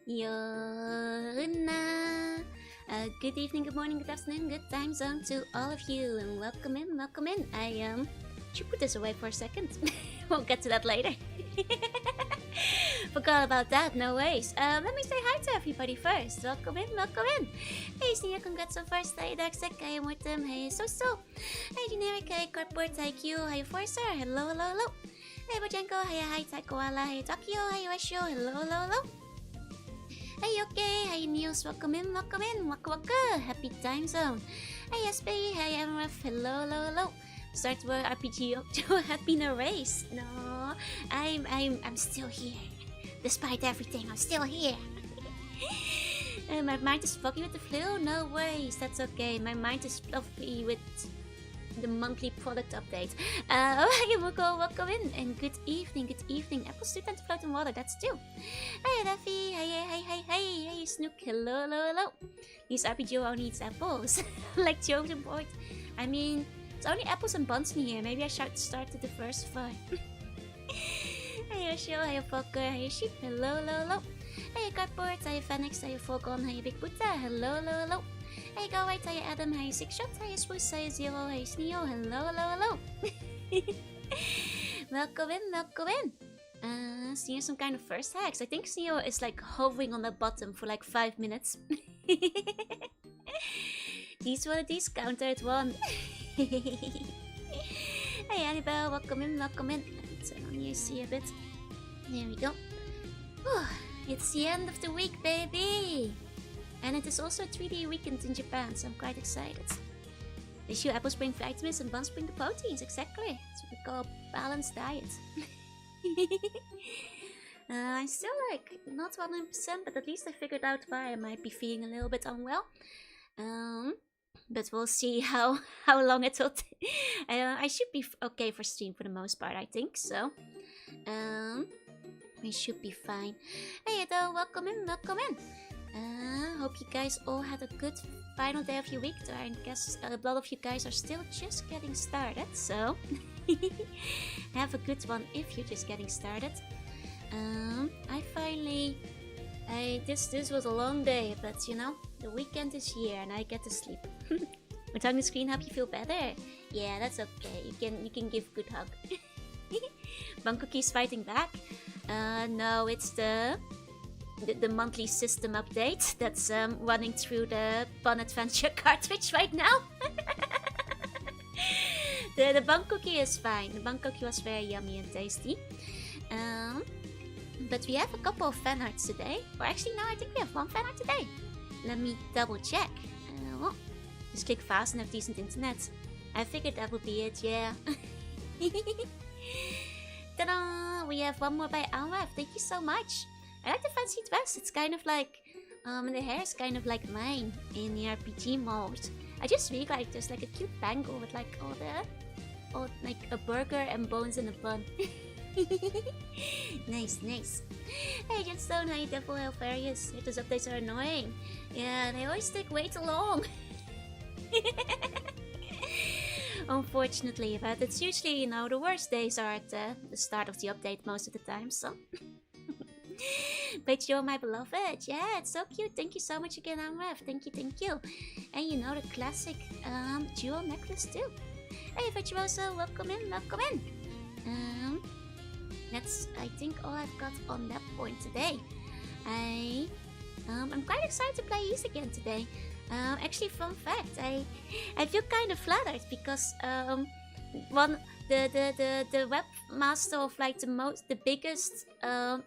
Jorunna. Good evening, good morning, good afternoon, good time zone to all of you, and welcome in, welcome in. Should put this away for a second. We'll get to that later. Forgot about that, no worries. Let me say hi to everybody first. Welcome in, welcome in. Hey, Sneer, congrats on first. Hey, Darksec, hey, Mortem, hey, So. Hey, Generic, hey, Cardboard, hey, Q, hey, Forcer, hello, hello, hello. Hey, Bojanko, hey, hi, Taikoala, hey, Takio, hey, Ratio, hello, hello, hello. Hey, okay, hey, Niels, welcome in, waka waka, happy time zone. Hey, SB, hey, MRF, hello, hello, hello. Start to RPG Octo, happy no race. No, I'm still here. Despite everything, I'm still here. My mind is foggy with the flu, no worries, that's okay. My mind is fluffy with the monthly product update. Hey, Muko, welcome in, and good evening, good evening. Apples do tend to float in water, that's true. Hey, Daffy, hey, Snook, hello, hello, hello. These RPG only eats apples, like chosen board. I mean, it's only apples and buns in here. Maybe I should start to diversify. Hey, Yoshio, hey, Fokker, hey, Sheep, hello, hello, hello. Hey, Cardboard, hey, Phoenix, hey, Falcon, hey, Big Buddha, hello, hello, hello. Hey, go right, hey, Adam, hey, Six Shot, hey, Spruce, hey, Zero, hey, Sneo, hello, hello, hello. Welcome in, welcome in. Sneo some kind of first hacks. I think Sneo is like hovering on the bottom for like 5 minutes. These were these countered one. Hey, Annabelle, welcome in, welcome in. Turn on your see a bit. There we go. Whew, it's the end of the week, baby! And it is also a 3-day weekend in Japan, so I'm quite excited. They show apples bring vitamins and buns bring the proteins, exactly. That's what we call balanced diet. I'm still like not 100%, but at least I figured out why I might be feeling a little bit unwell. But we'll see how long it will take. I should be okay for stream for the most part, I think so. We should be fine. Hey, Edo, welcome in, welcome in. Hope you guys all had a good final day of your week. I guess a lot of you guys are still just getting started, so have a good one if you're just getting started. This was a long day, but you know, the weekend is here and I get to sleep. With on the screen, help you feel better. Yeah, that's okay. You can give good hug. Bunkookie's fighting back. No, it's the monthly system update that's running through the Bun Adventure cartridge right now. The Bunkookie is fine. The Bunkookie was very yummy and tasty. But we have a couple of fan arts today. Or actually, no, I think we have one fan art today. Let me double check. Just click fast and have decent internet. I figured that would be it, yeah. Ta-da! We have one more by Alwaf. Thank you so much. I like the fancy dress. It's kind of like, and the hair is kind of like mine in the RPG mode. I just really like there's like a cute bangle with like all like a burger and bones in a bun. Nice, nice. Hey, Jetstone, hi, Devil Elfarius. Those updates are annoying. Yeah, they always take way too long. Unfortunately, but it's usually, you know, the worst days are at the start of the update most of the time, so. But you're my beloved. Yeah, it's so cute. Thank you so much again, Amref. Thank you. And you know the classic jewel necklace too. Hey, Virtuoso, welcome in, welcome in. That's, I think, all I've got on that point today. I'm quite excited to play East again today. Actually, fun fact, I feel kind of flattered because the webmaster of like the biggest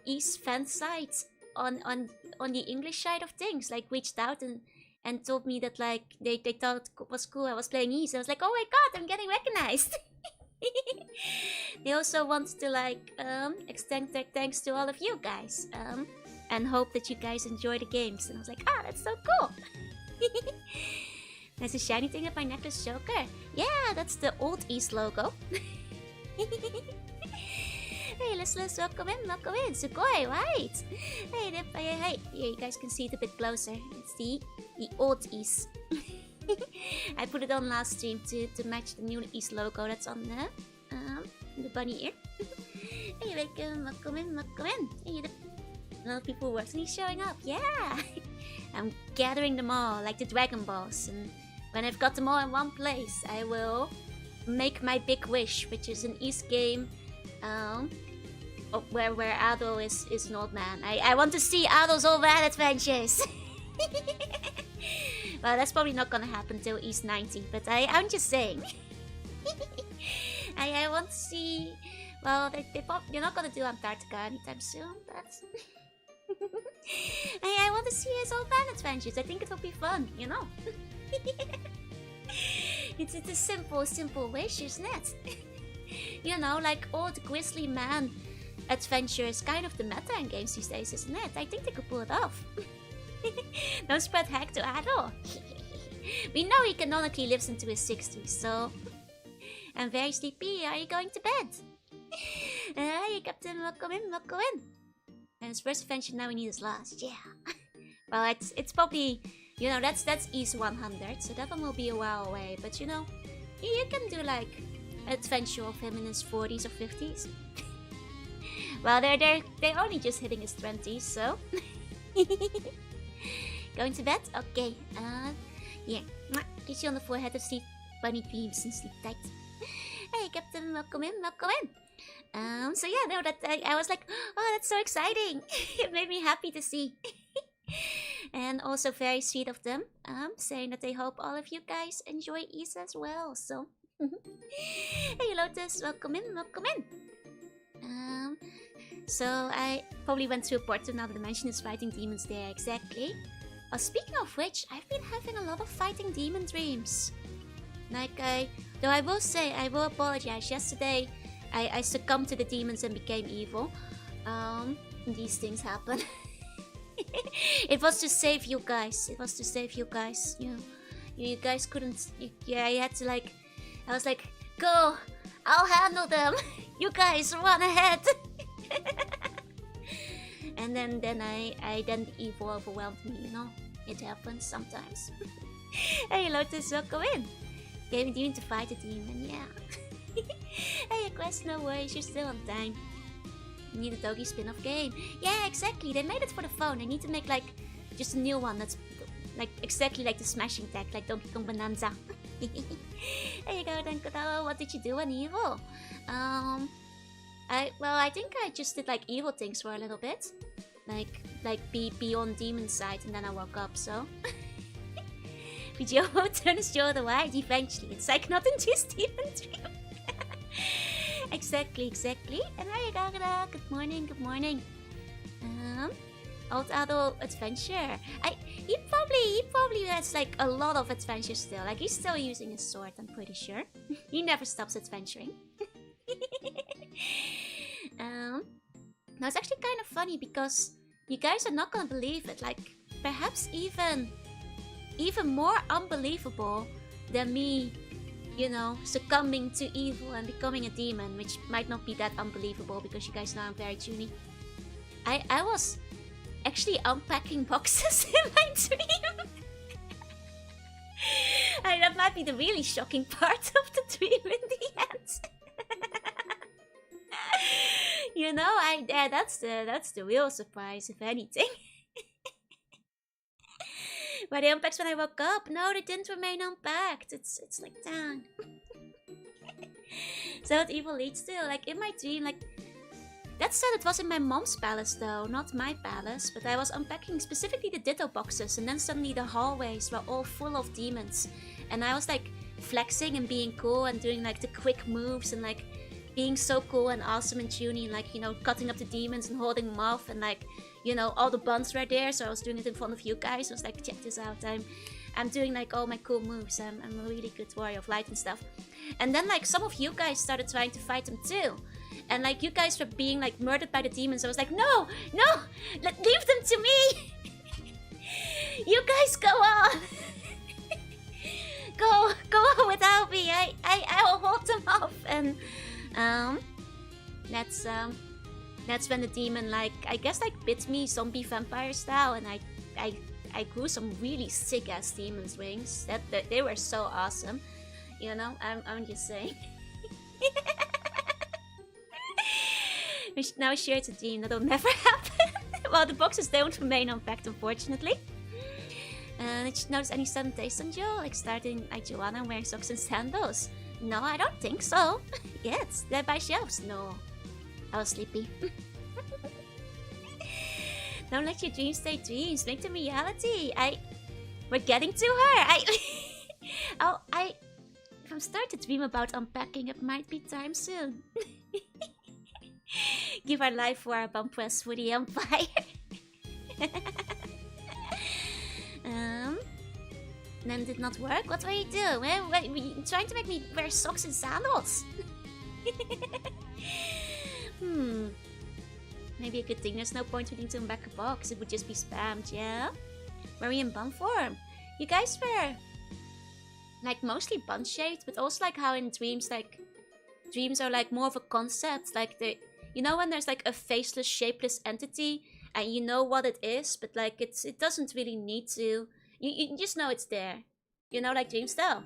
East fan site on the English side of things like reached out and told me that like they thought it was cool I was playing East. I was like, oh my god, I'm getting recognized. They also want to like extend their thanks to all of you guys and hope that you guys enjoy the games. And I was like, ah, that's so cool. There's a shiny thing at my necklace choker. Yeah, that's the old East logo. Hey, listeners, welcome in, Sugoi, right? Hey, hey, yeah, you guys can see it a bit closer. It's the old East. I put it on last stream to match the new East logo that's on the bunny ear. Hey, welcome in. Hey, A lot of people were actually showing up. Yeah. I'm gathering them all like the Dragon Balls, and when I've got them all in one place, I will make my big wish, which is an East game, where Ado is an old man. I want to see Ado's old man adventures. Well, that's probably not gonna happen till East 90, but I'm just saying. I want to see. Well, you're not gonna do Antarctica anytime soon, but I want to see his old man adventures. I think it will be fun, you know. It's a simple wish, isn't it? You know, like old grizzly man adventure is kind of the meta in games these days, isn't it? I think they could pull it off. Don't spread hack to Ado. We know he canonically lives into his 60s, so I'm very sleepy. Are you going to bed? Hey, Captain, welcome in. And his first adventure, now we need his last. Yeah. Well, it's probably, you know, that's East 100, so that one will be a while away. But you know, you can do like an adventure of him in his 40s or 50s. Well, they're only just hitting his 20s, so. Going to bed? Okay. Yeah. Kiss you on the forehead to sleep bunny dreams and sleep tight. Hey, Captain, welcome in. So yeah, no, that I was like, oh, that's so exciting. It made me happy to see. And also very sweet of them, saying that they hope all of you guys enjoy East as well. So, hey, Lotus, welcome in. So I probably went to a port to another dimension is fighting demons there, exactly. Speaking of which, I've been having a lot of fighting demon dreams. Like though I will say, I will apologize. Yesterday, I succumbed to the demons and became evil. These things happen. It was to save you guys. You guys couldn't. Yeah, I had to like. I was like, go. I'll handle them. You guys run ahead. And then the evil overwhelmed me. You know, it happens sometimes. Hey, Lotus, welcome in. Gave a demon to fight a demon. Yeah. Hey, Quest, no worries. You're still on time. You need a doggy spin-off game. Yeah, exactly. They made it for the phone. They need to make like just a new one that's like exactly like the smashing tag, like Donkey Kong Bonanza. There you go, Dankotaro. What did you do on evil? I think I just did like evil things for a little bit, like be on demon side, and then I woke up. So, Joe turns Joe the White eventually. It's like not induced demon dream. Exactly. And there you go. Good morning. Old adult adventure. He probably has like a lot of adventures still. Like he's still using his sword, I'm pretty sure. He never stops adventuring. Now it's actually kind of funny because you guys are not gonna believe it. Like perhaps even more unbelievable than me, you know, succumbing to evil and becoming a demon, which might not be that unbelievable because you guys know I'm very toony. I was actually unpacking boxes in my dream. That might be the really shocking part of the dream in the end. You know, that's the real surprise, if anything. Were they unpacked when I woke up? No, they didn't remain unpacked. It's like that. So what evil leads to, like in my dream, like that said, it was in my mom's palace though, not my palace. But I was unpacking specifically the Ditto boxes, and then suddenly the hallways were all full of demons, and I was like flexing and being cool and doing like the quick moves and like being so cool and awesome and tuning, like, you know, cutting up the demons and holding them off, and like, you know, all the buns were there, so I was doing it in front of you guys. I was like, check this out, I'm doing like all my cool moves. I'm a really good warrior of light and stuff. And then like some of you guys started trying to fight them too, and like you guys were being like murdered by the demons. I was like, no, leave them to me. You guys go on. go on without me. I will hold them off. And that's when the demon, like, I guess like bit me zombie vampire style, and I grew some really sick ass demon's wings. That they were so awesome. You know, I'm just saying. Now share it's a dream that'll never happen. Well, the boxes don't remain unpacked, unfortunately. Did you notice any sudden taste on you? Like starting like Jorunna wearing socks and sandals? No, I don't think so. Yes, they're by shelves. No. I was sleepy. Don't let your dreams stay dreams. Make them reality. We're getting to her. If I'm starting to dream about unpacking, it might be time soon. Give our life for our bum press for the Empire. Then did not work? What will you do? Were you trying to make me wear socks and sandals? Maybe a good thing there's no point for you to unpack a box. It would just be spammed, yeah? Were we in bun form? You guys were like mostly bun shaped, but also like how in dreams, like dreams are like more of a concept. Like you know when there's like a faceless, shapeless entity and you know what it is, but like it doesn't really need to. You just know it's there. You know, like dream style.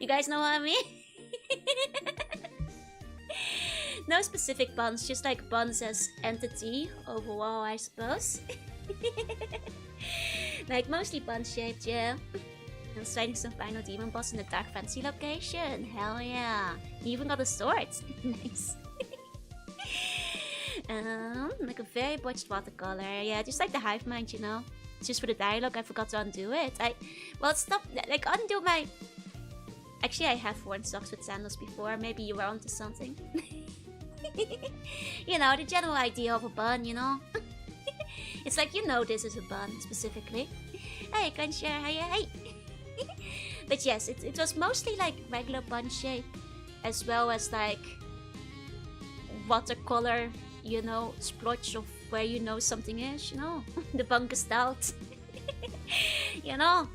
You guys know what I mean? No specific buns, just like buns as entity overall, I suppose. Like mostly bun shaped, yeah. I'm fighting some final demon boss in the dark fancy location. Hell yeah. You even got a sword. Nice. Like a very botched watercolor. Yeah, just like the hive mind, you know. Just for the dialogue, I forgot to undo it. Well, stop. Like undo my. Actually, I have worn socks with sandals before. Maybe you were onto something. You know, the general idea of a bun, you know. It's like you know this is a bun specifically. Hey, Cruncher, hey. But yes, it was mostly like regular bun shape, as well as like watercolor, you know, splotch of where you know something is, you know, the bun gestalt. You know.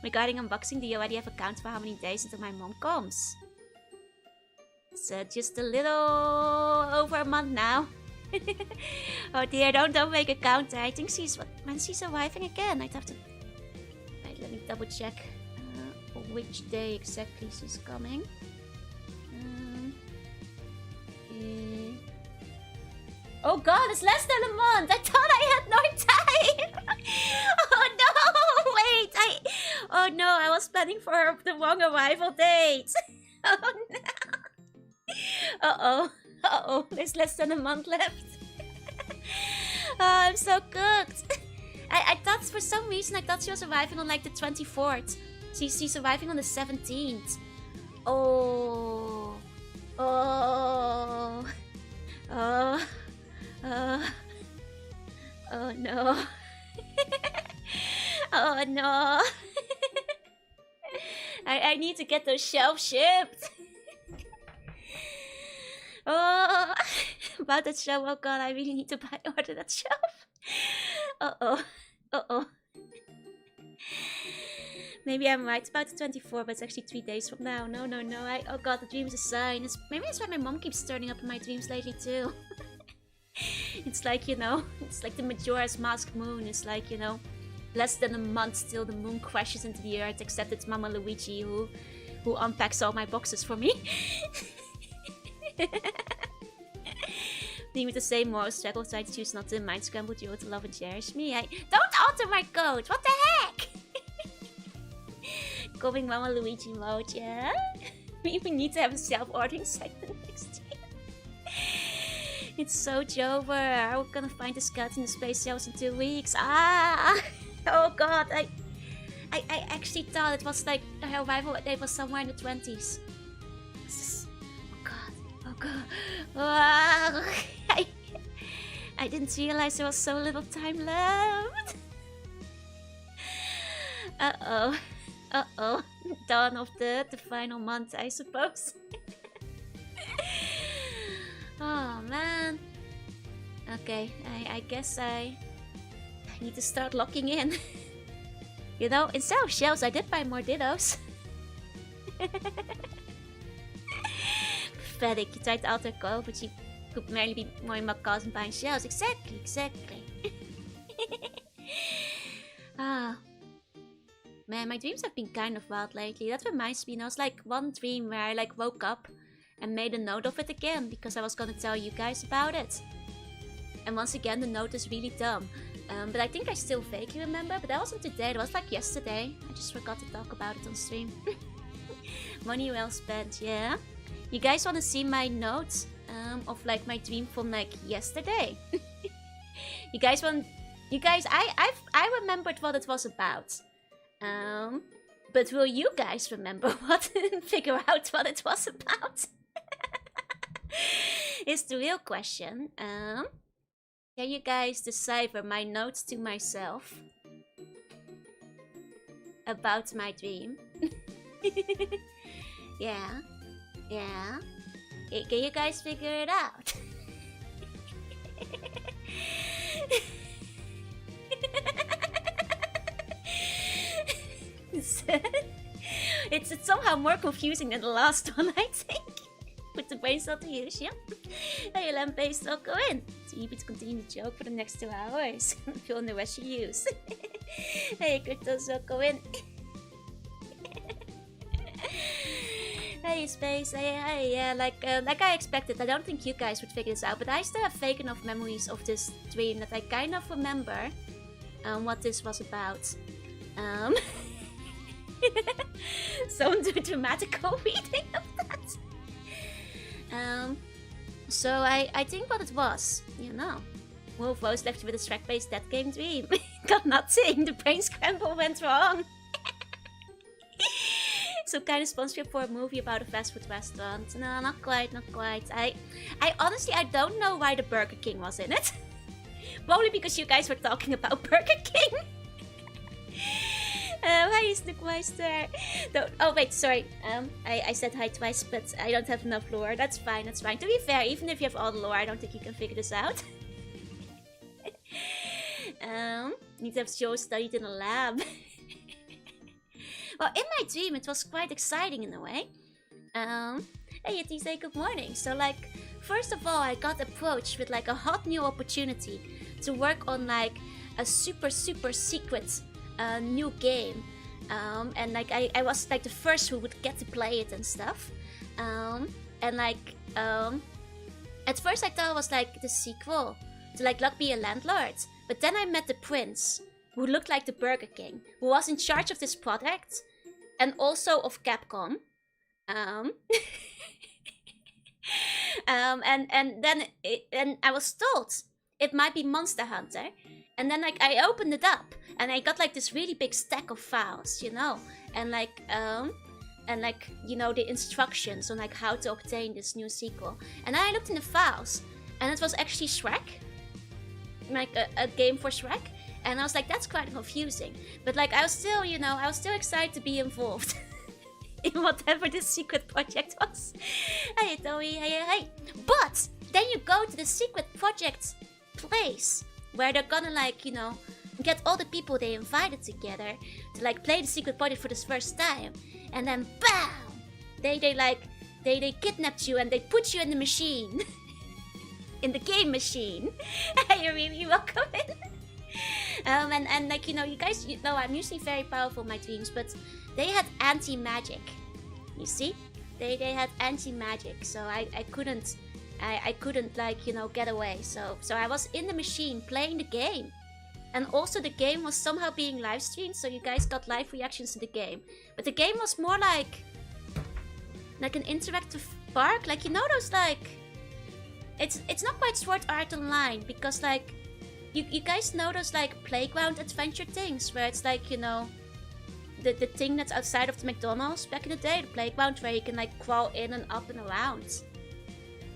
Regarding unboxing, do you already have a count for how many days until my mom comes? It's just a little over a month now. Oh dear, don't make a counter. I think when she's arriving again. I'd have to. Wait, let me double check which day exactly she's coming. Oh god, it's less than a month! I thought I had no time! Oh no! Wait, oh no, I was planning for the wrong arrival date! Oh no! Uh-oh, there's less than a month left. Oh, I'm so cooked! I thought for some reason, I thought she was arriving on like the 24th. She's arriving on the 17th. Oh no. Oh no. I need to get those shelves shipped. Oh, about that shelf. Oh god, I really need to order that shelf. Uh-oh. Maybe I'm right about the 24th, but it's actually 3 days from now. No. Oh god, the dream is a sign. Maybe that's why my mom keeps turning up in my dreams lately too. It's like, you know, it's like the Majora's Mask moon. It's like, you know, less than a month till the moon crashes into the earth, except it's Mama Luigi who unpacks all my boxes for me. Being with the same moral struggle, so I choose not to mind scramble you to love and cherish me. Don't alter my code! What the heck? Going Mama Luigi mode, yeah? We need to have a self-ordering segment next year. It's so Jover. We're gonna find the skeleton in the space shells in 2 weeks. Ah! Oh god, I actually thought it was like her arrival date was somewhere in the 20s. Oh god. Wow. I didn't realize there was so little time left. Uh-oh. Dawn of the final month, I suppose. Oh man. Okay, I guess I need to start locking in. You know, instead of shells, I did buy more dittos. Pathetic. You tried to alter code, but you could merely be more in my cousin buying shells. Exactly. Ah. Man, my dreams have been kind of wild lately. That reminds me, you know, it's like one dream where I like woke up and made a note of it again because I was gonna tell you guys about it. And once again, the note is really dumb. But I think I still vaguely remember. But that wasn't today. It was like yesterday. I just forgot to talk about it on stream. Money well spent, yeah. You guys want to see my notes of like my dream from like yesterday? You guys, I remembered what it was about. But will you guys remember what figure out what it was about? Is the real question. Can you guys decipher my notes to myself about my dream? Yeah. Can you guys figure it out? It's somehow more confusing than the last one, I think. With the brain cell to use, yeah? Hey, lamp-based, I'll go in. So you to continue the joke for the next 2 hours. Fill in the rest you use. Hey, Cryptos, I'll go in. Hey, Space, hey, yeah, like I expected. I don't think you guys would figure this out, but I still have vague enough memories of this dream that I kind of remember what this was about. Someone do a dramatical reading of that. So I think what it was, you know. Wolf Rose left you with a Shrek-based dead game dream. Got nothing, the brain scramble went wrong. Some kind of sponsorship for a movie about a fast food restaurant. No, not quite. I honestly, I don't know why the Burger King was in it. Probably because you guys were talking about Burger King. Hi, Snookmeister. Oh, wait, sorry. I said hi twice, but I don't have enough lore. That's fine. To be fair, even if you have all the lore, I don't think you can figure this out. Need to have show studied in a lab. Well, in my dream, it was quite exciting in a way. Hey, Yeti, say good morning. So, like, first of all, I got approached with, like, a hot new opportunity to work on, like, a super secret new game. And, like, I was, like, the first who would get to play it and stuff. And, like, at first I thought it was, like, the sequel to, like, Luck Be a Landlord. But then I met the prince, who looked like the Burger King, who was in charge of this product, and also of Capcom. And I was told it might be Monster Hunter, and then like I opened it up, and I got like this really big stack of files, you know, and like you know the instructions on like how to obtain this new sequel. And I looked in the files, and it was actually Shrek, like a game for Shrek. And I was like, that's quite confusing. But like, I was still excited to be involved in whatever this secret project was. Hey, Toei, hey. But then you go to the secret project place where they're gonna like, you know, get all the people they invited together to like play the secret project for the first time. And then BAM! They kidnapped you and they put you in the machine. In the game machine. Hey, you're really welcome in. And like, you know, you guys, you know, I'm usually very powerful in my dreams, but they had anti-magic. You see? They had anti-magic, so I couldn't like, you know, get away. So I was in the machine playing the game. And also the game was somehow being live streamed, so you guys got live reactions to the game. But the game was more like an interactive park, like, you know, those like, it's not quite Sword Art Online, because like you guys know those like playground adventure things where it's like, you know, the thing that's outside of the McDonald's back in the day, the playground where you can like crawl in and up and around.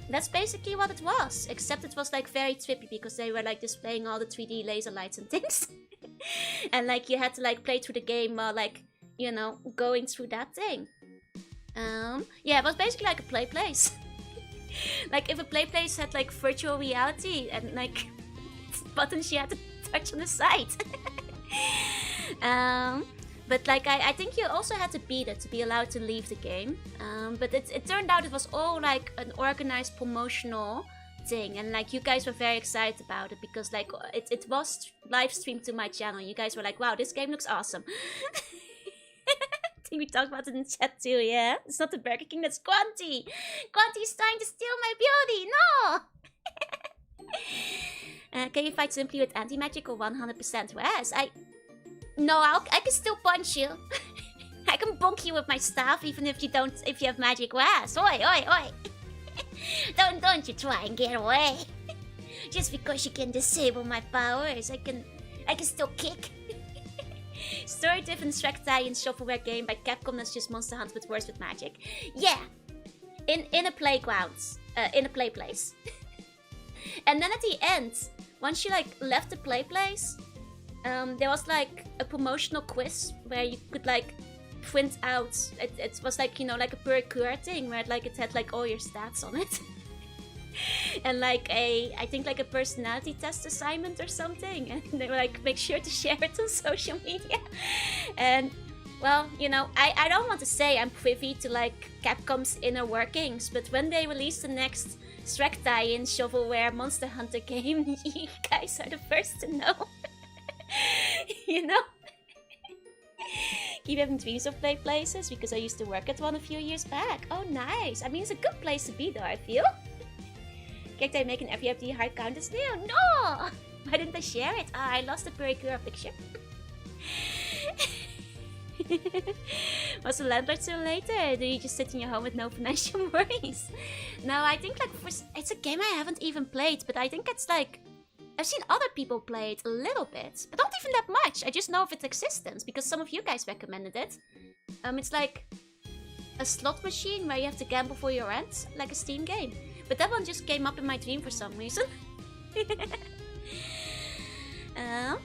That's basically what it was, except it was like very trippy because they were like displaying all the 3D laser lights and things. And like you had to like play through the game while like, you know, going through that thing. Yeah, it was basically like a play place. Like if a play place had like virtual reality and like buttons you had to touch on the side. But like I think you also had to beat it to be allowed to leave the game. But it turned out it was all like an organized promotional thing, and like you guys were very excited about it because like it was live streamed to my channel. You guys were like, wow, this game looks awesome. I think we talked about it in the chat too, yeah? It's not the Burger King, that's Quanti! Quanti's trying to steal my beauty! No! Can you fight simply with anti-magic or 100% res? No, I can still punch you. I can bonk you with my staff even if you have magic res. Oi, oi, oi. Don't you try and get away. Just because you can disable my powers, I can still kick. Story-driven Shrek-tie and shovelware game by Capcom that's just Monster Hunt but worse with magic. Yeah, in a playground, in a play place. And then at the end, once you like left the play place, there was like a promotional quiz where you could like print out. It was like, you know, like a parkour thing where like it had like all your stats on it. And like I think like a personality test assignment or something, and they were like, make sure to share it on social media. And well, you know, I don't want to say I'm privy to like Capcom's inner workings, but when they release the next Shrek tie-in shovelware Monster Hunter game, you guys are the first to know. You know? Keep having dreams of play places because I used to work at one a few years back. Oh nice, I mean it's a good place to be though, I feel. Can't I make an FFD hard count as new? No! Why didn't I share it? I lost the Pericura picture. Was the landlord so later? Do you just sit in your home with no financial worries? No, I think like it's a game I haven't even played, but I think it's like I've seen other people play it a little bit, but not even that much. I just know of its existence because some of you guys recommended it. It's like a slot machine where you have to gamble for your rent, like a Steam game. But that one just came up in my dream for some reason. I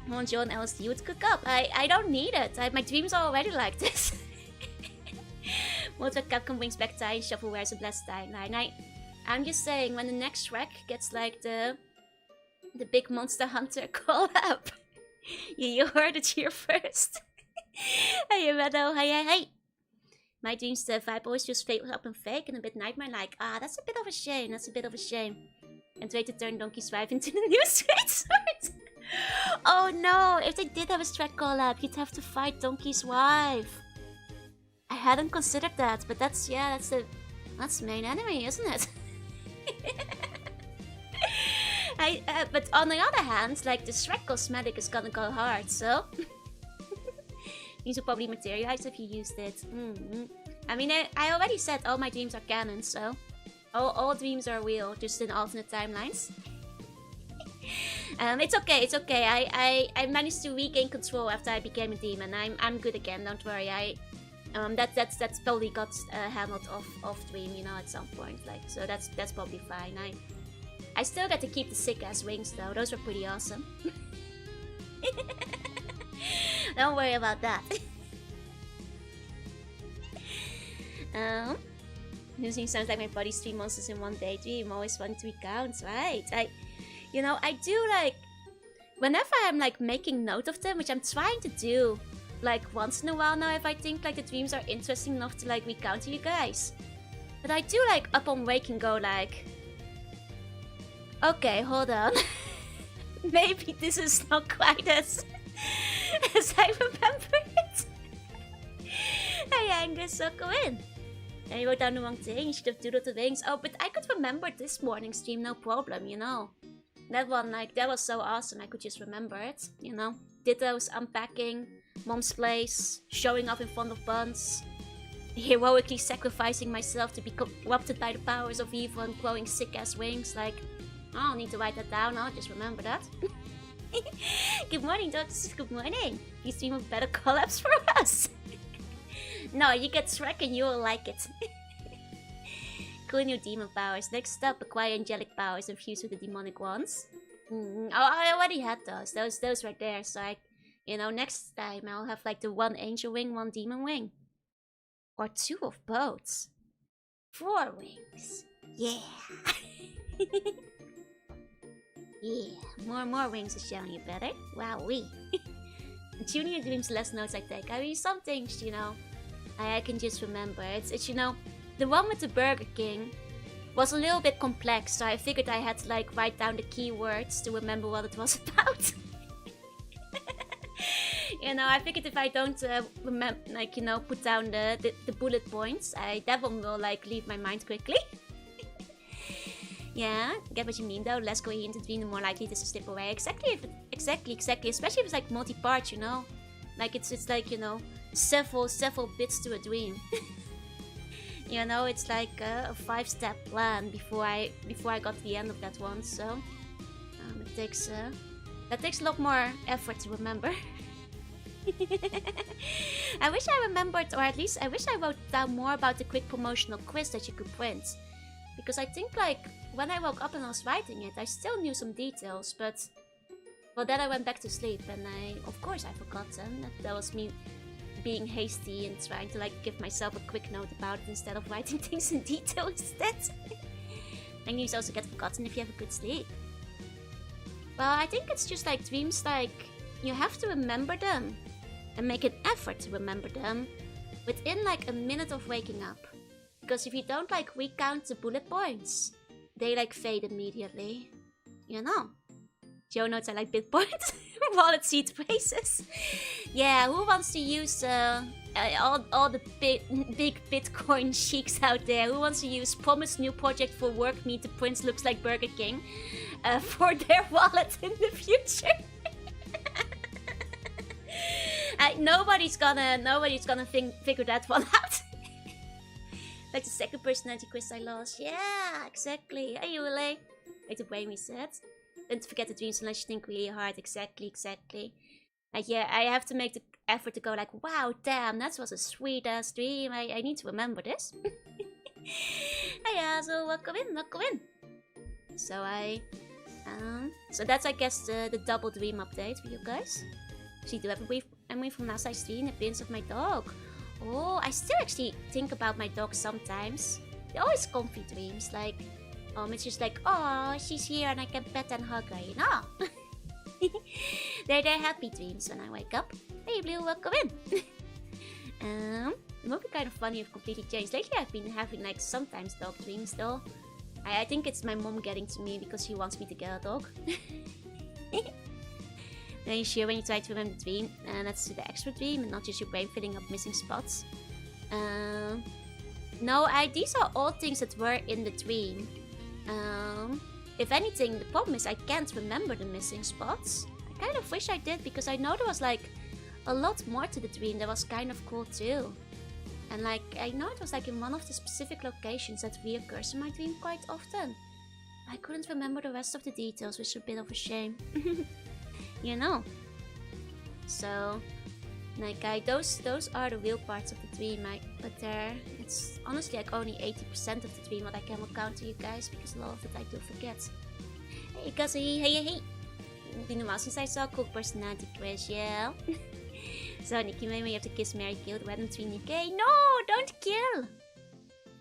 want Joe and LSD to cook up. I don't need it. My dreams are already like this. Most of Capcom brings back tie and shovelwares and blessed timeline. I'm just saying, when the next Shrek gets like the big Monster Hunter collab, you heard it here first. Hey, Meadow. Hey. My dreams, the vibe always just fade up and fake and a bit nightmare-like. That's a bit of a shame. That's a bit of a shame. And wait to turn Donkey's wife into the new Straight Sword. Oh no! If they did have a Shrek collab, you'd have to fight Donkey's wife. I hadn't considered that, but that's the main enemy, isn't it? But on the other hand, like the Shrek cosmetic is gonna go hard, so. These will probably materialize if you used it. I mean, I already said all my dreams are canon, so all dreams are real, just in alternate timelines. It's okay. I managed to regain control after I became a demon. I'm good again. Don't worry. That's probably got handled off dream, you know, at some point. Like, so that's probably fine. I still get to keep the sick ass wings though. Those were pretty awesome. Don't worry about that. Using sounds like my body's 3 monsters in one daydream. Always fun to recount, right? I do like whenever I'm like making note of them, which I'm trying to do like once in a while now if I think like the dreams are interesting enough to like recount to you guys. But I do like up on waking go like, okay, hold on. Maybe this is not quite as I remember it. Hey Angus, welcome in. And you wrote down the wrong thing, you should have doodled the wings. Oh, but I could remember this morning's stream, no problem, you know. That one, like, that was so awesome, I could just remember it, you know. Ditto's Unpacking, Mom's Place, showing off in front of Buns, heroically sacrificing myself to be corrupted by the powers of evil and growing sick-ass wings, like, I don't need to write that down, I'll just remember that. Good morning, Doctors, good morning. You stream of better collabs for us. No, you get Shrek and you will like it. Cool new demon powers. Next up, acquire angelic powers infused with the demonic ones. Oh, I already had those. Those right there. So next time I'll have like the 1 angel wing, 1 demon wing. Or 2 of both. 4 wings. Yeah. Yeah, more wings is showing you better. Wowee. Junior dreams, less notes I take. I mean, some things, I can just remember. It's the one with the Burger King was a little bit complex, so I figured I had to like write down the keywords to remember what it was about. I figured if I don't put down the bullet points, that one will like leave my mind quickly. Yeah, get what you mean though. Less coherent dream, the more likely it is to slip away. Exactly, exactly. Especially if it's like multi-part, you know, like it's like, you know, several bits to a dream. You know, it's like a 5-step plan before I got to the end of that one. So it takes that takes a lot more effort to remember. I wish I remembered, or at least I wish I wrote down more about the quick promotional quiz that you could print. Because I think, like, when I woke up and I was writing it, I still knew some details, but... Well, then I went back to sleep, and of course I forgot them. That was me being hasty and trying to, like, give myself a quick note about it instead of writing things in detail instead. And these also get forgotten if you have a good sleep. Well, I think it's just like dreams, like, you have to remember them. And make an effort to remember them within like a minute of waking up. Because if you don't like recount the bullet points, they like fade immediately. You know? Joe notes I like bit points. Wallet seed phrases. Yeah, who wants to use all the big Bitcoin sheiks out there? Who wants to use promised new project for work me the prince looks like Burger King for their wallet in the future? Nobody's gonna figure that one out. Like the second personality quiz I lost. Yeah, exactly. Hey, Yule. Like the brain reset. Don't forget the dreams unless you think really hard. Exactly. Like, yeah, I have to make the effort to go like, wow, damn, that was a sweet ass dream. I need to remember this. Yeah, so welcome in. So so that's, I guess, the double dream update for you guys. So you do have a brief memory from last night's dream, appearance of my dog. Oh, I still actually think about my dog sometimes. They're always comfy dreams, like, it's just like, oh, she's here and I can pet and hug her, you know? They're happy dreams when I wake up. Hey, Blue, welcome in. It would be kind of funny if completely changed. Lately I've been having, like, sometimes dog dreams, though. I think it's my mom getting to me because she wants me to get a dog. Are you sure when you try to remember the dream? That's the extra dream and not just your brain filling up missing spots. No, these are all things that were in the dream. If anything, the problem is I can't remember the missing spots. I kind of wish I did because I know there was like a lot more to the dream that was kind of cool too. And like, I know it was like in one of the specific locations that reoccurs in my dream quite often. I couldn't remember the rest of the details, which is a bit of a shame. You know, so like those are the real parts of the dream. But it's honestly like only 80% of the dream what I can recount to you guys because a lot of it I do forget. Hey Guzzy, hey. Been a while since I saw cool personality quiz, yeah. So Nikki, maybe you have to kiss, marry, kill, the wedding between Nikki. No, don't kill.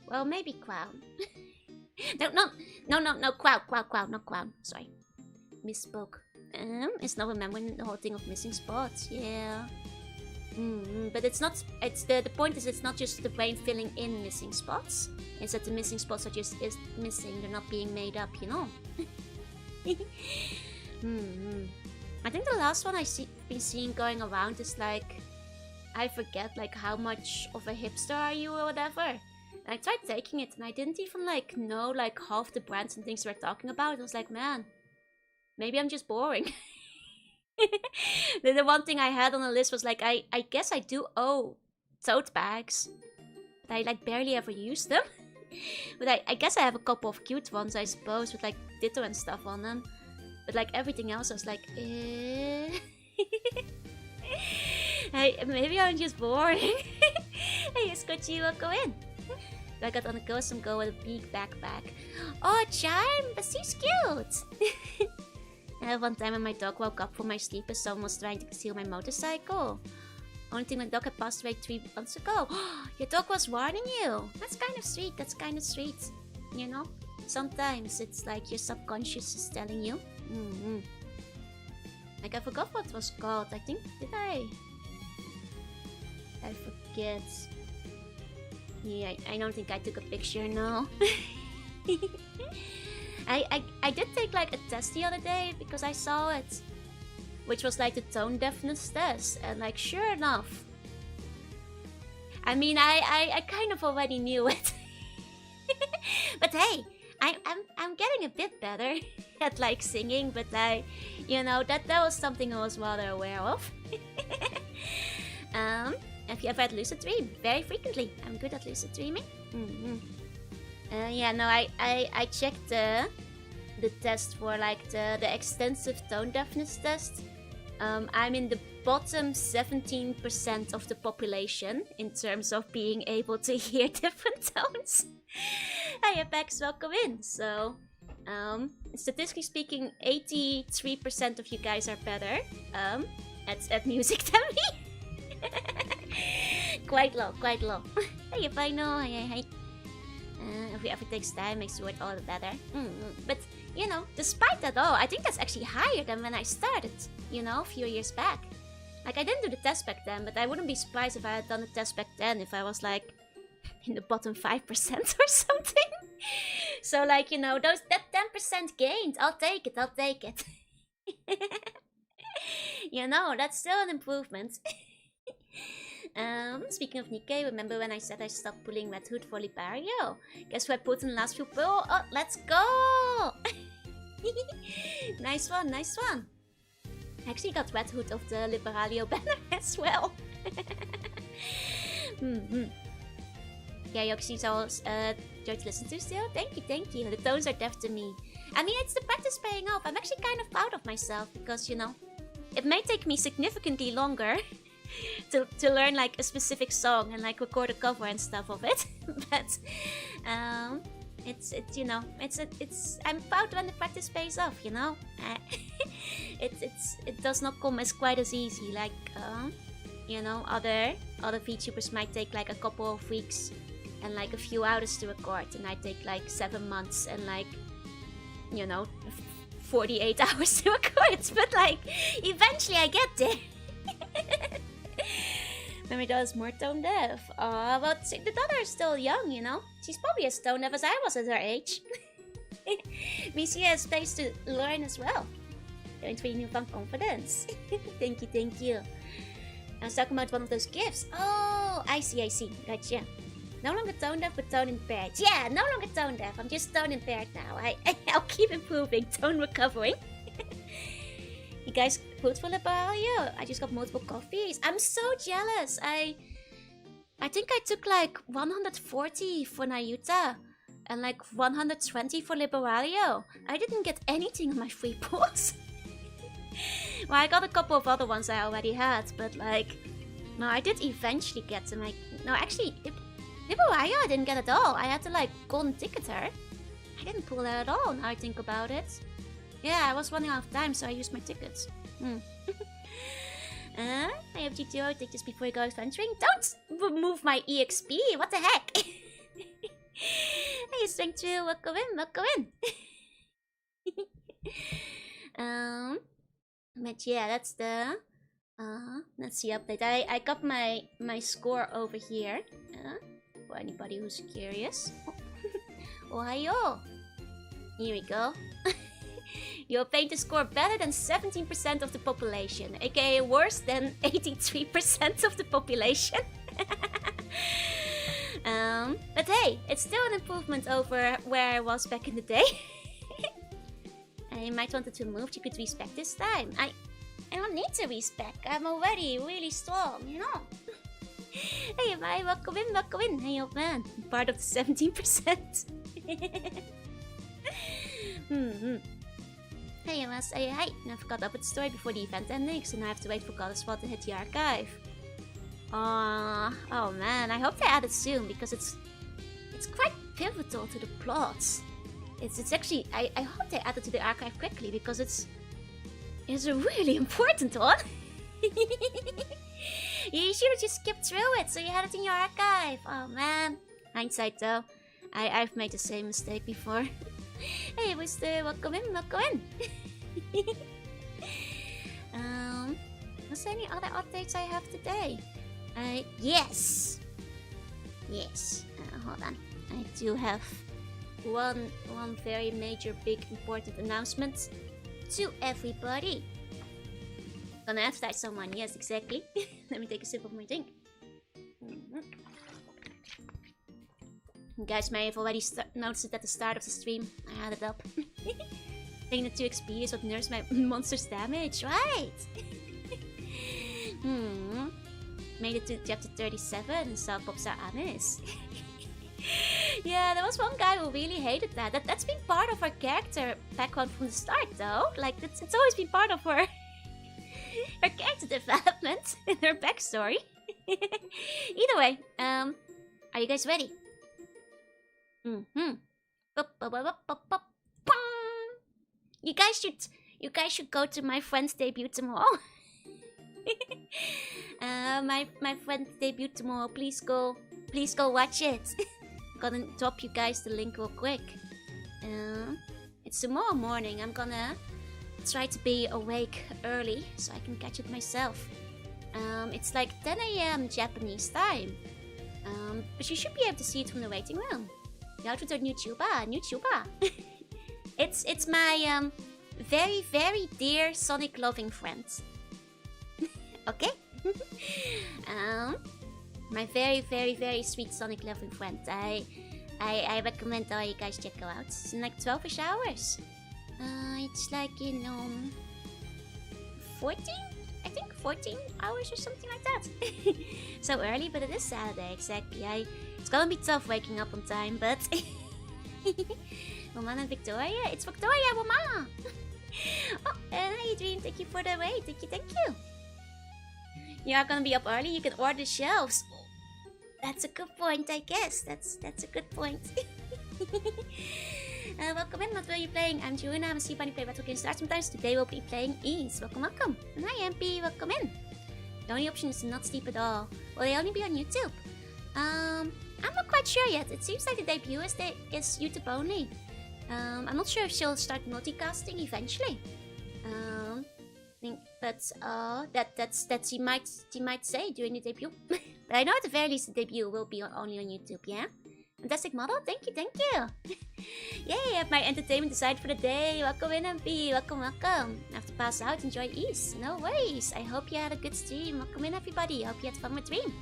Well, maybe crown. No, crown, not crown. Sorry, misspoke. It's not remembering the whole thing of missing spots, yeah. But it's not, the point is it's not just the brain filling in missing spots. It's that the missing spots are just missing, they're not being made up, you know. I think the last one been seeing going around is like, I forget like how much of a hipster are you or whatever. And I tried taking it and I didn't even like know like half the brands and things we're talking about. I was like, man, maybe I'm just boring. The one thing I had on the list was like, I guess I do owe tote bags. But I like barely ever use them. But I guess I have a couple of cute ones, I suppose, with like ditto and stuff on them. But like everything else, I was like, Hey, maybe I'm just boring. Hey, Scotchy, welcome in. I got on a custom go with a big backpack. Oh, Charm, but she's cute. One time when my dog woke up from my sleep as someone was trying to steal my motorcycle. Only thing my dog had passed away 3 months ago. Your dog was warning you. That's kind of sweet. You know? Sometimes it's like your subconscious is telling you. Like I forgot what it was called. I think, did I? I forget. Yeah, I don't think I took a picture, no. I did take like a test the other day because I saw it, which was like the tone deafness test, and like sure enough, I mean I kind of already knew it. But hey, I'm getting a bit better at like singing, but that was something I was rather aware of. Have you ever had lucid dream? Very frequently. I'm good at lucid dreaming. Yeah, no, I checked the test for like the extensive tone deafness test. I'm in the bottom 17% of the population in terms of being able to hear different tones. Hi, Apex, welcome in. So, statistically speaking, 83% of you guys are better at music than me. Quite low, quite low. Hey, if I know, hey. If it takes time, makes it all the better. But, despite that all, I think that's actually higher than when I started, a few years back. Like, I didn't do the test back then, but I wouldn't be surprised if I had done the test back then if I was, like, in the bottom 5% or something. So, like, that 10% gained, I'll take it. That's still an improvement. Speaking of Nikkei, remember when I said I stopped pulling Red Hood for Lipario? Guess who I put in the last few pull? Oh, let's go! Nice one. I actually got Red Hood of the Liberaglio banner as well. Yeah, Yoxi's all joy to listen to still. Thank you. The tones are deaf to me. I mean, it's the practice paying off. I'm actually kind of proud of myself because, it may take me significantly longer to learn like a specific song and like record a cover and stuff of it. But it's I'm proud when the practice pays off, it does not come as quite as easy like other VTubers might take like a couple of weeks and like a few hours to record, and I take like 7 months and like 48 hours to record. But like eventually I get there. Maybe does more tone deaf. But the daughter is still young, She's probably as tone deaf as I was at her age. Missy has space to learn as well. Going to be newfound confidence. Thank you. I was talking about one of those gifts. Oh, I see. Gotcha. No longer tone deaf, but tone impaired. Yeah, no longer tone deaf. I'm just tone impaired now. I'll keep improving. Tone recovering. You guys vote for Lipario? I just got multiple coffees. I'm so jealous. I think I took like 140 for Nayuta and like 120 for Liberaglio. I didn't get anything on my free pulls. Well, I got a couple of other ones I already had, but like, no, I did eventually get them. No, actually, Liberaglio I didn't get at all. I had to like golden ticket her. I didn't pull that at all. Now I think about it. Yeah, I was running out of time, so I used my tickets. I hope you do take this before you go adventuring. Don't remove my EXP. What the heck? Hey, Strength 2, welcome in. But yeah, that's the update. I got my score over here. For anybody who's curious. Ohio. Here we go. You obtained a score better than 17% of the population, aka worse than 83% of the population. But hey, it's still an improvement over where I was back in the day. I might want to move. You could respec this time. I don't need to respec. I'm already really strong, Hey, Mai, welcome in. Hey, old man. I'm part of the 17%. Hey, I must say hi. I forgot to upload the story before the event ending, so now I have to wait for Goddesswall to hit the archive. Oh man, I hope they add it soon because it's quite pivotal to the plot. It's actually I hope they add it to the archive quickly because it's a really important one. You should have just skipped through it so you had it in your archive. Oh man, hindsight though, I've made the same mistake before. Hey, Wister, welcome in. Was there any other updates I have today? Yes. Hold on. I do have one very major, big, important announcement to everybody. Gonna advertise someone. Yes, exactly. Let me take a sip of my drink. You guys may have already noticed it at the start of the stream. I had it up. Taking the 2 XP is what nerfs my monster's damage, right? Made it to chapter 37 and saw Pops are honest. Yeah, there was one guy who really hated that. That's been part of her character background from the start, though. Like, it's always been part of her character development and her backstory. Either way, are you guys ready? You guys should go to my friend's debut tomorrow. My friend's debut tomorrow. Please go watch it. Gonna drop you guys the link real quick. It's tomorrow morning. I'm gonna try to be awake early so I can catch it myself. It's like 10 AM Japanese time. But you should be able to see it from the waiting room. The outfits are new tuba. It's my very, very dear Sonic loving friends. Okay? My very, very, very sweet Sonic loving friend. I recommend all you guys check her out. It's in like 12ish hours. It's like in 14? I think 14 hours or something like that. So early, but it is Saturday, exactly. It's gonna be tough waking up on time, but... Roman and Victoria? It's Victoria, Roman! Oh, and how you doing? Thank you for the raid. Thank you. You are gonna be up early, you can order shelves. That's a good point, I guess. That's a good point. Welcome in, what will you playing? I'm Jorunna, I'm a see bunny play retro game start sometimes. Today we'll be playing Ease. Welcome. And hi MP, welcome in. The only option is to not sleep at all. Will they only be on YouTube? I'm not quite sure yet. It seems like the debut is YouTube only. I'm not sure if she'll start multicasting eventually. But that she might say during the debut. But I know at the very least the debut will be only on YouTube, yeah? Fantastic model, thank you. Yay, I have my entertainment decided for the day. Welcome in, MP. Welcome. I have to pass out, enjoy Ease. No worries. I hope you had a good stream. Welcome in, everybody. I hope you had fun with Dream.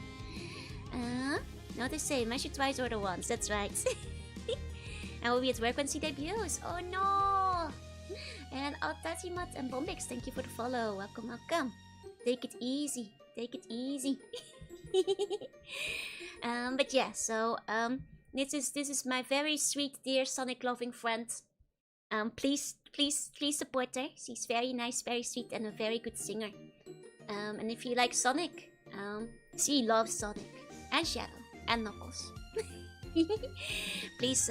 No, they say, measure twice, order once. That's right. I will be at work when she debuts. Oh no! And Altatimat and Bombix, thank you for the follow. Welcome. Take it easy. But yeah, so this is my very sweet, dear Sonic loving friend. Please support her. She's very nice, very sweet, and a very good singer. And if you like Sonic, she loves Sonic and Shadow and Knuckles. Please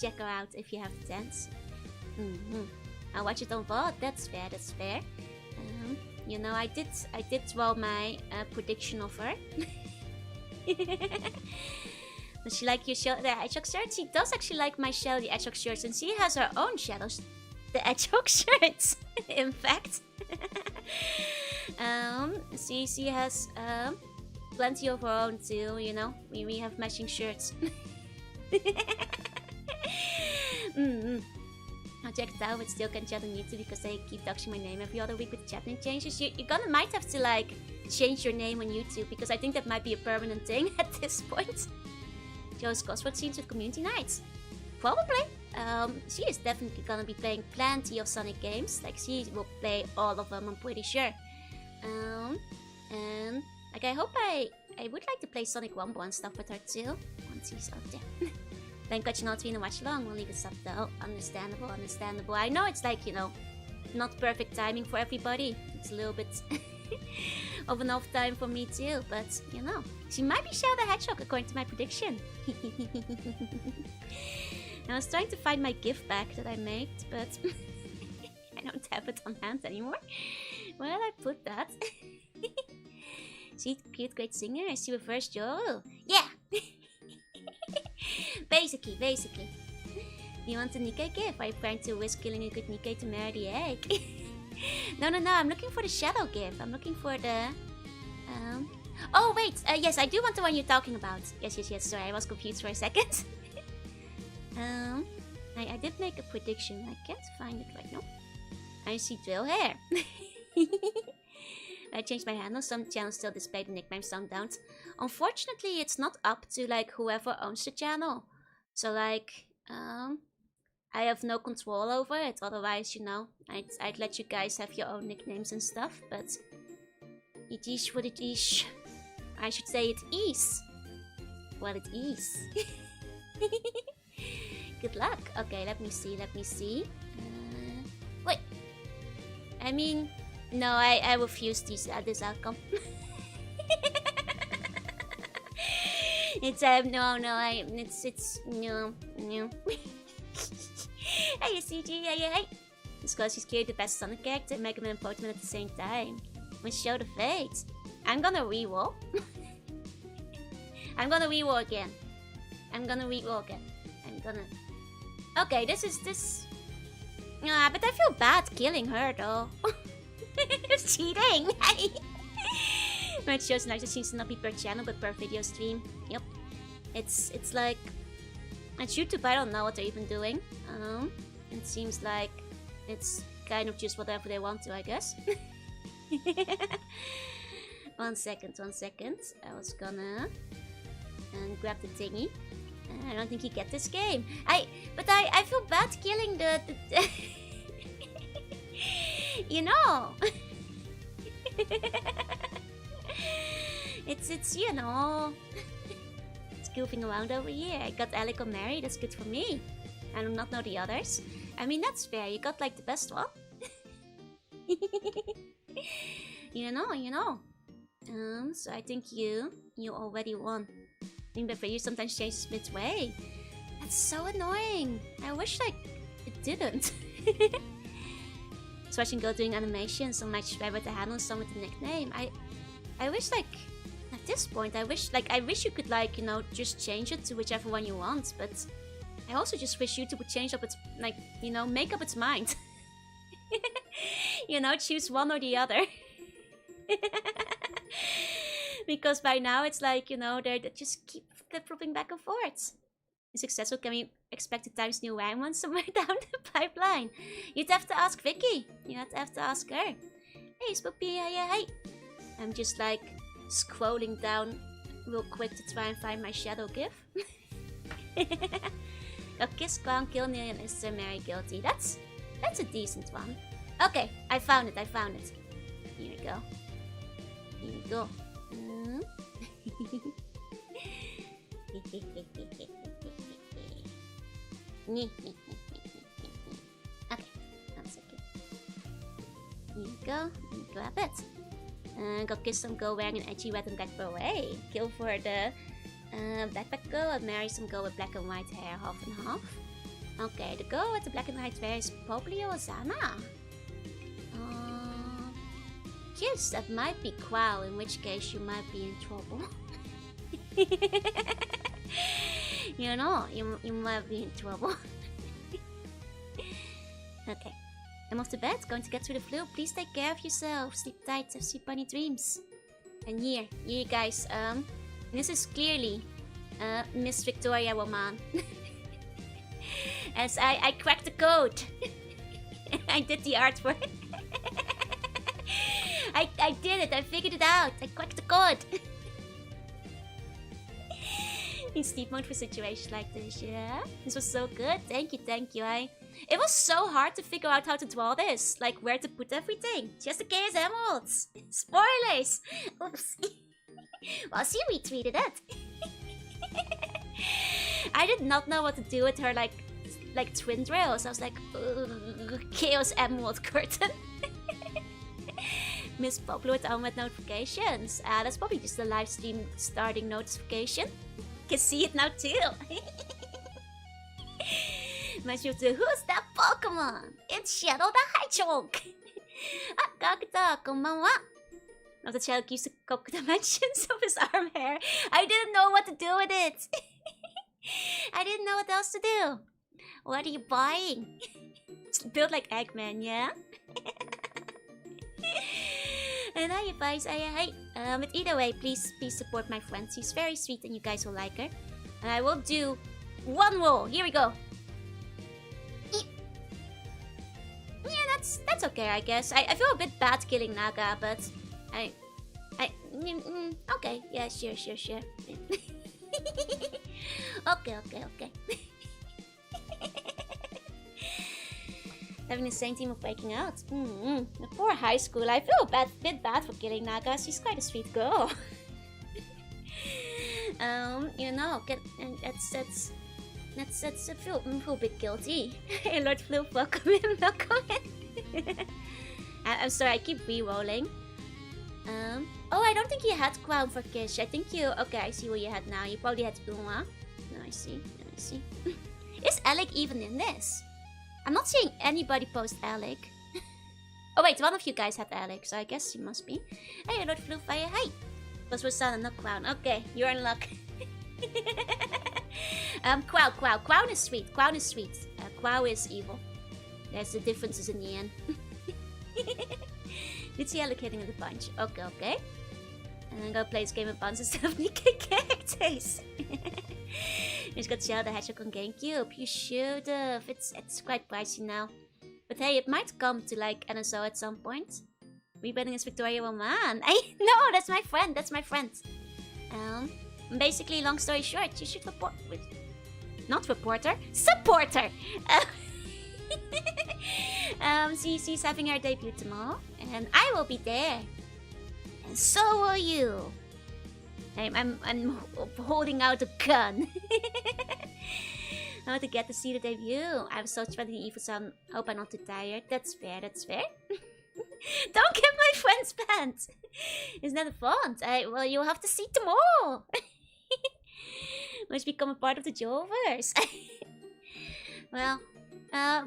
check her out if you have the chance. I'll watch it on VOD. That's fair. You know, I did draw my prediction of her. Does she like your Shadow the Hedgehog shirt? She does actually like my Shadow the Hedgehog shirts, and she has her own Shadows the Hedgehog shirts. In fact, she has plenty of her own too. You know, we have matching shirts. I'll check it out, but still can chat on YouTube because they keep doxing my name every other week with chat name changes. You're gonna might have to like change your name on YouTube because I think that might be a permanent thing at this point. Joe's Cosworth scenes with community nights. Probably. She is definitely gonna be playing plenty of Sonic games. Like she will play all of them, I'm pretty sure. And like I hope I would like to play Sonic Wombo and stuff with her too. Once she's out there. Thank God you're not doing a watch long. We'll leave it up though. Understandable. I know it's like, you know, not perfect timing for everybody. It's a little bit of an off time for me too, but you know, she might be Shadow the Hedgehog according to my prediction. I was trying to find my gift bag that I made, but I don't have it on hand anymore. Where did I put that? See, cute, great singer. I see reverse Joe. Yeah. Basically. You want a Nikkei gift? Are you planning to risk killing a good Nikkei to marry the egg? No. I'm looking for the Shadow gift. I'm looking for the... Oh, wait. Yes, I do want the one you're talking about. Yes. Sorry, I was confused for a second. I did make a prediction. I can't find it right now. I see drill hair. I changed my handle. Some channels still display the nickname, some don't. Unfortunately, it's not up to like whoever owns the channel. So like, I have no control over it. Otherwise, you know, I'd let you guys have your own nicknames and stuff. But it is what it is. I should say it is what it is. Good luck. Okay, let me see. Wait. I mean, no, I refuse this outcome. It's no, no. Hey, CG, hey. It's because he's clearly the best Sonic character, Mega Man and Pokemon at the same time. We show the fate. I'm gonna reroll. I'm gonna reroll again. Okay, this is. But I feel bad killing her though. It's cheating. My shows and seems to not be per channel but per video stream. Yep. It's like at YouTube I don't know what they're even doing. It seems like it's kind of just whatever they want to, I guess. One second. I was gonna grab the thingy. I don't think you get this game. But I feel bad killing the you know. It's you know. It's goofing around over here. I got Alico married, that's good for me. I do not know the others. I mean that's fair, you got like the best one. You know. So I think you already won. I think but for you sometimes changes midway. That's so annoying. I wish like it didn't. So watching go doing animations, some might describe with the handle, some with the nickname. I wish like at this point I wish you could like, you know, just change it to whichever one you want, but I also just wish YouTube would change up its like, you know, make up its mind. You know, choose one or the other. Because by now it's like, you know, they just keep flipping back and forth. If successful, can we expect a Times New Rhyme one somewhere down the pipeline? You'd have to ask Vicky. You'd have to ask her. Hey, Spoopy, hey. I'm just like scrolling down real quick to try and find my shadow gif. A kiss, clown, kill, Neil, and is Mary guilty. That's a decent one. Okay, I found it. Here we go. Okay, 1 second. Here you go. Grab it. Go kiss some girl wearing an edgy red and black beret. Kill for the backpack girl and marry some girl with black and white hair, half and half. Okay, the girl with the black and white hair is probably Ozana. Kiss, that might be Qual, in which case you might be in trouble. You know, you might be in trouble. Okay, I'm off to bed, going to get through the flu. Please take care of yourself, sleep tight, have sweet bunny dreams. And here guys, this is clearly Miss Victoria Roman. As I cracked the code. I did the artwork. I did it, I figured it out, I cracked the code. In sleep mode for situations like this, yeah? This was so good, thank you. It was so hard to figure out how to draw this, like where to put everything. Just in case emeralds. Spoilers! Oops. Well, she retweeted it. I did not know what to do with her, like twin rails. I was like, Chaos Emerald Curtain. Miss Pablo with Almond notifications. That's probably just the live stream starting notification. Can see it now too. Who's that Pokemon? It's Shadow the Hedgehog. Kagita, konbanwa. Now the child keeps the coke dimensions of his arm hair. I didn't know what to do with it. I didn't know what else to do. What are you buying? It's built like Eggman, yeah? And hi, guys. But either way, please support my friend. She's very sweet and you guys will like her. And I will do one roll. Here we go. Yeah, that's okay, I guess. I feel a bit bad killing Naga, but okay. Yeah, sure. Okay. Having the same team of breaking out. The poor high school. I feel a bit bad for killing Naga. She's quite a sweet girl. That's I feel a bit guilty. Hey, Lord Floof, welcome in. I'm sorry, I keep re-rolling. Oh, I don't think you had Crown for Kish. I think you... Okay, I see what you had now. You probably had Uma. No, I see. Is Alec even in this? I'm not seeing anybody post Alec. Oh wait, one of you guys had Alec, so I guess you must be. Hey, Lord Floof, hey. Was Rosanna, not Crown. Okay, you're in luck. Crown is sweet. Crown is evil. There's the differences in the end. Did see allocating in the bunch. Okay. And then go play this game of buns instead of Nikkei characters. Just got Zelda Hedgehog on GameCube. You should have. It's quite pricey now. But hey, it might come to like NSO at some point. Rebranding as Victoria Roman. No, that's my friend. Basically, long story short, you should report with... Not reporter, supporter! She's having her debut tomorrow, and I will be there. And so will you. I'm holding out a gun. I want to get to see the debut. I'm so sweaty, evil son. Hope I'm not too tired. That's fair. Don't get my friend's pants. Isn't that a font? Well, you'll have to see tomorrow. Must become a part of the Jovers. Well,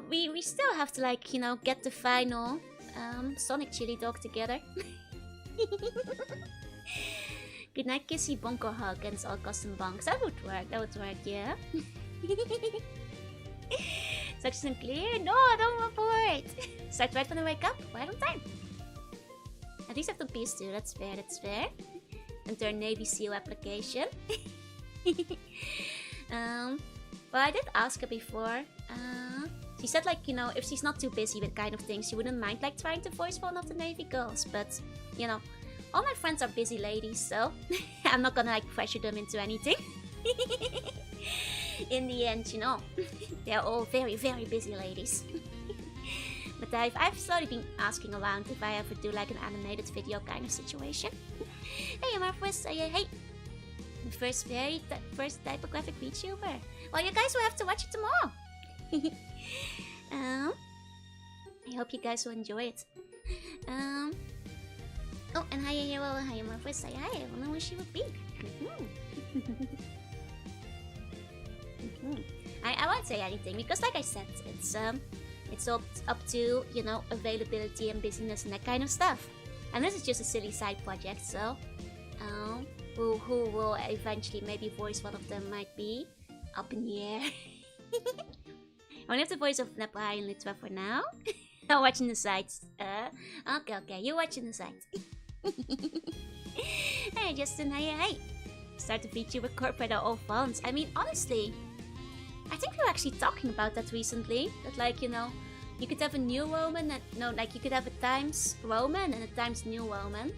we still have to, like, you know, get the final Sonic Chili Dog together. Good night, kissy, bonko hug, and it's all custom bunks. That would work, yeah. Success and clear? No, don't report. Start right when I wake up, right on time. At least I have the piece too, that's fair. Enter Navy SEAL application. Well, I did ask her before. She said, like, you know, if she's not too busy with kind of things, she wouldn't mind, like, trying to voice one of the Navy girls. But, you know, all my friends are busy ladies, so I'm not gonna, like, pressure them into anything. In the end, you know, they're all very, very busy ladies. But I've slowly been asking around if I ever do, like, an animated video kind of situation. Hey, Marfus, hey. The first typographic VTuber. Well, you guys will have to watch it tomorrow. I hope you guys will enjoy it. Oh, and hi, Marfus, hi. I don't know where she would be. I won't say anything because, like I said, it's all up to, you know, availability and busyness and that kind of stuff. And this is just a silly side project, so who will eventually maybe voice one of them might be up in the air. I only have the voice of Nepal and Litva for now. I'm watching the sites. Okay, you're watching the sites. Hey, Justin, hey. Start the VTuber corporate at all fonts. I mean, honestly, I think we were actually talking about that recently. That, like, you know, you could have a new Roman like you could have a Times Roman and a Times New Roman.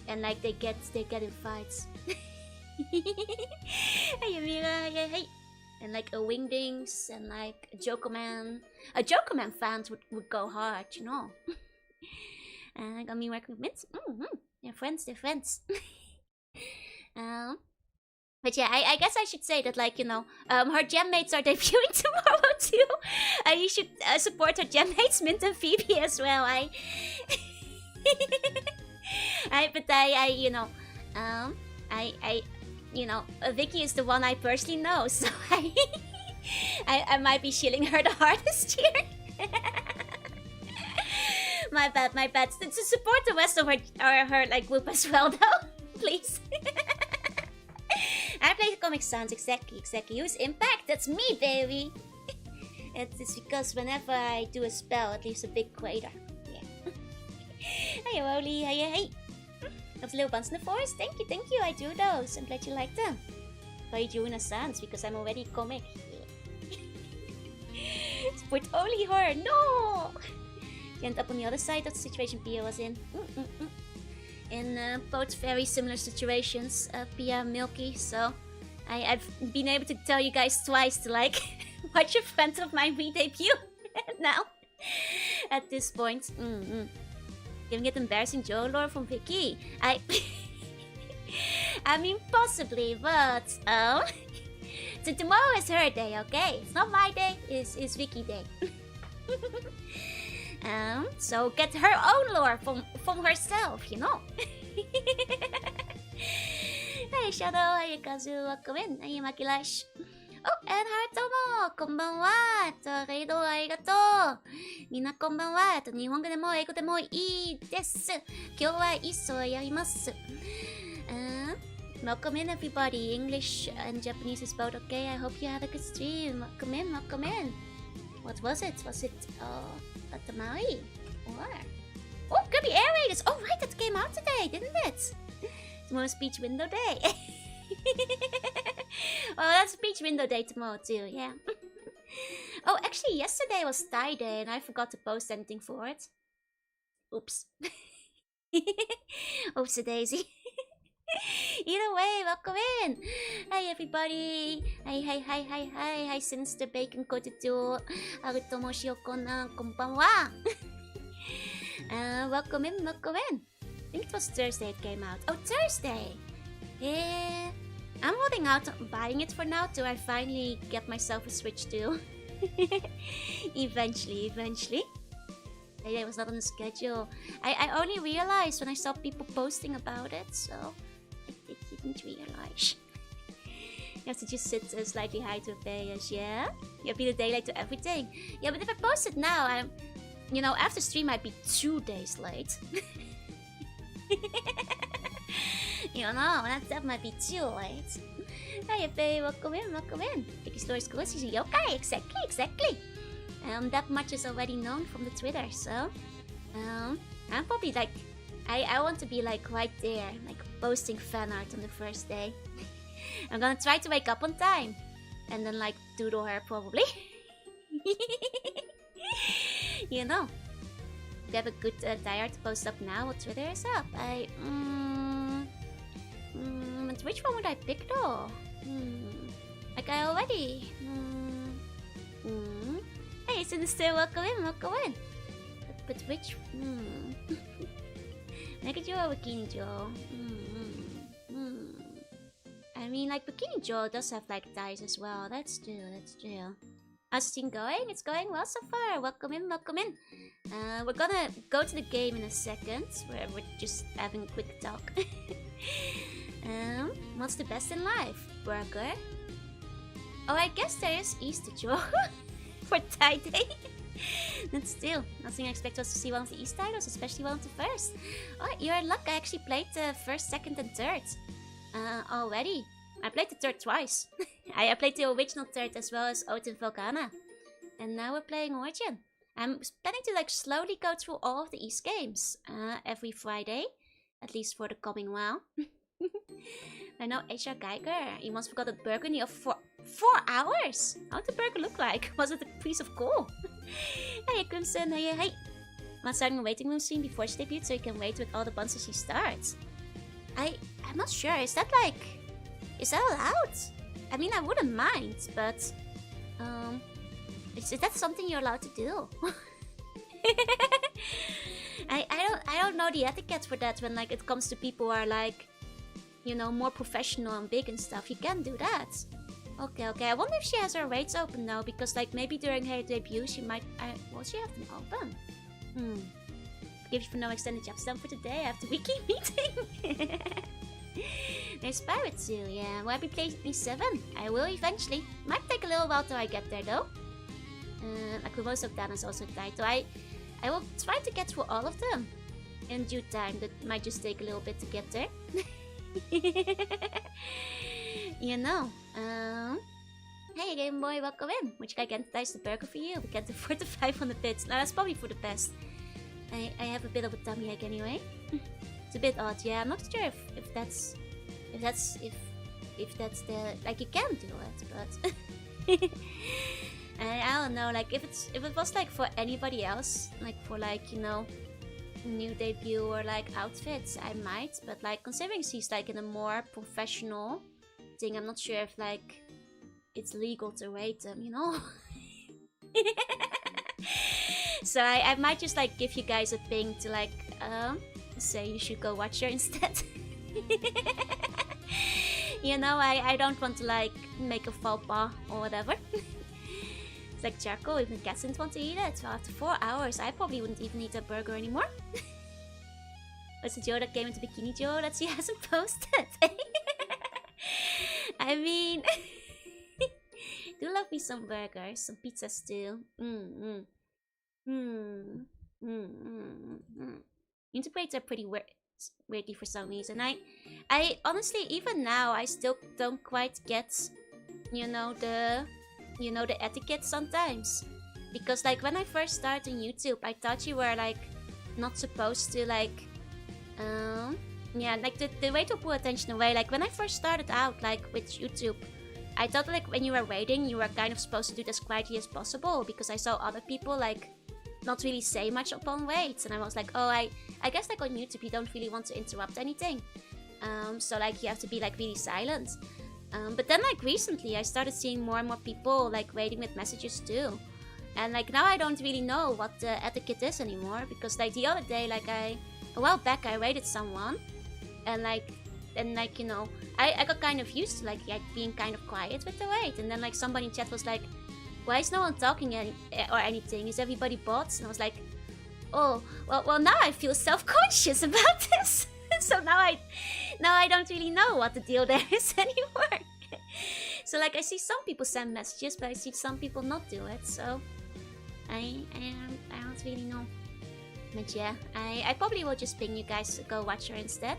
And, like, they get in fights. Hey, Amira, hey. And, like, a Wingdings and, like, a Jokerman. A Jokerman fans would go hard, you know. And I got me working with Mint. They're friends. But yeah, I guess I should say that, like, you know, her gem mates are debuting tomorrow too. You should support her gem mates, Mint and Phoebe, as well. You know, Vicky is the one I personally know, so I might be shielding her the hardest here. My bad. To support the rest of her like group as well, though, please. I play Comic Sans, exactly. Who's Impact? That's me, baby. It's because whenever I do a spell, it leaves a big crater. Yeah. Hey, Oli. Hey. Those little buns in the forest? Thank you. I do those. I'm glad you like them. Play Jorunna Sans because I'm already comic. Support only her. No! She ended up on the other side of the situation Pia was in. In both very similar situations, Pia and Milky, so I've been able to tell you guys twice to like watch a friend of mine re-debut now. At this point, giving it embarrassing Joe lore from Vicky. I mean possibly, but so tomorrow is her day, okay? It's not my day. It's Vicky day. So get her own lore from herself, you know. Hey Shadow, hey Kazu, welcome in. Hey Makilash. Oh, and Harutomo, こんばんは。レイドありがとう。みんなこんばんは。日本語でも英語でもいいです。今日は一層やります。Welcome in everybody. English and Japanese is both okay. I hope you had a good stream. Welcome in, welcome in. What was it? Was it a tamari? Or oh, Kirby Air Raiders. Oh right, that came out today, didn't it? Tomorrow's Beach Window Day. Oh, that's Beach Window Day tomorrow too, yeah. Oh, actually yesterday was Thai Day and I forgot to post anything for it. Oops. Oopsie daisy. Either way, welcome in. Hi everybody. Hi, Sinister Bacon Kotetsu. Harutomo Shiokona, konbanwa. Welcome in. I think it was Thursday it came out. Oh, Thursday! Yeah. I'm holding out on buying it for now till I finally get myself a Switch too. Eventually. It was not on the schedule. I only realized when I saw people posting about it, so I didn't realize. You have to just sit slightly high to affairs, yeah? You have to be the daylight to everything. Yeah, but if I post it now, you know, after stream I'd be 2 days late. You know, that might be too late. Hi, Faye, welcome in. Vicky Story School, she's a yokai, exactly. That much is already known from the Twitter, so I'm probably like, I want to be like right there, like posting fan art on the first day. I'm gonna try to wake up on time, and then like doodle her probably. You know, if you have a good diary to post up now, what Twitter is up. Which one would I pick though? Like I already. Hey, Sinister, welcome in. But which? Mega Joe or Bikini Joe? I mean, like Bikini Joe does have like dice as well. That's true. How's the team going? It's going well so far. Welcome in. We're gonna go to the game in a second, where we're just having a quick talk. What's the best in life? Burger? Oh, I guess there is Easter Joe for Thai Day. But still, nothing I expect us to see one of the East titles, especially one of the first. Oh, you're in luck. I actually played the first, second, and third already. I played the third twice. I played the original third as well as Odin Volcana. And now we're playing Origin. I'm planning to like slowly go through all of the East games every Friday, at least for the coming while. I know HR Geiger, he once forgot a burgundy of 4 hours. How'd the burger look like? Was it a piece of coal? Hey Crimson, hey. I'm starting a waiting room scene before she debuts so you can wait with all the buns as she starts. I'm not sure, is that allowed? I mean, I wouldn't mind, but is that something you're allowed to do? I don't know the etiquette for that when like it comes to people who are like, you know, more professional and big and stuff. You can do that. Okay. I wonder if she has her rates open now, because like maybe during her debut she might. Will she have them open? Forgive you for no extended jobs done for today after weekly meeting. There's Pirates too, yeah. Will I be playing B7? I will eventually. Might take a little while till I get there though. Like with most of that is also title. I will try to get through all of them in due time. That might just take a little bit to get there. You know. Hey Game Boy, welcome in. Which guy can dice the burger for you? We get the 4 to 5 on the bits. Now that's probably for the best. I have a bit of a tummy ache anyway. It's a bit odd, yeah. I'm not sure if that's the like you can do it, but I don't know. Like if it was like for anybody else, like for like, you know, new debut or like outfits, I might. But like considering she's like in a more professional thing. I'm not sure if like it's legal to rate them, you know. So I might just like give you guys a ping to like say you should go watch her instead. You know, I don't want to like make a faux pas or whatever. It's like charcoal, even cats didn't want to eat it. Well, after 4 hours, I probably wouldn't even eat a burger anymore. Was it Joe that came into Bikini Joe that she hasn't posted? I mean, do love me some burgers, some pizzas too. Integrates are pretty weirdly for some reason. I honestly, even now, I still don't quite get, you know, the etiquette sometimes. Because like when I first started on YouTube, I thought you were like not supposed to like, yeah, like the way to pull attention away. Like when I first started out, like with YouTube, I thought like when you were waiting, you were kind of supposed to do it as quietly as possible because I saw other people like not really say much upon waits, and I was like, oh, I guess like on YouTube you don't really want to interrupt anything, so like you have to be like really silent. But then like recently I started seeing more and more people like waiting with messages too, and like now I don't really know what the etiquette is anymore because like the other day, like a while back I rated someone, and like you know, I got kind of used to like being kind of quiet with the wait, and then like somebody in chat was like, why is no one talking or anything? Is everybody bots? And I was like, oh, well now I feel self-conscious about this. So now I don't really know what the deal there is anymore. So like I see some people send messages, but I see some people not do it. So I don't really know. But yeah, I probably will just ping you guys to go watch her instead.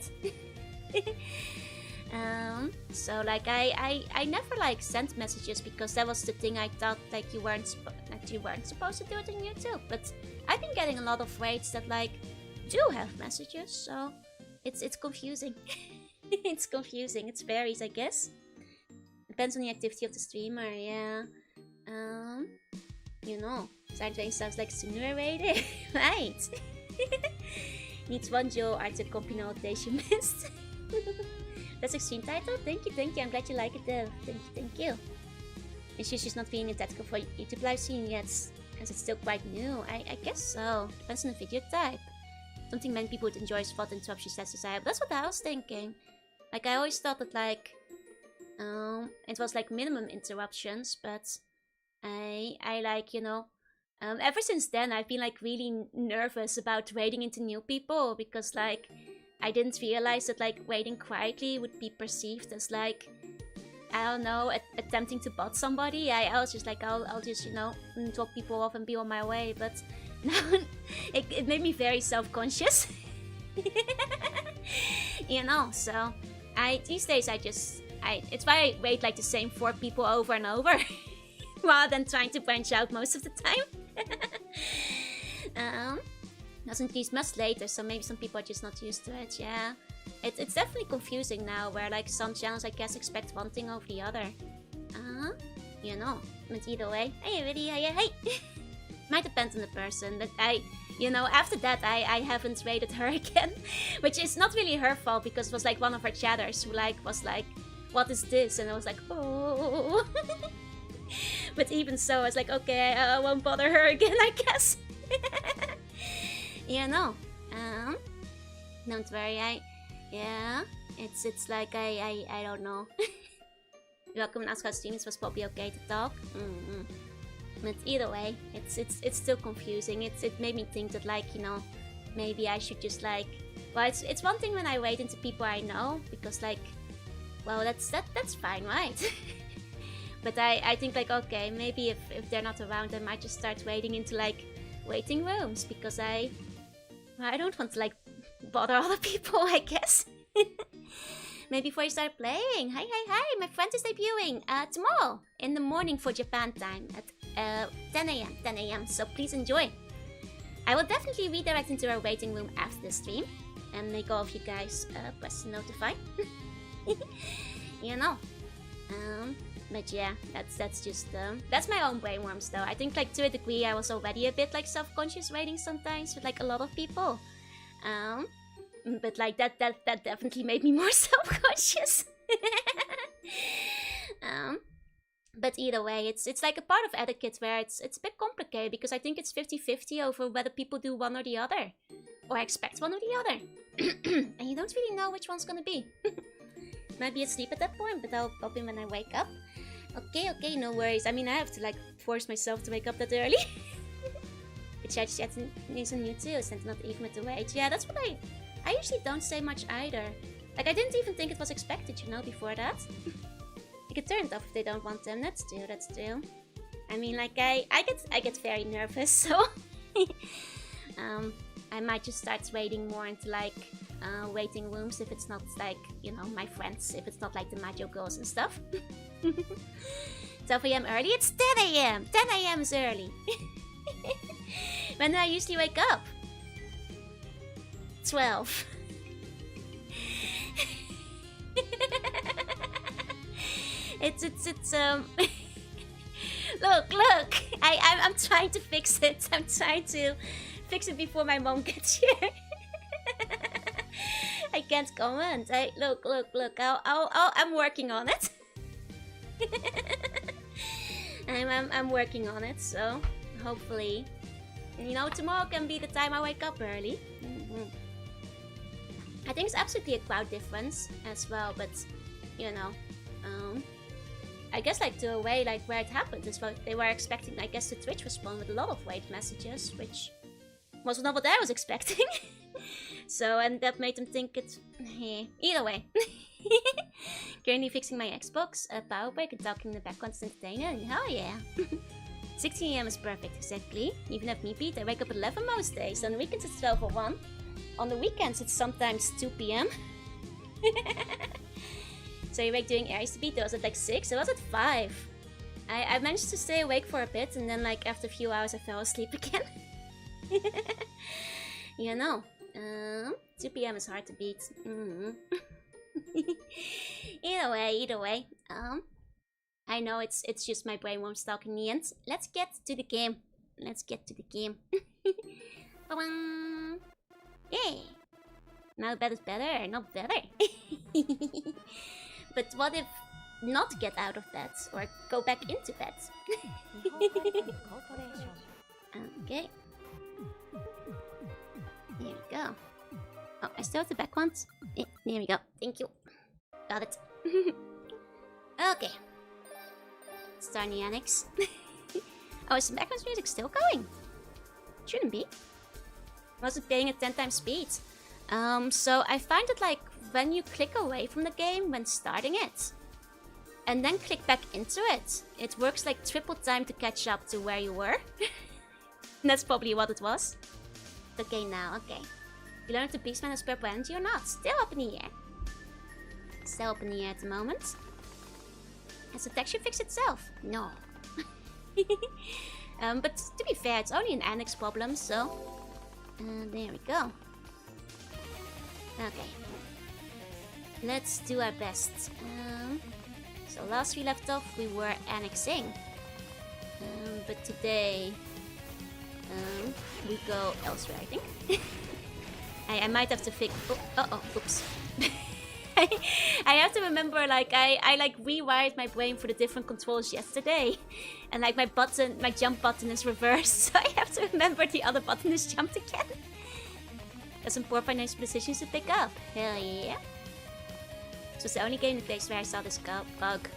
So like I never like sent messages because that was the thing. I thought like you weren't supposed to do it on YouTube, but I've been getting a lot of rates that like do have messages, so it's confusing. It's confusing. It varies, I guess. Depends on the activity of the streamer. Yeah. You know, Saturday sounds like sooner rated, right? Needs one Joe Arthur copy nowadays you missed. That's a stream title? Thank you. I'm glad you like it though. Thank you. And she's not feeling tactical for YouTube live stream yet, as it's still quite new. I guess so. Depends on the video type. Something many people would enjoy is spot interruption stats desire. That's what I was thinking. Like I always thought that like it was like minimum interruptions, but I like, you know, ever since then I've been like really nervous about wading into new people because like I didn't realize that like waiting quietly would be perceived as like, I don't know, attempting to bot somebody. I was just like, I'll just, you know, drop people off and be on my way. But now it made me very self-conscious. You know, so these days it's why I wait like the same 4 people over and over rather than trying to branch out most of the time. Doesn't increase much later, so maybe some people are just not used to it. Yeah, it's definitely confusing now, where like some channels I guess expect one thing over the other. You know, but either way, hey everybody, hey. Might depend on the person, but you know, after that I haven't rated her again, which is not really her fault because it was like one of her chatters who like was like, what is this? And I was like, oh. But even so, I was like, okay, I won't bother her again, I guess. You know, don't worry, yeah, it's like I don't know. Welcome and ask how streams was probably okay to talk. But either way, it's still confusing. It made me think that like, you know, maybe I should just like, well, it's one thing when I wade into people I know because like, well, that's fine, right? But I think like, okay, maybe if they're not around, I might just start wading into like waiting rooms because I don't want to like bother other people, I guess. Maybe before you start playing, hi, my friend is debuting tomorrow in the morning for Japan time at 10 a.m. So please enjoy. I will definitely redirect into our waiting room after the stream and make all of you guys press notify. You know. But yeah, that's just that's my own brainworms though. I think like to a degree I was already a bit like self-conscious waiting sometimes with like a lot of people. But like that definitely made me more self-conscious. um, but either way, it's like a part of etiquette where it's a bit complicated because I think it's 50-50 over whether people do one or the other. Or expect one or the other. And you don't really know which one's gonna be. Might be asleep at that point, but I'll pop in when I wake up. Okay, no worries. I mean, I have to like force myself to wake up that early. The chat isn't new too, since not even with the wage. Yeah, that's what I usually don't say much either. Like, I didn't even think it was expected, you know, before that. You can turn it off if they don't want them. That's true. I mean, like, I get very nervous, so... I might just start wading more into, like, waiting rooms if it's not, like, you know, my friends. If it's not, like, the Majo girls and stuff. 12 AM early? It's 10 AM! 10 AM is early. When do I usually wake up? 12. It's look! I'm trying to fix it. I'm trying to fix it before my mom gets here. I can't comment. Look. I'm working on it. I'm working on it, so hopefully, you know, tomorrow can be the time I wake up early. I think it's absolutely a crowd difference as well, but you know, I guess like the way like where it happened is what they were expecting. I guess the Twitch respond with a lot of wait messages, which was not what I was expecting. So, and that made them think it's... Either way. Currently fixing my Xbox, power break and talking in the background to entertain it. Hell yeah. 16 AM is perfect, exactly. Even if me beat, I wake up at 11 most days. On the weekends it's 12 or 1. On the weekends it's sometimes 2 PM. So you wake doing Aries to beat, I was at like 6, I was at 5. I managed to stay awake for a bit and then like after a few hours I fell asleep again. You know, 2 PM is hard to beat. Either way, I know it's just my brain worm stalking me, and let's get to the game. Yay! Now bed is better, not better. But what if not get out of bed or go back into bed? Okay. There we go. Oh, I still have the back ones. Yeah, there we go. Thank you. Got it. Okay. Start the annex. Oh, is the background music still going? Shouldn't be. Was it playing at 10 times speed? So I find that like when you click away from the game when starting it, and then click back into it, it works like triple time to catch up to where you were. That's probably what it was. Okay, now, okay. You learned the Beastman has purple energy or not? Still up in the air. Still up in the air at the moment. Has the texture fixed itself? No. But to be fair, it's only an annex problem, so... there we go. Okay. Let's do our best. So last we left off, we were annexing. But today... we go elsewhere, I think. I might have to fix... oops. I have to remember, like, I like rewired my brain for the different controls yesterday. And like my jump button is reversed, so I have to remember the other button is jumped again. There's some poor financial decisions to pick up. Hell yeah. So it's the only game in the place where I saw this bug.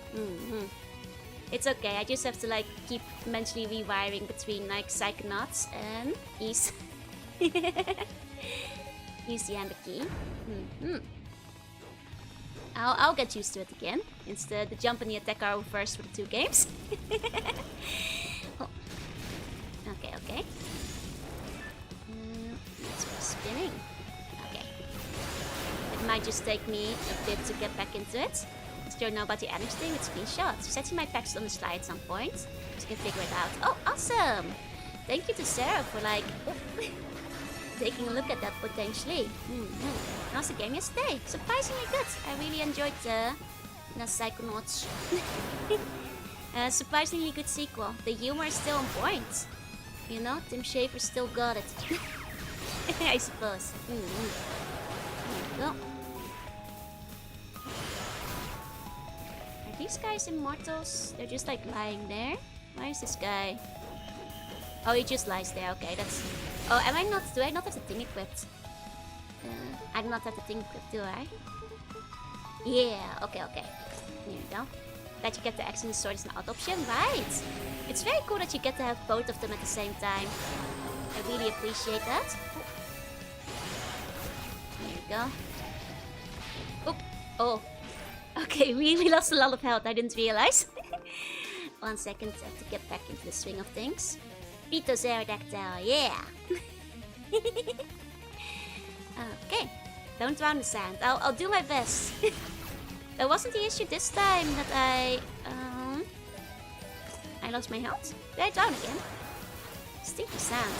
It's okay, I just have to like keep mentally rewiring between like Psychonauts and Ease. Use the amber key. I'll get used to it again. Instead, the jump and the attack are reversed for the 2 games. Oh. Okay. Let's go spinning. Okay. It might just take me a bit to get back into it. Still know about the annex thing with screenshots. Setting my packs on the slide at some point, so you can figure it out. Oh, awesome! Thank you to Sarah for like taking a look at that potentially. How's the game yesterday? Surprisingly good. I really enjoyed the Psychonauts. Surprisingly good sequel. The humor is still on point. You know, Tim Schafer still got it. I suppose. There we go. Are these guys immortals? They're just like lying there. Why is this guy? Oh, he just lies there. Okay, that's... Oh, am I not... Do I not have the thing equipped? I do not have the thing equipped, do I? Yeah, okay. There you go. That you get the axe and the sword is an odd option, right? It's very cool that you get to have both of them at the same time. I really appreciate that. There you go. Oop. Oh. Okay, we lost a lot of health, I didn't realize. 1 second, I have to get back into the swing of things. Pterodactyl, yeah! Okay, don't drown the sand. I'll do my best. That wasn't the issue this time that I lost my health. Did I drown again? Stinky sand.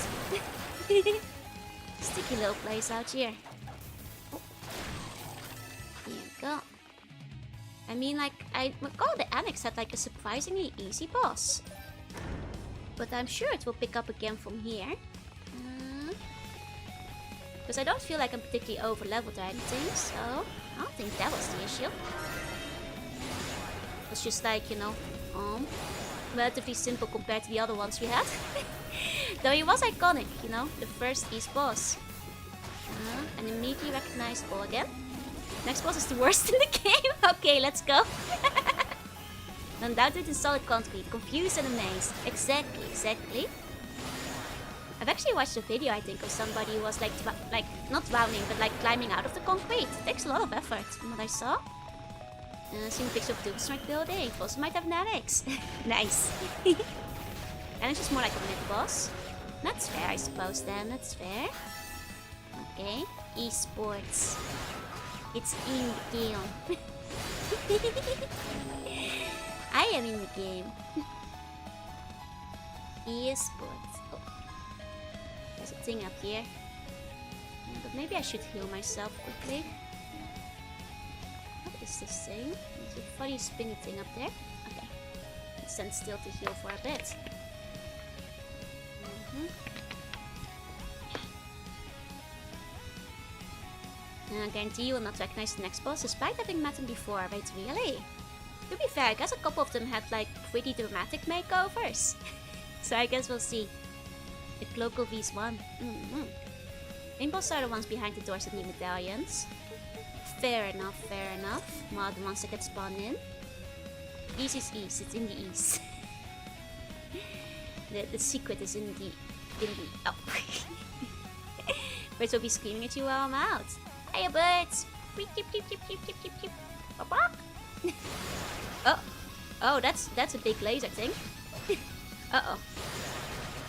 Sticky little place out here. Oh. Here we go. I mean, like, I recall the Annex had like a surprisingly easy boss. But I'm sure it will pick up again from here. Because I don't feel like I'm particularly over leveled or anything, so I don't think that was the issue. It's just like, you know, relatively simple compared to the other ones we had. Though he was iconic, you know, the first East boss. And immediately recognizable again. Next boss is the worst in the game. Okay, let's go. Undoubted in solid concrete, confused and amazed. Exactly. I've actually watched a video, I think, of somebody who was like not drowning, but like climbing out of the concrete. It takes a lot of effort from what I saw. Seeing a picture of Doomstrike building. It also might have an annex. Nice. Annex is more like a mid-boss. That's fair, I suppose, then. That's fair. Okay. Esports. It's in the game. I am in the game. Esports. Oh. There's a thing up here. But maybe I should heal myself quickly. What is this thing? There's a funny spinny thing up there. Okay. Let's stand still to heal for a bit. I guarantee you will not recognize the next boss despite having met him before. Wait, really? To be fair, I guess a couple of them had like pretty dramatic makeovers. So I guess we'll see. If local V's won. Rainbows are the ones behind the doors that need medallions. Fair enough. Well, the ones that get spawned in. East is east, it's in the east. the secret is in the oh. Birds will be screaming at you while I'm out. Hey birds! Oh, that's a big laser thing. Uh-oh.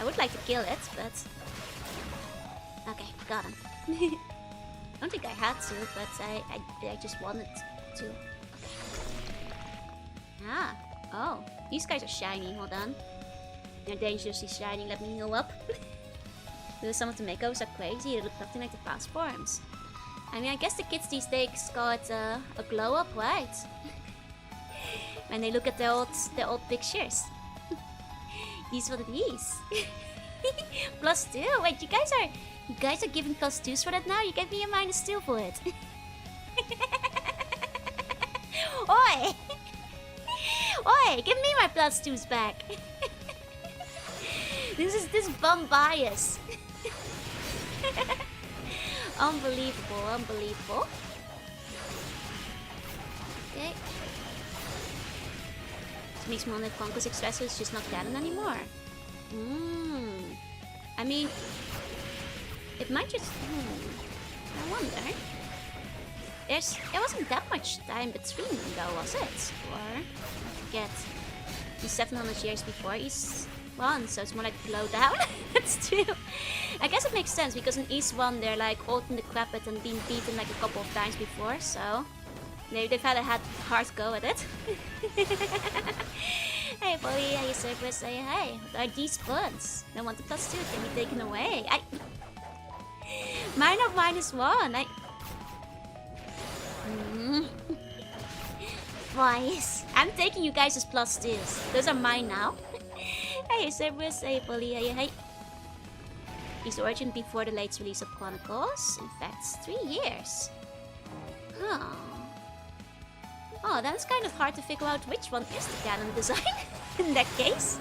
I would like to kill it, but... Okay, got him. I don't think I had to, but I just wanted to. Okay. Ah, oh. These guys are shiny, hold on. They're dangerously shiny, let me heal up. Some of the makeups are crazy, they look nothing like the past forms. I mean, I guess the kids these days call it a glow up, right? When they look at their old pictures. These were these. +2. Wait, you guys are giving +2s for that now? You gave me a -2 for it. Oi! Oi, give me my +2s back. This is bum bias. Unbelievable. Okay. This makes me wonder if Conquest Express is just not canon anymore. I mean, it might just... I wonder. There wasn't that much time between them though, was it? Or... I forget. He's 700 years before East 1, so it's more like glow down. That's true. I guess it makes sense, because in East 1 they're like old and decrepit and been beaten like a couple of times before, so... They've had a hard go at it. Hey Polly, how you surface? Say hey. What are these buns? I want the +2 can be taken away. Mine of -1. Boys, I'm taking you guys as +2s. Those are mine now. Hey surface. Hey Polly, hey. His origin before the late release of Chronicles. In fact, 3 years. Huh. Oh, then it's kind of hard to figure out which one is the canon design in that case.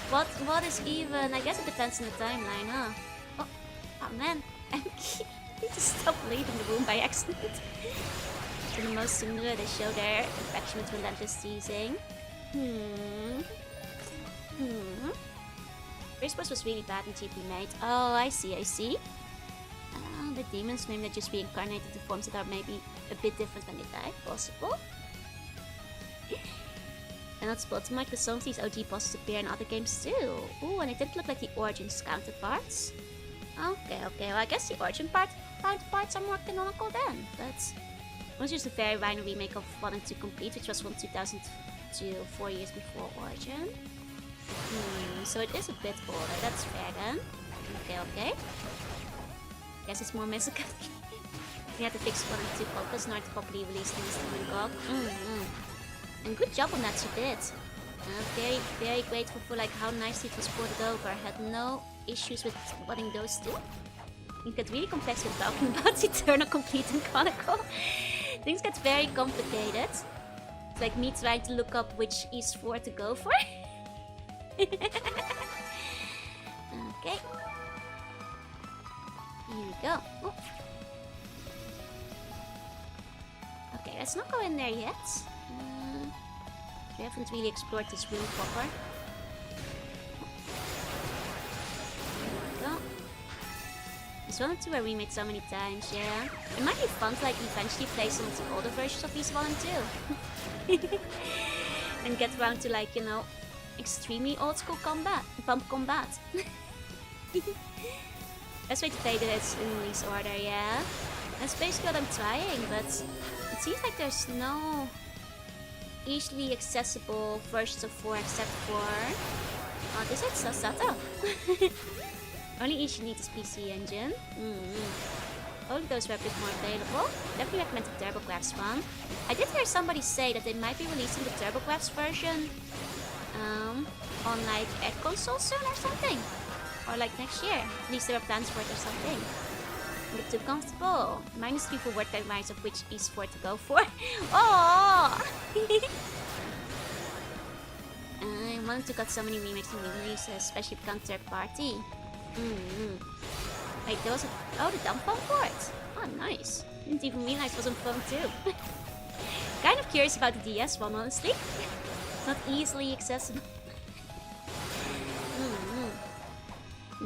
What is even? I guess it depends on the timeline, huh? Oh man, I need to stop leaving the room by accident. For the most similar, they show their affection with relentless teasing. First boss was really bad in TP made. Oh, I see. The demons maybe they just reincarnated to forms that are maybe a bit different when they die. Possible. And not spot mark because some of these OG bosses appear in other games too. Ooh, and it didn't look like the Origins counterparts. Okay. Well, I guess the Origin counterparts are more canonical then. But it was just a very minor remake of 1 and 2 Complete, which was from 2002, 4 years before Origin. So it is a bit older. That's fair then. Okay. Guess it's more musical. We had to fix 1 and 2 focus in order to properly release things in GOG. And good job on that, you did. Very grateful for like how nicely it was ported over. I had no issues with spotting those two. It gets really complex when talking about Eternal, Complete, and Chronicle. Things get very complicated. It's like me trying to look up which E4 to go for. Okay. Here we go. Oh. Okay, let's not go in there yet. We haven't really explored this room proper. There we go. This 1 and 2 are remade so many times, yeah. It might be fun to like eventually play some of the older versions of these 1 and 2. And get around to like, you know, extremely old school combat. Bump combat. Best way to play this in release order, yeah. That's basically what I'm trying, but it seems like there's no easily accessible versions of 4 except for... Oh, this is Sasato. Only easily need this PC engine. Only those were a bit more available. Definitely recommend the TurboGrafx one. I did hear somebody say that they might be releasing the TurboGrafx version on like a console soon or something. Or like next year. At least there are plans for it or something. Get too comfortable. -3 for word guidelines of which E4 to go for. Oh! I wanted to got so many remakes and re-releases, especially if count third party. Wait, there was the dump phone port. Oh, nice. Didn't even realize it was on phone too. Kind of curious about the DS one, honestly. Not easily accessible.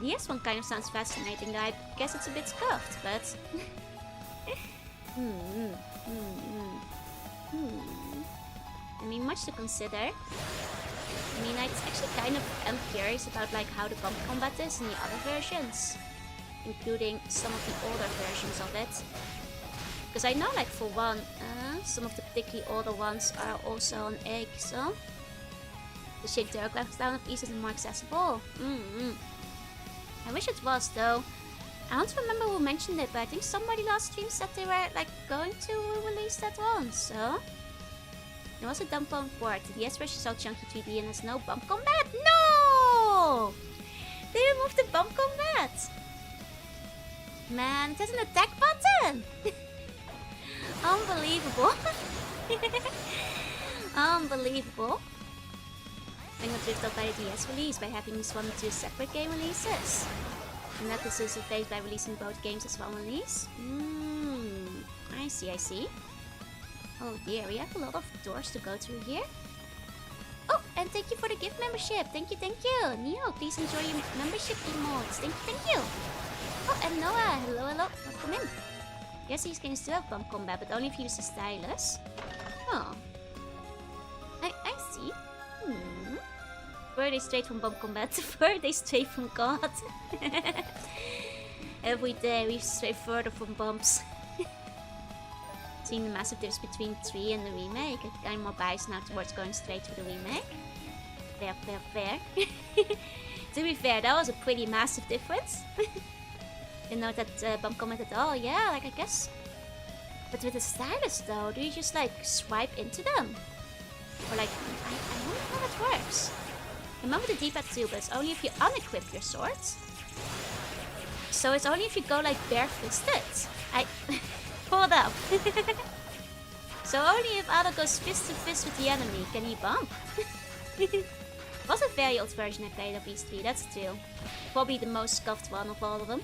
DS one kind of sounds fascinating. I guess it's a bit scuffed, but... I mean, much to consider. I mean, I actually kind of am curious about like how the bump combat is in the other versions, including some of the older versions of it. Because I know, like for one, some of the particularly older ones are also on egg, so the shake the graphics down of ease is more accessible. I wish it was though. I don't remember who mentioned it, but I think somebody last stream said they were like going to release that one, so... There was a dump phone port. The DS version is so chunky 3D and has no bump combat. No! They removed the bump combat! Man, it has an attack button! Unbelievable. Unbelievable. I got drifted off by the DS release by having this 1 and 2 separate game releases. And that this is replaced by releasing both games as one release. I see. Oh dear, we have a lot of doors to go through here. Oh, and thank you for the gift membership. Thank you. Neo, please enjoy your membership emotes. Thank you. Oh, and Noah, hello. Welcome in. Yes, these games do have bump combat, but only if you use the stylus. Oh. I see. Further straight from bump combat to further straight from God. Every day we stray further from bumps. Seeing the massive difference between 3 and the remake. I'm kind of more biased now towards going straight to the remake. Fair. To be fair, that was a pretty massive difference. Didn't know that bump combat at all. Yeah, like I guess. But with the stylus though, do you just like swipe into them? Or like, I don't know how that works. Remember the D-pad too, but it's only if you unequip your sword. So it's only if you go like bare-fisted. Hold up. So only if Ado goes fist to fist with the enemy can he bump. Was a very old version I played of East 3, that's true. Probably the most scuffed one of all of them.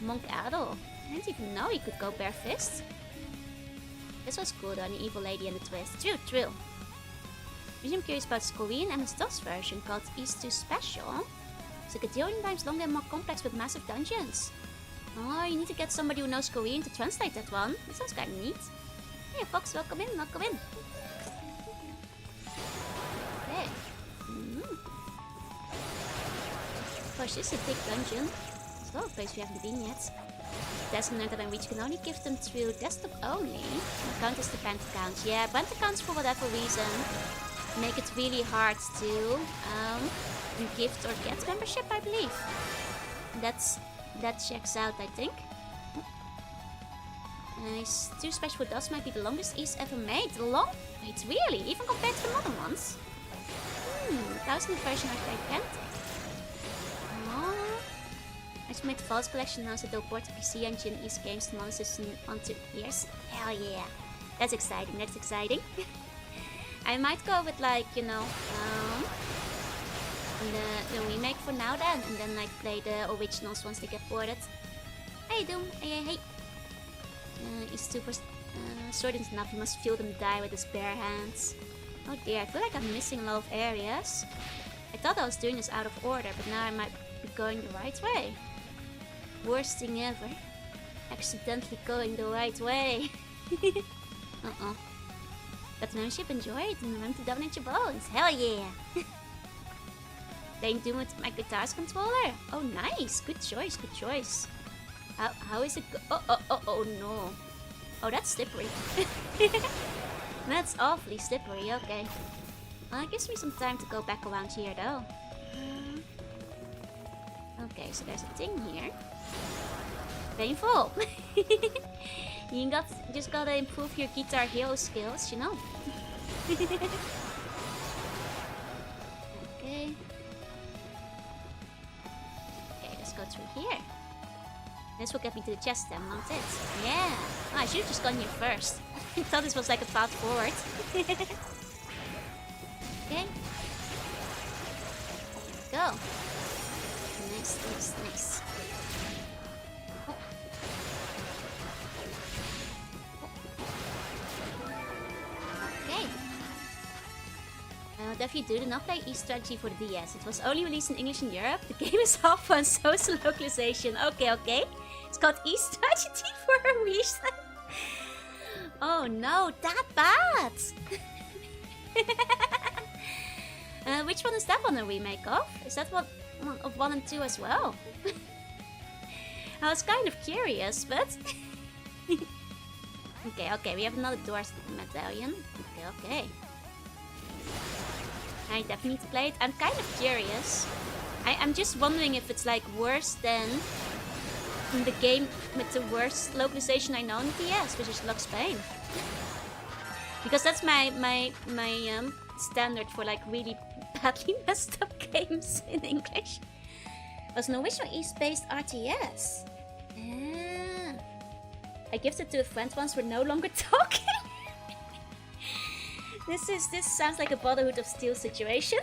Monk Adel. I didn't even know he could go bare fist. This was cool though, an evil lady and a twist. True, true. I'm curious about this Korean MS-DOS version called East 2 Special. It's like a zillion times longer and more complex with massive dungeons. Oh, you need to get somebody who knows Korean to translate that one. That sounds kind of neat. Hey Fox, welcome in, welcome in. Okay. Gosh, this is a big dungeon. It's not a place we haven't been yet. Desmond learned that when reach can only give them through desktop only. Count is the band accounts. Yeah, band accounts for whatever reason make it really hard to gift or get membership, I believe. That checks out, I think. Nice. 2 Special for DOS might be the longest East ever made. Wait, really? Even compared to the modern ones? 1000th version are gigantic. Oh. I just made the Falls collection now, so they'll port the PC engine East games to modern system on 2 years. Hell yeah. That's exciting, that's exciting. I might go with like, you know, the remake for now then, and then like play the originals once they get ported. Hey Doom, hey. He's super sword isn't enough, he must feel them die with his bare hands. Oh dear, I feel like I'm missing a lot of areas. I thought I was doing this out of order, but now I might be going the right way. Worst thing ever. Accidentally going the right way. But membership enjoyed and remember to dominate your bones. Hell yeah! Playing Doom with my guitar's controller. Oh nice, good choice, good choice. How is it oh no. Oh, that's slippery. That's awfully slippery, okay. Well, it gives me some time to go back around here though. Okay, so there's a thing here. Painful! You just gotta improve your guitar hero skills, you know. Okay. Okay, let's go through here. This will get me to the chest then, won't it? Yeah! Oh, I should have just gone here first. I thought this was like a path forward. Okay. There we go. Nice. Okay. Definitely do not play East Strategy for the DS. It was only released in English in Europe. The game is half on social localization. Okay. It's called East Strategy for a reason. Oh no, that bad! Which one is that one a remake of? Is that one of 1 and 2 as well? I was kind of curious, but... Okay, we have another door medallion. Okay. I definitely need to play it. I'm kind of curious. I'm just wondering if it's like worse than the game with the worst localization I know in the DS, which is Lux Spain. Because that's my standard for like really badly messed up games in English. Was an original East-based RTS. Yeah. I gifted to a friend once, we're no longer talking. This sounds like a Brotherhood of Steel situation.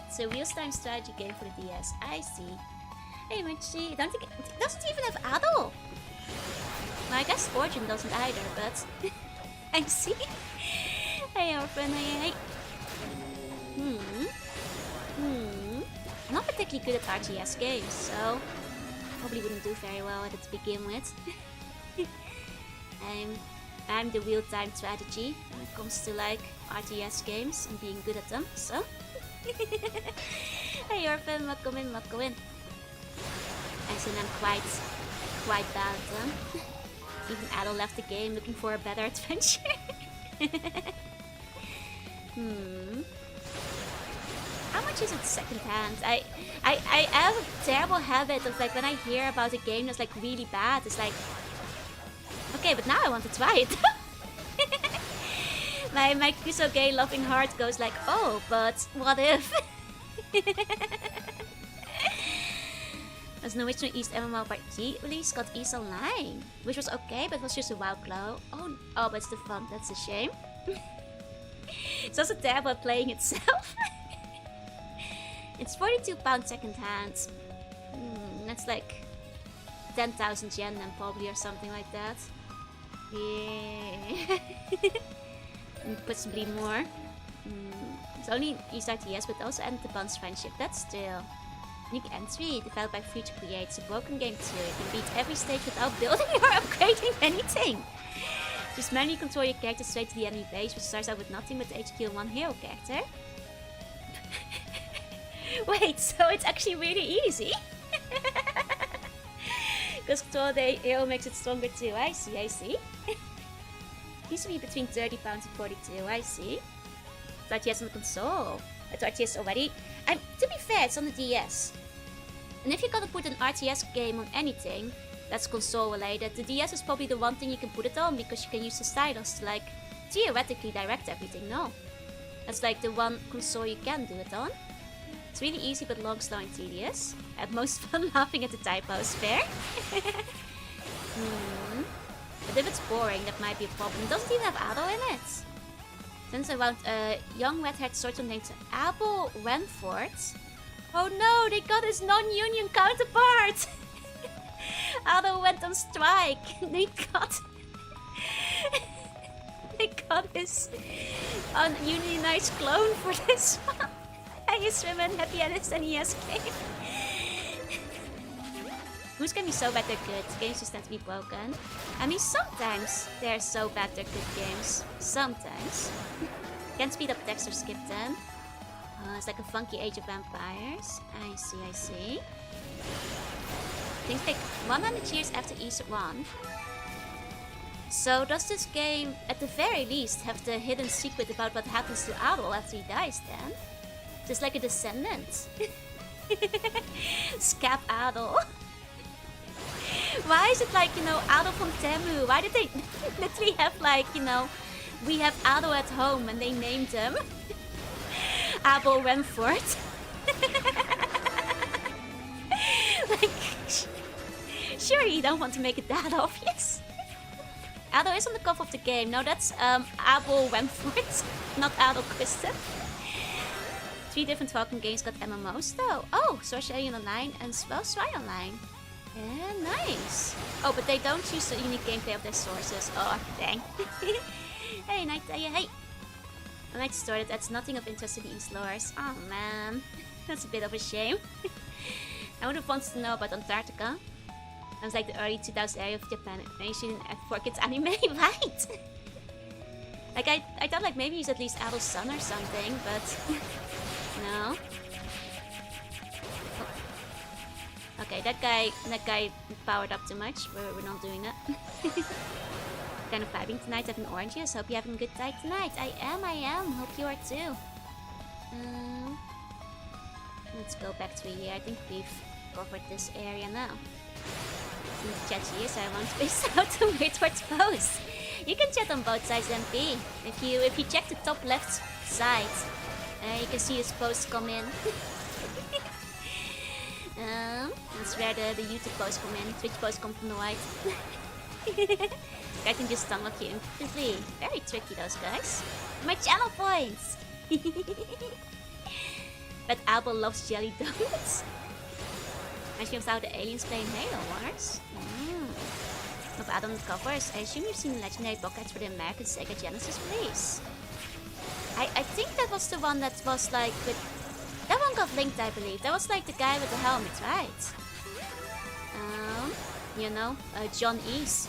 It's a real-time strategy game for the DS. I see. Hey, Michi. I don't think it doesn't even have Ado. Well, I guess Origin doesn't either, but I see. Hey, our friend. Hey. I'm not particularly good at RTS games, so probably wouldn't do very well at it to begin with. I'm the real-time strategy when it comes to like RTS games and being good at them, so. Hey Orphan, welcome in. As in I'm quite bad at them. Even Adel left the game looking for a better adventure. How much is it secondhand? I have a terrible habit of like when I hear about a game that's like really bad, it's like, okay, but now I want to try it. my Kusoge loving heart goes like, oh, but what if? As an original East MMORPG release got East Online, which was okay, but was just a WoW glow. Oh, but it's the fun. That's a shame. It's also terrible at playing itself. It's £42 second hand. That's like 10,000 yen then probably, or something like that. Yeah. Possibly more. It's only East RTS, but also ended the Bond's friendship. That's still unique entry developed by Future Creates, a broken game too. You can beat every stage without building or upgrading anything. Just manually control your character straight to the enemy base, which starts out with nothing but the HQ and one hero character. Wait, so it's actually really easy? Because control the hero makes it stronger too. I see. Used to be between £30 and 42, I see. It's RTS on the console. It's RTS already. To be fair, it's on the DS. And if you're gonna put an RTS game on anything that's console related, the DS is probably the one thing you can put it on, because you can use the stylus to like theoretically direct everything. No, that's like the one console you can do it on. It's really easy but long, slow and tedious. I had most fun laughing at the typos, fair? But if it's boring, that might be a problem. It doesn't even have Ado in it. Since around a young red-haired soldier named Abel Renford. Oh no, they got his non-union counterpart! Ado went on strike. They got his ununionized clone for this one. And you swim in happy at his NES game. Who's gonna be so bad they're good? Games just tend to be broken. I mean, sometimes they're so bad they're good games. Sometimes. Can't speed up text or skip them. It's like a funky Age of Vampires. I see. Things take 100 years after East 1. So does this game, at the very least, have the hidden secret about what happens to Adol after he dies then? Just like a descendant. Scap Adol. Why is it like, Adol from Temu? Why did they literally have like, we have Adol at home and they named him Abel Renford? Like, surely you don't want to make it that obvious. Adol is on the cover of the game. No, that's Abel Renford, not Adol Christen. 3 different Falcon games got MMOs though. Oh, Source Alien Online and Spell Sry Online. Yeah, nice. Oh, but they don't use the unique gameplay of their sources. Oh, dang. Hey, hey. I like the story that adds nothing of interest to the East lores. Oh man, that's a bit of a shame. I would have wanted to know about Antarctica. That was like the early 2000s area of Japan animation and for kids anime, right? Like I thought like maybe he's at least Adol's son or something, but no. Okay, that guy powered up too much. We're not doing that. Kind of vibing tonight at an oranges. Hope you're having a good time tonight. I am. Hope you are too. Let's go back to here. I think we've covered this area now. In the chat here, so I won't space out and wait for its post. You can chat on both sides, MP. If you check the top left side, you can see his posts come in. That's where the YouTube posts come in. Twitch posts come from the right. I can just unlock you instantly. Very tricky, those guys. My channel points! But Abel loves jelly donuts. Reminds me of how the aliens play in Halo Wars. Of Adam covers. I assume you've seen the legendary pockets for the American Sega Genesis release. I think that was the one that was like with... That one got linked, I believe. That was like the guy with the helmet, right? John East.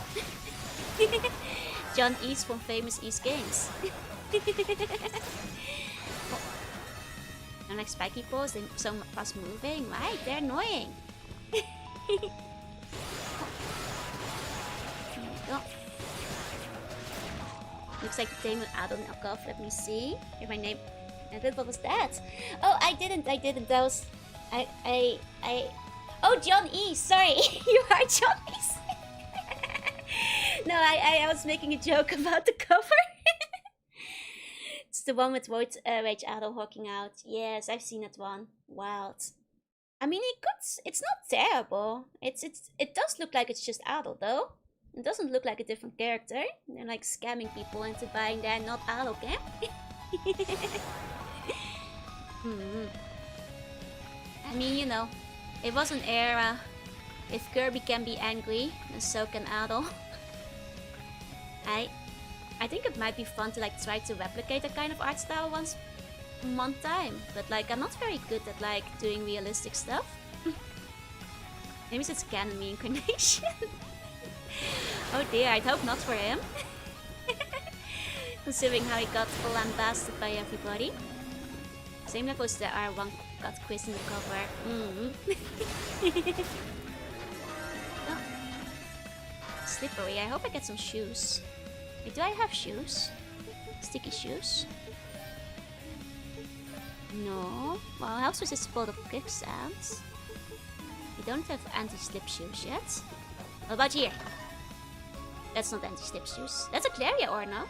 John East from famous East Games. And like spiky balls, they're so fast moving, right? They're annoying. There you go. Looks like the Damon Adon knockoff. Let me see. If my name. What was that? Oh, I didn't. That was. Oh, John East. Sorry, you are John East. No, I was making a joke about the cover. It's the one with Rage Adol hawking out. Yes, I've seen that one. Wild. I mean, it's not terrible. It does look like it's just adult though. It doesn't look like a different character. They're like scamming people into buying their not adult game. I mean, you know, it was an era. If Kirby can be angry, then so can Adol. I think it might be fun to like try to replicate that kind of art style once one time, but like I'm not very good at like doing realistic stuff. Maybe it's canon reincarnation. Oh dear, I'd hope not for him. Considering how he got full lambasted by everybody. Same level as the R1 got quiz in the cover. Oh. Slippery, I hope I get some shoes. Wait, do I have shoes? Sticky shoes? No. Well, how resistable to quicksands? We don't have anti-slip shoes yet. What about here? That's not anti-slip shoes. That's a Claria or no?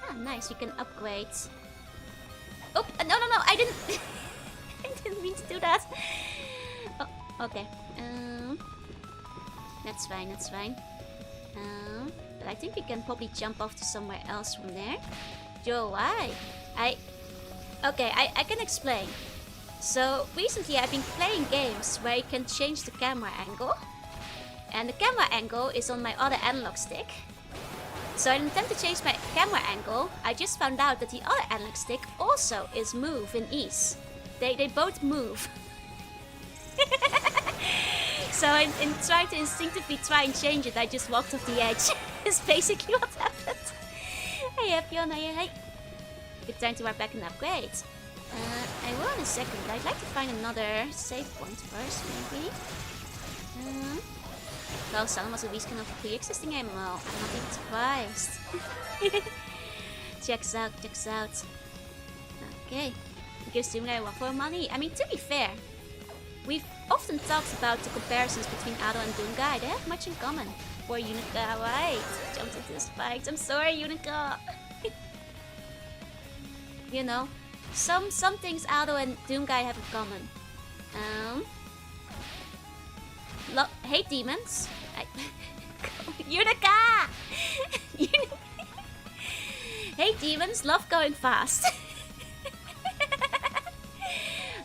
Ah, nice. We can upgrade. Oh, no, I didn't. I didn't mean to do that. Oh, okay. That's fine. That's fine. But I think we can probably jump off to somewhere else from there. Joe, why? Okay, I can explain. So, recently I've been playing games where you can change the camera angle. And the camera angle is on my other analog stick. So in an attempt to change my camera angle, I just found out that the other analog stick also is move in ease. They both move. So in trying to instinctively try and change it, I just walked off the edge. Is basically what happened. Hey, Epion, hey. Good time to warp back and upgrade. I will in a second, but I'd like to find another save point first, maybe. Well, Salem was a reskin of a pre-existing game. Well, I'm not even surprised. Checks out. Okay. Gives Doomguy one for money. I mean, to be fair, we've often talked about the comparisons between Ado and Doomguy. They have much in common. Poor Unica, right? Jumped into the spikes. I'm sorry, Unica. You know, some things Ado and Doomguy have in common. Hate demons. Unica! Hate demons, love going fast.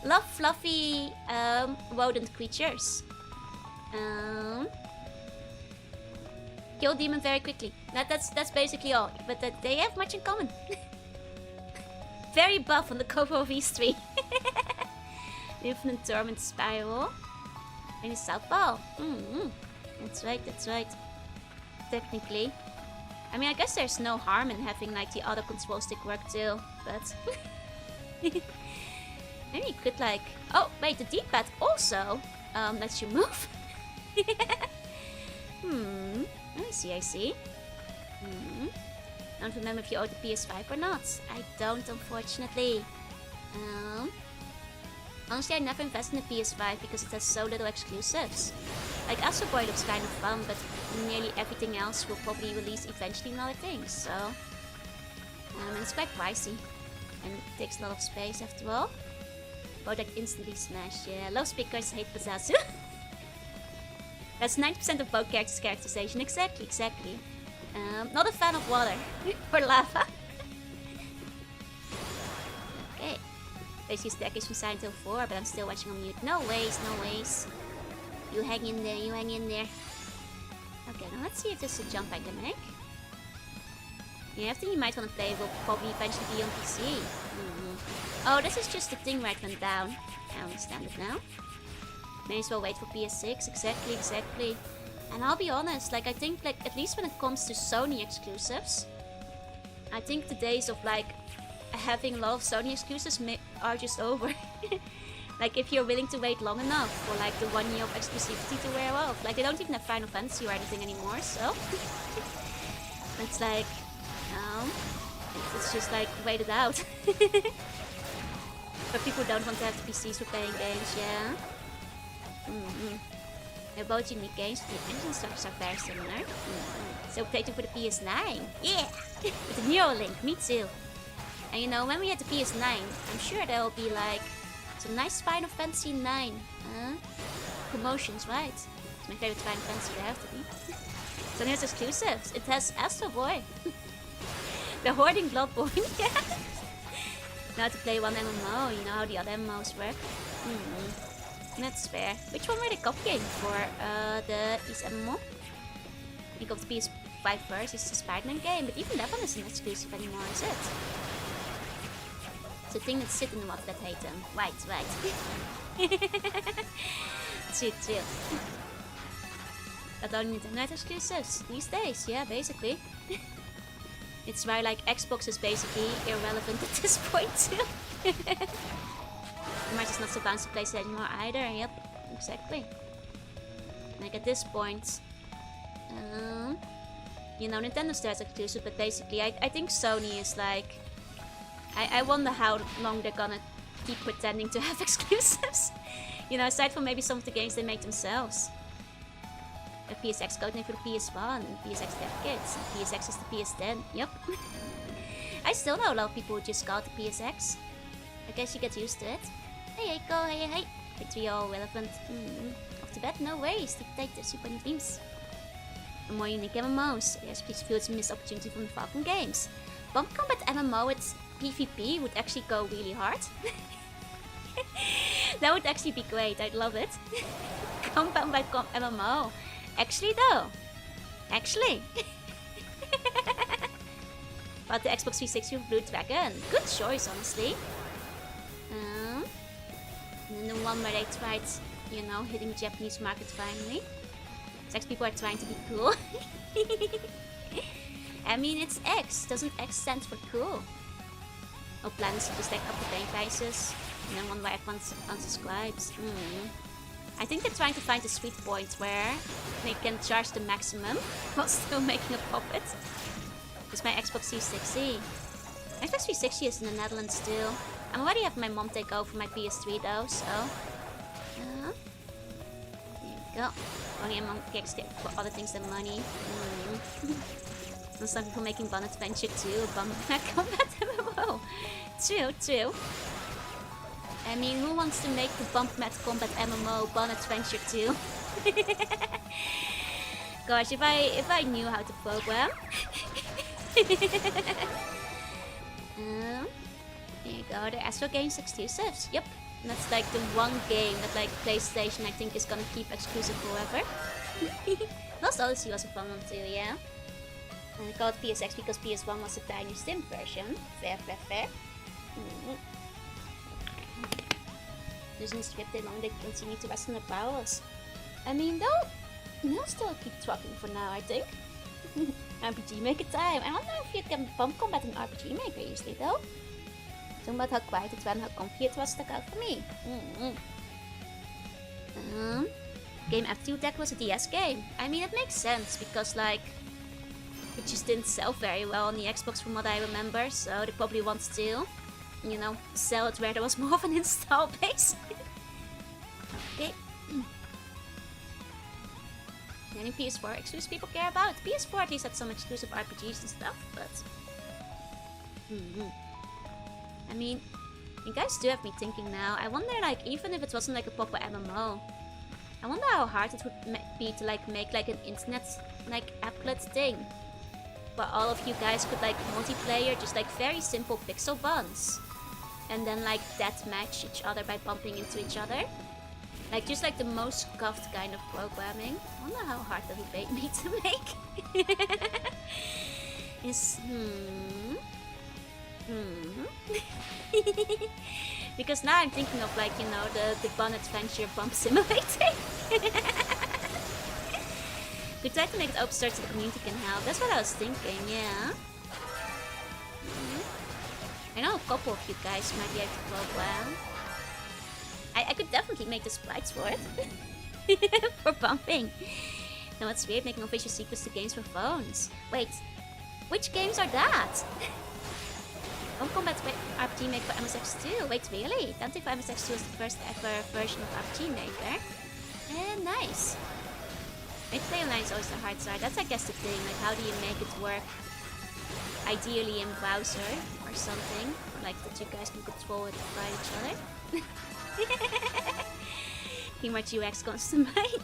Love fluffy rodent creatures. Kill demon very quickly. That's basically all. But they have much in common. Very buff on the cover of E3. Infinite Torment Spiral. And Southpaw. That's right. Technically. I mean, I guess there's no harm in having like the other control stick work too, but maybe you could like... Oh, wait, the D-pad also lets you move. I see. Don't remember if you owe the PS5 or not. I don't, unfortunately. Honestly, I never invested in the PS5 because it has so little exclusives. Like, Astro Boy looks kind of fun, but nearly everything else will probably release eventually in other things, so... and it's quite pricey. And it takes a lot of space after all. Both like instantly smash, yeah. Love speakers, hate Bazazu. That's 90% of both characters' characterization. Exactly. Not a fan of water. Or lava. Okay. Basically staircase from Silent Hill 4, but I'm still watching on mute. No ways. You hang in there. Okay, now let's see if there's a jump I can make. Yeah, everything you might want to play will probably eventually be on PC. Oh, this is just the thing where it went down. I understand it now. May as well wait for PS6. Exactly. And I'll be honest, like I think like at least when it comes to Sony exclusives, I think the days of like having a lot of Sony exclusives are just over. Like if you're willing to wait long enough for like the 1 year of exclusivity to wear off. Like they don't even have Final Fantasy or anything anymore, so it's like it's just like wait it out. But people don't want to have the PCs for playing games, yeah. They're both unique games, but the engine structures are very similar. So waiting for the PS9. Yeah! With the Neuralink, me too. And you know, when we had the PS9, I'm sure there will be like Some nice Final Fantasy 9 promotions, right? It's my favorite Final Fantasy, they have to be. So here's exclusives. It has Astro Boy. The Hoarding Bloodborne, yeah. Now to play one MMO, you know how the other MMOs work. That's fair. Which one were they copying for the East MMO? I think of the PS5 first, it's a Spider-Man game, but even that one isn't exclusive anymore, is it? It's a thing that's sitting in the mod that hate them. Right. Chill. But only Nintendo exclusives these days, yeah, basically. It's why like Xbox is basically irrelevant at this point too. Mantis not so bound to PlayStation anymore either. Yep, exactly. Like at this point, you know, Nintendo stays exclusive, but basically I think Sony is like, I wonder how long they're gonna keep pretending to have exclusives. You know, aside from maybe some of the games they make themselves. A PSX code name for the PS1, and PSX Dev Kits, and PSX is the PS10, yep. I still know a lot of people who just got the PSX. I guess you get used to it. Hey Eiko, hey. It's all relevant. Off the bat, no worries, take the super new themes. The more unique MMOs. Yes, please feel it's a missed opportunity from the Falcon games. Bump Combat MMO with PvP would actually go really hard. That would actually be great, I'd love it. Combat MMO. Actually though. About the Xbox 360 with Blue Dragon. Good choice, honestly. And then the one where they tried, you know, hitting the Japanese market finally. Sex people are trying to be cool. I mean, it's X. Doesn't X stand for cool? Oh, plan is to just stack up the game prices. And then one where everyone unsubscribes. I think they're trying to find the sweet point where they can charge the maximum while still making a profit. It's my Xbox 360. Xbox 360 is in the Netherlands still. I'm already having my mom take over my PS3 though, so... there you go. Only a mom gets for other things than money. And some people making Bun Adventure 2, Combat MMO. True. I mean, who wants to make the Bump Mat Combat MMO Bun Adventure 2? Gosh, if I knew how to program. There you go, the Astro Games exclusives. Yep, and that's like the one game that like PlayStation I think is gonna keep exclusive forever. Lost Odyssey was a fun one too, yeah. And I called PSX because PS1 was a tiny Sim version. Fair. Using scripted long they continue to rest on their powers. I mean, they'll still keep trucking for now, I think. RPG Maker time. I don't know if you can bump combat in RPG Maker usually though. Talking about how quiet it was and how comfy it was stuck out for me. Game after Attack was a DS game. I mean, it makes sense because like it just didn't sell very well on the Xbox from what I remember, so they probably want to, you know, sell it where there was more of an install base. Okay. Any PS4 exclusive people care about? PS4 at least had some exclusive RPGs and stuff, but... I mean, you guys do have me thinking now. I wonder, like, even if it wasn't like a proper MMO, I wonder how hard it would be to like make like an internet like applet thing, where all of you guys could like multiplayer, just like very simple pixel buns, and then like deathmatch each other by bumping into each other. Like just like the most scuffed kind of programming. I wonder how hard that would be to make. Because now I'm thinking of like, you know, the Bun Adventure Bump Simulator. We try to make it open source so the community can help. That's what I was thinking, yeah. I know a couple of you guys might be able to program. I could definitely make the sprites for it. For bumping. No, it's weird making official sequels to games for phones. Wait, which games are that? Home Combat RPG Maker for MSX2. Wait, really? Dante for MSX2 was the first ever version of RPG Maker. Nice. Play online is always the hard side. That's I guess the thing. Like, how do you make it work? Ideally in browser or something. Or like that you guys can control it by each other. Too much UX comes to mind.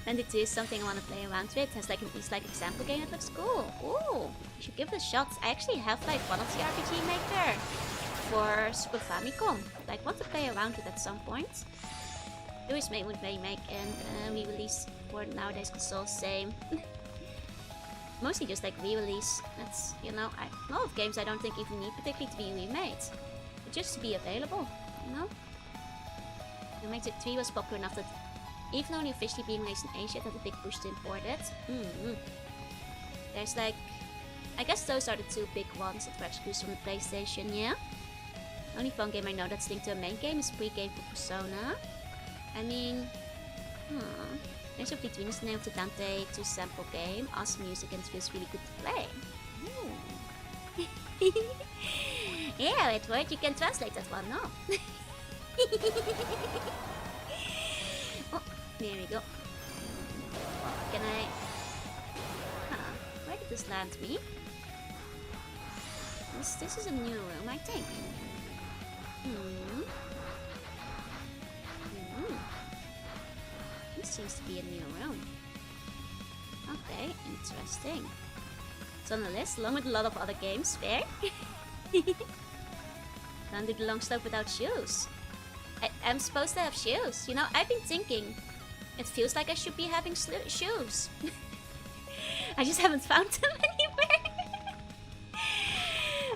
22 is something I want to play around with. It has like an East like example game that looks cool. Ooh, you should give it a shot. I actually have like one of the RPG Maker for Super Famicom. Like want to play around with at some point. Always would make and re-release for nowadays consoles. Same. Mostly just like re-release. That's, you know, a lot of games I don't think even need particularly to be remade. But just to be available, you know? The Magic 3 was popular enough that even only officially being released in Asia, it had a big push to import it. There's like, I guess those are the two big ones that were exclusive from the PlayStation, yeah? The only phone game I know that's linked to a main game is pre-game for Persona. I mean, There's of Between is the name of the Dante 2 sample game. Awesome music and it feels really good to play. Yeah, Edward, you can translate that one, no? Oh, there we go. Can I... where did this land me? This is a new room, I think. This seems to be a new room. Okay, interesting. It's on the list, along with a lot of other games. Fair. Can't do the long slope without shoes. I'm supposed to have shoes. You know, I've been thinking. It feels like I should be having shoes. I just haven't found them anywhere.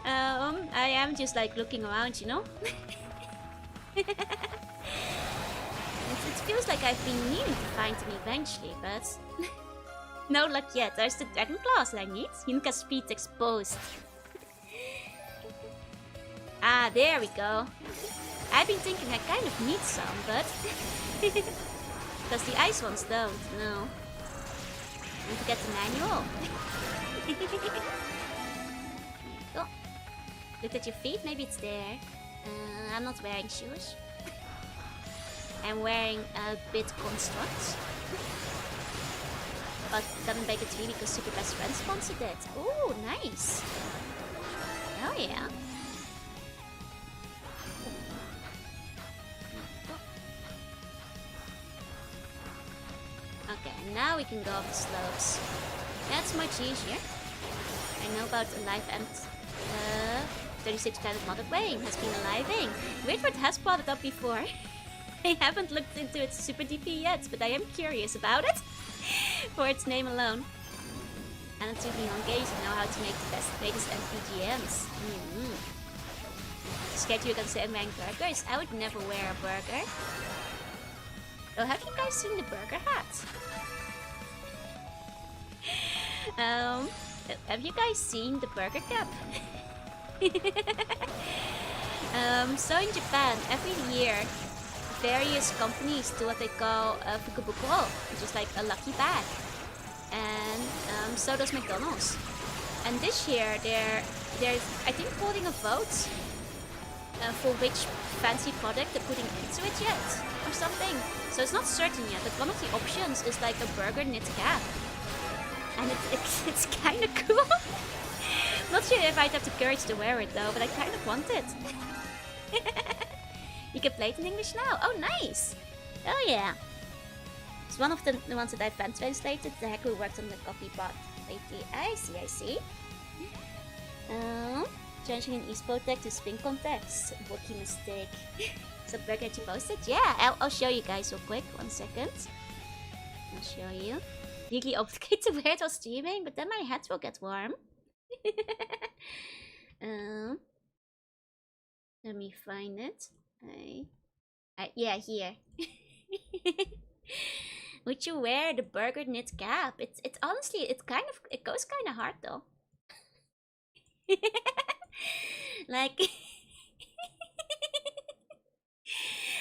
I am just like looking around, you know. It feels like I've been needing to find them eventually, but no luck yet. There's the dragon claws that I need. Yunka's feet exposed. Ah, there we go. I've been thinking I kind of need some, but because the ice ones don't. No. Don't forget the manual. Oh. Look at your feet. Maybe it's there. I'm not wearing shoes. I'm wearing a bit construct. But doesn't make it three because Super Best Friend sponsored it. Ooh, nice. Oh yeah. Okay, now we can go up the slopes. That's much easier. I know about Alive and 36 Planet Mother Brain has been aliving. Weirdward has brought it up before. I haven't looked into its super DP yet, but I am curious about it. For its name alone. And it's really on games know how to make the best, greatest MPGMs. Scared you can say I'm wearing burgers? I would never wear a burger. Oh, have you guys seen the burger hat? Have you guys seen the burger cap? So in Japan, every year, various companies do what they call fukubuko, which is like a lucky bag. And so does McDonald's. And this year, they're I think holding a vote for which fancy product they're putting into it yet, or something. So it's not certain yet, but one of the options is like a burger knit cap. And it's kind of cool. Not sure if I'd have the courage to wear it though, but I kind of want it. You can play it in English now. Oh, nice. Oh yeah. It's one of the ones that I've fan translated. The hacker who worked on the copy bot lately. I see. Changing an eSport tech to spin context. Rookie mistake. So burger that you posted? Yeah, I'll show you guys real quick. 1 second. I'll show you. Legally obligated to wear it while streaming, but then my head will get warm. Let me find it. Yeah, here. Would you wear the burger knit cap? It's honestly, it goes kind of hard though. Like,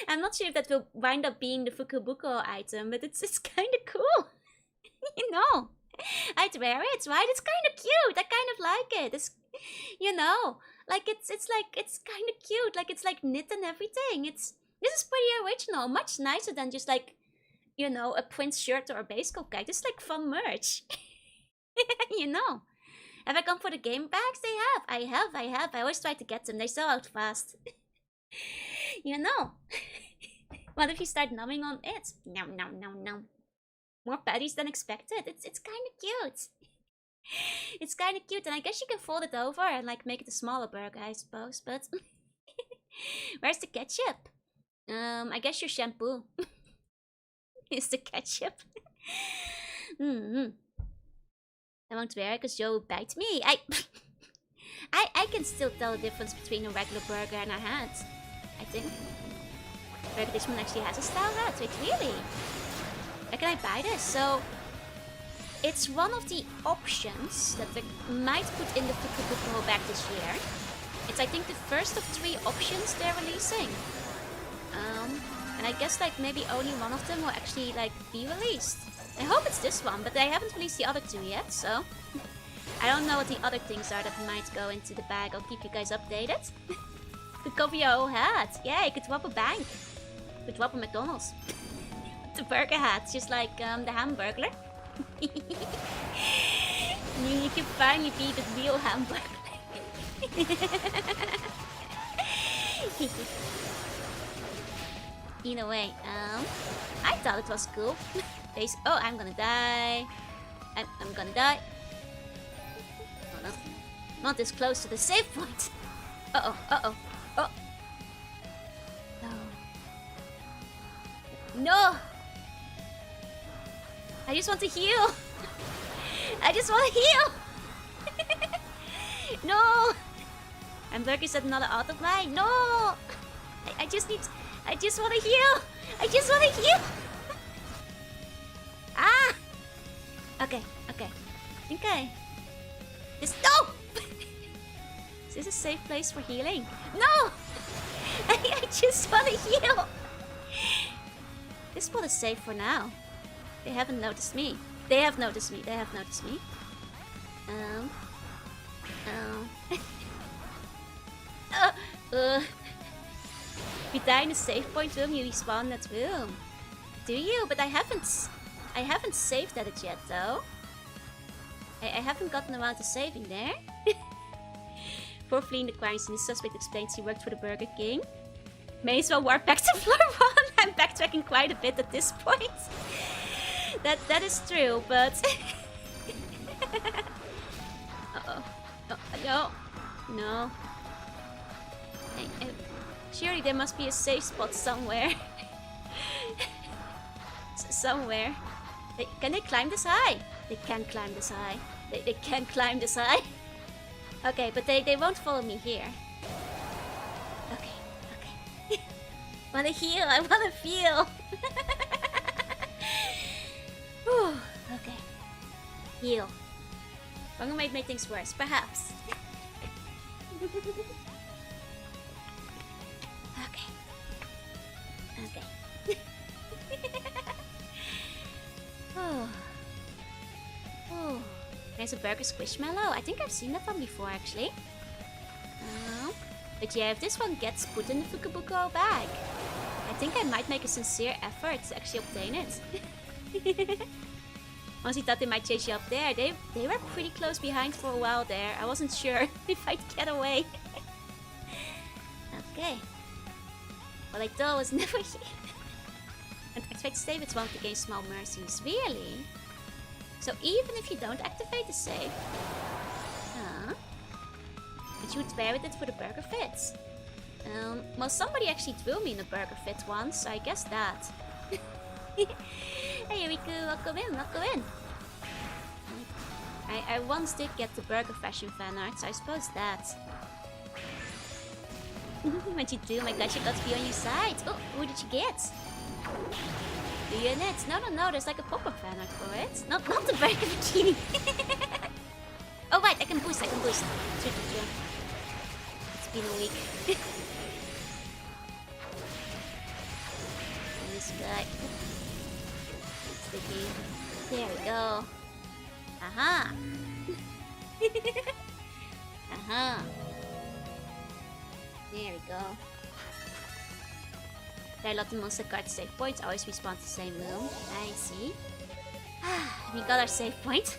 I'm not sure if that will wind up being the Fukubuko item, but it's kind of cool. You know, I'd wear it, right? It's kind of cute. I kind of like it. It's, you know, like it's kind of cute. Like it's like knit and everything. This is pretty original. Much nicer than just like, you know, a print shirt or a baseball cap. It's like fun merch. You know. Have I gone for the game bags? I have. I always try to get them. They sell out fast. You know. What if you start numbing on it? Nom nom nom nom. More patties than expected. It's kind of cute. It's kind of cute, and I guess you can fold it over and like make it a smaller burger, I suppose. But where's the ketchup? I guess your shampoo is the ketchup. I won't wear it because Joe will bite me. I can still tell the difference between a regular burger and a hat. I think. Burger this one actually has a style hat. Wait, really? Where can I buy this? So it's one of the options that they might put in the Vtuber back this year. It's I think the first of 3 options they're releasing. And I guess like maybe only one of them will actually like be released. I hope it's this one, but they haven't released the other 2 yet, so I don't know what the other things are that might go into the bag. I'll keep you guys updated. Could cover your whole hat. Yeah, you could swap a bank. Could swap a McDonald's. The burger hat, just like the Hamburglar. You can finally be the real Hamburglar. Either way, I thought it was cool. Oh, I'm gonna die. I'm gonna die. Oh no. Not this close to the save point. Uh-oh, uh-oh. Oh. No. No! I just want to heal. I just want to heal. No! Hamburgers at another auto buy. No! I just want to heal. I just want to heal. Ah! Okay. No! Is this a safe place for healing? No! I just want to heal. This spot is safe for now. They haven't noticed me. They have noticed me. If you die in a save point room, you respawn in that room. Do you? But I haven't saved at it yet, though. I haven't gotten around to saving there. For fleeing the crime scene, the suspect explains he worked for the Burger King. May as well warp back to floor 1. I'm backtracking quite a bit at this point. That is true, but... Uh-oh. Oh, no. Surely there must be a safe spot somewhere. Somewhere. Can they climb this high? They can climb this high. They can climb this high. Okay, but they won't follow me here. Okay. Wanna heal? I wanna feel. Whew, okay. Heal. Hunger might make things worse, perhaps. Okay. There's a burger squishmallow. I think I've seen that one before, actually. But yeah, if this one gets put in the Vtuber bag, I think I might make a sincere effort to actually obtain it. Honestly thought they might chase you up there. They were pretty close behind for a while there. I wasn't sure if I'd get away. Okay. Well, I thought was never here. And activate the save, it's one to gain small mercies. Really? So even if you don't activate the save, but you would wear it for the burger fits. Well, somebody actually threw me in a burger fit once, so I guess that. Hey, Riku, welcome in. I once did get the burger fashion fan art, so I suppose that. What you do, my gosh, you got to be on your side. Oh, who did you get? The unit? No, there's like a pop-up fan art for it. Not the burger bikini. Oh, right, I can boost. True. It's been a week. This guy. Sticky. There we go. Aha! Aha! There we go. There are a lot of monster card save points. Always respawn to the same room. I see. We got our save point.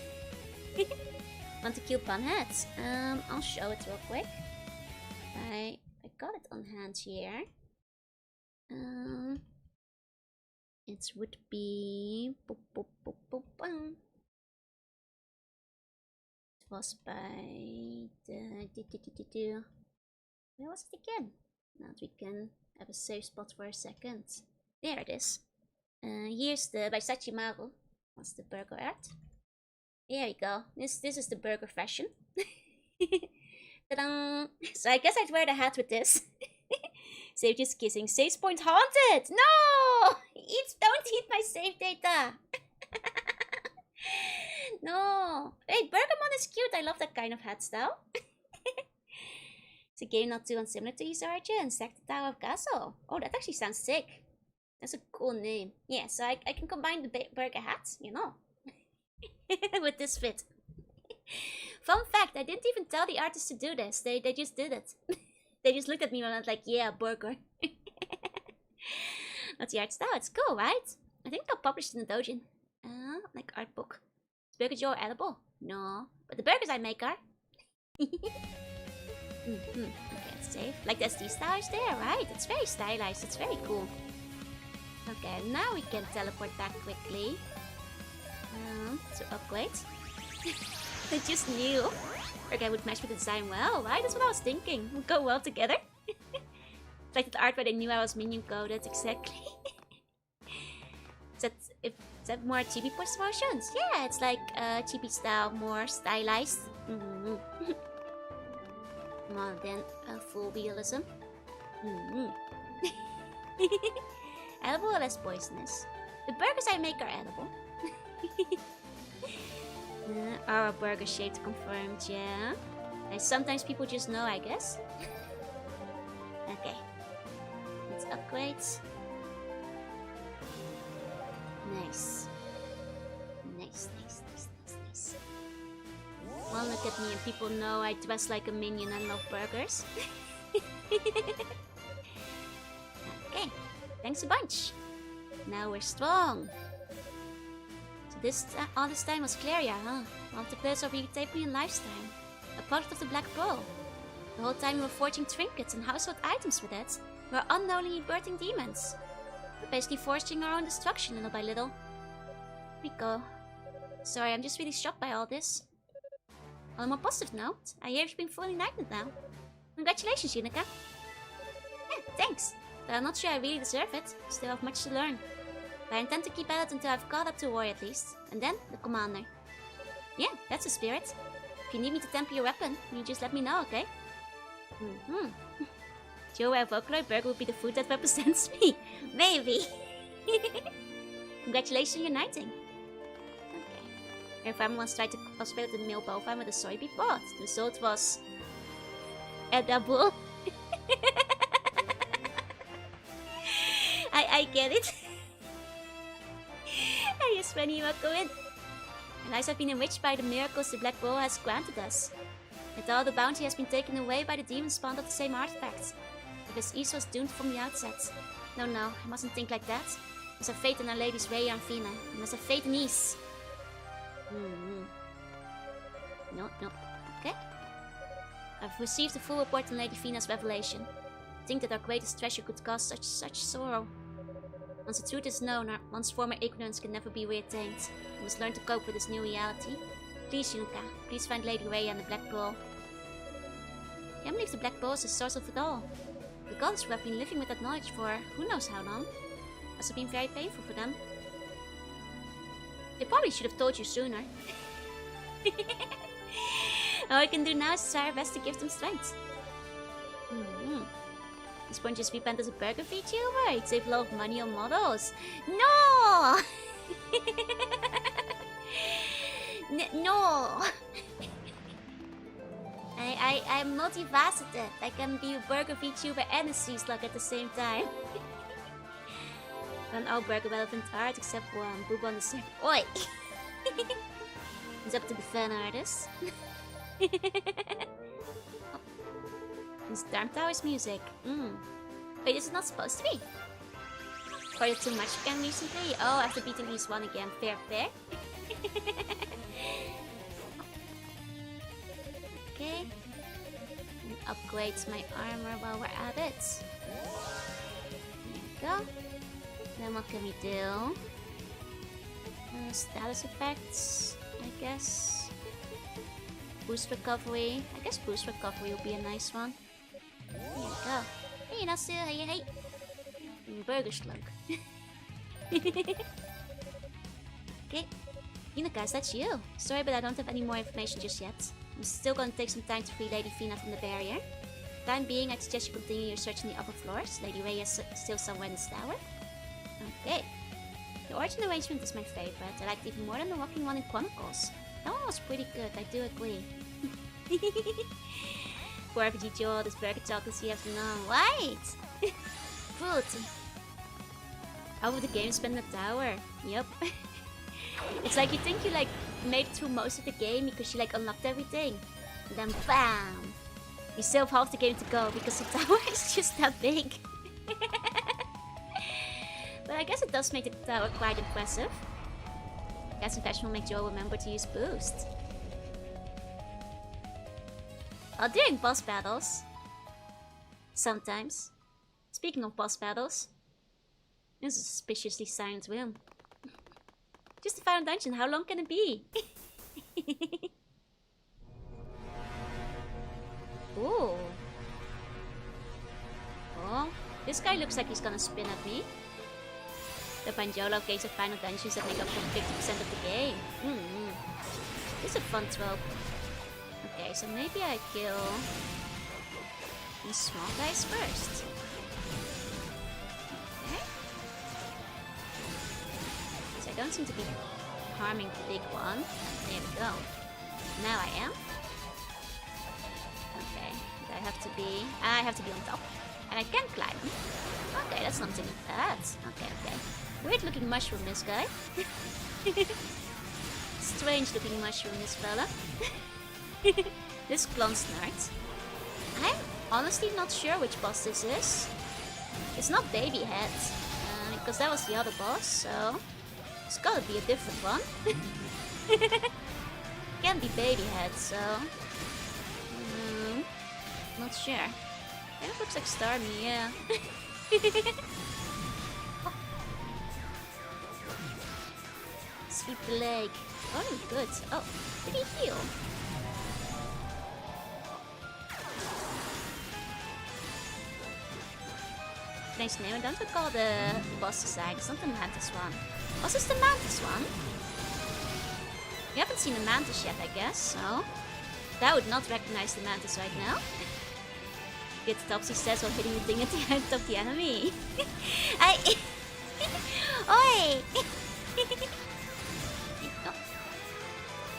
Want to kill Bunheads? I'll show it real quick. I got it on hand here. it would be... It was by the... Where was it again? Now that we can have a safe spot for a second. There it is. Here's the by Sachimaru. What's the burger at? There you go. This is the burger fashion. Ta-da! So I guess I'd wear the hat with this. Save just kissing. Save point haunted! No! Don't eat my save data! No! Wait, Bergamon is cute. I love that kind of hat style. It's a game not too unsimilar to East Origin. Sack the Tower of Castle. Oh, that actually sounds sick. That's a cool name. Yeah, so I can combine the burger hats, you know. With this fit. Fun fact, I didn't even tell the artists to do this. They just did it. They just looked at me and I was like, yeah, burger. What's the art style? It's cool, right? I think they'll publish it in the Dojin. Like art book. Is Burger Joe edible? No. But the burgers I make are. Okay, it's safe. Like the SD style is there, right? It's very stylized. It's very cool. Okay, now we can teleport back quickly. To upgrade. I just knew. Okay, would match with the design well, right? That's what I was thinking. Would go well together. Like the art where they knew I was minion coded, exactly. Is that more chibi promotions? Yeah, it's like chibi style, more stylized. More than full realism. Edible or less poisonous? The burgers I make are edible. Are a burger shaped confirmed, yeah. And sometimes people just know, I guess. Okay. Let's upgrade. Nice. Nice. One look at me and people know I dress like a minion and love burgers. Okay. Thanks a bunch. Now we're strong. All this time was Claria, huh? One of the players are retaping in lifetime. A product of the Black Pearl. The whole time we were forging trinkets and household items with it, we were unknowingly birthing demons. We're basically forging our own destruction little by little. Rico. Sorry, I'm just really shocked by all this. On a more positive note, I hear you've been fully enlightened now. Congratulations, Yunika. Yeah, thanks. But I'm not sure I really deserve it. Still have much to learn. But I intend to keep at it until I've caught up to Roy at least. And then, the commander. Yeah, that's the spirit. If you need me to temper your weapon, you just let me know, okay? Joe, a Vocaloid burger would be the food that represents me. Maybe. Congratulations on uniting. Okay. Your family once tried to cosplay with the male bovine with a soybean pot. The result was... edible. I get it. I just when you go in. Our lives have been enriched by the miracles the Black Pearl has granted us. Yet all the bounty has been taken away by the demon spawned of the same artifact. If his East was doomed from the outset. No, I mustn't think like that. I must have faith in Our Ladies Rhea and Fina. I must have faith in East. No. Okay. I've received a full report on Lady Fina's revelation. I think that our greatest treasure could cause such sorrow. Once the truth is known, one's former ignorance can never be reattained. We must learn to cope with this new reality. Please, Yunika, please find Lady Rhea and the Black Pearl. I can't believe the Black Pearl is the source of it all. The gods who have been living with that knowledge for who knows how long. Must have been very painful for them. They probably should have told you sooner. All I can do now is try our best to give them strength. This one just repent as a burger VTuber. It'd save a lot of money on models. No! No! I'm multifaceted. I can be a burger VTuber and a sea slug at the same time. Run all burger relevant art except one. Boob on the side. Oi! It's up to the fan artist. It's Darm Tower's music. Wait, is it not supposed to be? Or is it too much again recently? Oh, after beating East 1 again. Fair. Okay. And upgrade my armor while we're at it. There we go. Then what can we do? Status effects, I guess. Boost recovery. I guess boost recovery would be a nice one. There you go. Hey, Nasu, hey. Burger slug. Okay. Guys, that's you. Sorry, but I don't have any more information just yet. I'm still gonna take some time to free Lady Fina from the barrier. Time being, I'd suggest you continue your search in the upper floors. Lady Ray is still somewhere in this tower. Okay. The origin arrangement is my favorite. I liked it even more than the walking one in Chronicles. That one was pretty good, I do agree. Poor RPG Joel, this burger chocolate you have to know. Right! Cruelty. How would the game spend the tower? Yep. It's like you think you like made it through most of the game because you like unlocked everything. And then BAM! You still have half the game to go because the tower is just that big. But I guess it does make the tower quite impressive. Guess Infection will make Joe remember to use boost. During boss battles. Sometimes. Speaking of boss battles. This is a suspiciously silent room. Just the final dungeon, how long can it be? Ooh. Oh, this guy looks like he's gonna spin at me. The Panjolo gates of final dungeons that make up for 50% of the game. This is a fun trope. Okay, so maybe I kill these small guys first. Okay. So I don't seem to be harming the big one. There we go. Now I am. Okay, I have to be on top. And I can climb. Okay, that's not too bad. Okay. Weird looking mushroom, this guy. Strange looking mushroom, this fella. This Glonsnart. I'm honestly not sure which boss this is. It's not Baby Head, because that was the other boss, so it's gotta be a different one. Can't be Baby Head, so not sure. It looks like Starmie, yeah. Sweep the leg. Oh, good. Oh, did he heal? Nice name. I don't recall the boss design. It's not the Mantis one. Was this the Mantis one? We haven't seen the Mantis yet, I guess, so that would not recognize the Mantis right now. Get Topsy says while hitting the thing at the end of the enemy. Oi!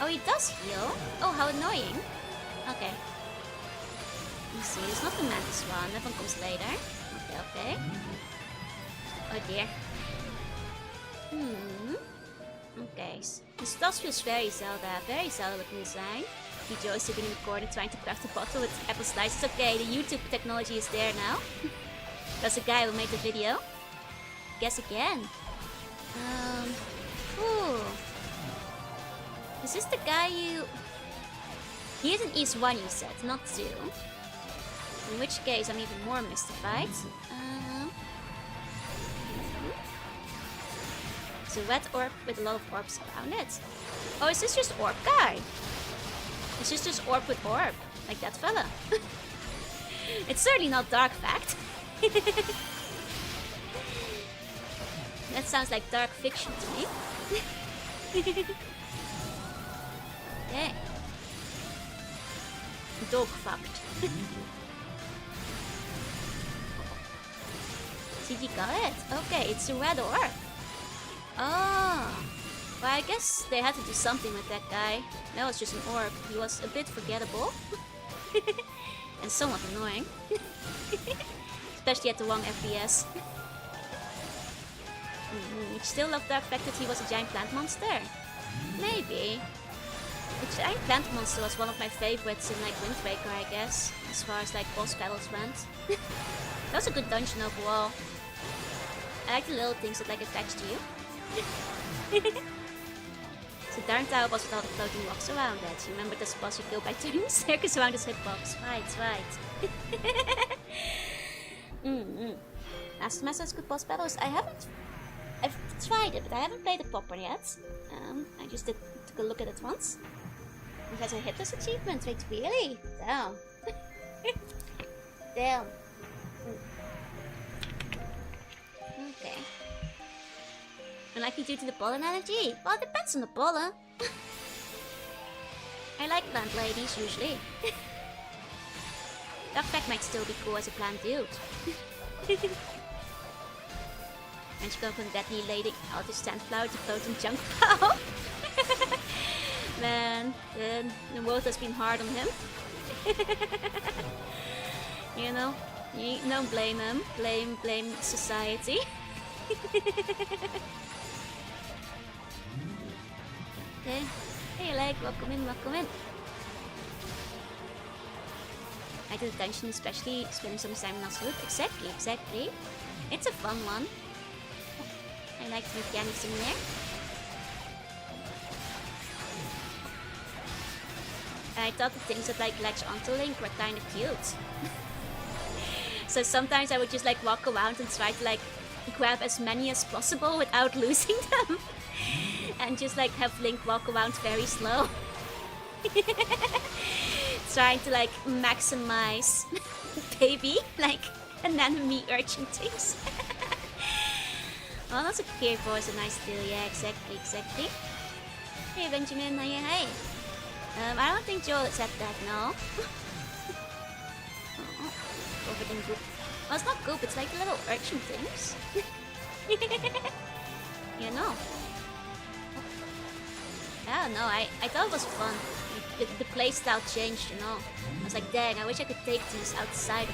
Oh, he does heal? Oh, how annoying. Okay. You see, it's not the Mantis one. That one comes later. Okay. Oh dear. Okay. This does feels very Zelda looking design. Joe is sitting in the corner trying to craft a bottle with apple slices. Okay, the YouTube technology is there now. That's the guy who made the video. Guess again. Is this the guy you... He is in East 1, you said, not 2. In which case, I'm even more mystified. It's a red orb with a lot of orbs around it. Oh, is this just orb guy? Is this just orb with orb? Like that fella? It's certainly not dark fact. That sounds like dark fiction to me. Okay. Dog fucked. Did you got it? Okay, it's a red orb. Oh. Well, I guess they had to do something with that guy. That was just an orb. He was a bit forgettable. And somewhat annoying. Especially at the wrong FPS. You still love the fact that he was a giant plant monster? Maybe. The giant plant monster was one of my favorites in like Wind Waker, I guess. As far as like boss battles went. That was a good dungeon overall. I like the little things that like attach to you. So Darn Tower was with all the floating rocks around it. You remember this boss you killed by turning the circus around his hitbox. Right. Last semester has good boss battles. I haven't I've tried it, but I haven't played it proper yet. I just took a look at it once. It has a hitless achievement. Wait, really? Damn. Damn. Okay. Unlikely due to the pollen allergy? Well, it depends on the pollen. I like plant ladies, usually. Duckpack might still be cool as a plant dude. And she go from deadly lady out to sandflower to floating junk pile. Man, the world has been hard on him. You know, you don't blame him. Blame society. Okay. Hey, like, welcome in, welcome in. I did attention, especially spending some time in Oslo. Exactly, exactly. It's a fun one. I like the mechanics in there. I thought the things that like latch onto Link were kind of cute. So sometimes I would just like walk around and try to like grab as many as possible without losing them. And just like have Link walk around very slow. Trying to like maximize baby, like anemone urchin things. Oh, that's a gear force, a nice deal. Yeah, exactly, exactly. Hey Benjamin, hey. I don't think Joel said that, no. Over in goop. Well, it's not goop, it's like the little urchin things. You know. I don't know, I thought it was fun. The playstyle changed, you know. I was like, dang, I wish I could take these outside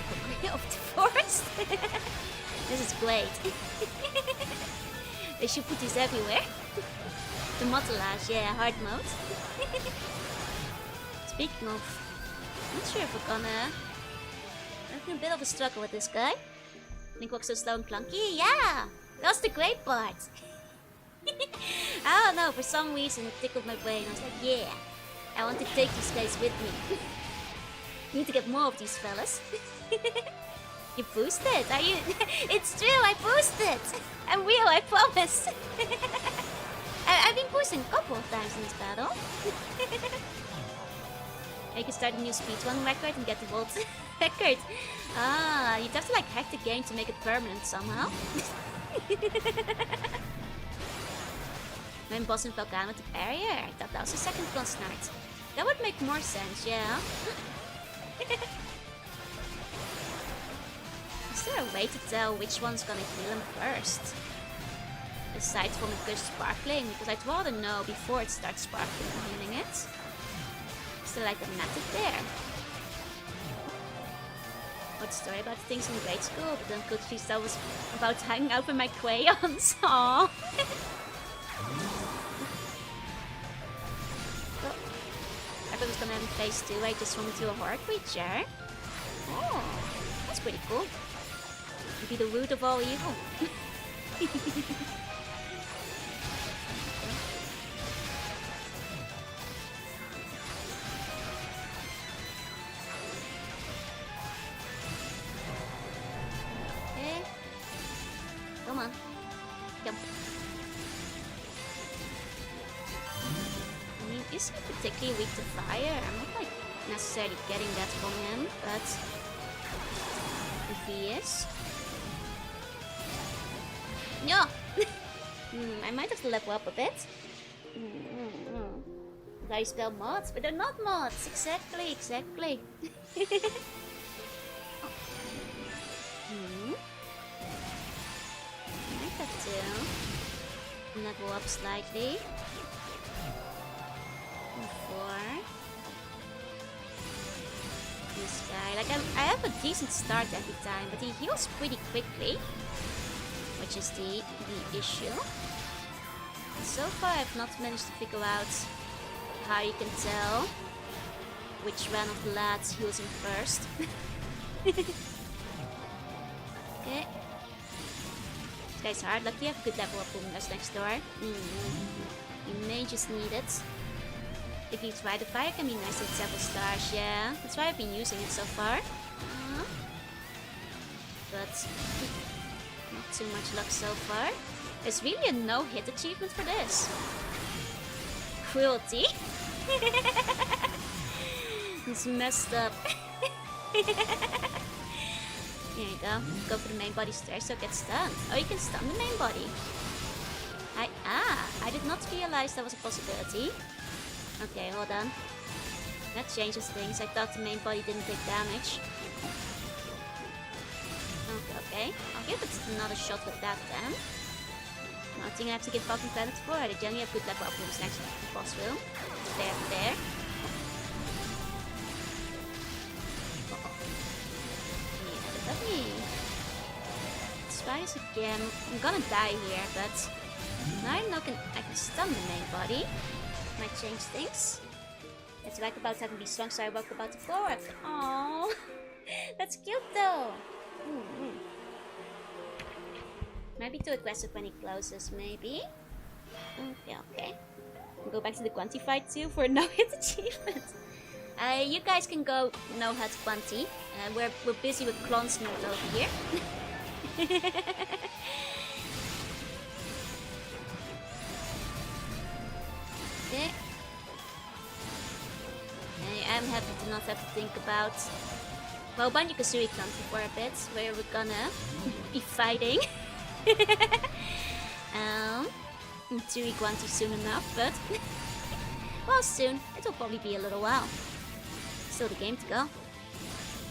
of the forest. This is great. They should put these everywhere. The modelage, yeah, hard mode. Speaking of, I'm not sure if we're gonna... I'm having a bit of a struggle with this guy. Link walks so slow and clunky. Yeah, that's the great part. I don't know, for some reason it tickled my brain. I was like, yeah, I want to take these guys with me. Need to get more of these fellas. You boosted? Are you? It's true, I boosted. I'm real, I promise. I've been boosting a couple of times in this battle. You can start a new speedrun record and get the world record. Ah, you'd have to like hack the game to make it permanent somehow. When boss in Volcano with the barrier, I thought that was a second boss night. That would make more sense, yeah. Is there a way to tell which one's gonna heal him first? Aside from it goes sparkling, because I'd rather know before it starts sparkling and healing it. Is there like a method there? What story about things in grade school, but then Coach Lisa was about hanging out with my crayons. Aww. I thought it was gonna have a phase 2. I just went into a horror creature. Oh, that's pretty cool. Be the root of all evil. Okay. Come on. Jump. I mean, is he particularly weak to fire? I'm not like necessarily getting that from him, but if he is. No! I might have to level up a bit. I spell mods, but they're not mods. Exactly, exactly. I might have to level up slightly. Before this guy. Like, I have a decent start every time, but he heals pretty quickly. Which is the issue. And so far I've not managed to figure out how you can tell which one of the lads heals him first. Okay. This guy's hard. Lucky I have a good level of boomers next door. You may just need it. If you try the fire can be nice at several stars, yeah. That's why I've been using it so far. But not too much luck so far. There's really a no-hit achievement for this. Cruelty? It's messed up. There you go. Go for the main body stairs, so get stunned. Oh, you can stun the main body. I did not realize that was a possibility. Okay, hold on. That changes things. I thought the main body didn't take damage. Okay. I'll give it another shot with that then. I think I have to get Falcon Planet 4. They generally have good level up rooms next to the boss room. There. Spiders again. I'm gonna die here, but now I can stun the main body. Might change things. It's like about having to be strong, so I walk about the floor. Aww, that's cute though. Might be too aggressive when he closes, maybe. Okay. We'll go back to the Quanti fight too for a no-hit achievement. You guys can go no-hit Quanti. We're busy with Clon's mode over here. Okay. I'm happy to not have to think about Banjo-Kazooie Country for a bit, where we're gonna be fighting. Tui Quanti soon enough, but well, soon. It will probably be a little while. Still the game to go.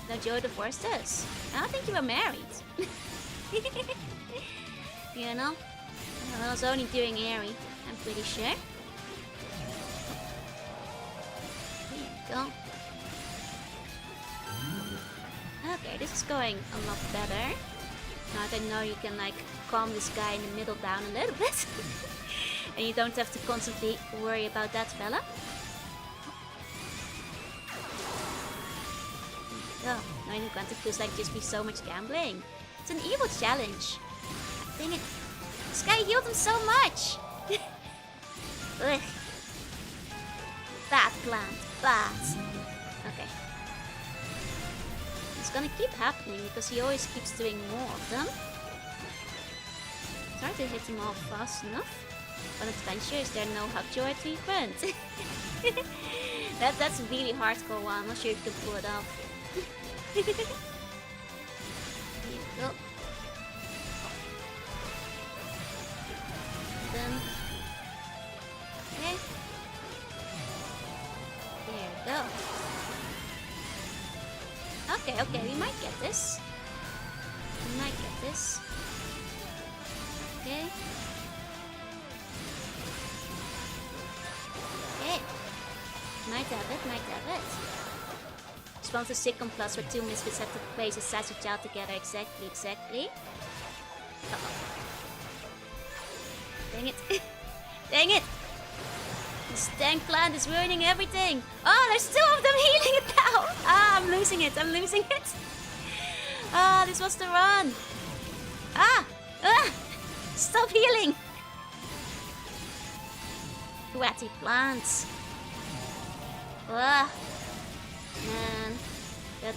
Now Joe divorced us. I don't think you were married. You know? I was only doing Airy, I'm pretty sure. There you go. Okay, this is going a lot better. Now that I know you can like calm this guy in the middle down a little bit. And you don't have to constantly worry about that fella. Oh, now I want to feels like just be so much gambling. It's an evil challenge. Dang it. This guy healed him so much. Ugh. Bad plant. Bad. Okay. It's gonna keep happening because he always keeps doing more of them. It's hard to hit them all fast enough. On adventure, is there no Hugjoy treatment? That's a really hardcore one. I'm not sure if you can pull it off. Here you go. Then. Okay. There we go. Okay, we might get this. Okay. Okay. Might have it. Spawns a sitcom plus where two misfits have to place a size of child together. Exactly. Uh-oh. Dang it. Dang it! This tank plant is ruining everything. Oh, there's two of them healing it now. Ah, I'm losing it. Ah, this was the run. Stop healing. Ratty plants. Man,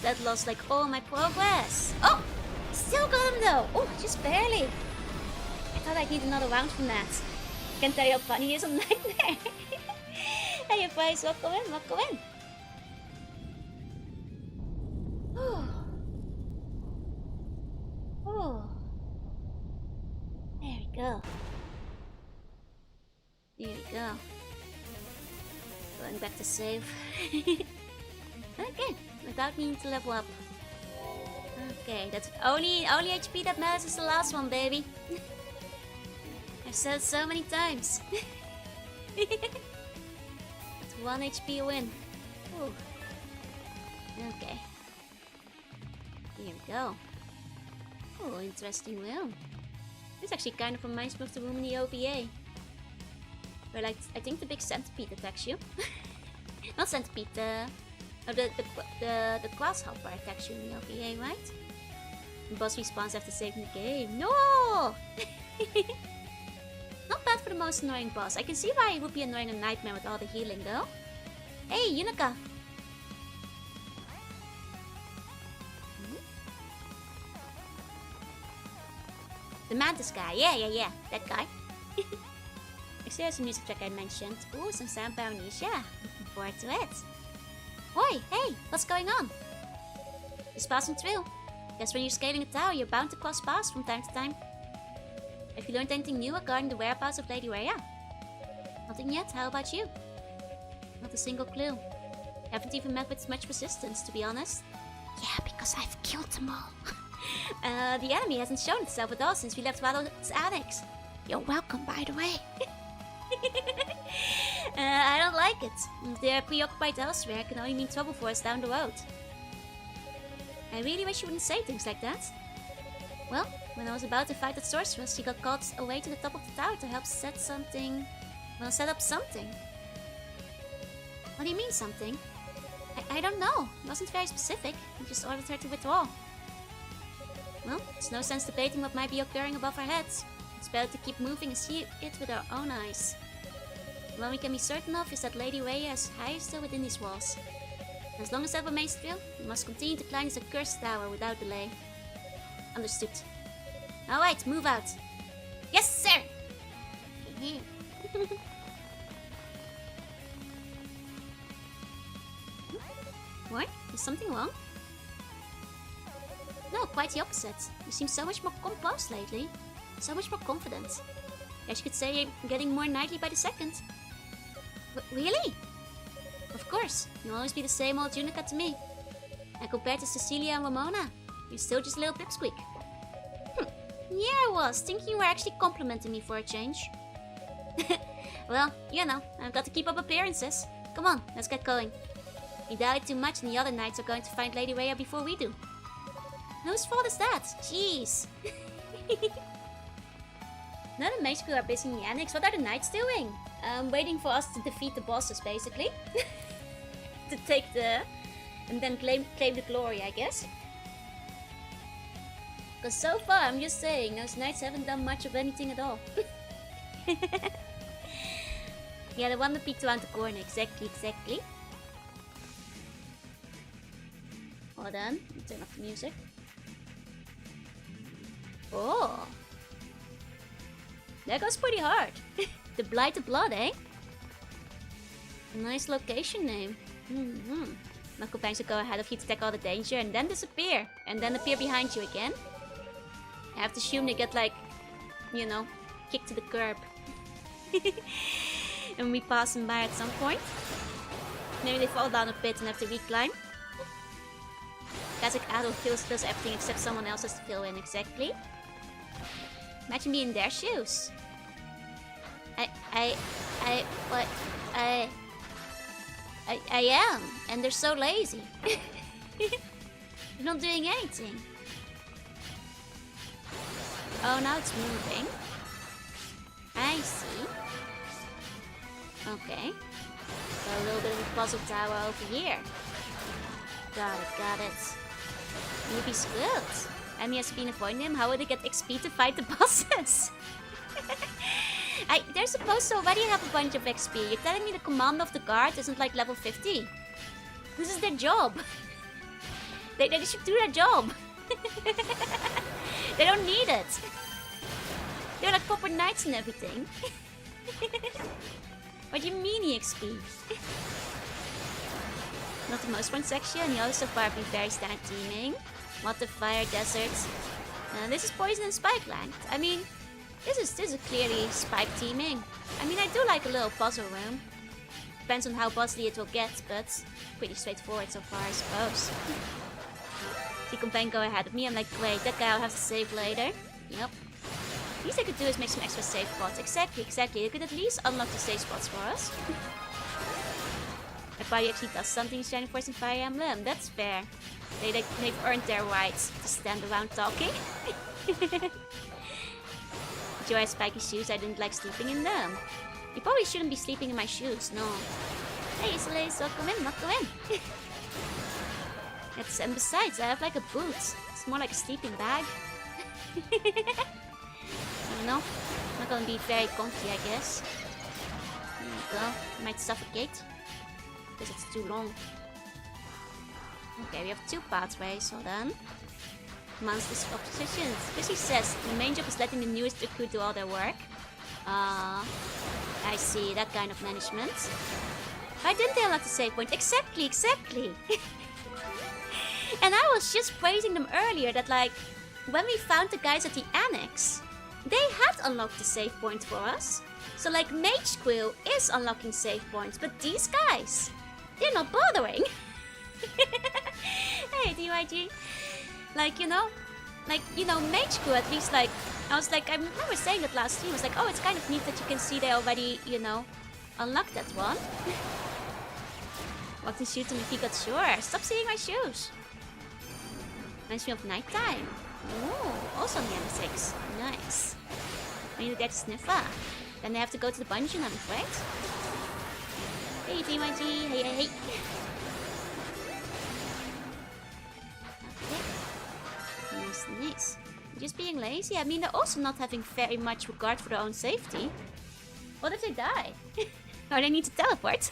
that lost like all my progress. Oh, still got him though. Oh, just barely. I thought I'd need another round from that. Can't tell you how funny he is on Nightmare. Hey, you guys, welcome in. Oh, there we go. Going back to save. Okay, without needing to level up. Okay, that's only HP that matters is the last one, baby. I've said it so many times. It's 1 HP win. Ooh. Okay. Here we go. Oh, interesting room. This actually kind of reminds me of the room in the OVA. Where like, I think the big centipede attacks you. Not centipede, the grasshopper attacks you in the OVA, right? The boss respawns after saving the game. No! Not bad for the most annoying boss. I can see why it would be annoying a Nightmare with all the healing though. Hey, Yunica! The Mantis guy. Yeah. That guy. Actually, there's a music track I mentioned. Ooh, some sound Amnesia. Looking forward to it. Oi, hey, what's going on? Just passing through. Guess when you're scaling a tower, you're bound to cross paths from time to time. Have you learned anything new regarding the whereabouts of Lady Rhea? Nothing yet. How about you? Not a single clue. Haven't even met with much resistance, to be honest. Yeah, because I've killed them all. The enemy hasn't shown itself at all since we left Waddle's annex. You're welcome, by the way. I don't like it. If they're preoccupied elsewhere, it can only mean trouble for us down the road. I really wish you wouldn't say things like that. Well, when I was about to fight that sorceress, she got called away to the top of the tower to help set up something. What do you mean, something? I don't know. It wasn't very specific. I just ordered her to withdraw. Well, there's no sense debating what might be occurring above our heads. It's better to keep moving and see it with our own eyes. The one we can be certain of is that Lady Rhea is higher still within these walls. As long as that remains true, we must continue to climb this accursed tower without delay. Understood. Alright, move out. Yes, sir! What? Is something wrong? No, quite the opposite. You seem so much more composed lately. So much more confident. Guess you could say you're getting more knightly by the second. Really? Of course, you'll always be the same old Junica to me. And compared to Cecilia and Ramona, you're still just a little pipsqueak. Yeah, I was, thinking you were actually complimenting me for a change. Well, you know, I've got to keep up appearances. Come on, let's get going. We died too much and the other knights are going to find Lady Rhea before we do. Whose fault is that? Jeez. Now the mage crew are busy in the annex, what are the knights doing? Waiting for us to defeat the bosses, basically. To take the... and then claim the glory, I guess. Because so far, I'm just saying, those knights haven't done much of anything at all. Yeah, the one that peeked around the corner, exactly. Hold on, turn off the music. Oh! That goes pretty hard. The Blighted Blood, eh? A nice location name. My companions will go ahead of you to take all the danger and then disappear. And then appear behind you again. I have to assume they get like, you know, kicked to the curb. And we pass them by at some point. Maybe they fall down a pit and have to reclimb. Classic adult does everything except someone else has to fill in, exactly. Imagine me in their shoes. I am, and they're so lazy. They're not doing anything. Oh, now it's moving. I see. Okay. So a little bit of a puzzle tower over here. Got it. Newbie skilled. Emmy has been avoiding him. How would they get XP to fight the bosses? They're supposed to already have a bunch of XP. You're telling me the commander of the guard isn't like level 50? This is their job. They should do their job. They don't need it. They're like proper knights and everything. What do you mean EXP? Not the most fun section. The others so far have been very standard teaming. Water, fire, desert. This is poison and spike ranked. I mean, this is clearly spike teaming. I mean, I do like a little puzzle room. Depends on how bossy it will get, but pretty straightforward so far, I suppose. The companion go ahead of me. I'm like, great, that guy I'll have to save later. Yep. Least I could do is make some extra save spots. Exactly. They could at least unlock the save spots for us. If I actually does something Shining Force and Fire Emblem, that's fair. They've earned their rights to stand around talking. Do I have spiky shoes? I didn't like sleeping in them. You probably shouldn't be sleeping in my shoes, no. Hey, Isolace, welcome in. And besides, I have like a boot. It's more like a sleeping bag. I don't know. Not gonna be very comfy, I guess. There you go. I might suffocate. Because it's too long. Okay, we have two pathways, hold on. monsters' oppositions. Because he says the main job is letting the newest recruit do all their work. I see, that kind of management. Why didn't they unlock the save point? Exactly, exactly. And I was just praising them earlier that, like, when we found the guys at the annex, they had unlocked the save point for us. So, like, Mage Quill is unlocking save points, but these guys, they're not bothering. Hey, DYG. Like, you know, Mage Quill at least, like, I was like, I remember saying that last stream, I was like, oh, it's kind of neat that you can see they already, you know, unlocked that one. Walked and shoot him if he got sure. Stop seeing my shoes. Reminds me of nighttime. Ooh, also on the M6. Nice. I need to get Sniffer. Then they have to go to the dungeon, I'm afraid. Hey, DYG. Hey, hey, hey. Okay. Nice, nice. Just being lazy. I mean, they're also not having very much regard for their own safety. What if they die? Or they need to teleport?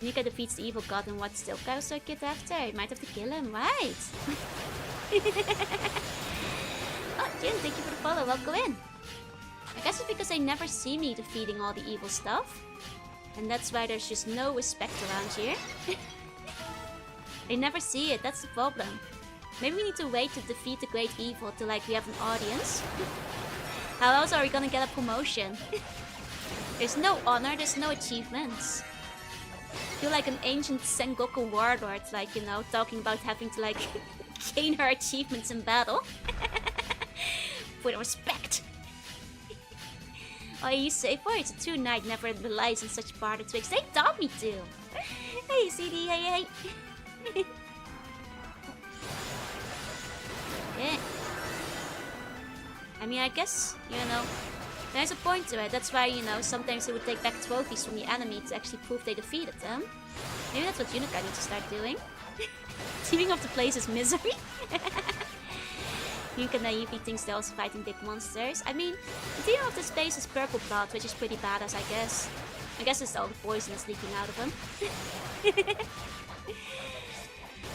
Nika defeats the evil god and what's still Chaos Circuit after? You might have to kill him, right? Oh, Jin, thank you for the follow. Welcome in. I guess it's because they never see me defeating all the evil stuff. And that's why there's just no respect around here. They never see it, that's the problem. Maybe we need to wait to defeat the great evil till, like, we have an audience. How else are we gonna get a promotion? There's no honor, there's no achievements. I feel like an ancient Sengoku warlord, like, you know, talking about having to, like, gain her achievements in battle. For the respect. Oh, you say for it's a 2-night never relies on such barter twigs. They taught me to. Hey, CD, hey, hey. Okay. I mean, I guess, you know, there's a point to it. That's why, you know, sometimes they would take back trophies from the enemy to actually prove they defeated them. Maybe that's what Unica needs to start doing. Teaming up the place is misery. Unica naively thinks they're also fighting big monsters. I mean, the team of this place is purple blood, which is pretty badass, I guess. I guess it's all the poison that's leaking out of them.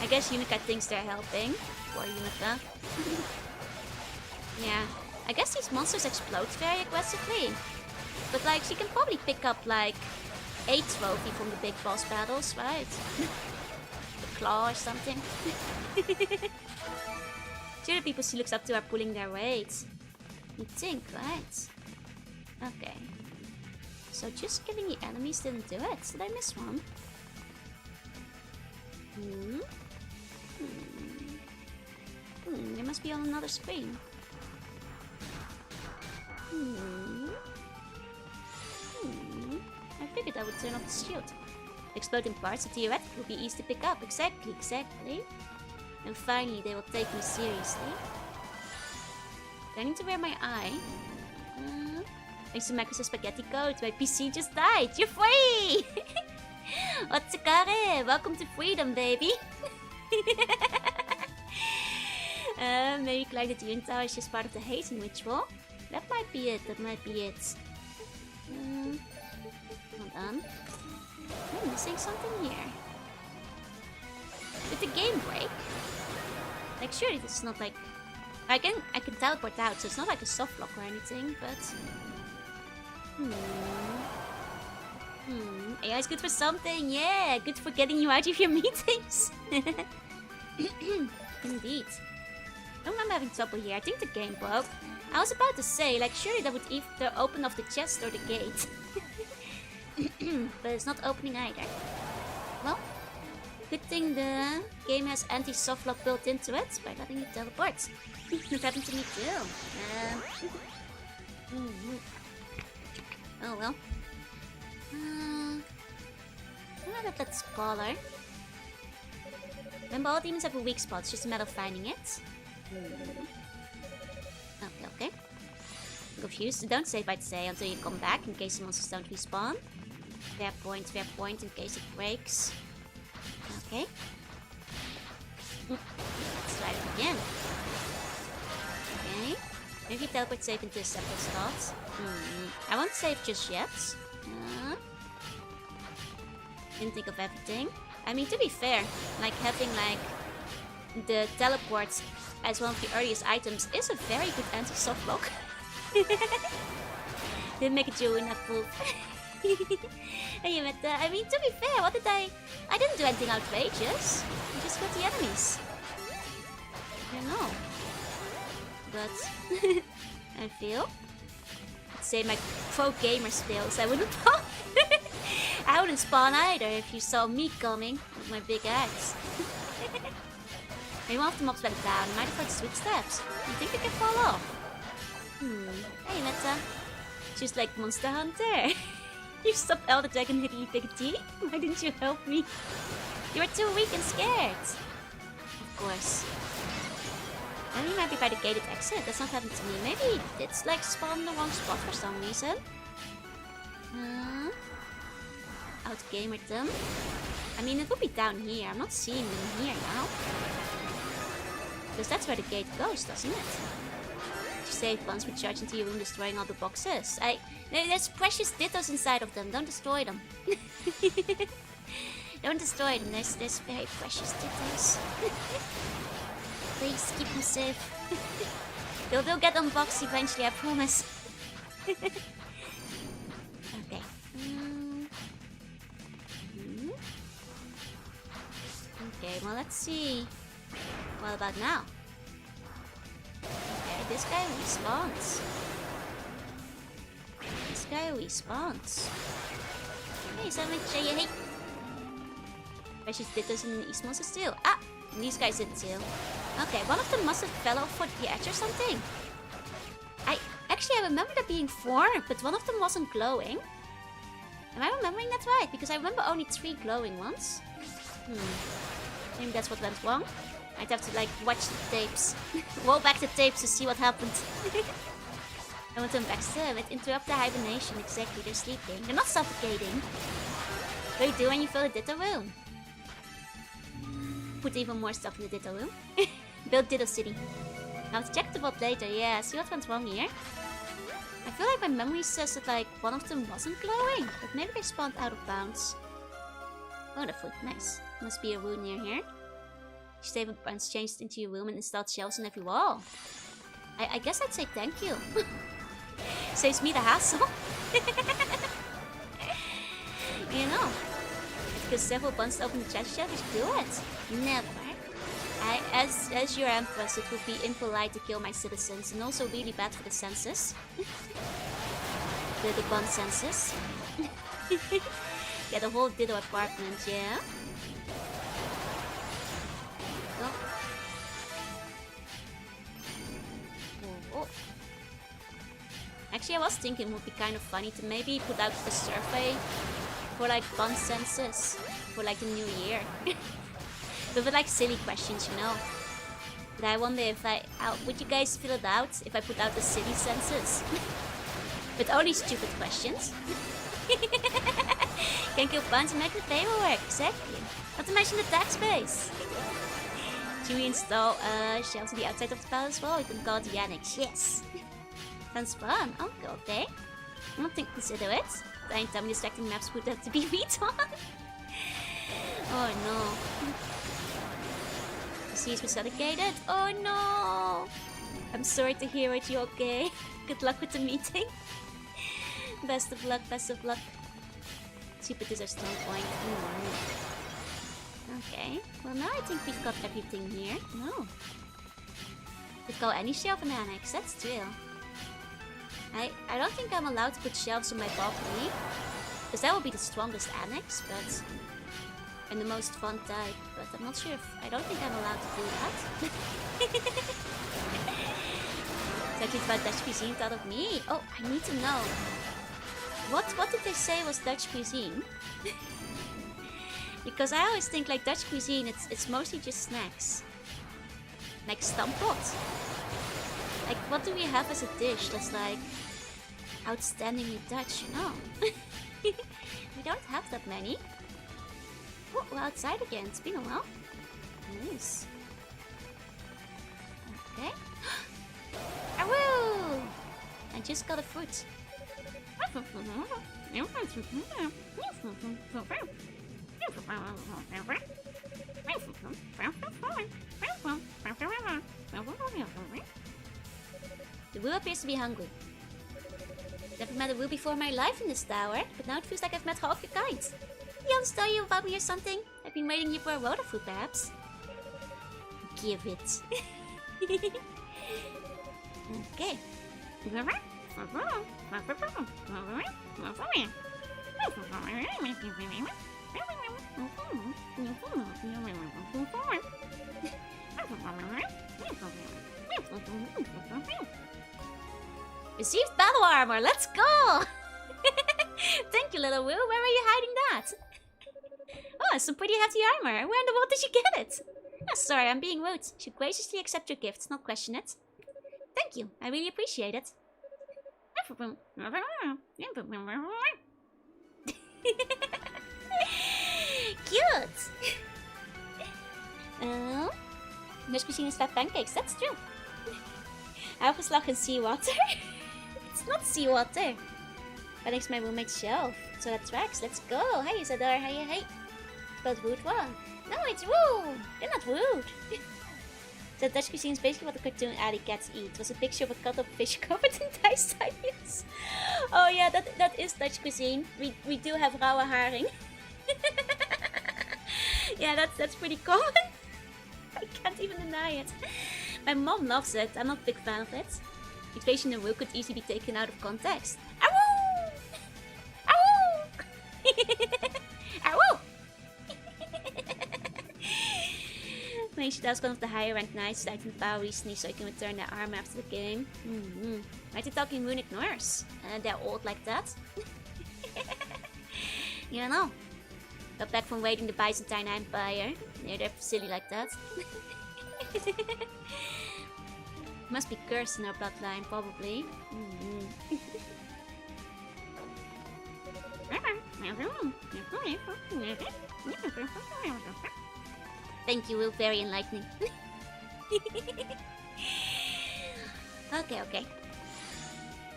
I guess Unica thinks they're helping. Poor Unica. Yeah. I guess these monsters explode very aggressively. But, like, she can probably pick up, like, a trophy from the big boss battles, right? The claw or something. Sure, the people she looks up to are pulling their weight. You'd think, right? Okay. So just killing the enemies didn't do it. Did I miss one? There must be on another screen. I figured I would turn off the shield. Exploding parts of the erect will be easy to pick up. Exactly, exactly. And finally, they will take me seriously. Do I need to wear my eye? Thanks to Macros' spaghetti code, my PC just died. You're free! Otsukare! Welcome to freedom, baby! Maybe climb the Dune Tower is just part of the hazing ritual. That might be it, that might be it. Hold on. I'm missing something here. Did the game break? Like, surely this is not like... I can teleport out, so it's not like a soft lock or anything, but... AI is good for something, yeah! Good for getting you out of your meetings! Indeed. I don't remember having trouble here. I think the game broke. I was about to say, like, surely that would either open off the chest or the gate. But it's not opening either. Well, good thing the game has anti-softlock built into it by letting you teleport. It happened to me too. Oh well. Now that that's smaller. Remember, all demons have a weak spot. It's just a matter of finding it. Okay. I'm confused. Don't save, I'd say, until you come back in case the monsters don't respawn. Fair point in case it breaks. Okay. Let's try it again. Okay. Maybe teleport save into a separate slot. I won't save just yet. Didn't think of everything. I mean, to be fair, like having like the teleport as one of the earliest items is a very good anti-soft block. Didn't make a Jorunna poop. Hey, but, I mean, to be fair, what did I didn't do anything outrageous. I just got the enemies. I don't know. But I feel, I'd say my pro gamer skills, I wouldn't spawn. I wouldn't spawn either if you saw me coming with my big axe. Maybe one of the mobs went down. Might have heard sweet steps. You think they can fall off? Hey, Meta. Just like Monster Hunter. You stopped Elder Dragon hitting you, Big T. Why didn't you help me? You were too weak and scared. Of course. I mean, might be by the gated exit. That's not happened to me. Maybe it's like spawned in the wrong spot for some reason. Outgamered them. I mean, it would be down here. I'm not seeing them here now. Because that's where the gate goes, doesn't it? You save once we charge into your room, destroying all the boxes. There's precious dittos inside of them. Don't destroy them. Don't destroy them. There's very precious dittos. Please keep them safe. They'll get unboxed eventually, I promise. Okay. Okay, well, let's see. What about now? Okay, this guy respawns. This guy respawns. Hey, something to say you hate. Precious dittos in the East monster still. Ah! And these guys didn't too. Okay, one of them must have fell off for the edge or something. I remember there being 4, but one of them wasn't glowing. Am I remembering that right? Because I remember only 3 glowing ones. Maybe that's what went wrong. I'd have to like watch the tapes. Roll back the tapes to see what happened. I want them back to interrupt their hibernation. Exactly, they're sleeping. They're not suffocating. What do you do when you fill a ditto room? Put even more stuff in the ditto room. Build Ditto City. Now to check the bot later. Yeah, see what went wrong here. I feel like my memory says that like one of them wasn't glowing, but maybe they spawned out of bounds. Oh, the food, nice. Must be a rune near here. You save once changed into your room and installed shelves on every wall. I guess I'd say thank you. Saves me the hassle. You know, because several buns to open the chest shelf, you should do it. Never. As your empress, it would be impolite to kill my citizens, and also really bad for the census. the bun census. Get a whole ditto apartment, yeah. Oh. Actually, I was thinking it would be kind of funny to maybe put out the survey for like bun census for like the new year. But with like silly questions, you know. But I wonder if would you guys fill it out if I put out the city census? With only stupid questions. Can kill buns and make the paperwork, exactly. Not to mention the tax base. Should we install shelves on the outside of the palace wall? We can call it the annex, yes. Sounds fun. Okay. I don't think consider it. The entire distracting maps would have to be redone. Oh no. Seas was dedicated. Oh no! I'm sorry to hear it, you okay? Good luck with the meeting. Best of luck, best of luck. Stupid is our strong point. Okay, well now I think we've got everything here. No. Could call any shelf an annex, that's true. I don't think I'm allowed to put shelves on my balcony. Because that would be the strongest annex, but... and the most fun type, but I'm not sure if... I don't think I'm allowed to do that. Talking about Dutch cuisine thought of me. Oh, I need to know. What did they say was Dutch cuisine? Because I always think like Dutch cuisine, it's mostly just snacks. Like stampot. Like what do we have as a dish that's like outstandingly Dutch, you know? We don't have that many. Oh, we're outside again. It's been a while. Nice. Okay. Awoo! I just got a fruit. The Woo appears to be hungry. Never met a Woo before in my life in this tower, but now it feels like I've met half your kind. He wants to tell you about me or something? I've been waiting you for a water food, perhaps. Give it. Okay. Received battle armor, let's go! Thank you, little Woo. Where were you hiding that? Oh, some pretty hefty armor. Where in the world did you get it? Oh, sorry, I'm being rude. Should graciously accept your gifts, not question it. Thank you. I really appreciate it. Cute! Dutch cuisine is fat pancakes, that's true. Hagelslag in seawater? It's not seawater. But next my roommate's shelf. So that tracks, let's go. Hey Isadora, hey. But rude one. No, it's rude. They're not rude. So Dutch cuisine is basically what the cartoon alley cats eat. It was a picture of a cut up fish covered in Intestine. Oh yeah, that is Dutch cuisine. We do have rauwe haring. Yeah, that's pretty common. I can't even deny it. My mom loves it. I'm not a big fan of it. The expression in Woo could easily be taken out of context. Awoo! Awoo! Awoo! Maybe she does one of the higher ranked knights died in power recently so I can return their armor after the game. Might be talking runic Norse. They're old like that. You don't know. Got back from raiding the Byzantine Empire. Yeah, they're silly like that. Must be cursed in our bloodline, probably. Thank you, Will. Very enlightening. Okay.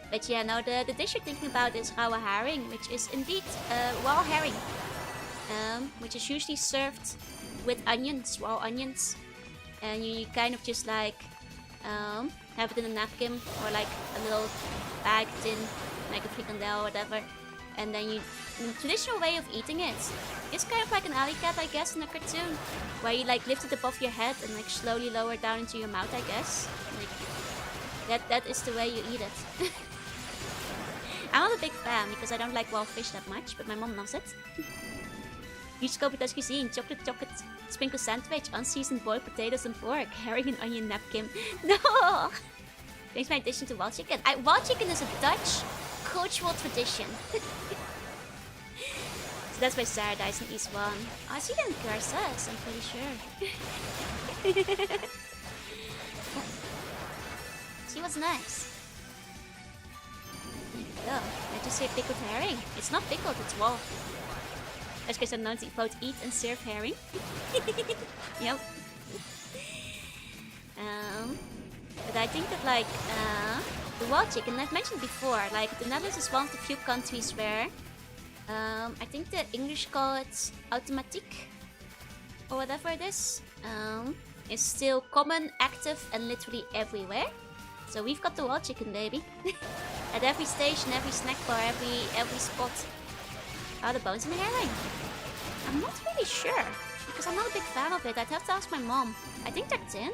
But yeah, now the dish you're thinking about is rauwe haring, which is indeed raw herring. Which is usually served with onions, raw onions. And you kind of just like have it in a napkin or like a little bag tin, like a frikandel or whatever. And then the traditional way of eating it is kind of like an alley cat, I guess, in a cartoon, where you like lift it above your head and like slowly lower it down into your mouth, I guess. Like that is the way you eat it. I'm not a big fan because I don't like raw fish that much, but my mom loves it. Huge scope of Dutch cuisine, chocolate, sprinkle sandwich, unseasoned boiled potatoes and pork, herring and onion napkin. No! Brings my addition to wild chicken. Wild chicken is a Dutch cultural tradition. So that's why Sarah dies in East 1. Oh, she didn't curse us, I'm pretty sure. She was nice. There you go. I just say pickled herring. It's not pickled, it's raw. As guys are known to both eat and serve herring. Yep. But I think that like the wild chicken I've mentioned before, like the Netherlands is one of the few countries where I think the English call it automatique or whatever it is still common, active and literally everywhere. So we've got the wild chicken, baby. At every station, every snack bar, every spot. Oh, the bones in the herring. I'm not really sure, because I'm not a big fan of it. I'd have to ask my mom. I think they're thin.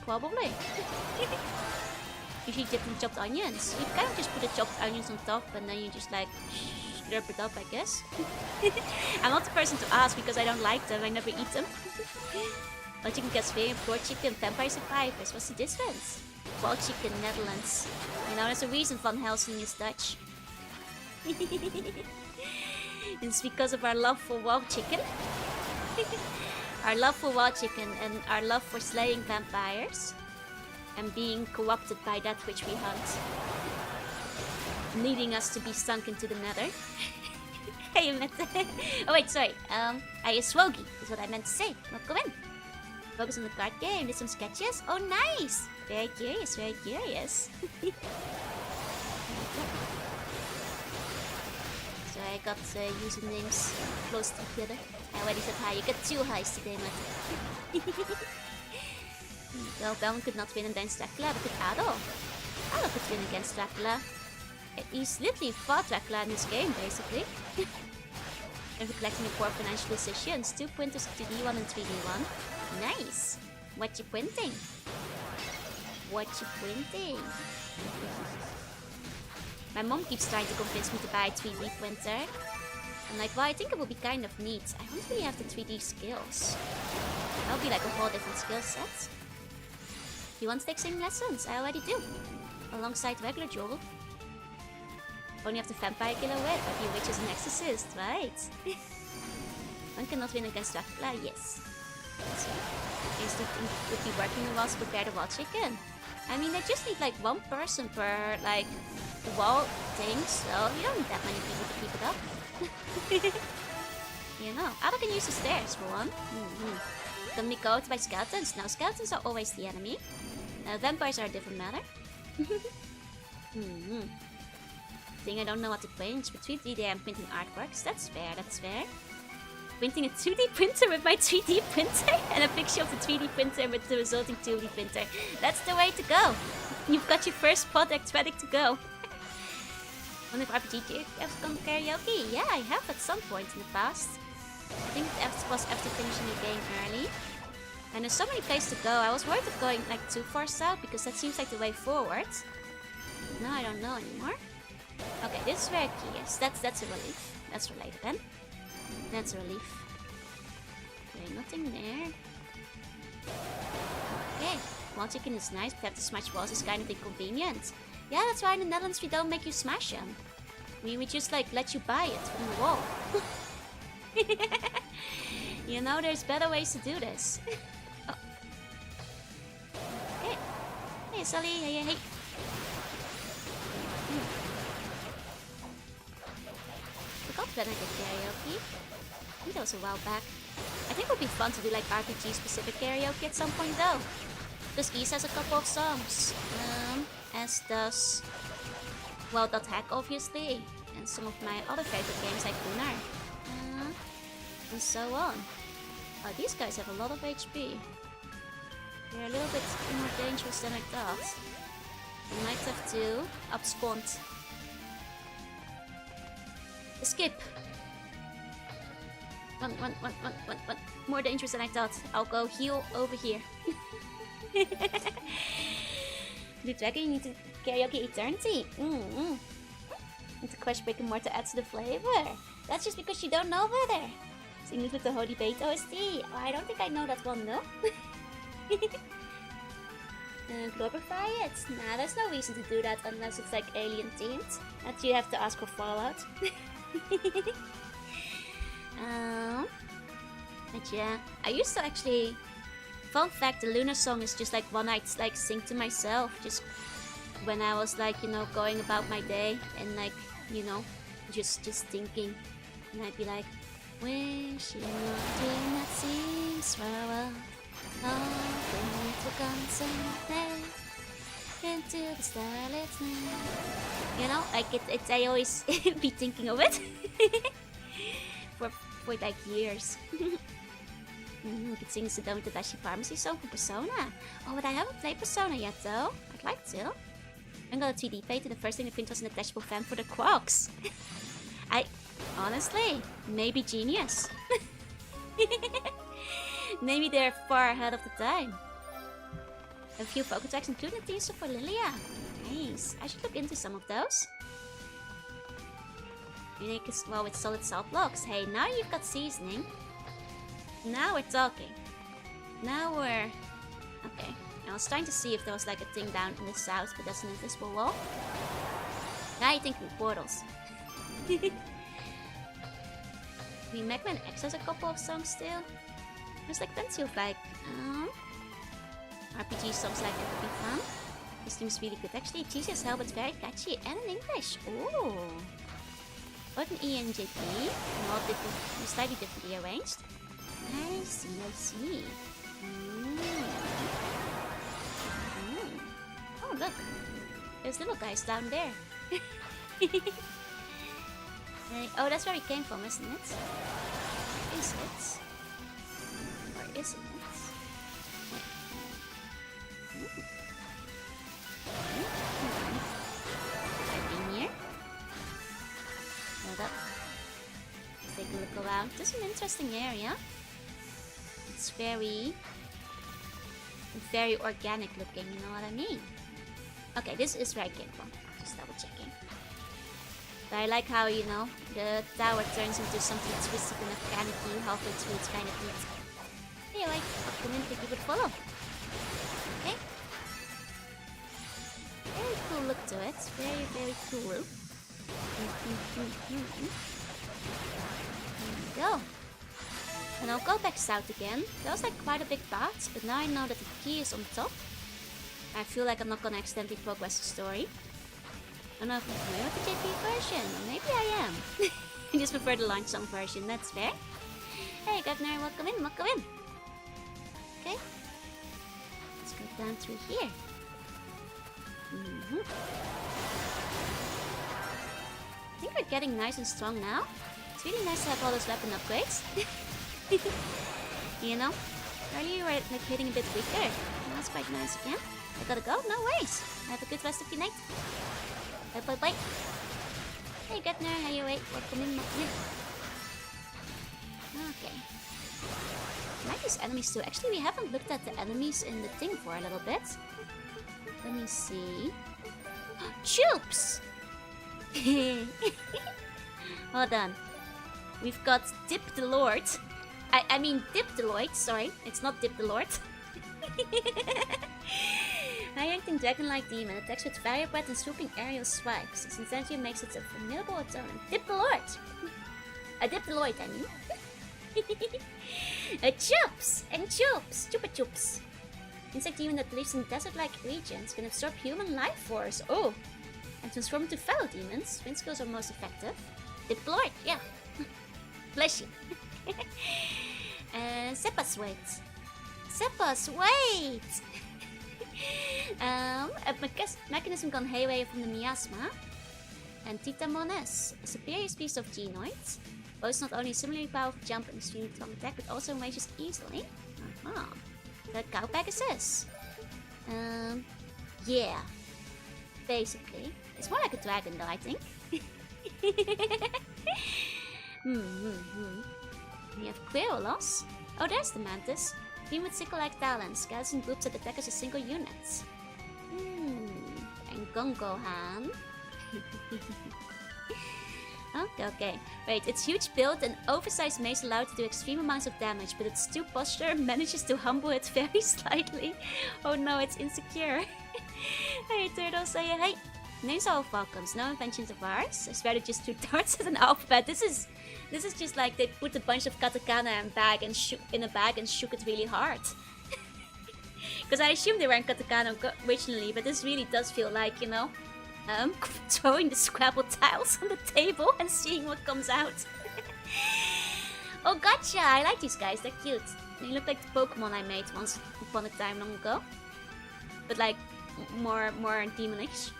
Probably. Usually dipped in chopped onions. You kind of just put the chopped onions on top and then you just like slurp it up, I guess. I'm not the person to ask because I don't like them. I never eat them. Wild chicken gets vegan, pork chicken, vampire survivors. What's the difference? Wild chicken, Netherlands. You know, there's a reason Van Helsing is Dutch. It's because of our love for wild chicken. Our love for wild chicken and our love for slaying vampires. And being corrupted by that which we hunt. Leading us to be sunk into the nether. Hey, oh wait, sorry. I is swogi, is what I meant to say. Not go in. Focus on the card game. Did some sketches? Oh, nice! Very curious, very curious. So why I got usernames close together. I already said hi. You get 2 highs today, man. Well, Belmont could not win against Dracula, but could Adol. Adol could win against Dracula. He's literally fought Dracula in this game, basically. And reflecting your poor financial decisions. 2 printers, 2D1 and 3D1. Nice! What you printing? What you printing? My mom keeps trying to convince me to buy a 3D printer. I'm like, well, I think it would be kind of neat. I don't really have the 3D skills. That would be like a whole different skill set. You want to take singing lessons? I already do. Alongside regular Joel. Only have the vampire killer with, but he witch is an exorcist, right? One cannot win against Dracula, yes. So, instinct would be working the walls to prepare the wall chicken. I mean, they just need like 1 person per like wall thing, so you don't need that many people to keep it up. You know, Ada can use the stairs for one. Can be caught by skeletons? No, skeletons are always the enemy. Vampires are a different matter. Thing I don't know what to print, but 3D I'm printing artworks. That's fair, that's fair. Printing a 2D printer with my 3D printer and a picture of the 3D printer with the resulting 2D printer. That's the way to go. You've got your first product ready to go. One of RPG do you have gone karaoke? Yeah, I have at some point in the past. I think it was after finishing the game early. And there's so many places to go. I was worried of going like too far south because that seems like the way forward. No, I don't know anymore. Okay, this is where key is. That's a relief. That's related then. That's a relief. Okay, nothing there. Okay, wall chicken is nice, but have to smash walls is kind of inconvenient. Yeah, that's why in the Netherlands we don't make you smash them. We just like let you buy it from the wall. You know, there's better ways to do this. Oh. Okay. Hey, Sully. Hey. Forgot when I did karaoke. I think that was a while back. I think it would be fun to do like RPG specific karaoke at some point though. Because Geese has a couple of songs. As does Hack obviously. And some of my other favorite games like Lunar. And so on. Oh, these guys have a lot of HP. They're a little bit more dangerous than I thought. I might have to abscond. Escape! One. More dangerous than I thought. I'll go heal over here. The dragon, you need to karaoke eternity. Need to crush brick and mortar adds to the flavor. That's just because you don't know better. Sing it with the Holy Bait OST. Oh, I don't think I know that one though. Glorify it. Nah, there's no reason to do that unless it's like alien themed. That you have to ask for Fallout. But yeah, I used to actually. Fun fact: the Luna song is just like one I'd like sing to myself, just when I was like, you know, going about my day and like, you know, just thinking, and I'd be like, wishing a dream that seems far off, hoping it will come someday into the starlit night. You know, like it's I always be thinking of it for like years. You could sing Sedona Tadashi Pharmacy song for Persona. Oh, but I haven't played Persona yet though. I'd like to. I got a 2D plate and the first thing I print was an attachable fan for the Crocs. Honestly, maybe genius. Maybe they're far ahead of the time. A few Poké tracks including a teaser for Lilia. Nice. I should look into some of those. Unique as well with solid salt blocks. Hey, now you've got seasoning. Now we're talking. Now we're... Okay. I was trying to see if there was like a thing down in the south, but that's an invisible wall. Now you're thinking portals. Magman X has a couple of songs still. There's like plenty of like... RPG songs like that would be fun. This seems really good actually. Cheesy as hell, but very catchy. And in English. Ooh. Both in E and JP. All different, slightly differently arranged. I see. Oh, look. There's little guys down there. Oh, that's where we came from, isn't it? Is it? Or isn't it? I've been here. Hold up. Let's take a look around. This is an interesting area. It's very organic looking, you know what I mean? Okay, this is where I came from. Just double checking. But I like how, you know, the tower turns into something twisted and organic-y halfway through. It's kind of neat. Anyway, I'll come in, thank you for the follow. Okay. Very cool look to it. Very, very cool. There we go. And I'll go back south again. That was like quite a big path, but now I know that the key is on top. I feel like I'm not gonna accidentally progress the story. I don't know if I'm familiar with the JP version, or maybe I am. I just prefer the launch song version, that's fair. Hey Governor, welcome in, welcome in. Okay. Let's go down through here. I think we're getting nice and strong now. It's really nice to have all those weapon upgrades. You know? Earlier you were like hitting a bit weaker. That's quite nice again. I gotta go? No worries. Have a good rest of your night. Bye bye bye. Hey Gretner, how you wait? Welcome in, welcome in. Okay. I like these enemies too. Actually, we haven't looked at the enemies in the thing for a little bit. Let me see. Troops! Hold on. We've got Dip the Lord. I mean Dip the Lord, sorry. It's not Dip the Lord. High-ranking dragon-like demon attacks with fire breath and swooping aerial swipes. Its intensity makes it a formidable opponent. Dip the Lord! Dip the Lord, I mean. Chups! And chups! Chupa chups! Insect demon that lives in desert-like regions can absorb human life force. Oh! And transform into fellow demons. Wind skills are most effective. Dip the Lord, yeah. Bless you. Seppa's wait. Seppa's wait! A mechanism gone haywire from the miasma. And Titamones, a superior species of genoids. Boasts not only a similarly powerful jump and extremely strong attack, but also ranges easily. The Cowpegasus. Yeah. Basically. It's more like a dragon though, I think. We have Querolos. Oh, there's the Mantis. Team with sickle-like talents. Scouts in groups that attack as a single unit. And Gongohan. Okay. Wait, its huge build and oversized mace allow it to do extreme amounts of damage, but its stoop posture manages to humble it very slightly. Oh no, it's insecure. Hey, Turtle, say hey. Names are all falcons, no inventions of ours. I swear to just two darts as an alphabet. This is just like they put a bunch of katakana in a bag and shook it really hard. Because I assume they were in katakana originally, but this really does feel like, you know, throwing the Scrabble tiles on the table and seeing what comes out. Oh, gotcha! I like these guys, they're cute. They look like the Pokemon I made once upon a time long ago. But like, more demonish.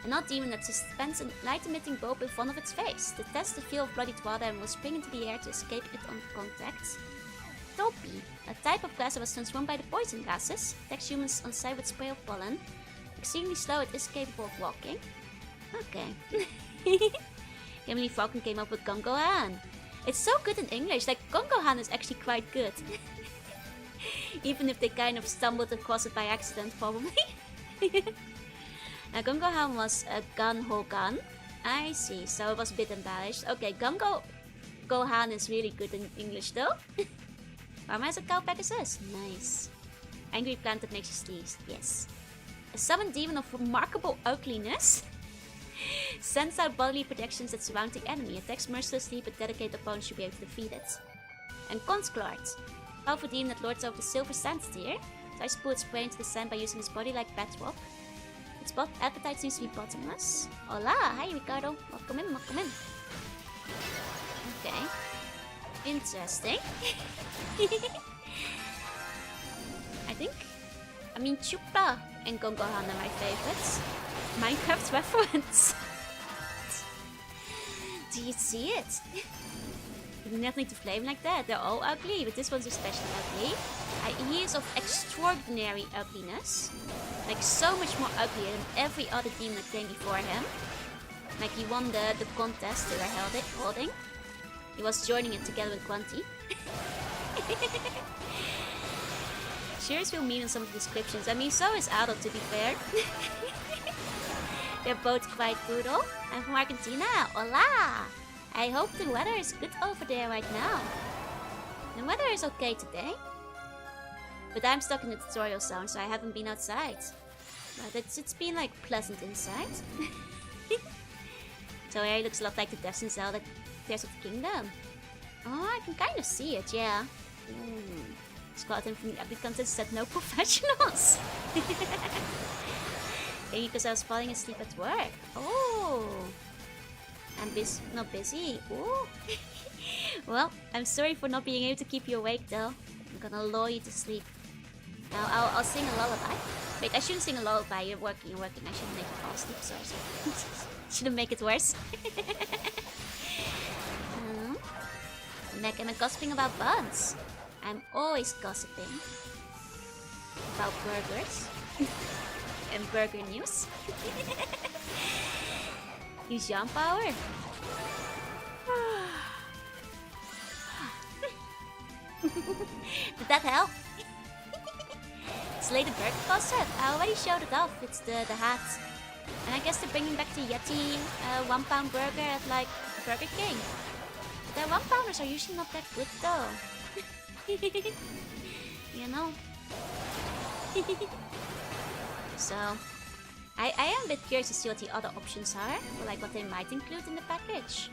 A not demon that suspends a light-emitting bulb in front of its face. To test the feel of bloodied water and will spring into the air to escape it on contact. Topi, a type of grass that was transformed by the poison gases. Attacks humans on sight with spray of pollen. Extremely slow, it is capable of walking. Okay. Emily Falcon came up with Gongohan. It's so good in English, like Gongohan is actually quite good. Even if they kind of stumbled across it by accident, probably. Gongohan was a Gun-Ho-Gun. I see, so it was a bit embellished. Okay, Gohan is really good in English though. Mama has a Cowpegasus. Nice. Angry plant that makes you sneeze. Yes. A summoned demon of remarkable ugliness. Sends out bodily projections that surround the enemy. Attacks mercilessly, but dedicated opponents should be able to defeat it. And Consclart. Powerful demon that lords over the silver sand steer. Tries to pull its prey into the sand by using his body like bedrock. Its appetite seems to be bottomless. Hola! Hi Ricardo! Welcome in, welcome in. Okay. Interesting. I mean Chupa and Gongohan are my favorites. Minecraft reference. Do you see it? You do not need to flame like that. They're all ugly, but this one's especially ugly. He is of extraordinary ugliness. Like, so much more ugly than every other demon that came before him. Like, he won the contest they were holding. He was joining it together with Quanti. Sure is real mean in some of the descriptions. I mean, so is Adolf, to be fair. They're both quite brutal. I'm from Argentina. Hola! I hope the weather is good over there right now. The weather is okay today. But I'm stuck in the tutorial zone, so I haven't been outside. But it's been like pleasant inside. So here it looks a lot like the Destiny Zelda Tears of the Kingdom. Oh, I can kind of see it, yeah. Squad in from the epic contest said no professionals. Maybe because I was falling asleep at work. Oh, I'm not busy. Oh. Well, I'm sorry for not being able to keep you awake though. I'm gonna lull you to sleep. Now I'll sing a lullaby. Wait, I shouldn't sing a lullaby. You're working. I shouldn't make you fall asleep. Sorry. Shouldn't make it worse. Meg, am I gossiping about buns? I'm always gossiping about burgers and burger news. Use jump power. Did that help? Slay the burger concept. I already showed it off. It's the hat. And I guess they're bringing back the Yeti 1 pound burger at like Burger King. The 1 pounders are usually not that good though. You know. So I am a bit curious to see what the other options are, or like what they might include in the package.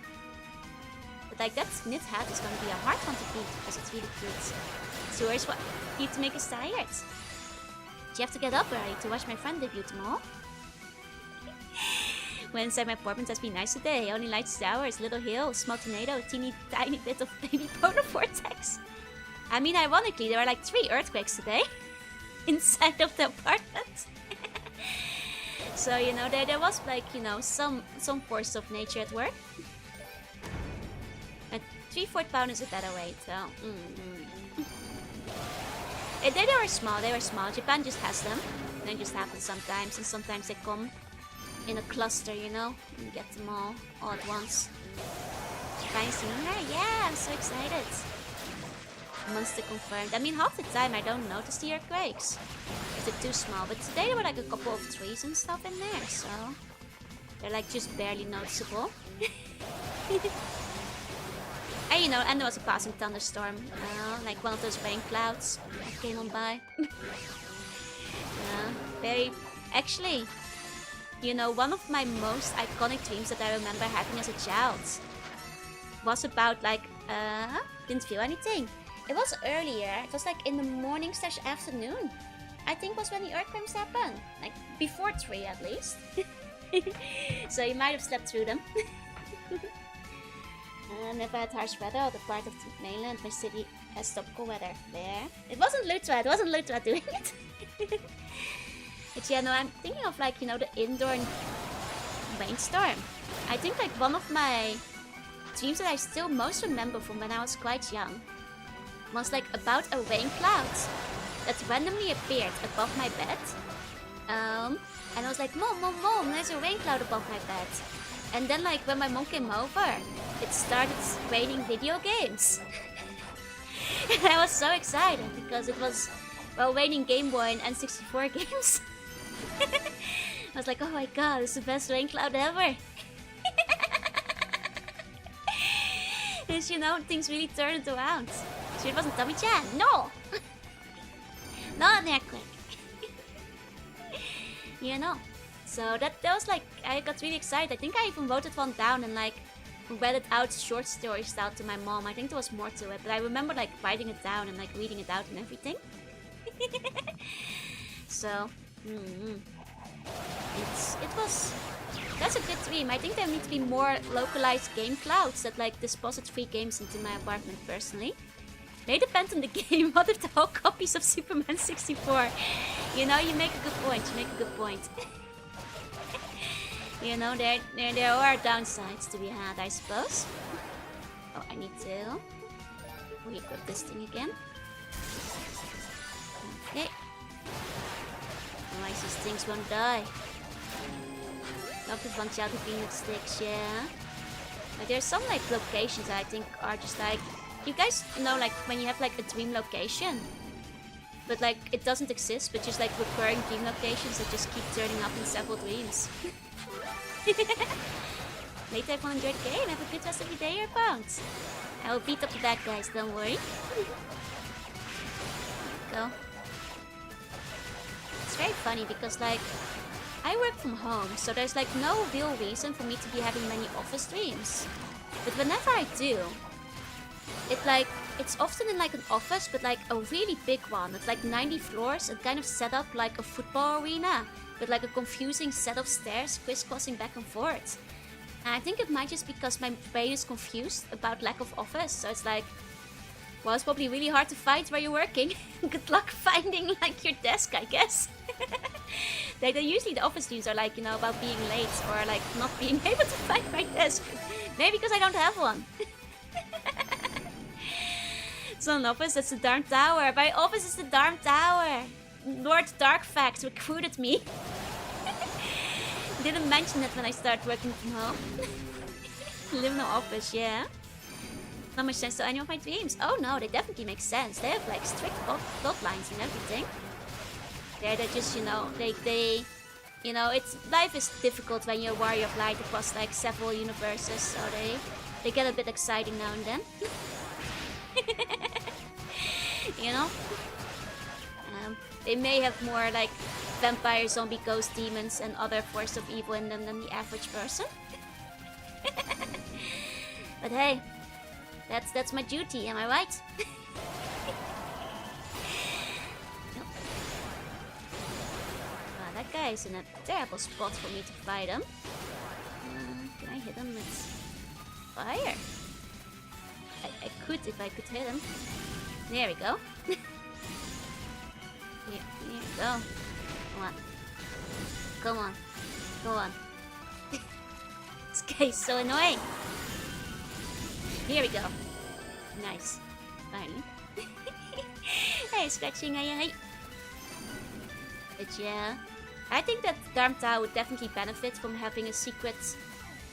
But like that knit hat is gonna be a hard one to beat because it's really cute. So here's what you to make us tired. Do you have to get up early to watch my friend debut tomorrow? When inside my apartment has been nice today. Only light showers, little hill, small tornado, teeny tiny bit of baby polar vortex. I mean, ironically, there were like 3 earthquakes today inside of the apartment. So, you know, there was like, you know, some force of nature at work. And 3/4 pound is a better weight, so. They were small. Japan just has them. They just happen sometimes, and sometimes they come in a cluster, you know, and you get them all at once. Japan is seeing her? Yeah, I'm so excited. Monster confirmed. I mean, half the time I don't notice the earthquakes if they're too small, but today there were like a couple of trees and stuff in there, so they're like just barely noticeable. And you know, and there was a passing thunderstorm, like one of those rain clouds that came on by. Very, actually, you know, one of my most iconic dreams that I remember having as a child was about like, didn't feel anything. It was earlier, it was like in the morning/afternoon. I think was when the earthquakes happened. Like before 3 at least. So you might have slept through them. Never had harsh weather or the part of the mainland. My city has tropical weather. There. It wasn't Lutra doing it. But yeah, no, I'm thinking of like, you know, the indoor rainstorm. I think like one of my dreams that I still most remember from when I was quite young was like about a rain cloud that randomly appeared above my bed. And I was like, Mom, there's a rain cloud above my bed. And then like when my mom came over, it started raining video games. And I was so excited because it was, well, raining Game Boy and N64 games. I was like, oh my god, it's the best rain cloud ever. And you know, things really turned around. So it wasn't Tommy-chan, no! Not an earthquake. You know. So that was like, I got really excited. I think I even wrote it one down and like read it out short story style to my mom. I think there was more to it, but I remember like writing it down and like reading it out and everything. So, that's a good dream. I think there need to be more localized game clouds that like deposit free games into my apartment personally. May depend on the game. What if the whole copies of Superman 64? You know, you make a good point. You know, there are downsides to be had, I suppose. Oh, I need to re-equip this thing again. Okay. Otherwise these things won't die. Love the bunch out of peanut sticks, yeah. Like there's some like locations that I think are just like, you guys know like when you have like a dream location, but like it doesn't exist, but just like recurring dream locations that just keep turning up in several dreams. Later everyone enjoy the game, have a good rest of your day, your bounce. I will beat up the bad guys, don't worry. Go. It's very funny because like I work from home, so there's like no real reason for me to be having many office streams. But whenever I do, it's often in like an office, but like a really big one. It's like 90 floors and kind of set up like a football arena with like a confusing set of stairs crisscrossing back and forth. And I think it might just because my brain is confused about lack of office. So it's like, well, it's probably really hard to find where you're working. Good luck finding like your desk, I guess. Like usually the office streams are like, you know, about being late or like not being able to find my desk. Maybe because I don't have one. It's not an office, that's the darn tower. My office is the darn tower. Lord Darkfax recruited me. Didn't mention it when I started working from home. Live in the office, yeah. Not much sense to any of my dreams. Oh no, they definitely make sense. They have like strict plot lines and everything. They're just, you know, they you know, life is difficult when you're a warrior of light across like several universes, so they get a bit exciting now and then. You know? They may have more like vampire, zombie, ghost, demons and other forces of evil in them than the average person. But hey, that's my duty, am I right? That guy is in a terrible spot for me to fight him. Can I hit him with fire? I could if I could hit him. There we go. Here we go. Come on. Come on. Go on. This guy is so annoying. Here we go. Nice. Finally. Hey, scratching eye. But yeah, I think that Darmtown would definitely benefit from having a secret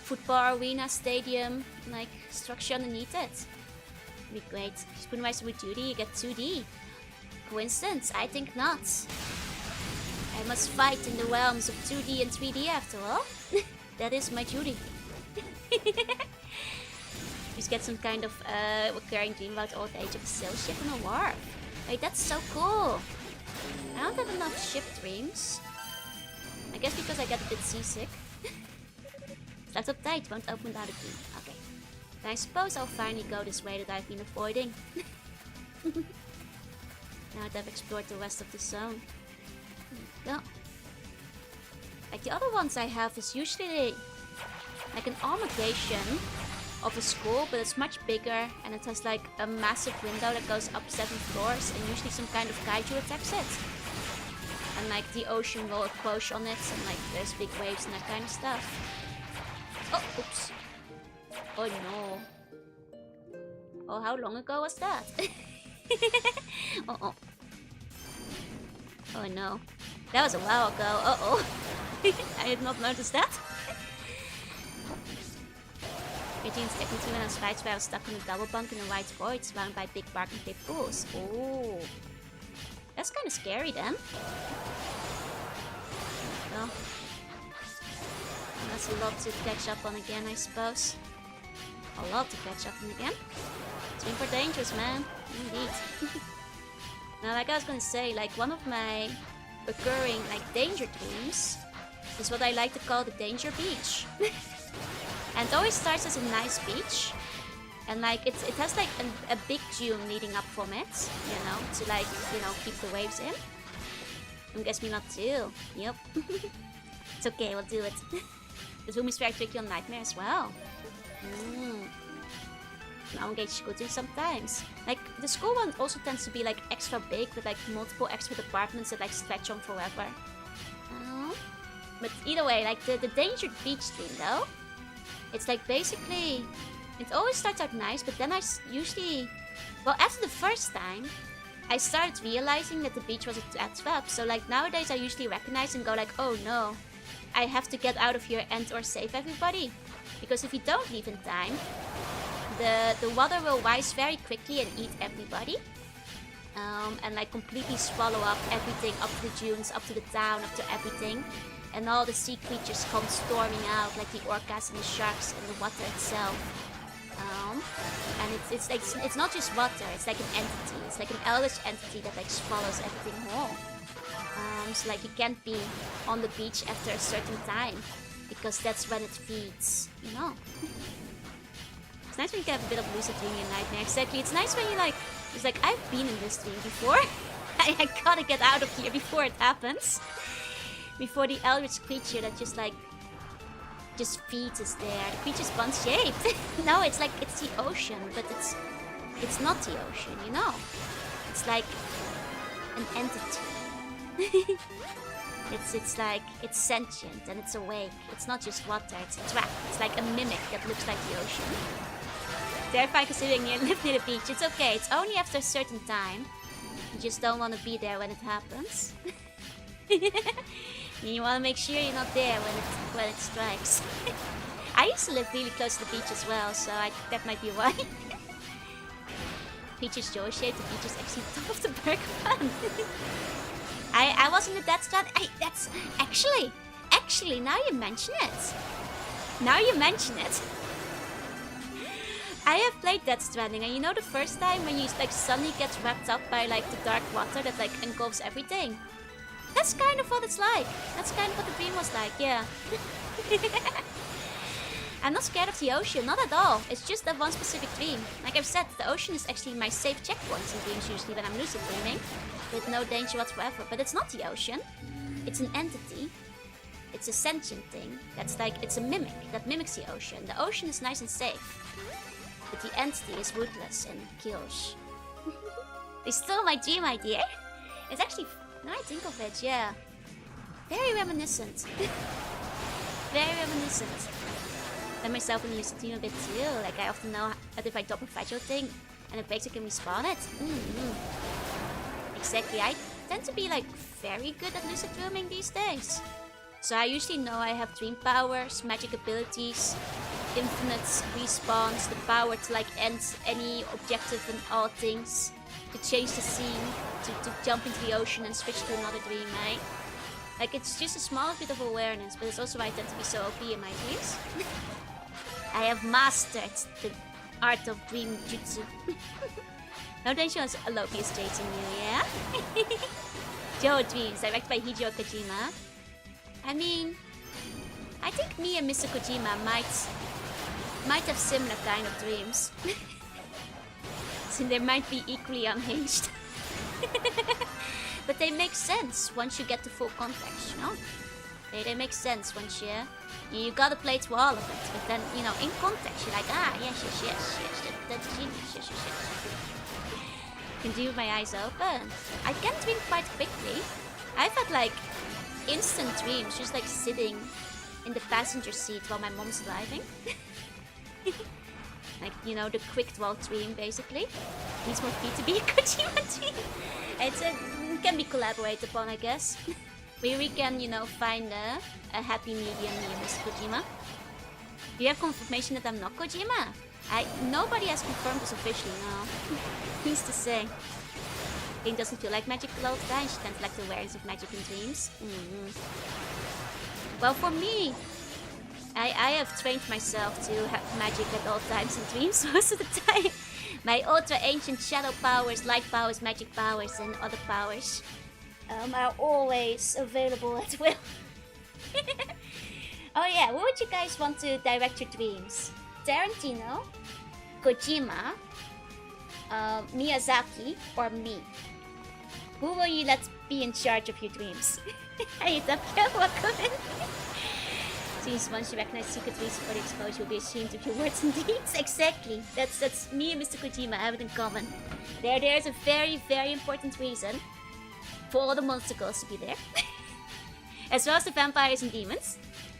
football arena, stadium, like structure underneath it. Be great. Spoonwise with duty, you get 2D. Coincidence? I think not. I must fight in the realms of 2D and 3D after all. That is my duty. Just get some kind of recurring dream about old age of a sail ship in a warp. Wait, that's so cool. I don't have enough ship dreams. I guess because I get a bit seasick. That's uptight, won't open without a key. Okay. I suppose I'll finally go this way that I've been avoiding. Now that I've explored the rest of the zone. Go. Like the other ones I have is usually like an amalgamation of a school, but it's much bigger and it has like a massive window that goes up 7 floors and usually some kind of kaiju attacks it. And like the ocean will approach on it and like there's big waves and that kind of stuff. Oh, oops. Oh no. Oh, how long ago was that? Uh-oh. Oh no. That was a while ago. Uh-oh. I did not notice that. 18 seconds when I was fights where I was stuck in a double bunk in a white void surrounded by big bark and big pools. Oh. That's kind of scary then. Well, that's a lot to catch up on again, I suppose. A lot to catch up on again. Super dangerous, man. Indeed. Now, like I was gonna say, like one of my recurring like danger dreams is what I like to call the danger beach. And it always starts as a nice beach, and like it has like a big dune leading up from it, you know, to like, you know, keep the waves in. Don't guess me not to. Yep. It's okay, we'll do it. This room is very tricky on Nightmare as well. Now engage school too sometimes. Like the school one also tends to be like extra big with like multiple extra departments that like stretch on forever. Oh. But either way, like the dangered beach thing though, it's like basically, it always starts out nice, but then usually, well, after the first time, I started realizing that the beach was a trap. So like nowadays I usually recognize and go like, oh no, I have to get out of here and or save everybody. Because if you don't leave in time, the water will rise very quickly and eat everybody. And like completely swallow up everything, up to the dunes, up to the town, up to everything. And all the sea creatures come storming out, like the orcas and the sharks and the water itself. And it's not just water, it's like an entity. It's like an elvish entity that like swallows everything whole. So like you can't be on the beach after a certain time, because that's when it feeds, you know. It's nice when you can have a bit of lucid dreaming and nightmare. Exactly, it's nice when you like, it's like, I've been in this dream before. I gotta get out of here before it happens. Before the eldritch creature that just feeds us there. The creature's bun-shaped. No, it's like, it's the ocean, but it's not the ocean, you know? It's like an entity. It's like, it's sentient and it's awake. It's not just water, it's a trap. It's like a mimic that looks like the ocean. Terrifying considering you live near the beach. It's okay, it's only after a certain time. You just don't want to be there when it happens. You want to make sure you're not there when it strikes. I used to live really close to the beach as well, so that might be why. Beach is joy shaped, the beach is actually the top of the berg fun. I was in the Death Strand. That's actually, now you mention it. I have played Death Stranding, and you know the first time when you like suddenly get wrapped up by like the dark water that like engulfs everything? That's kind of what it's like. That's kind of what the dream was like, yeah. I'm not scared of the ocean, not at all. It's just that one specific dream. Like I've said, the ocean is actually my safe checkpoint in dreams usually when I'm lucid dreaming. With no danger whatsoever. But it's not the ocean. It's an entity. It's a sentient thing. That's like, it's a mimic that mimics the ocean. The ocean is nice and safe. But the entity is ruthless and kills. They stole my dream idea. It's actually, now I think of it, yeah. Very reminiscent. Very reminiscent. I myself in the lucid dream a bit too. Like I often know that if I drop a fragile thing and it breaks, I can respawn it. Exactly, I tend to be like very good at lucid dreaming these days. So I usually know I have dream powers, magic abilities, infinite respawns, the power to like end any objective and all things, to change the scene, to jump into the ocean and switch to another dream, right? Like it's just a small bit of awareness, but it's also why I tend to be so OP in my dreams. I have mastered the art of dream jutsu. No danger as Loki is chasing you, yeah? Joe Dreams, directed by Hideo Kojima. I mean, I think me and Mr. Kojima might have similar kind of dreams. So they might be equally unhinged. But they make sense once you get the full context, you know? They make sense once you gotta play through all of it. But then, you know, in context, you're like, yes, that's genius, yes. Can do with my eyes open. I can dream quite quickly. I've had like instant dreams, just like sitting in the passenger seat while my mom's driving. Like, you know, the quick draw dream basically. Needs more feet to be a Kojima dream. It can be collaborated upon, I guess. We can, you know, find a happy medium here, Mr. Kojima. Do you have confirmation that I'm not Kojima? Nobody has confirmed this officially, no. Who's to say? Thing doesn't feel like magic a lot of times. She tends like the awareness of magic in dreams. Well, for me, I have trained myself to have magic at all times in dreams most of the time. My ultra ancient shadow powers, light powers, magic powers, and other powers are always available at will. Oh yeah, who would you guys want to direct your dreams? Tarantino, Kojima, Miyazaki, or me? Who will you let be in charge of your dreams? Hey, welcome in. Since once you recognize secret reason for the exposure, you'll be ashamed of your words and deeds. Exactly. That's me and Mr. Kojima have it in common. There's a very, very important reason for all the monster girls to be there. As well as the vampires and demons.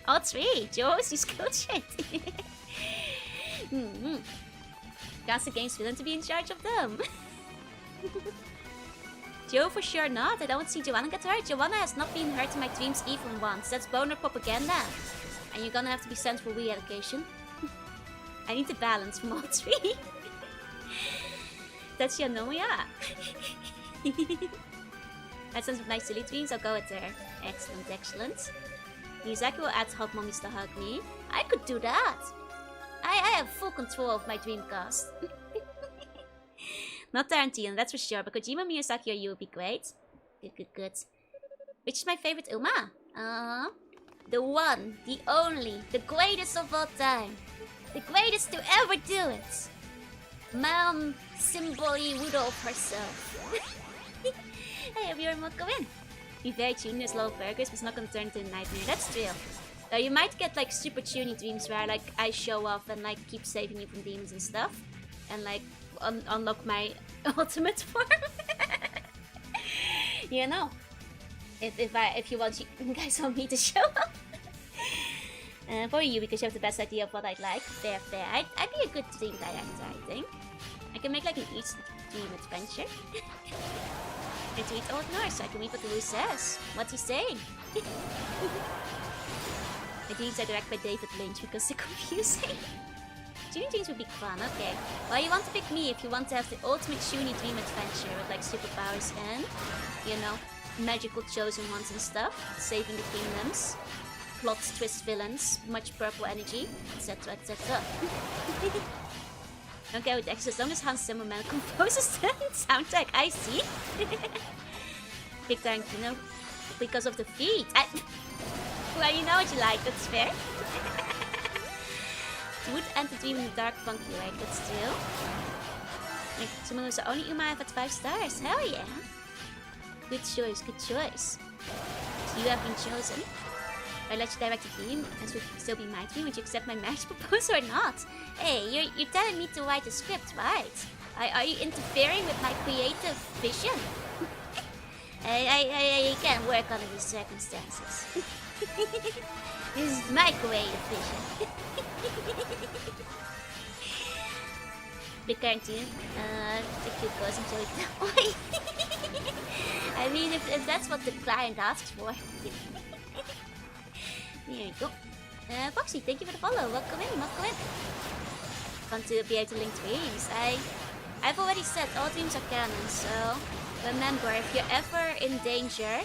All three. Joe's use skill shit. Cast the game's villain to be in charge of them. Joe for sure not. I don't see Joanna get hurt. Joanna has not been hurt in my dreams even once. That's boner propaganda. And you're gonna have to be sent for re-education. I need the balance from all three. That's Yanomia. That sounds nice silly dreams. I'll go with there. Excellent, excellent. Miyazaki will add hot mummies to hug me. I could do that. I have full control of my dreamcast. Not Tarantino, that's for sure, but Kojima, Miyazaki, or you would be great. Good. Which is my favorite Uma? The one, the only, the greatest of all time. The greatest to ever do it. Mom Simboli Rudolph herself. Hey, everyone, welcome in. Be very tuned as low burgers, but it's not gonna turn into a nightmare. That's true. You might get like super tuney dreams where like I show off and like keep saving you from demons and stuff. And like unlock my ultimate form. You know. If you guys want me to show up. For you, because you have the best idea of what I'd like. Fair. I'd be a good dream director, I think. I can make like an each dream adventure. And to eat Old Norse, so I can read what the Lou says. What's he saying? The dreams are directed by David Lynch because they're confusing. Shoonie dreams would be fun, okay. Well, you want to pick me if you want to have the ultimate Shoonie dream adventure with like superpowers and, you know, magical chosen ones and stuff. Saving the kingdoms. Plot twist villains, much purple energy, etc. Okay, with X, as long as Hans Zimmerman composes the soundtrack, I see. Big Tarantino, because of the feet. Well, you know what you like, that's fair. Would end the dream in the dark, funky way, that's true. Someone was the only Uma I've had 5 stars, hell yeah. Good choice. So you have been chosen. I let you direct the dream, as would still be my dream. Would you accept my marriage proposal or not? Hey, you're telling me to write a script, right? Are you interfering with my creative vision? I can't work under these circumstances. This is my creative vision. Big cartoon. The cute girls enjoy it. I mean, if that's what the client asks for. There you go. Foxy, thank you for the follow. Welcome in. Fun to be able to link dreams. I've already said all dreams are canon, so remember, if you're ever in danger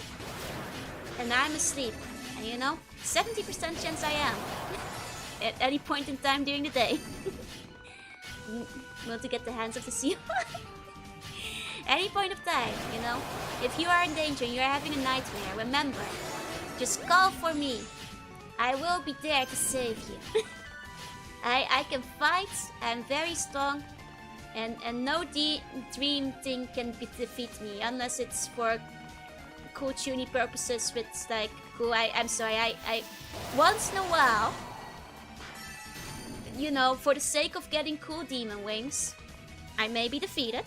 and I'm asleep, and you know, 70% chance I am at any point in time during the day. Want to get the hands of the seal? Any point of time, you know, if you are in danger and you're having a nightmare, remember, just call for me. I will be there to save you. I can fight. I'm very strong, and no dream thing can defeat me unless it's for cool tuny purposes. With like cool. I'm sorry. I once in a while, you know, for the sake of getting cool demon wings, I may be defeated.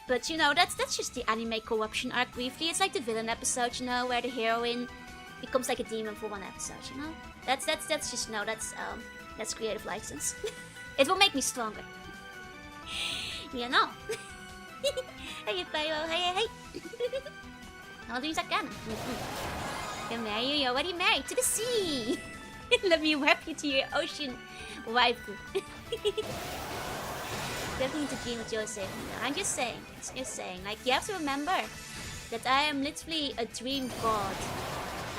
But you know, that's just the anime corruption arc briefly. It's like the villain episode, you know, where the heroine becomes like a demon for one episode, you know? That's just, you know, that's creative license. It will make me stronger. You know? Hey, Pyro, hey. All dreams are canon. Can marry you, you're already married to the sea. Let me wrap you to your ocean waifu. Definitely to dream with Joseph. No, I'm just saying, like, you have to remember that I am literally a dream god.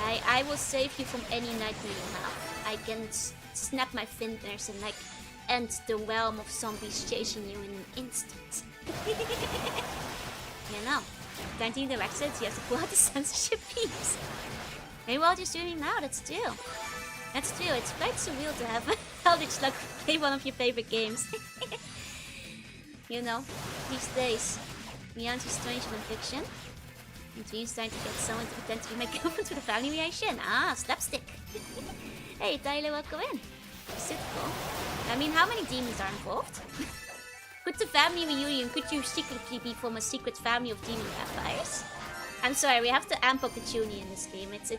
I will save you from any nightmare you have. I can snap my fingers and like end the realm of zombies chasing you in an instant. You know, Tarantino directs it, you have to pull out the censorship piece. Maybe we're all just doing it now, that's true. That's true, it's quite surreal to have Eldritch Luck play one of your favorite games. You know, these days, beyond your strange non-fiction, and dreams trying to get someone to pretend to be my girlfriend with a family reaction. Ah, slapstick. Hey, Tyler, welcome in. Super cool. I mean, how many demons are involved? Could the family reunion, could you secretly be from a secret family of demon vampires? I'm sorry, we have to amp up the tuning in this game. It's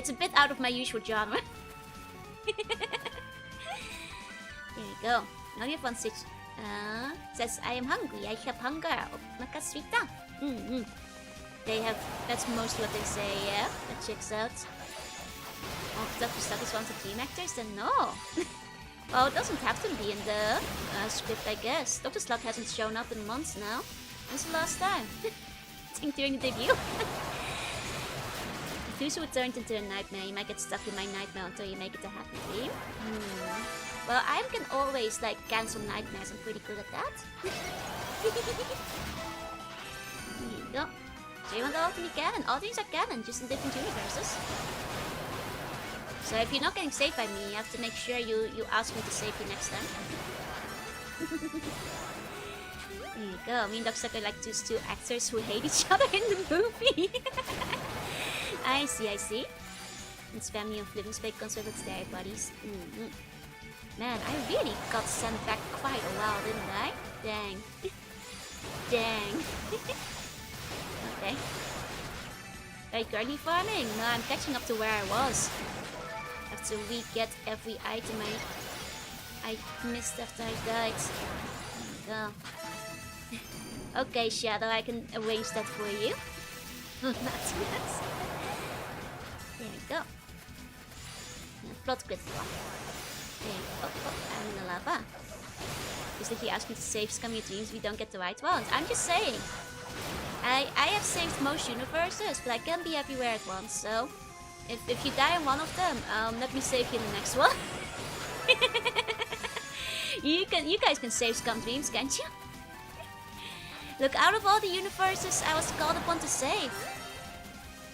a bit out of my usual genre. There you go. Now you have one stitch. Says, I am hungry. I have hunger. Nakaswita. They have. That's mostly what they say. Yeah, that checks out. Oh, Dr. Slug is one of the team actors? Then no. Well, it doesn't have to be in the script, I guess. Dr. Slug hasn't shown up in months now. When's the last time? I think during the debut. If Fusu turned into a nightmare, you might get stuck in my nightmare until you make it a happy dream. Well, I can always like cancel nightmares. I'm pretty good at that. There you go. So you want all to be canon. All things are canon, just in different universes. So if you're not getting saved by me, you have to make sure you ask me to save you next time. There you go. Me and Doc are like two actors who hate each other in the movie. I see. It's family of living space comes with its their buddies. Man, I really got sent back quite a while, didn't I? Dang. Dang. Okay. Are you currently farming? No, I'm catching up to where I was. I have to re-get every item I missed after I died. There you go. Okay, Shadow, I can arrange that for you. There you go. Plot critical. There you go. Oh, I'm in the lava. Just if you ask me to save scum your dreams, we don't get the right ones. I'm just saying. I have saved most universes, but I can't be everywhere at once, so if you die in one of them, let me save you in the next one. You guys can save scum dreams, can't you? Look, out of all the universes I was called upon to save,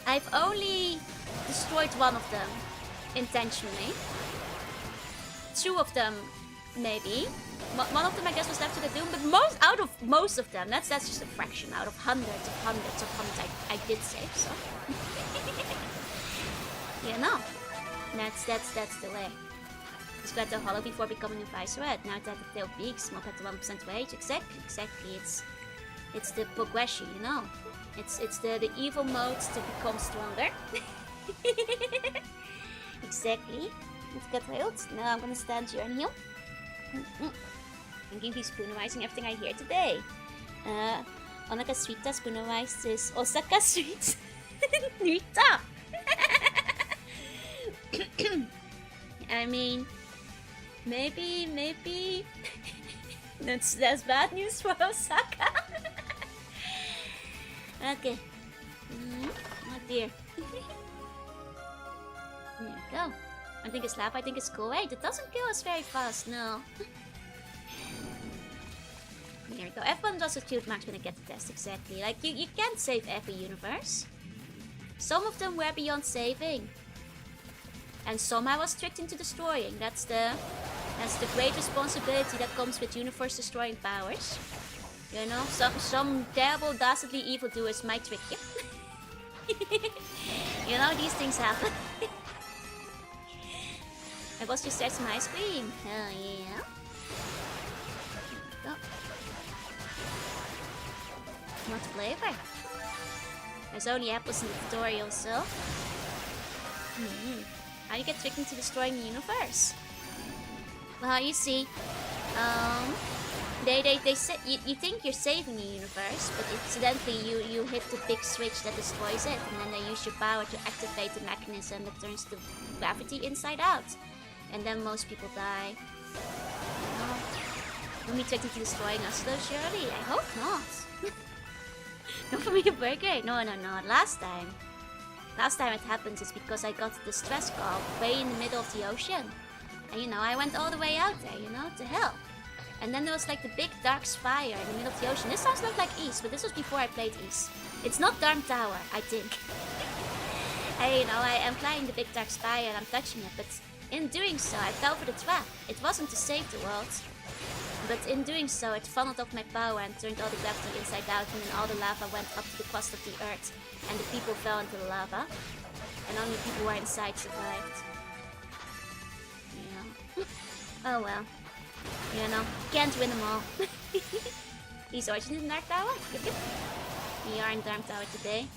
I've only destroyed one of them intentionally. Two of them, maybe. One of them, I guess, was left to the doom. But out of most of them, that's just a fraction. Out of hundreds of hundreds I did save. So, you know, that's the way. Just got the hollow before becoming a viceroy. Now that the tail peaks, mob at the 1% wage. Exactly. It's the progression, you know. It's the evil modes to become stronger. Exactly. Let's get healed. Now I'm gonna stand here and heal. I'm going to be spoonerizing everything I hear today. Onaka Suita spoonerized is Osaka Sweet. Rita! I mean, maybe that's bad news for Osaka. Okay. Oh dear. There you go. I think it's lava, I think it's cool. Wait, it doesn't kill us very fast, no. There we go. Everyone does a cute max when they get the test, exactly. Like, you can't save every universe. Some of them were beyond saving. And some I was tricked into destroying. That's the great responsibility that comes with universe destroying powers. You know, some terrible, dastardly evildoers might trick you. You know, these things happen. I was just there some ice cream. Hell yeah. Go. What flavor? There's only apples in the tutorial, so. How do you get tricked into destroying the universe? Well, you see, they say you think you're saving the universe, but incidentally you hit the big switch that destroys it, and then they use your power to activate the mechanism that turns the gravity inside out. And then most people die. Don't be tricked into destroying us though, surely? I hope not. Don't for me a burger. No. Last time it happened is because I got the stress call way in the middle of the ocean. And you know, I went all the way out there, you know, to hell. And then there was like the big dark spire in the middle of the ocean. This sounds like East, but this was before I played East. It's not Dark Tower, I think. I am flying the big dark spire and I'm touching it, but in doing so, I fell for the trap. It wasn't to save the world, but in doing so, it funneled off my power and turned all the gravity inside out, and then all the lava went up to the crust of the earth, and the people fell into the lava, and only the people who were inside survived. Yeah. Oh well. You know, can't win them all. He's origins in Dark Tower? We are in Dark Tower today.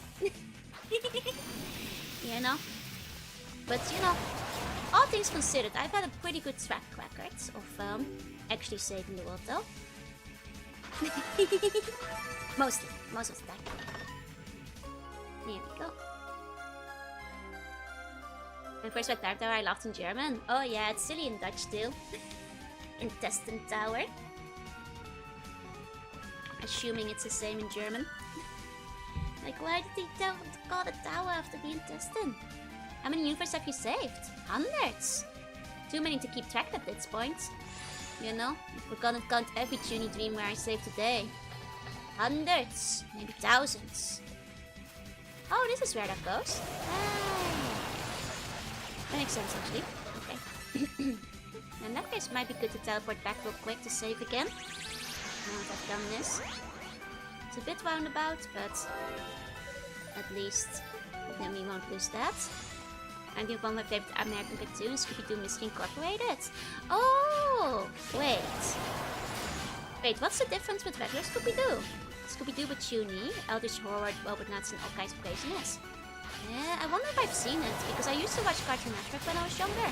You know? But you know, all things considered, I've had a pretty good track record of actually saving the world though. Most of the time. Here we go. And first what tower I laughed in German. Oh yeah, it's silly in Dutch too. Intestine tower. Assuming it's the same in German. Like, why did they call the tower after the intestine? How many universes have you saved? Hundreds! Too many to keep track at this point. You know, if we're gonna count every Junie dream where I saved today. Hundreds, maybe thousands. Oh, this is where that goes. Ah. That makes sense actually. Okay. In that case, it might be good to teleport back real quick to save again. Now that I've done this. It's a bit roundabout, but at least then we won't lose that. And one of my favorite American cartoons, Scooby-Doo Mystery Incorporated. Oh, wait. Wait, what's the difference with regular Scooby-Doo? Scooby-Doo with Junie, Eldritch Horror, robot nuts, and all kinds of craziness. Yeah, I wonder if I've seen it, because I used to watch Cartoon Network when I was younger.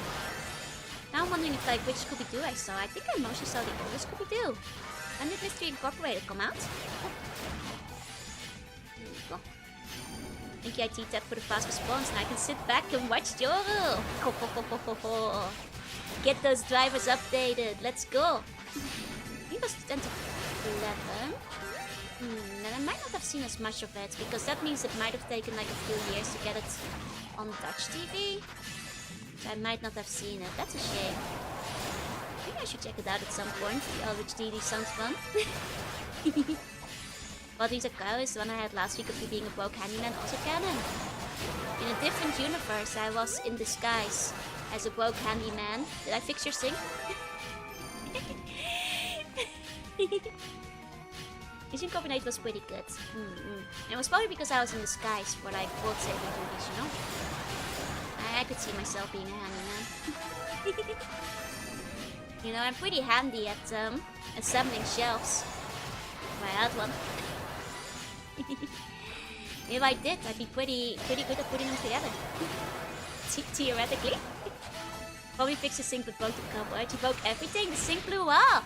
Now I'm wondering if, like, which Scooby-Doo I saw. I think I mostly saw the older Scooby-Doo. When did Mystery Incorporated come out? Oh. There we go. Thank you, IT Tab, for the fast response, and I can sit back and watch Joru. Get those drivers updated. Let's go. He was 10 to 11. And I might not have seen as much of it, because that means it might have taken like a few years to get it on Dutch TV. So I might not have seen it. That's a shame. Maybe I should check it out at some point. The Eldritch DD sounds fun. Well, these are cows. The one I had last week of you being a broke handyman, also canon. In a different universe, I was in disguise as a broke handyman. Did I fix your sink? Mission Combinate was pretty good. It was probably because I was in disguise for like world saving duties, you know? I could see myself being a handyman. You know, I'm pretty handy at assembling shelves. If I had one. If I did, I'd be pretty good at putting them together. Theoretically. Probably fix the sink but broke the cupboard. You broke everything, the sink blew up!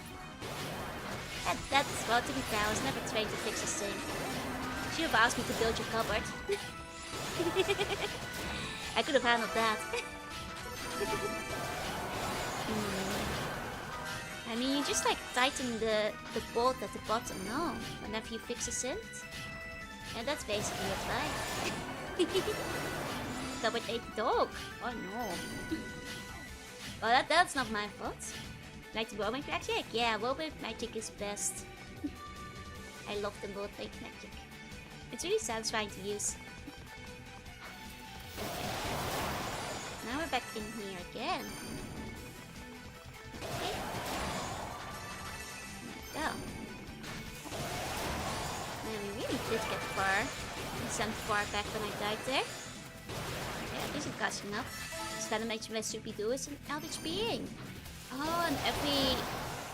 That's, well, to be fair, I was never trained to fix a sink. You should have asked me to build your cupboard. I could have handled that. I mean, you just like tighten the bolt at the bottom, no? Whenever you fix a sink. And that's basically it, right? Cupboard ate dog. Oh no. Well, that's not my fault. Like the robot magic? Yeah, robot magic is best. I love the robot magic. It's really satisfying to use. Okay. Now we're back in here again. Okay. There we go. Man, we really did get far. We sent far back when I died there. Yeah, at least I'm catching up. This kind of makes me Scooby-Doo is an eldritch being. Oh, and every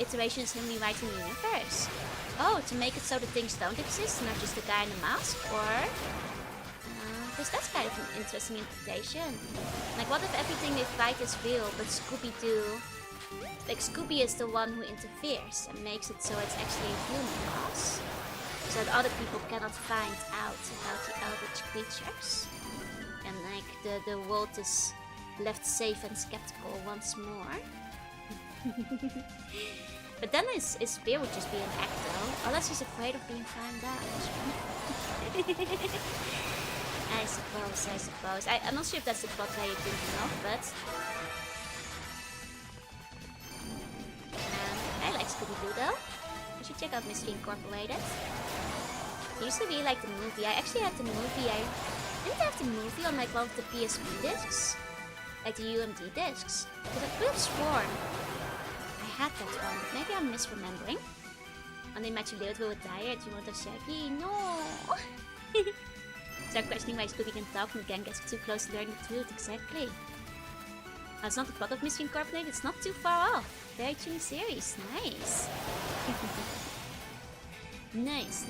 iteration is him rewriting the universe. Oh, to make it so that things don't exist, not just the guy in the mask, or... because that's kind of an interesting interpretation. Like, what if everything they fight is real, but Scooby-Doo... Like, Scooby is the one who interferes and makes it so it's actually a human boss. So that other people cannot find out about the eldritch creatures. And, like, the world is left safe and skeptical once more. But then his fear would just be an act though. Unless he's afraid of being found out. I suppose. I'm not sure if that's the plot that you're thinking of, but... I like Scooby-Doo though. You should check out Mystery Incorporated. I used to really like the movie. I actually had the movie. I didn't have the movie on like one of the PSP discs. Like the UMD discs. Because I could have sworn I had that one, but maybe I'm misremembering. And they match you later with diet, you want a Shaggy? No! Start questioning why Scooby can talk and again gets too close to learning the truth, exactly. It's not the plot of Mystery Incorporated, it's not too far off. Very tuny series, nice. Nice.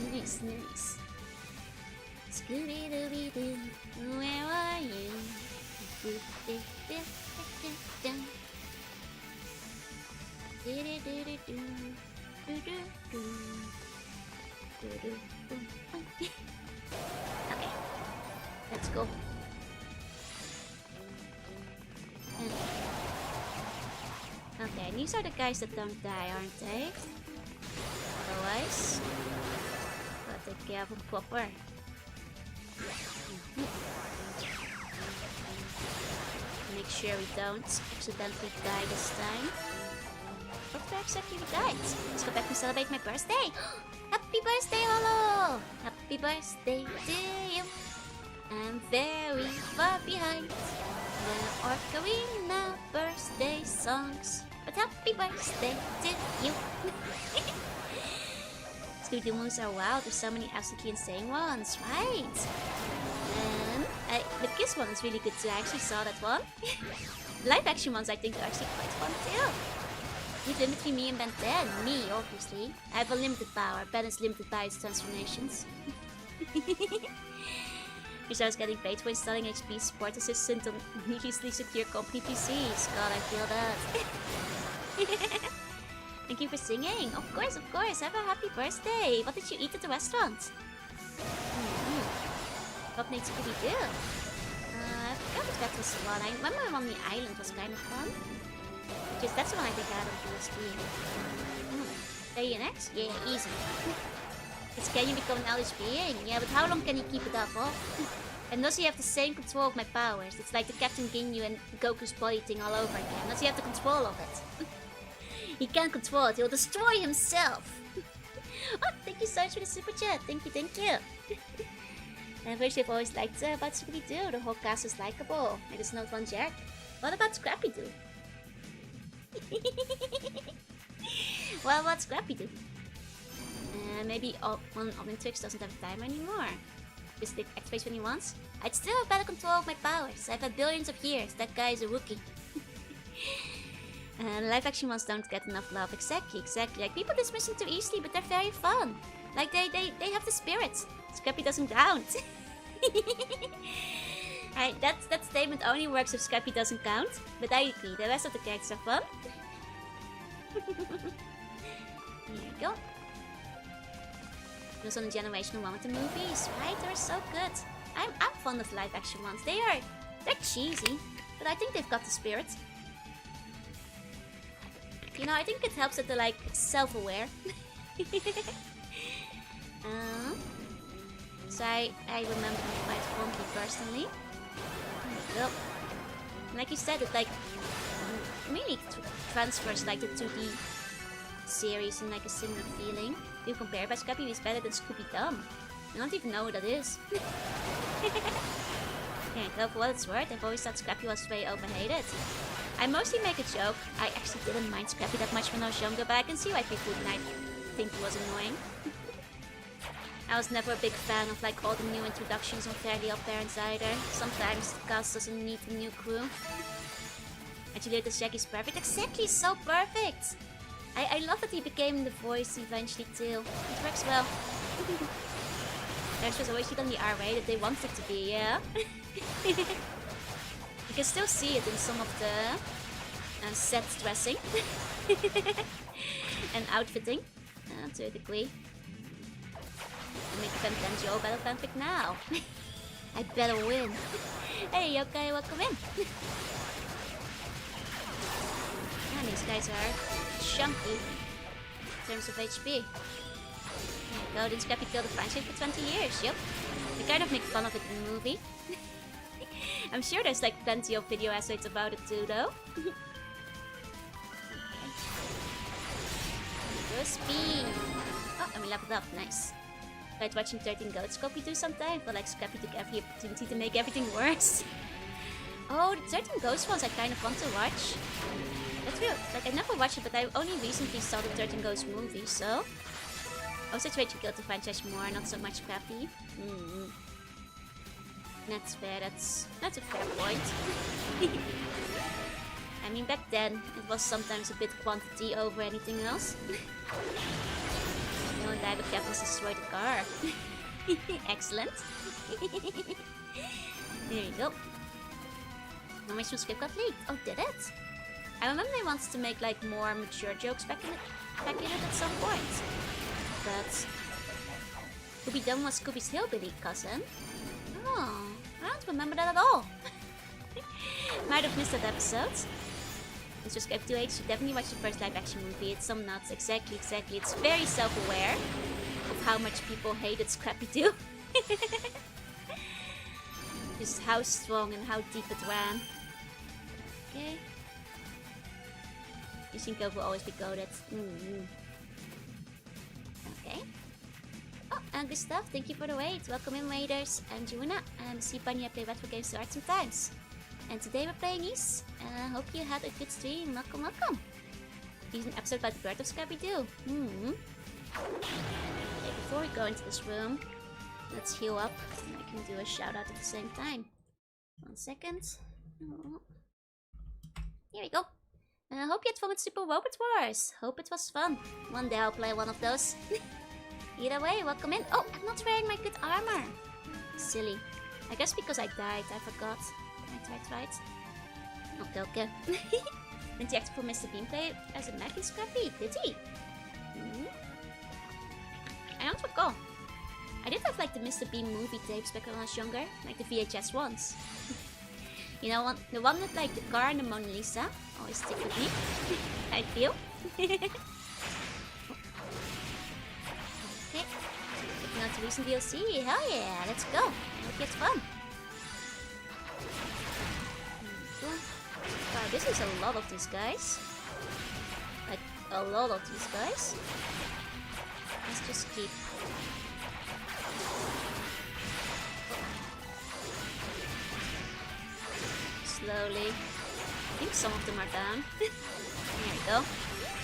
Scooby-Dooby-Doo, where are you? Okay, let's go. Okay, these are the guys that don't die, aren't they? Otherwise, gotta take care of them proper. Make sure we don't accidentally die this time. But where exactly we died? Let's go back and celebrate my birthday! Happy birthday, Hollow! Happy birthday to you! I'm very far behind the Ocarina birthday songs. But happy birthday to you! Scooby-Doo movies are wild, there's so many absolutely insane ones, right? And the Kiss one is really good too, I actually saw that one. Live action ones I think are actually quite fun too. You limit between me and Ben 10. Me, obviously. I have unlimited power. Ben is limited by his transformations. Because I was getting paid for installing HP support assistant on needlessly secure company PCs. God, I feel that. Thank you for singing. Of course, of course. Have a happy birthday. What did you eat at the restaurant? What makes Scooby-Doo? I forgot what that was one. I remember on the island was kind of fun. Just that's the one I think I had on PSP. ANX? Yeah, easy. It's can you become an hellish being? Yeah, but how long can you keep it up, oh? And does he have the same control of my powers? It's like the Captain Ginyu and Goku's body thing all over again. Does he have the control of it? He can't control it, he'll destroy himself! Oh, thank you so much for the super chat. Thank you, thank you. And first I've always liked about Scooby-Doo. The whole cast is likable. It is not one jerk. What about Scrappy-Doo? Well, what's Scrappy-Doo? Maybe one Omnitrix doesn't have time anymore. Just the activates when he wants. I'd still have better control of my powers. I've had billions of years. That guy is a rookie. Live action ones don't get enough love. Exactly. Like, people dismiss them too easily, but they're very fun. Like, they have the spirit. Scrappy doesn't count. Alright, that statement only works if Scrappy doesn't count. But I agree, the rest of the characters are fun. Here we go. Those on the generational one with the movies, right? They're so good. I'm fond of live action ones. They're cheesy, but I think they've got the spirit. You know, I think it helps that they're like self-aware. So I remember them quite fondly personally. Well, like you said, it like really transfers like the 2D series in like a similar feeling. If you compare, but Scrappy is better than Scooby-Dum. I don't even know what that is. Yeah, go for what it's worth. I've always thought Scrappy was way overhated. I mostly make a joke. I actually didn't mind Scrappy that much when I was younger, but I can see why people might think he was annoying. I was never a big fan of like all the new introductions on Fairly Odd Parents either. Sometimes the cast doesn't need a new crew. Actually, the Shaggy's perfect. Exactly, so perfect! I love that he became the voice eventually too. It works well. Theirs was always on the R-way that they wanted it to be, yeah? You can still see it in some of the set dressing. And outfitting, to a degree. I make Fantanjo battle fanfic now. I better win. Hey, okay, welcome in. Yeah, these guys are chunky in terms of HP. There you go, didn't Scrappy kill the franchise for 20 years? Yep. They kind of make fun of it in the movie. I'm sure there's like plenty of video essays about it too, though. Okay. Go speed. Oh, and we leveled up. Nice. Tried watching 13 Goats Scrappy-Doo sometime, but like Scrappy took every opportunity to make everything worse. Oh, the 13 Ghosts ones I kind of want to watch. That's real. Like, I never watched it, but I only recently saw the 13 Ghosts movie, so... I was trying to kill the franchise more, not so much Scrappy. That's fair, that's a fair point. I mean, back then, it was sometimes a bit quantity over anything else. The only die but Captain's destroyed the car. Excellent. There you go. No mention script got leaked. Oh, did it? I remember they wanted to make like more mature jokes back in it at some point. But Scooby Dum was Scooby's hillbilly cousin. Oh, I don't remember that at all. Might have missed that episode. Let's just get to age. You definitely watch the first live action movie. It's some nuts. Exactly. It's very self-aware of how much people hated Scrappy-Doo. Just how strong and how deep it ran. Okay. You think it will always be goated. Okay. Oh, and good stuff. Thank you for the raid. Welcome in, raiders. I'm Jorunna. I'm Bunny. I play retro games to art sometimes. And today we're playing Ys. Hope you had a good stream. Welcome. Here's an episode about the birth of Scrappy-Doo. Okay, before we go into this room, let's heal up. And I can do a shout out at the same time. 1 second. Oh. Here we go. Hope you had fun with Super Robot Wars. Hope it was fun. One day I'll play one of those. Either way, welcome in. Oh, I'm not wearing my good armor. Silly. I guess because I died, I forgot. Right. Okay. Didn't you act for Mr. Bean play as a Maggie Scrappy? Did he? I don't recall. I did have like the Mr. Bean movie tapes back when I was younger, like the VHS ones. You know, the one with like the car and the Mona Lisa always stick with me. I feel. Okay. Checking out the recent DLC. Hell yeah, let's go. I hope you had fun. Wow, this is a lot of these guys. Like, a lot of these guys. Let's just keep... slowly. I think some of them are down. There we go.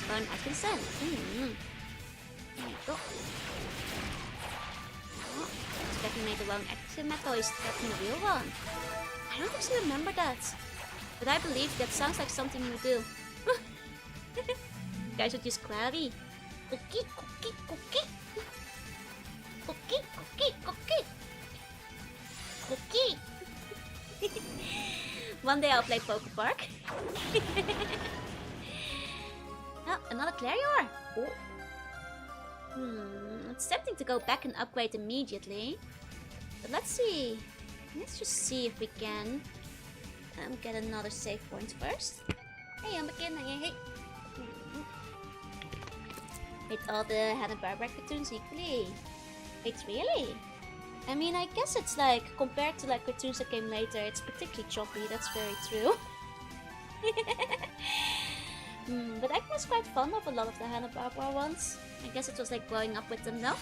Bone Atkinson. There we go. Oh, expecting to make the wrong action metal is tracking the real one. I don't actually remember that. But I believe that sounds like something you do. Guys would use Clary. Cookie. One day I'll play Poke Park. Oh, another Clarior. It's tempting to go back and upgrade immediately. But let's see. Let's just see if we can get another save point first. Hey, I'm again. Hey. Hate all the Hanna-Barbera cartoons equally. Wait, really? I mean, I guess it's like, compared to like cartoons that came later, it's particularly choppy, that's very true. But I was quite fond of a lot of the Hanna-Barbera ones. I guess it was like growing up with them though.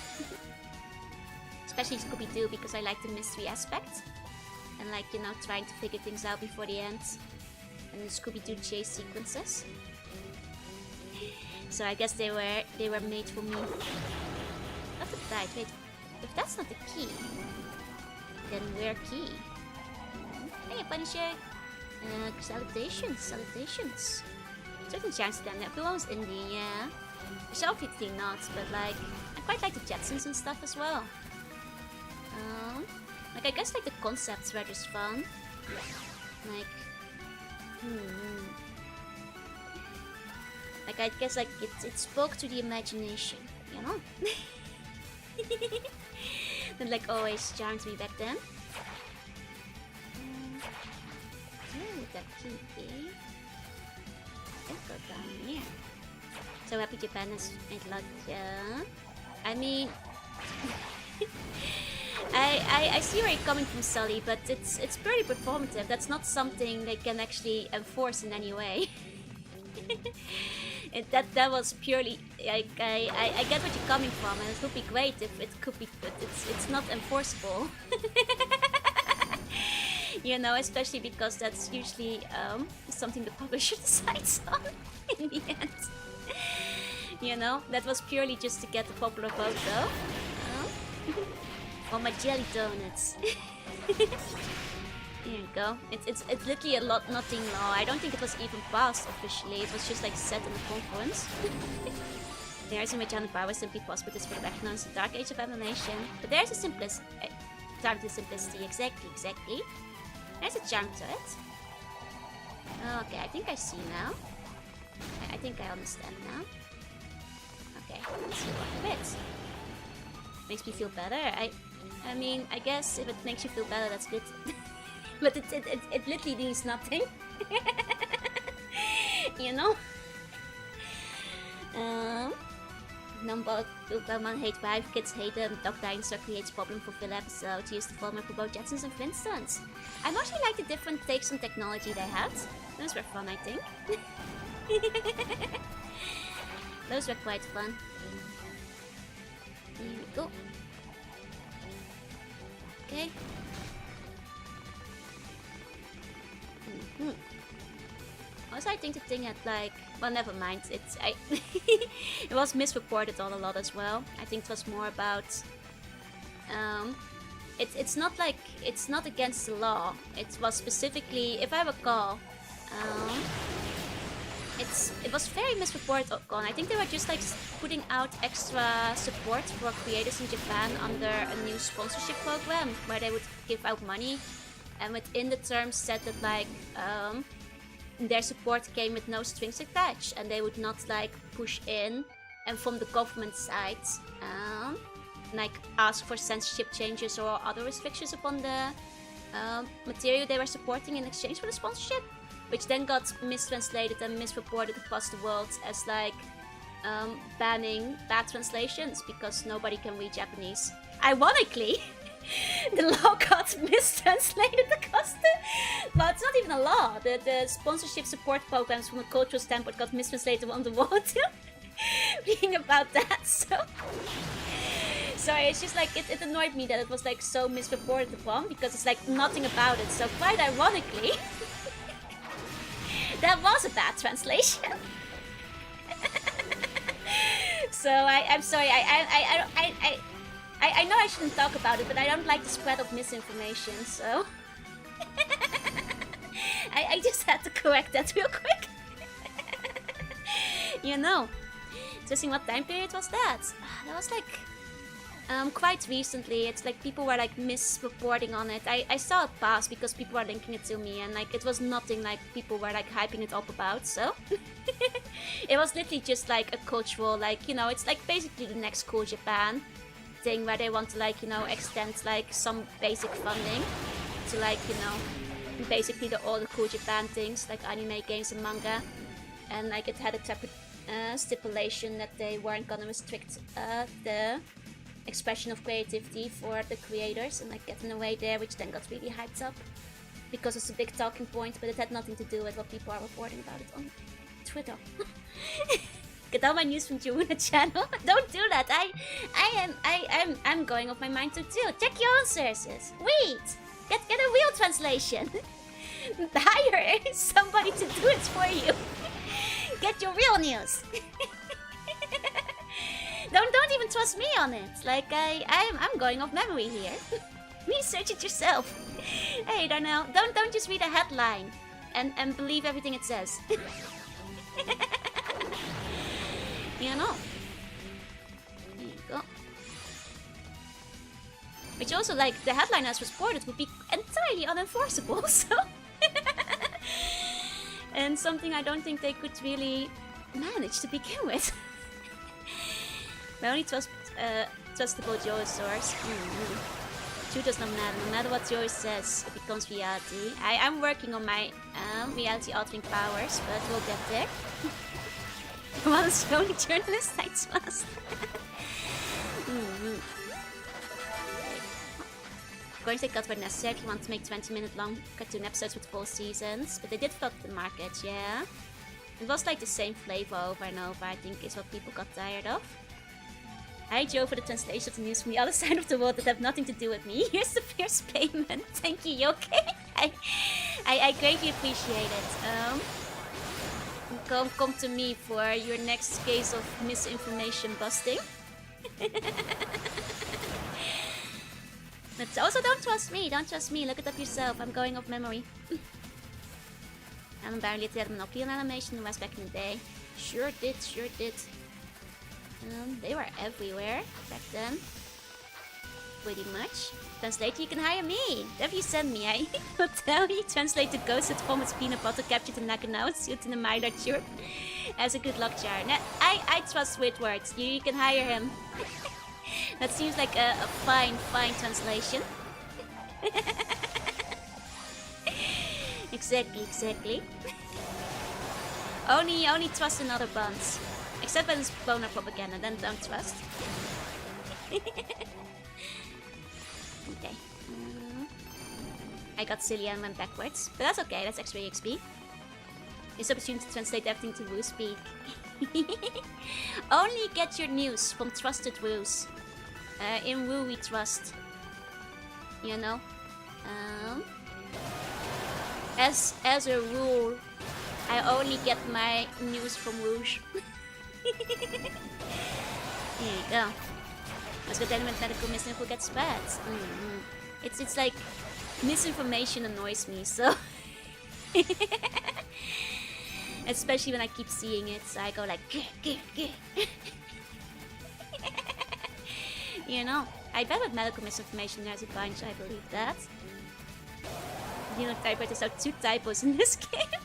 Especially Scooby-Doo, because I like the mystery aspect. And like, you know, trying to figure things out before the end. And the Scooby-Doo chase sequences. So I guess they were made for me. Not the died. Wait, if that's not the key, then where key? Hey, Punisher! Salutations. Certain chance then everyone's indie, yeah. Obviously not, but like, I quite like the Jetsons and stuff as well. Like, I guess like the concepts were just fun. Like, like, I guess like it spoke to the imagination, you know? That like always charmed me back then. Where would that key be? Let's go down here. So happy Japan has made like, I mean... I see where you're coming from, Sully, but it's pretty performative. That's not something they can actually enforce in any way. That was purely like I get what you're coming from, and it would be great if it could be, but it's not enforceable. You know, especially because that's usually something the publisher decides on in the end. You know, that was purely just to get the popular vote, though. Oh, my jelly donuts. There you go. It's literally a nothing law. I don't think it was even passed officially. It was just like set in the conference. There's in which power simply possible to spread back known as the Dark Age of Abomination. But there's a time to simplicity, exactly. There's a charm to it. Okay, I think I see now. I think I understand now. Okay, let's see what a bit. Makes me feel better. I mean, I guess if it makes you feel better, that's good. But it literally means nothing. You know? Pokemon hate wife, kids hate them, Dog Dinosaur creates problem for filler episode, use the format for both Jetsons and Flintstones. I mostly like the different takes on technology they had. Those were fun, I think. Those were quite fun. Here we go. Okay. Also, I think the thing had like, well, never mind. It was misreported on a lot as well. I think it was more about, it's not like, it's not against the law. It was specifically, if I recall, it was very misreported on. I think they were just like putting out extra support for creators in Japan under a new sponsorship program where they would give out money, and within the terms said that like, their support came with no strings attached, and they would not like push in and from the government side like ask for censorship changes or other restrictions upon the material they were supporting in exchange for the sponsorship, which then got mistranslated and misreported across the world as like banning bad translations because nobody can read Japanese. Ironically, the law got mistranslated across the... Well, it's not even a law. The sponsorship support programs from a cultural standpoint got mistranslated on the world too. Being about that, so... Sorry, it's just like, it annoyed me that it was like so misreported upon because it's like nothing about it. So quite ironically, that was a bad translation. So I'm sorry, I know I shouldn't talk about it, but I don't like the spread of misinformation, so... I just had to correct that real quick. You know. Just in what time period was that? That was like... quite recently. It's like people were like misreporting on it. I saw it pass because people were linking it to me, and like it was nothing like people were like hyping it up about, so... It was literally just like a cultural, like, you know, it's like basically the next Cool Japan thing where they want to like, you know, extend like some basic funding to like, you know, basically all the Cool Japan things like anime, games and manga, and like it had a stipulation that they weren't gonna restrict the expression of creativity for the creators and like getting away there, which then got really hyped up because it's a big talking point, but it had nothing to do with what people are reporting about it on Twitter. Get all my news from Jorunna channel. Don't do that. I'm going off my mind too. Check your own sources. Wait, get a real translation. Hire somebody to do it for you. Get your real news. Don't even trust me on it. Like I'm going off memory here. Research it yourself. Hey, don't just read a headline and believe everything it says. You know. There you go. Which also, like, the headline as reported would be entirely unenforceable, so... And something I don't think they could really manage to begin with. My only trustable Joe's source. Truth does not matter. No matter what Joe says, it becomes reality. I'm working on my reality-altering powers, but we'll get there. While it's the only journalist, thanks fast. Of course, they cut where necessary if you want to make 20-minute long cartoon episodes with full seasons, but they did flood the market, yeah. It was like the same flavor over and over, I think, is what people got tired of. Hi Joe for the translation of the news from the other side of the world that have nothing to do with me. Here's the first payment. Thank you, you okay? I greatly appreciate it. Come to me for your next case of misinformation busting. But also don't trust me, look it up yourself, I'm going off memory. Alan Barry had a monopoly on animation was back in the day. Sure did. They were everywhere back then. Pretty much. Translate, you can hire me. Whatever you send me, I will tell you. Translate the ghost that vomits peanut butter, capture the Nakano, and suit in the Mylar tube as a good luck jar. Now, I trust Squidward. You can hire him. That seems like a fine translation. Exactly. Only trust in other bonds. Except when it's boner propaganda, then don't trust. Okay. I got silly and went backwards. But that's okay, that's extra XP. This opportunity to translate everything to Woo speak. Only get your news from trusted Woos. In Woo we trust. You know? As a rule, I only get my news from Woosh. Here you go. Let's go then when medical misinfo gets bad. It's like misinformation annoys me, so especially when I keep seeing it, so I go like gah. You know, I bet with medical misinformation there's a bunch, I believe that. You know, typewriters are 2 typos in this game.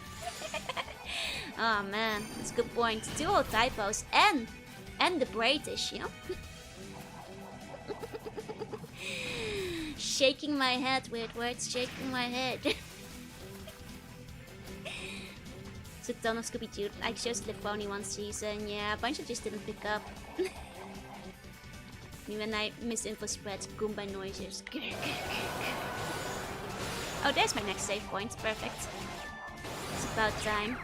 Oh man, that's a good point. 2 whole typos and the British, you know? Shaking my head, weird words, shaking my head. It's a ton of Scooby-Doo. I chose Live only 1 season. Yeah, a bunch of just didn't pick up. When I misinfo spread, Goomba noises. Oh, there's my next save point. Perfect. It's about time.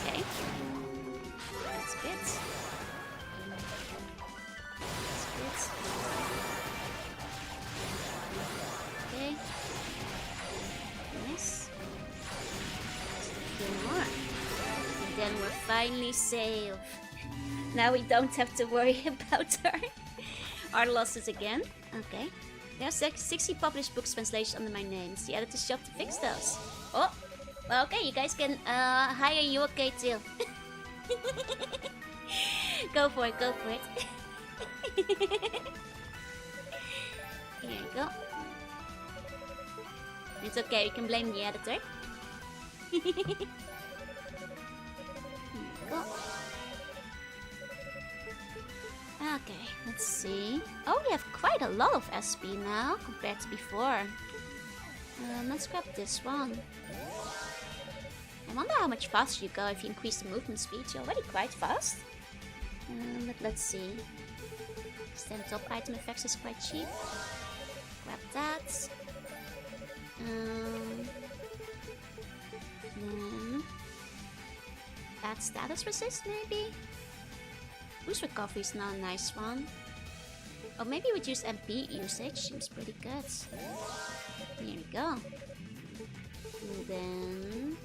Okay. That's good. Okay. Nice. A few more. And then we're finally safe. Now we don't have to worry about our losses again. Okay. There's 60 published books translated under my name. It's the editor's job to fix those. Oh! Okay, you guys can hire Yoke too. Go for it. Here you go. It's okay, you can blame the editor. Here you go. Okay, let's see. Oh, we have quite a lot of SP now compared to before. Let's grab this one. I wonder how much faster you go if you increase the movement speed. You're already quite fast. But let's see. Extend top item effects is quite cheap. Grab that. Then add status resist maybe? Boost recovery is now a nice one. Or maybe reduce MP usage seems pretty good. Here we go. And then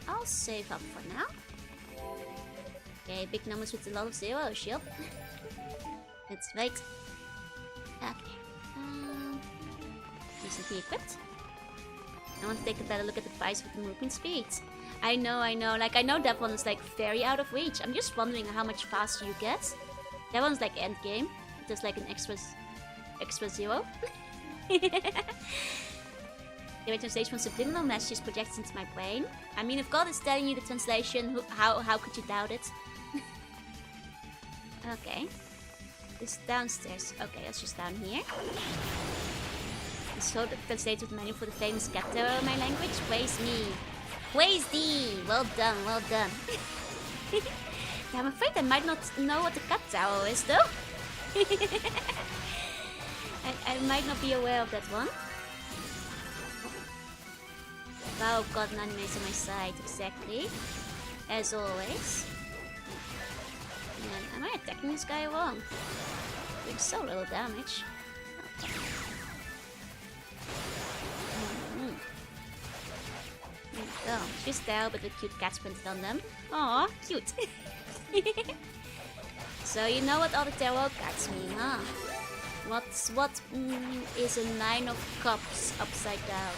I'll save up for now. Okay, big numbers with a lot of zeros, yep. Let's wait. Okay. Recently equipped. I want to take a better look at the price with the movement speed. I know. Like, I know that one is like very out of reach. I'm just wondering how much faster you get. That one's like end game. There's like an extra zero. The translation from subliminal messages projects into my brain. I mean, if God is telling you the translation, how could you doubt it? Okay. This downstairs. Okay, that's just down here. So the translated menu for the famous cat terror in my language. Praise me. Praise thee! Well done. Yeah, I'm afraid I might not know what the cat tower is though. I might not be aware of that one. Wow, God, an anime is on my side, exactly. As always. And am I attacking this guy wrong? Doing so little damage. Okay. There we go. Just there, but with cute cats printed on them. Aw, cute. So you know what all the tarot cards mean, huh? What is a 9 of cups upside down?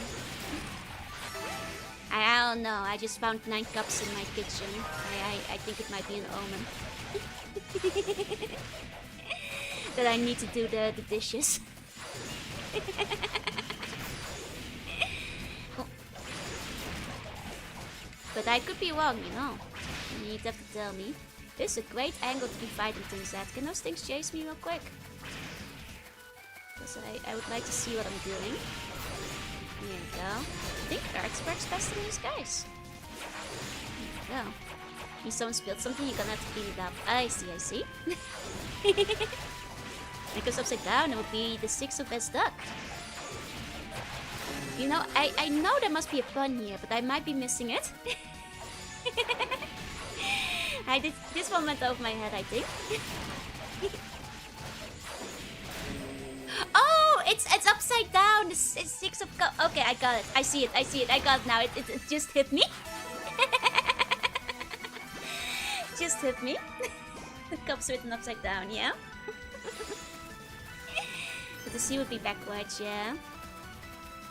I no, I just found 9 cups in my kitchen. I think it might be an omen. That I need to do the dishes. Oh. But I could be wrong, you know. You'd have to tell me. This is a great angle to be fighting things at. Can those things chase me real quick? Because I would like to see what I'm doing. Here we go. I think Earth works best in these guys. Here we go. If someone spilled something, you're gonna have to clean it up. I see, I see. Because upside down, it would be the 6 of best duck. You know, I know there must be a pun here, but I might be missing it. This one went over my head, I think. Oh, it's upside down. It's 6 of cups. Okay, I got it. I see it. I got it now. It just hit me. Just hit me. The cup's written upside down, yeah? But the C would be backwards, yeah?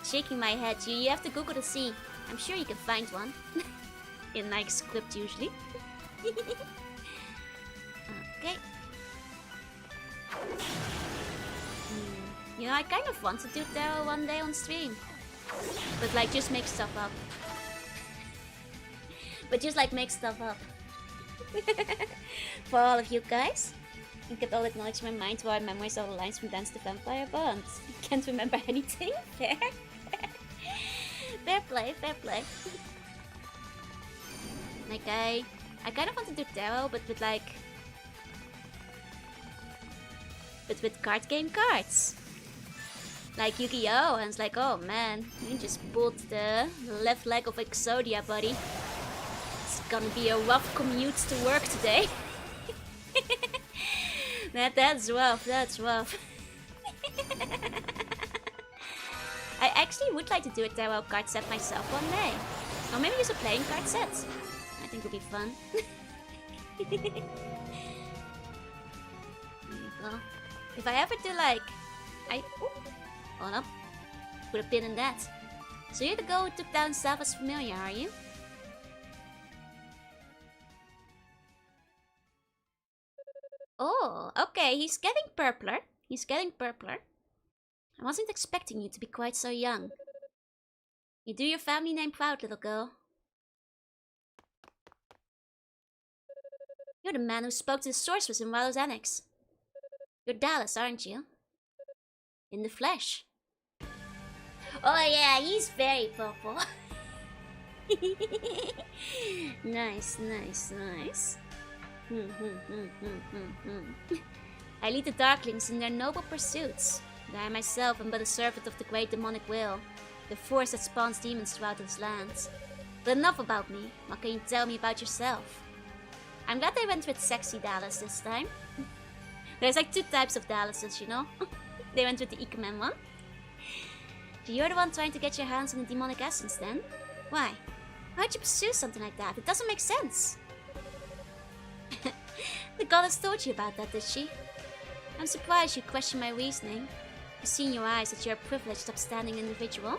Shaking my head. You have to Google the C. I'm sure you can find one. In like script usually. Okay. You know, I kind of want to do tarot one day on stream. But like just make stuff up. But just like make stuff up. For all of you guys. You get all the knowledge in my mind while I memorize all the lines from Dance the Vampire Bond. Can't remember anything? Fair. Fair play, fair play. Like I kind of want to do tarot, but with like... But with card game cards. Like Yu-Gi-Oh! And it's like, oh man, you just pulled the left leg of Exodia, buddy. It's gonna be a rough commute to work today. That's rough, that's rough. I actually would like to do a tarot card set myself one day. Or maybe use a playing card set. I think it would be fun. There you go. If I ever do like... Hold up. Put a pin in that. So you're the girl who took down Sava's familiar, are you? Oh, okay, he's getting purpler. He's getting purpler. I wasn't expecting you to be quite so young. You do your family name proud, little girl. You're the man who spoke to the sorceress in Wallows Annex. You're Dallas, aren't you? In the flesh. Oh yeah, he's very purple. Nice, nice, nice. I lead the Darklings in their noble pursuits. And I myself am but a servant of the great demonic will, the force that spawns demons throughout this land. But enough about me. What can you tell me about yourself? I'm glad they went with sexy Dallas this time. There's like 2 types of Dallases, you know? They went with the Ikemen one. So you're the one trying to get your hands on the demonic essence then? Why? Why'd you pursue something like that? It doesn't make sense. The goddess told you about that, did she? I'm surprised you question my reasoning. I see in your eyes that you're a privileged, upstanding individual.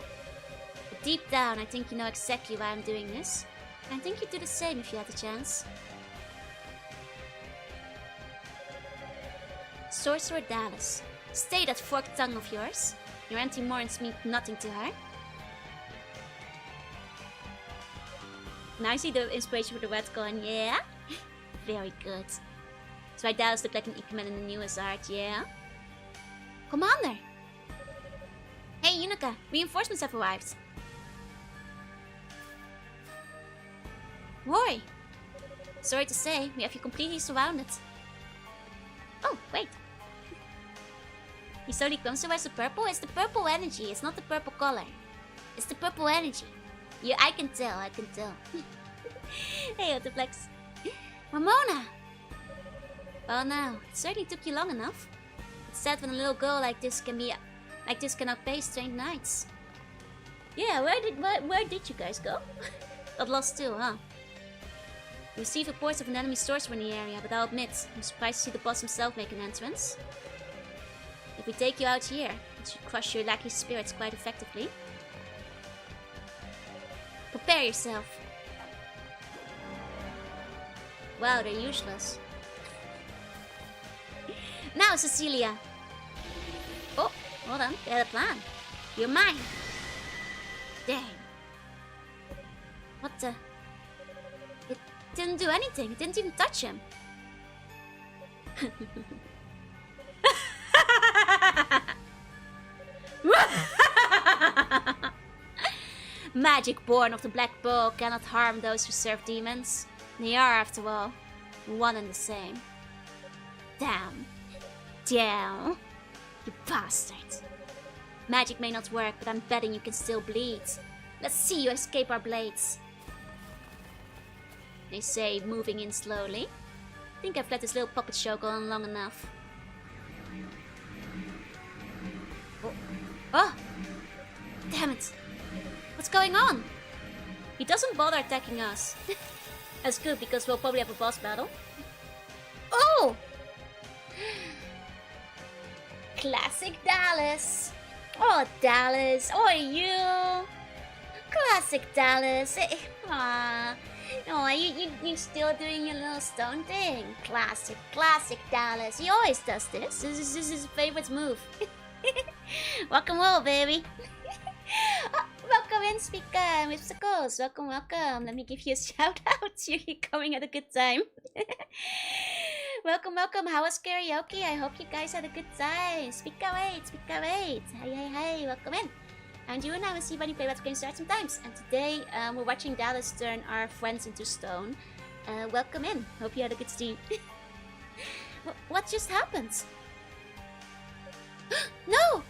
But deep down, I think you know exactly why I'm doing this. And I think you'd do the same if you had the chance. Sorcerer Dallas, stay that forked tongue of yours. Your anti-morons mean nothing to her. Now I see the inspiration for the red coin, yeah? Very good. That's why Dallas looked like an Ikemen in the newest art, yeah? Commander! Hey, Yunuka, reinforcements have arrived. Roy! Sorry to say, we have you completely surrounded. Oh, wait. He slowly comes to wear the purple? It's the purple energy, it's not the purple color. It's the purple energy. Yeah, I can tell, I can tell. Hey, Autoplex. Ramona! Well now, it certainly took you long enough. It's sad when a little girl like this can outpace trained knights. Yeah, where did you guys go? Got lost too, huh? We received reports of an enemy sorcerer in the area, but I'll admit, I'm surprised to see the boss himself make an entrance. If we take you out here, it should crush your lackey spirits quite effectively. Prepare yourself. Wow, they're useless. Now, Cecilia. Oh, hold on. They had a plan. You're mine. Dang. What the? It didn't do anything. It didn't even touch him. Magic born of the Black Bow cannot harm those who serve demons. They are, after all, one and the same. Damn. Damn. You bastard. Magic may not work, but I'm betting you can still bleed. Let's see you escape our blades. They say, moving in slowly. I think I've let this little puppet show go on long enough. Oh. Oh! Damn it! What's going on? He doesn't bother attacking us. That's good, because we'll probably have a boss battle. Oh! Classic Dallas. Oh, Dallas. Oh, you. Classic Dallas. Aww. Oh, you still doing your little stone thing. Classic Dallas. He always does this. This is his favorite move. Rock and roll, baby. Oh, welcome in, Speaker. Whipsicles. Welcome. Let me give you a shout out. You're coming at a good time. Welcome. How was karaoke? I hope you guys had a good time. Speak away. Hey, welcome in. I'm Jorunna, I see Bunny play retro games sometimes. And today, we're watching Dallas turn our friends into stone. Welcome in. Hope you had a good stream. What just happened? No!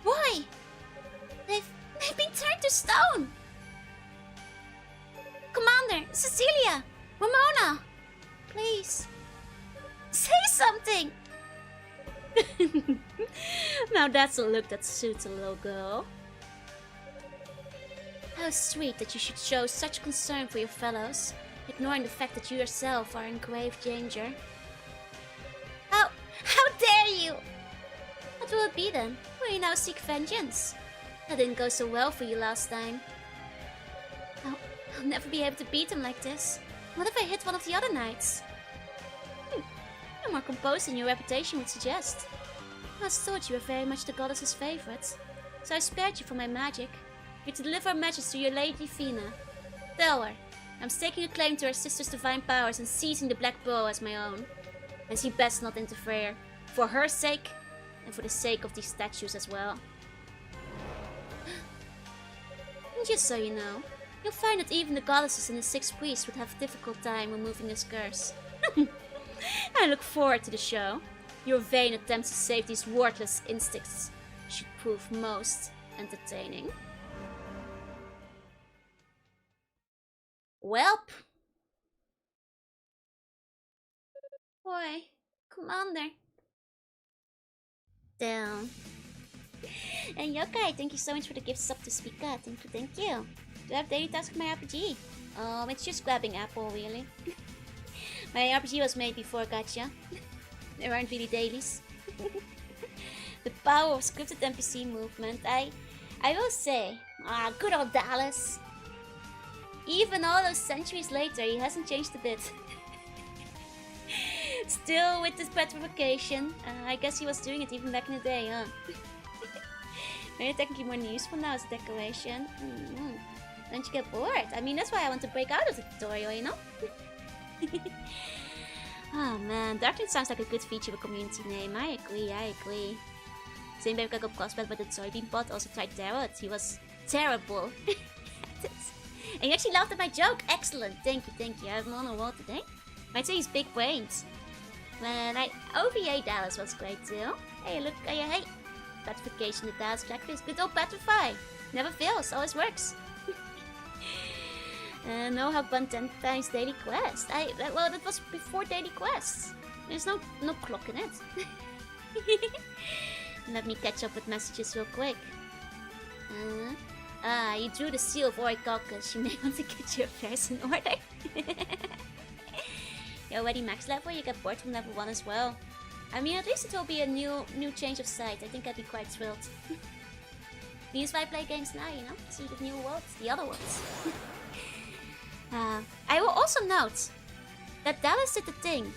Why? They've been turned to stone! Commander, Cecilia, Ramona, please, say something! Now that's a look that suits a little girl. How sweet that you should show such concern for your fellows, ignoring the fact that you yourself are in grave danger. How dare you! What will it be then? Will you now seek vengeance? That didn't go so well for you last time. I'll never be able to beat him like this. What if I hit one of the other knights? You're more composed than your reputation would suggest. I once thought you were very much the goddess's favorite, so I spared you from my magic. You're to deliver a message to your lady Fina. Tell her, I'm staking a claim to her sister's divine powers and seizing the Black Bow as my own. And she best not interfere, for her sake, and for the sake of these statues as well. And just so you know, you'll find that even the goddesses and the six priests would have a difficult time removing this curse. I look forward to the show. Your vain attempts to save these worthless insects should prove most entertaining. Welp. Boy, Commander. Down. And Yokai, thank you so much for the gift sub to Speaker. Thank you. Do I have daily tasks with my RPG? It's just grabbing apple, really. My RPG was made before Gacha. There aren't really dailies. The power of scripted NPC movement. I will say, good old Dallas. Even all those centuries later, he hasn't changed a bit. Still with this petrification. I guess he was doing it even back in the day, huh? Maybe technically more useful now as a decoration. Don't you get bored? I mean, that's why I want to break out of the tutorial, you know? Oh man, Darknet sounds like a good feature of a community name. I agree. Same baby got crossbred by the soybean pot, also tried Tarot. He was terrible. And he actually laughed at my joke. Excellent, thank you. I have him on the wall today. Might say he's big brains. Man, OVA Dallas was great too. Hey, look, hey. Petrification, the Dallas Blackface. Good old Petrify. Never fails, always works. No help on 10 times daily quest. Well, that was before daily quests. There's no clock in it. Let me catch up with messages real quick. You drew the seal of Orichalcus. You may want to get your affairs in order. You're already max level, you get bored from level 1 as well. I mean, at least it will be a new change of sight. I think I'd be quite thrilled. These why I play games now, you know? See the new worlds, the other worlds. I will also note that Dallas did the thing.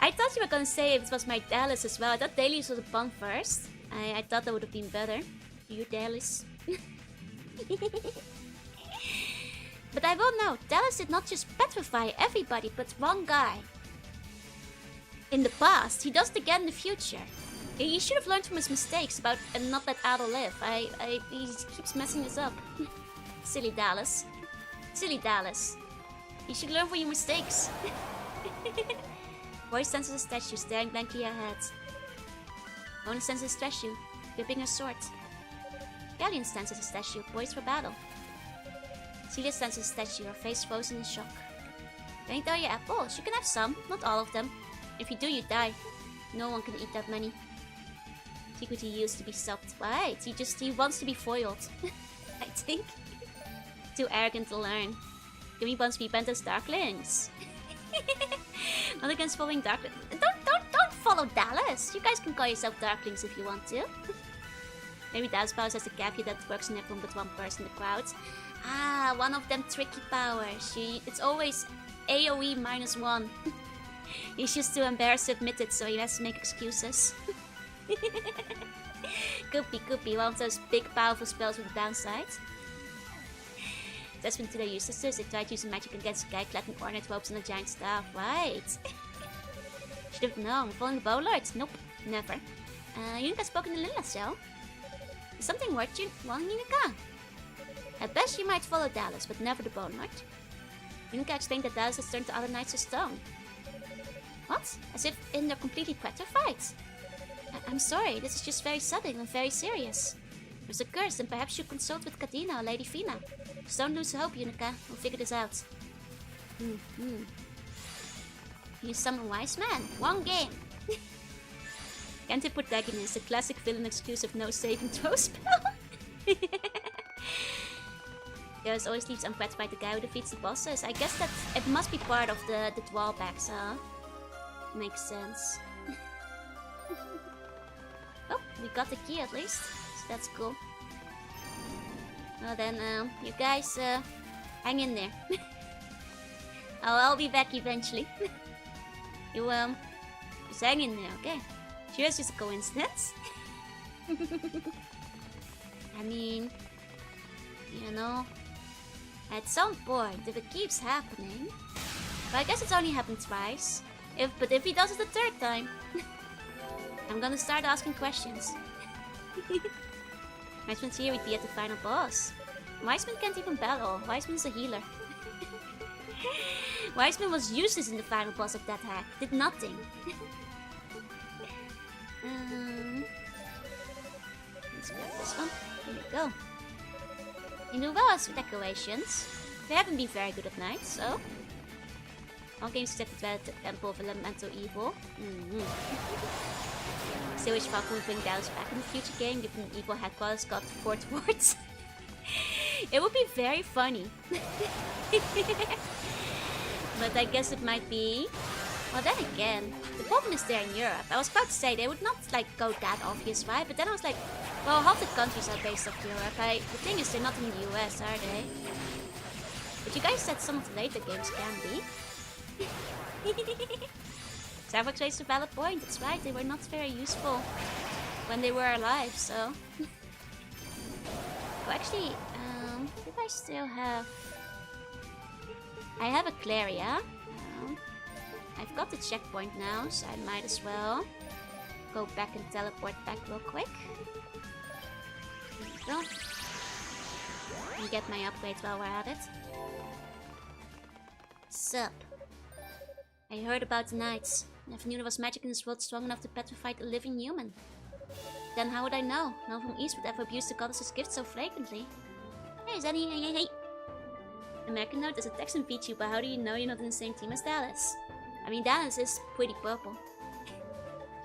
I thought you were gonna say it was my Dallas as well. I thought Dallas was a pun first. I thought that would have been better. You Dallas. But I will note, Dallas did not just petrify everybody, but one guy. In the past, he does it again in the future. He should have learned from his mistakes about and not let Adel live. He keeps messing this up. Silly Dallas. Silly Dallas. You should learn from your mistakes. Boy stands as a statue, staring blankly ahead. Mona stands as a statue, gripping her sword. Galleon stands as a statue, poised for battle. Celia stands as a statue, her face frozen in shock. Don't eat all your apples. You can have some, not all of them. If you do, you die. No one can eat that many. Secretly used to be stopped. Right, he wants to be foiled. I think. Too arrogant to learn. Gimme wants to be bent as darklings. Not against following darklings. Don't follow Dallas. You guys can call yourself darklings if you want to. Maybe Dallas powers has a caveat that works in everyone but one person in the crowd. Ah, one of them tricky powers. It's always AoE -1. He's just too embarrassed to admit it, so he has to make excuses. Could be one of those big powerful spells with a downside. That's when to their useless. They tried using magic against a guy clad in ornate robes and a giant staff. Right. Should have known. Following the Bowlord? Nope, never. Yunika spoke in the Lilla cell. Is something worth you? Well, Yunika. At best, you might follow Dallas, but never the Bowlord. Yunika explained that Dallas has turned the other knights to stone. What? As if they're completely petrified. I'm sorry, this is just very sudden and very serious. There's a curse, and perhaps you consult with Kadina or Lady Fina. Just don't lose hope, Yunika. We'll figure this out. You summon Wise Man. One game. Can't protagonist, a classic villain excuse of no saving throw spell. There's always leaves unprepped by the guy who defeats the bosses. I guess that it must be part of the drawbacks, huh? Makes sense. Oh, we got the key at least. So that's cool. Well then, you guys, hang in there. I'll be back eventually. You, just hang in there, okay? Sure, it's just a coincidence. I mean, you know, at some point, if it keeps happening, but I guess it's only happened twice. But if he does it the third time, I'm gonna start asking questions. Wiseman's here, we'd be at the final boss. Wiseman can't even battle. Wiseman's a healer. Wiseman was useless in the final boss of that hack. Did nothing. Let's grab this one. Here we go. You do well as decorations. They haven't been very good at night, so... All games set the Temple of Elemental Evil. Still wish Falcon would bring Dallas back in the future game, given evil headquarters got Fort Words. It would be very funny. But I guess it might be... Well, then again, the problem is there in Europe. I was about to say they would not like go that obvious, right? But then I was like, well, half the countries are based off Europe. The thing is, they're not in the US, are they? But you guys said some of the later games can be. Zavok raised a valid point. That's right, they were not very useful when they were alive, so... Oh, actually, do I still have... I have a Claria. I've got the checkpoint now, so I might as well go back and teleport back real quick. There we go. And get my upgrades while we're at it. Sup? I heard about the knights. Never knew there was magic in this world strong enough to petrify a living human. Then how would I know? No one from East would ever abuse the goddess's gift so flagrantly. Hey, Zenny, hey. American note, there's a text in Vtuber. How do you know you're not in the same team as Dallas? I mean, Dallas is pretty purple.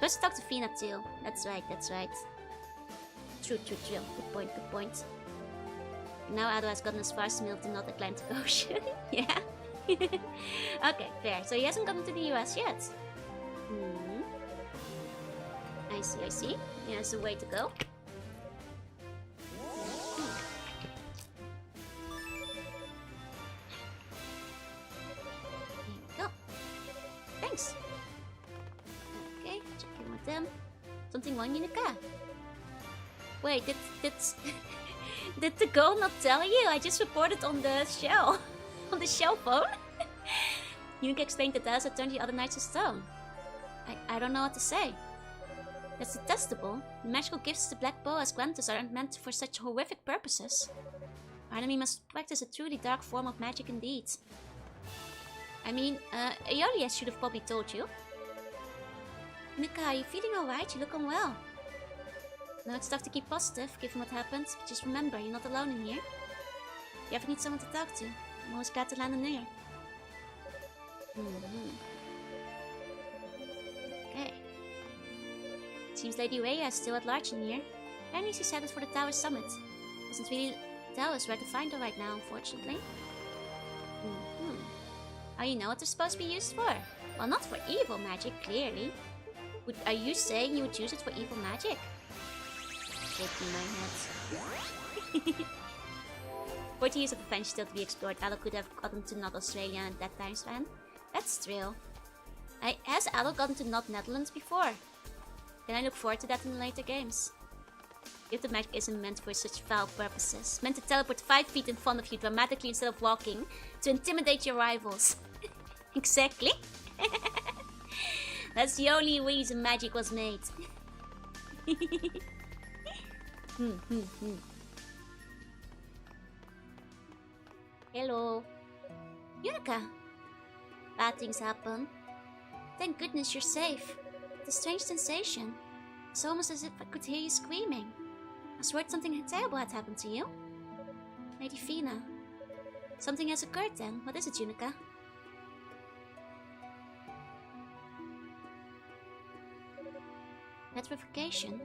First talk to Fina too. That's right. True. Good point. Now Ado has gotten as far as Mill to not Atlantic Ocean. Yeah. Okay, fair. So he hasn't gotten to the US yet. I see. He has a way to go. Something wrong, Unica? Wait, did the girl not tell you? I just reported on the shell. On the shell phone? Unica explained that Dallas had turned the other knights to stone. I don't know what to say. That's detestable. The magical gifts the Black Bow has granted us aren't meant for such horrific purposes. Our enemy must practice a truly dark form of magic indeed. I mean, Aeolius should have probably told you. Unica, are you feeling alright? You look unwell. No, it's tough to keep positive, given what happened, but just remember, you're not alone in here. If you ever need someone to talk to, I'm always glad to lend an ear. Okay. Seems Lady Rhea is still at large in here. Apparently she's headed for the tower summit. Doesn't really tell us where to find her right now, unfortunately. Oh, you know what they're supposed to be used for? Well, not for evil magic, clearly. Are you saying you would use it for evil magic? Shaking my head. 40 years of adventure still to be explored. Allo could have gotten to not Australia at that time span. That's thrill. Has Allo gotten to not Netherlands before? Then I look forward to that in the later games. If the magic isn't meant for such foul purposes, meant to teleport 5 feet in front of you dramatically instead of walking, to intimidate your rivals. Exactly. That's the only reason magic was made. Hello. Unica. Bad things happen. Thank goodness you're safe. The strange sensation. It's almost as if I could hear you screaming. I was worried something terrible had happened to you. Lady Fina. Something has occurred then. What is it, Unica? Petrification.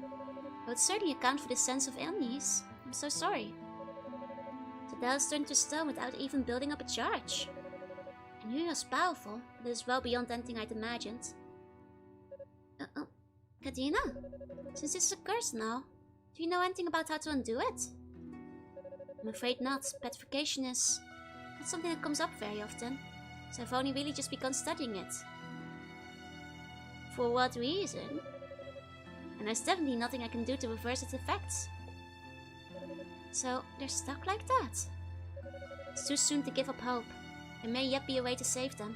I would certainly account for this sense of illness. I'm so sorry. The Dallas turned to stone without even building up a charge. I knew he was powerful, but it is well beyond anything I'd imagined. Kadina? Since this is a curse now, do you know anything about how to undo it? I'm afraid not. Petrification is not something that comes up very often, so I've only really just begun studying it. For what reason? And there's definitely nothing I can do to reverse its effects. So, they're stuck like that? It's too soon to give up hope. There may yet be a way to save them.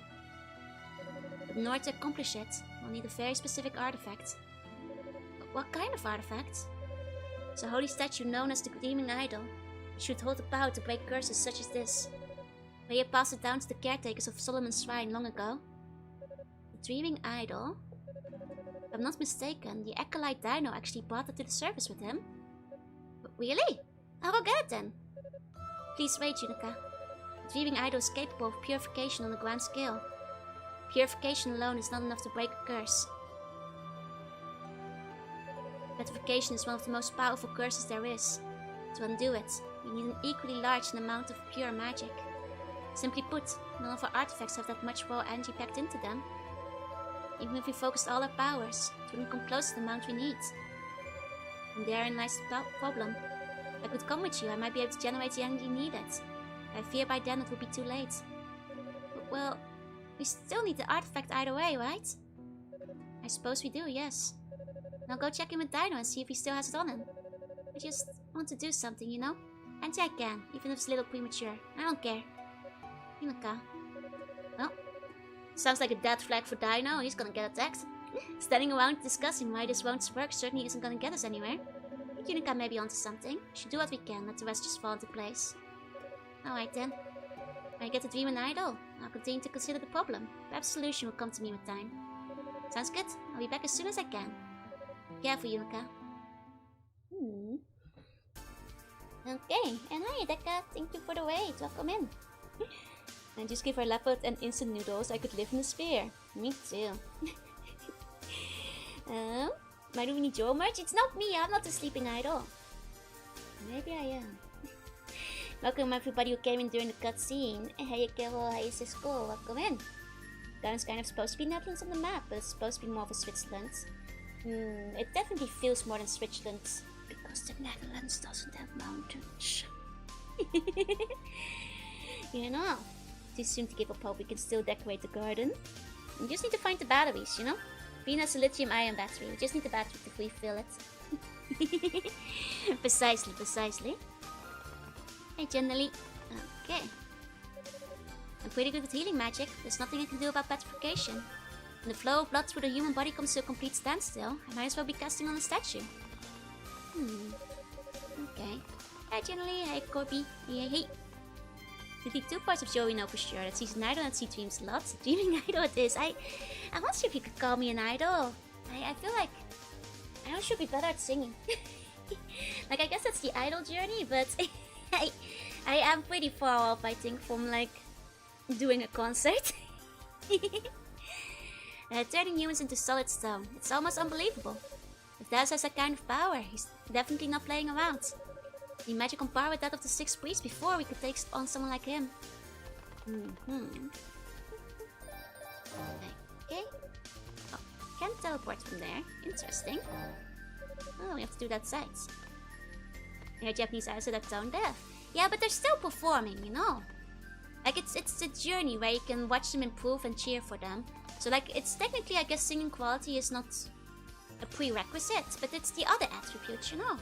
But in order to accomplish it, we'll need a very specific artifact. What kind of artifact? It's a holy statue known as the Gleaming Idol. It should hold the power to break curses such as this. Rhea passed it down to the caretakers of Solomon's Shrine long ago. The Dreaming Idol? If I'm not mistaken, the Acolyte Dino actually brought it to the surface with him. Really? I'll go get it then. Please wait, Unica. The Dreaming Idol is capable of purification on a grand scale. Purification alone is not enough to break a curse. Petrification is one of the most powerful curses there is. To undo it, you need an equally large amount of pure magic. Simply put, none of our artifacts have that much raw energy packed into them. Even if we focused all our powers, it wouldn't come close to the amount we need. And therein lies the problem. If I could come with you, I might be able to generate the energy needed. I fear by then it will be too late. But, well, we still need the artifact either way, right? I suppose we do, yes. And I'll go check in with Dino and see if he still has it on him. I just want to do something, you know? And I can, even if it's a little premature. I don't care. Unica. Well, sounds like a dead flag for Dino. He's gonna get attacked. Standing around discussing why this won't work certainly isn't gonna get us anywhere. I think Unica may be onto something. We should do what we can, let the rest just fall into place. Alright then. When I get the Dreaming Idol, I'll continue to consider the problem. Perhaps a solution will come to me with time. Sounds good. I'll be back as soon as I can. Careful, Unica. Okay, and hi Deka, thank you for the wait, welcome in. And just give her leopard and instant noodles, I could live in a sphere. Me too. My do we need your merch? It's not me, I'm not the sleeping idol. Maybe I am. Welcome everybody who came in during the cutscene. Hey Carol, hey Cisco, welcome in. Down's kind of supposed to be Netherlands on the map, but it's supposed to be more of a Switzerland. It definitely feels more than Switzerland. Because the Netherlands doesn't have mountains. You know, too soon to give up hope, we can still decorate the garden. We just need to find the batteries, you know? Venus lithium-ion battery. We just need the battery to refill it. Precisely, precisely. Hey, generally. Okay. I'm pretty good with healing magic. There's nothing I can do about petrification. When the flow of blood through the human body comes to a complete standstill, I might as well be casting on a statue. Okay. Hi, generally. Hi, Corby. Hey. The two parts of Jorunna for sure. That sees an idol and she dreams a lot. Dreaming idol it is. I wonder if you could call me an idol. I feel like I should be better at singing. Like, I guess that's the idol journey, but I am pretty far off, I think, from like doing a concert. Turning humans into solid stone. It's almost unbelievable. If Daz has that kind of power, he's definitely not playing around. The magical power with that of the 6 priests before we could take on someone like him. Okay. Oh, can't teleport from there. Interesting. Oh, we have to do that side. Yeah, Japanese idols are that tone deaf. Yeah, but they're still performing, you know. Like, it's a journey where you can watch them improve and cheer for them. So, like, it's technically, I guess, singing quality is not a prerequisite, but it's the other attributes, you know.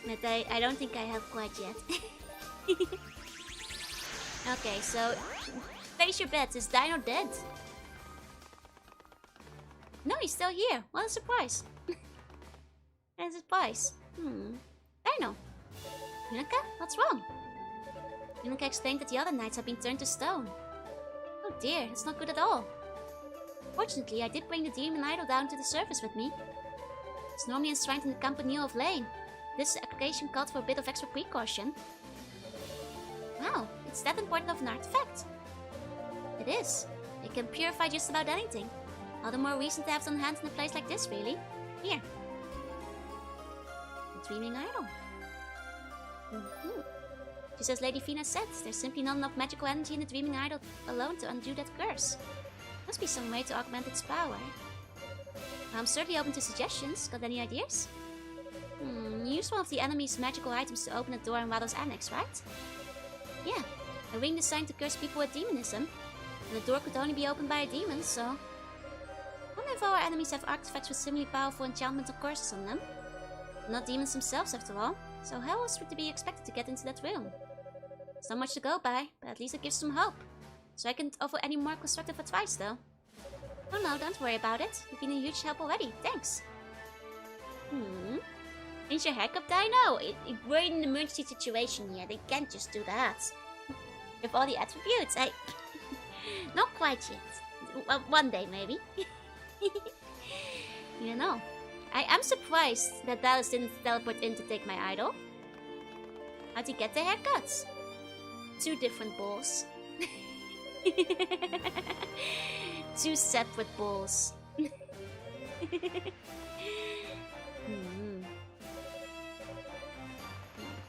But I don't think I have quite yet. Okay, so face your bets. Is Dino dead? No, he's still here. What a surprise. What a surprise. Dino. Yunika, what's wrong? Yunika explained that the other knights have been turned to stone. Oh dear, that's not good at all. Fortunately, I did bring the demon idol down to the surface with me. It's normally enshrined in the Campanile of Lane. This occasion called for a bit of extra precaution. Wow, it's that important of an artifact. It is. It can purify just about anything. All the more reason to have it on hand in a place like this, really. Here. The Dreaming Idol. Just as Lady Fina said, there's simply not enough magical energy in the Dreaming Idol alone to undo that curse. Must be some way to augment its power. I'm certainly open to suggestions. Got any ideas? You used one of the enemy's magical items to open a door in Waddle's annex, right? Yeah, a ring designed to curse people with demonism. And the door could only be opened by a demon, so... I wonder if our enemies have artifacts with similarly powerful enchantment or curses on them. Not demons themselves, after all. So how else would they be expected to get into that room? It's not much to go by, but at least it gives some hope. So I can't offer any more constructive advice, though. Oh no, don't worry about it. You've been a huge help already, thanks. Change your haircut, Dino? We're in an emergency situation here. They can't just do that. With all the attributes, not quite yet. Well, one day, maybe. You know. I am surprised that Dallas didn't teleport in to take my idol. How'd he get the haircuts? 2 different balls. 2 separate balls.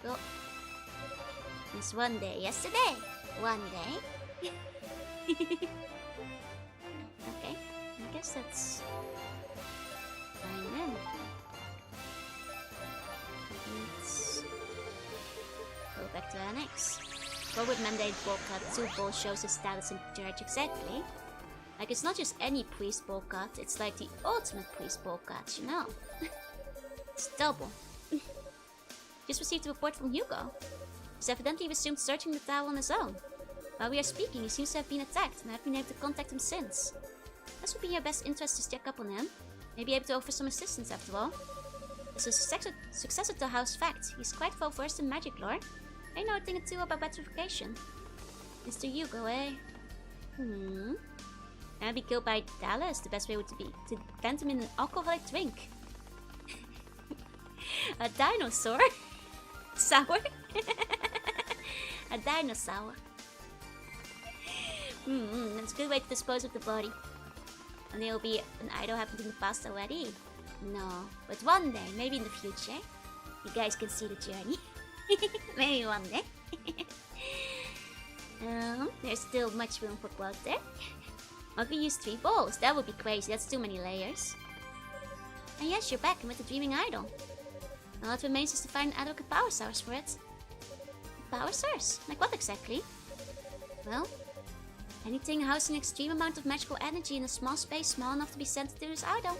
Go. It's one day. Yesterday. One day. Okay. I guess that's fine then. Let's go back to Annex. Forward mandate ball cut. 2 balls shows his status in church exactly. Like, it's not just any priest ball cut, it's like the ultimate priest ball cut, you know. It's double. Just received a report from Hugo. He's evidently resumed searching the tower on his own. While we are speaking, he seems to have been attacked, and I have been able to contact him since. This would be in your best interest to check up on him. Maybe able to offer some assistance after all. As a successor to House Fact, he's quite well versed in magic lore. I know a thing or two about petrification. Mr. Hugo, eh? And be killed by Dallas. The best way would be to vent him in an alcoholic drink. A dinosaur? Sour? A dinosaur. That's a good way to dispose of the body. And there will be an idol happened in the past already. No, but one day, maybe in the future, you guys can see the journey. Maybe one day. There's still much room for growth there. What, we use 3 balls? That would be crazy, that's too many layers. And yes, you're back with the Dreaming Idol. All that remains is to find an adequate power source for it. Power source? Like what exactly? Well, Anything housing an extreme amount of magical energy in a small space small enough to be sent to this idol.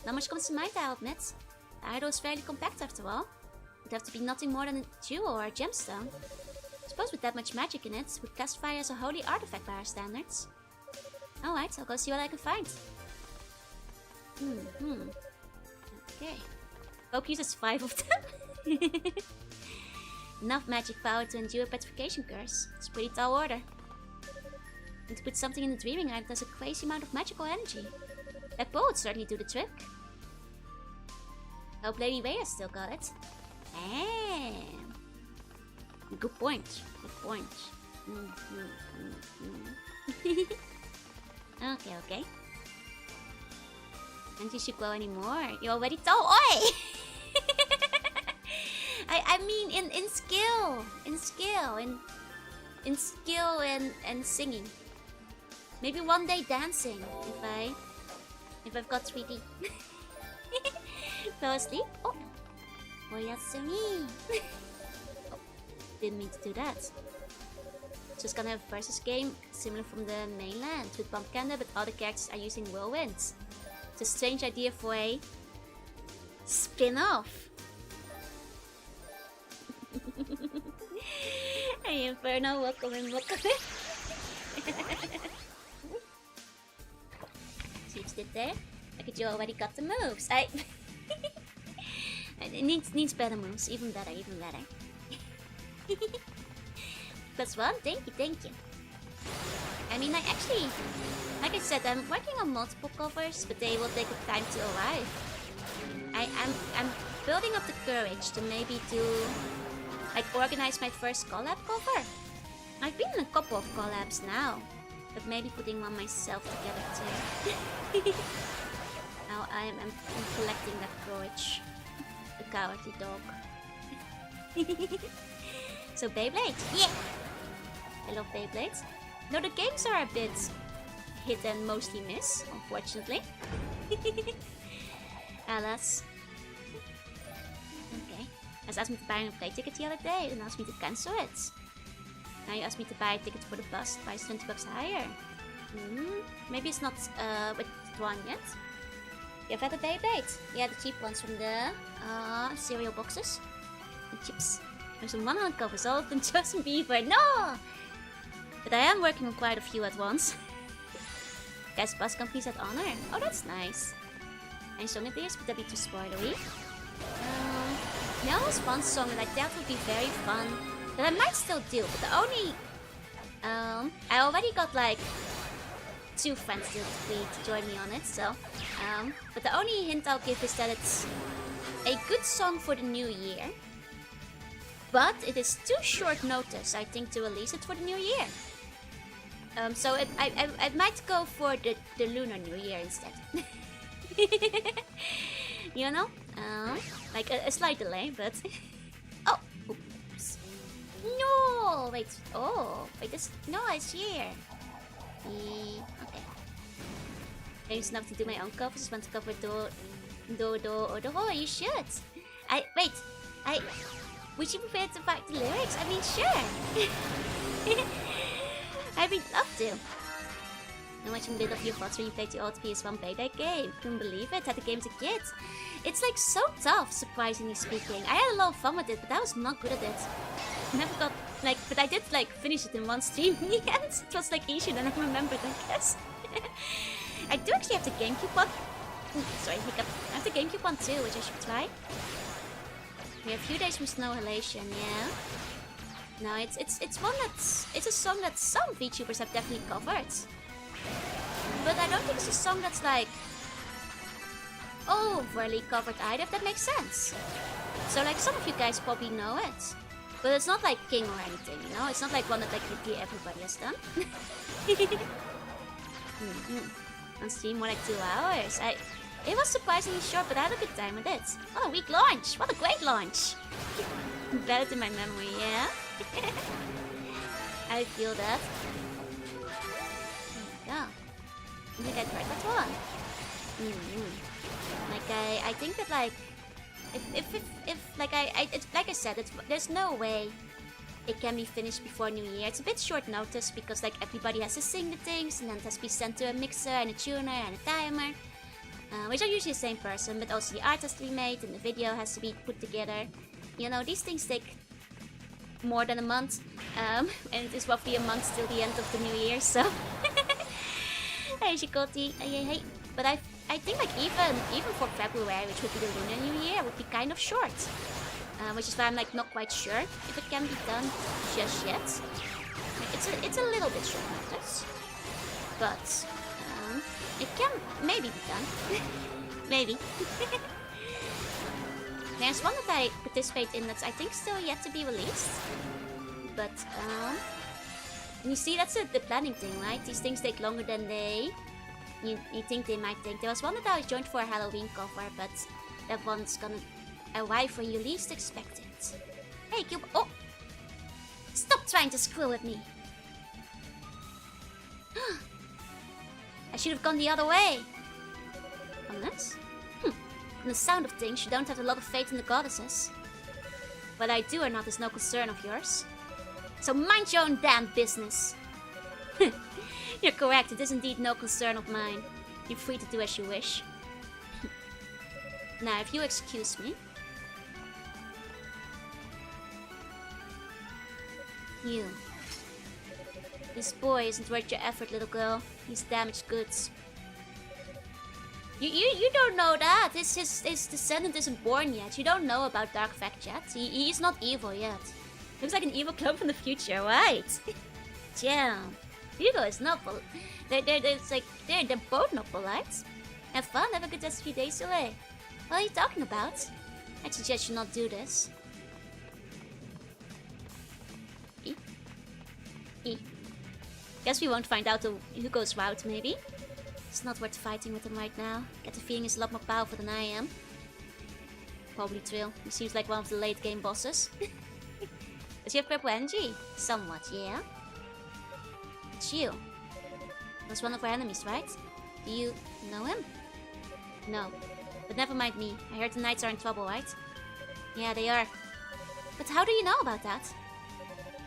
Not much comes to mind, I'll admit. The idol is fairly compact after all. It'd have to be nothing more than a jewel or a gemstone. I suppose with that much magic in it, would classify as a holy artifact by our standards. Alright, I'll go see what I can find. Okay. Hope uses 5 of them. Enough magic power to endure a petrification curse. It's a pretty tall order. And to put something in the dreaming island has a crazy amount of magical energy. That bow would certainly do the trick. Hope Lady Rhea still got it. Good point. Good point. Okay. And you should glow anymore. You already told. Oi! I mean in skill. In skill and singing. Maybe one day dancing if I've got 3D. Fell asleep? Oh Oyasumi. Oh, didn't mean to do that. Just gonna have a versus game similar from the mainland with Pumpkanda, but all the characters are using whirlwinds. It's a strange idea for a spin-off. Hey Inferno, welcome in. See what you did there? Look at you already got the moves. It needs better moves. Even better. +1, thank you. I mean, like I said, I'm working on multiple covers, but they will take time to arrive. I'm building up the courage to maybe organize my first collab cover. I've been in a couple of collabs now, but maybe putting one myself together too. Now I'm collecting that courage. The cowardly dog. So Beyblade, yeah! I love Beyblades. No, the games are a bit hit and mostly miss, unfortunately. Alas. Okay. I was asked me to buy a play ticket the other day and asked me to cancel it. Now you asked me to buy a ticket for the bus, price $20 higher. Maybe it's not with one yet. You've had a Beyblade? Yeah, the cheap ones from the cereal boxes. The chips. There's some 100 covers, all of them Justin Bieber. No! But I am working on quite a few at once. Guys, bus companies at honor. Oh, that's nice. Any song ideas? Would that be too spoilery? There was one song that I thought would be very fun that I might still do, but the only... I already got like 2 friends to join me on it, so... but the only hint I'll give is that it's a good song for the new year. But it is too short notice, I think, to release it for the new year. So I might go for the Lunar New Year instead. You know? Like a slight delay, but... Oh! Oops. No! Wait. Oh! Wait, this... No, it's here. Okay. There's enough to do my own covers. Just want to cover do. You should. Wait. Would you prefer to fight the lyrics? I mean, sure. I would love to. I'm watching a bit of your thoughts when you played the old PS1 Beyblade game. Couldn't believe it. Had the game as a kid. It's like so tough, surprisingly speaking. I had a lot of fun with it, but I was not good at it. Never got like, but I did like finish it in one stream in the end. It was like easier than I remembered, I guess. I do actually have the GameCube one. Sorry, hiccup. I have the GameCube one too, which I should try. We have a few days from Snow Halation, yeah. No, it's a song that some VTubers have definitely covered. But I don't think it's a song that's like overly covered either, if that makes sense. So like some of you guys probably know it. But it's not like King or anything, you know? It's not like one that like literally everybody has done. On stream more like 2 hours. It was surprisingly short, but I had a good time with it. What a week launch! What a great launch! Better in my memory, yeah? I feel that. There you go. I think I tried that one. Like I think that like if like I said, there's no way it can be finished before New Year. It's a bit short notice because like everybody has to sing the things and then it has to be sent to a mixer and a tuner and a timer. Which are usually the same person, but also the art has to be made and the video has to be put together. You know, these things take more than a month. And it is roughly a month till the end of the New Year, so... Hey, Shikoti. Hey. But I think like even for February, which would be the Lunar New Year, would be kind of short. Which is why I'm like not quite sure if it can be done just yet. It's a little bit short notice, but it can maybe be done. Maybe. There's one that I participate in that's I think still yet to be released. But you see, that's the planning thing, right? These things take longer than you think they might take. There was one that I joined for a Halloween cover, but that one's gonna arrive when you least expect it. Hey, Cube. Oh! Stop trying to screw with me. I should have gone the other way. Unless? From the sound of things, you don't have a lot of faith in the goddesses. What I do or not is no concern of yours. So mind your own damn business. You're correct, it is indeed no concern of mine. You're free to do as you wish. Now, if you excuse me... You. This boy isn't worth your effort, little girl. He's damaged goods. You don't know that. His descendant isn't born yet. You don't know about Dark Fact yet. He's not evil yet. Looks like an evil clone from the future, right? Damn. Hugo is not polite. They're both not polite. Have fun, have a good rest of your days away. What are you talking about? I'd suggest you not do this. Guess we won't find out Hugo's route, maybe. It's not worth fighting with him right now. Get the feeling he's a lot more powerful than I am. Probably true. He seems like one of the late game bosses. Does he have purple energy? Somewhat, yeah. It's you. That's one of our enemies, right? Do you know him? No. But never mind me. I heard the knights are in trouble, right? Yeah, they are. But how do you know about that?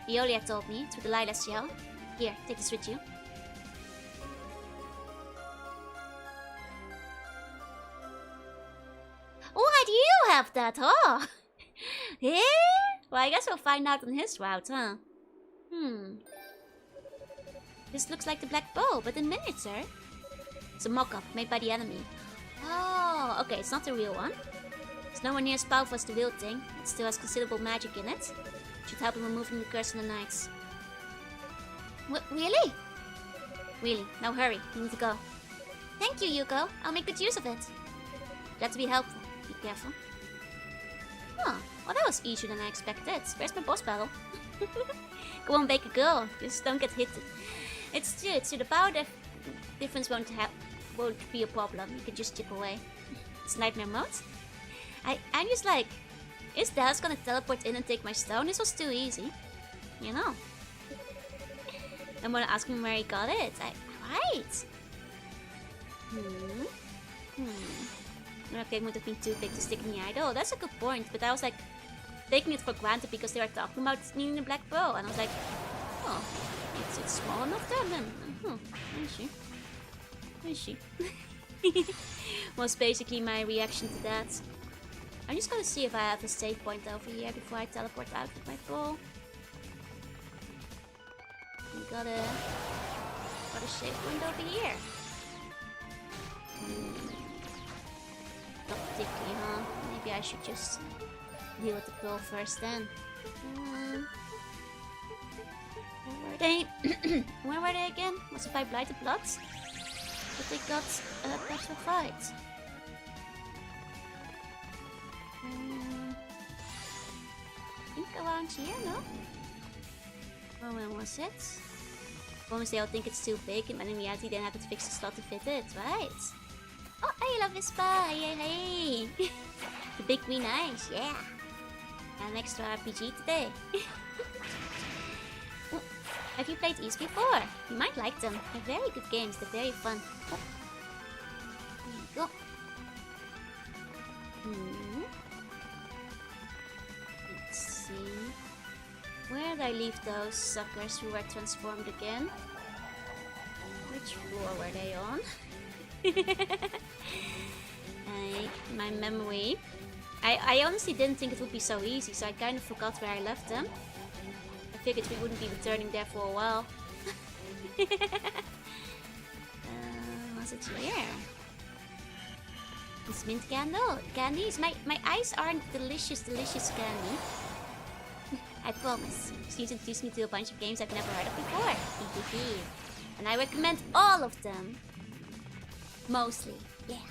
Violia told me, through the Lilas shell. Here, take this with you. Why do you have that, huh? Yeah? Well, I guess we'll find out on his route, huh? This looks like the black bow, but in miniature. It's a mock-up made by the enemy. Oh, okay, it's not the real one. It's nowhere near as powerful as the real thing. It still has considerable magic in it. Should help in removing the curse on the knights. Really? Really. Now hurry. We need to go. Thank you, Yuko. I'll make good use of it. Glad to be helpful. Be careful. Huh. Well, that was easier than I expected. Where's my boss battle? Go on, bake a girl. Just don't get hit. It's true. The power difference won't be a problem. You can just chip away. It's nightmare mode. I'm just like, is Dallas gonna teleport in and take my stone? This was too easy. You know. I'm gonna ask him where he got it. Right. Okay, it would have been too big to stick in the idol. That's a good point, but I was like taking it for granted because they were talking about needing a black bow, and I was like, oh, it's small enough then. I see. Was basically my reaction to that. I'm just gonna see if I have a save point over here before I teleport out with my bow. We got a save point over here. Not particularly, huh? Maybe I should just deal with the pearl first then. Where were they? Where were they again? Was it by Blighted Bloods? But they got petrified. I think around here, no? Oh, where was it? Promise they all think it's too big, and in reality they have to fix the slot to fit it, right? Oh, I love this spa! Hey! The big green eyes, yeah! An extra RPG today. Oh, have you played East before? You might like them. They're very good games, they're very fun. Oh. There you go. Let's see. Where did I leave those suckers who were transformed again? Which floor were they on? My memory. I honestly didn't think it would be so easy, so I kind of forgot where I left them. I figured we wouldn't be returning there for a while. Was it here? It's mint candle. Candies. My eyes aren't delicious candy. I promise. She's introduced me to a bunch of games I've never heard of before. And I recommend all of them. Mostly. Yeah.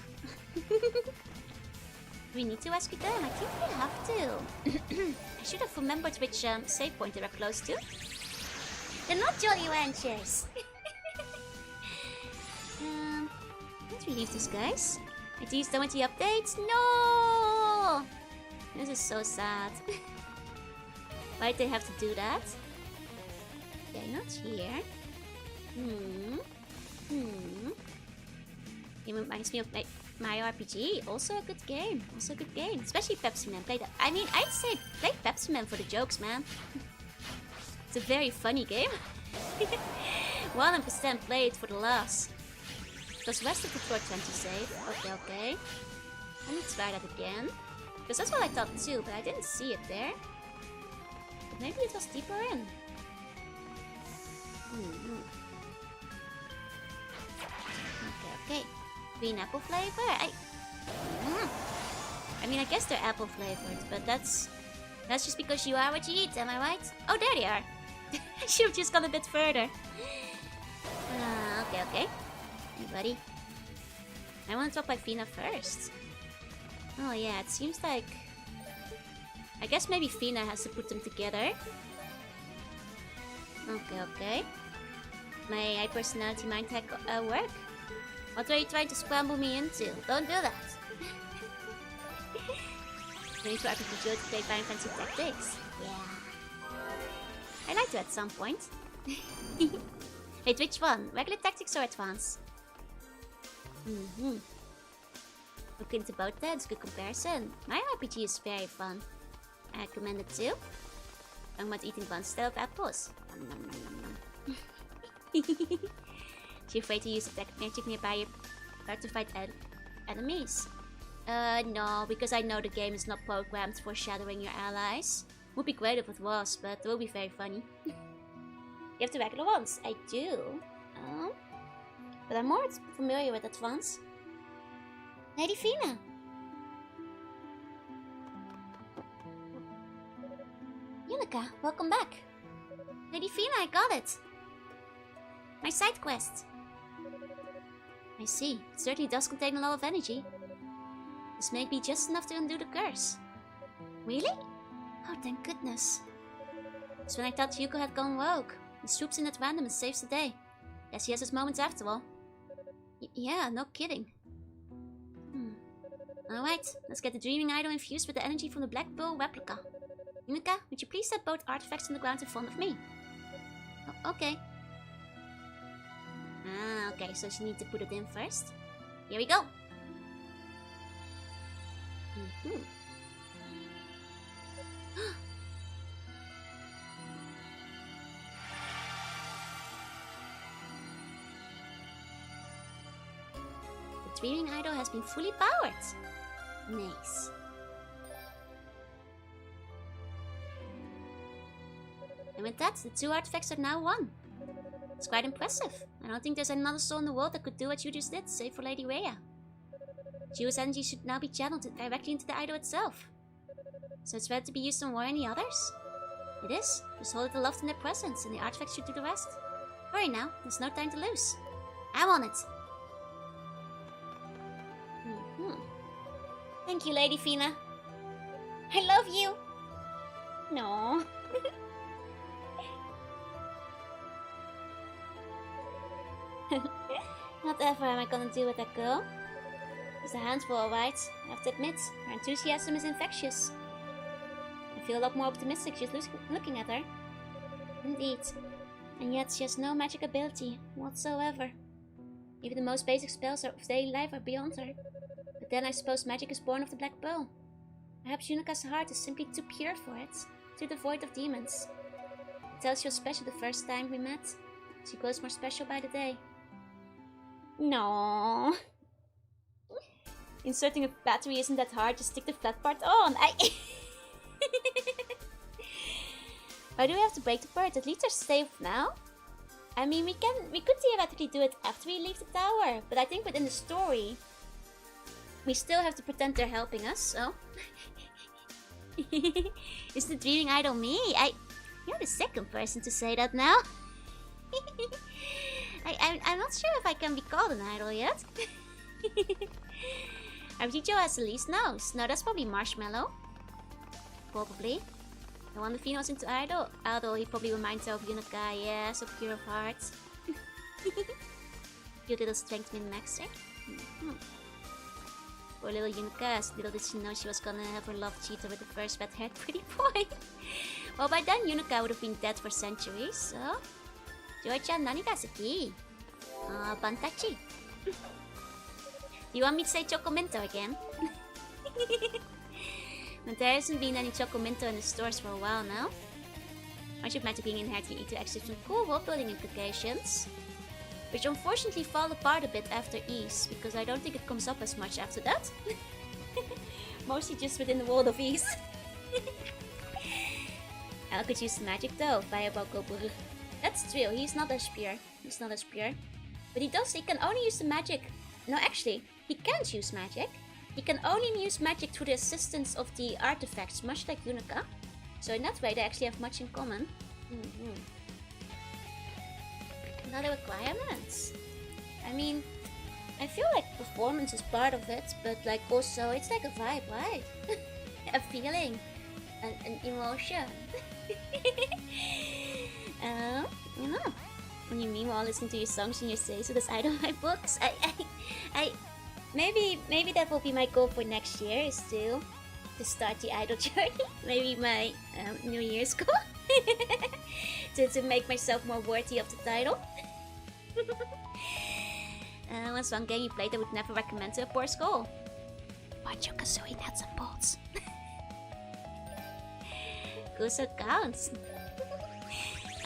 We need to rescue them. I think we have to. I should have remembered which save point they were close to. They're not Jolly Ranchers. Let's relieve these guys. I teased them with the updates. No! This is so sad. Why'd they have to do that? Okay, not here. It reminds me of my RPG. Also a good game. Especially Pepsi Man. I'd say play Pepsi Man for the jokes, man. It's a very funny game. 100% play it for the laughs. Does rest of the 420 save? Okay. Let me try that again. Because that's what I thought too, but I didn't see it there. But maybe it was deeper in. Okay. Green apple flavor? I guess they're apple flavored, but that's just because you are what you eat, am I right? Oh, there they are. I should have just gone a bit further. Okay. Hey, buddy. I want to talk by Fina first. Oh yeah, it seems like... I guess maybe Fina has to put them together. Okay. May high personality mind hack work? What are you trying to scramble me into? Don't do that. Going to RPG to play Final Fantasy Tactics. Yeah. I'd like to at some point. Wait, which one? Regular Tactics or Advanced? Look into both that, it's a good comparison. My RPG is very fun. I recommend it too. Talking about eating buns instead of apples. You're afraid to use the magic nearby your part to fight enemies? No, because I know the game is not programmed for shadowing your allies. Would be great if it was, but it will be very funny. You have the regular ones? I do. But I'm more familiar with Advance. Lady Fina! Yunica, welcome back. Lady Fina, I got it. My side quest. I see. It certainly does contain a lot of energy. This may be just enough to undo the curse. Really? Oh, thank goodness. It's when I thought Yuko had gone rogue. He swoops in at random and saves the day. Guess he has his moments after all. Yeah, no kidding. Alright, let's get the Dreaming Idol infused with the energy from the Black Pearl replica. Yunica, would you please set both artifacts on the ground in front of me? Oh, okay. Okay, so she needs to put it in first. Here we go! The Dreaming Idol has been fully powered! Nice. And with that, the two artifacts are now one. It's quite impressive. I don't think there's another soul in the world that could do what you just did, save for Lady Rhea. Jiwa's energy should now be channeled directly into the idol itself. So it's ready to be used on any others? It is. Just hold it aloft in their presence, and the artifact should do the rest. Hurry now, there's no time to lose. I'm on it. Thank you, Lady Fina. I love you. No. Whatever am I gonna do with that girl? She's a handful, alright. I have to admit, her enthusiasm is infectious. I feel a lot more optimistic just looking at her. Indeed. And yet she has no magic ability whatsoever. Even the most basic spells of daily life are beyond her. But then I suppose magic is born of the Black Pearl. Perhaps Yunika's heart is simply too pure for it, too devoid of demons. Tells she was special the first time we met. She grows more special by the day. No. Inserting a battery isn't that hard, just stick the flat part on. Why do we have to break the part? At least they're safe now. I mean, we could theoretically do it after we leave the tower, but I think within the story, we still have to pretend they're helping us, so... Is the dreaming idol me? You're the second person to say that now. I'm not sure if I can be called an idol yet. Arvijo has the least nose. No, that's probably Marshmallow. Probably. The one the female's into idol. Although he probably reminds her of Yunuka. Yeah, so pure of heart. Cute little strength min-maxer. Poor little Yunuka. Little did she know she was gonna have her love cheater with the first red-haired pretty boy. Well, by then Yunuka would have been dead for centuries, so... Joy-chan, nani ga suki? Bantachi. Do you want me to say Chocominto again? But there hasn't been any Chocominto in the stores for a while now. Much of magic being inherently into extra some cool world-building implications. Which unfortunately fall apart a bit after Ease, because I don't think it comes up as much after that. Mostly just within the world of Ease. Al could use magic though, Fireball Goburu. That's true, he's not as pure. He's not as pure. But he can only use the magic. No, actually, he can't use magic. He can only use magic through the assistance of the artifacts, much like Yunuka. So in that way, they actually have much in common. Another requirements. I mean, I feel like performance is part of it, but like also, it's like a vibe, right? A feeling. An emotion. You know, when you meanwhile listen to your songs and you say, so does idol my books. Maybe that will be my goal for next year, is to start the idol journey. Maybe my New Year's goal. to make myself more worthy of the title. What's one game you played I would never recommend to a poor skull? Banjo-Kazooie Nuts and Bolts. Kuso counts.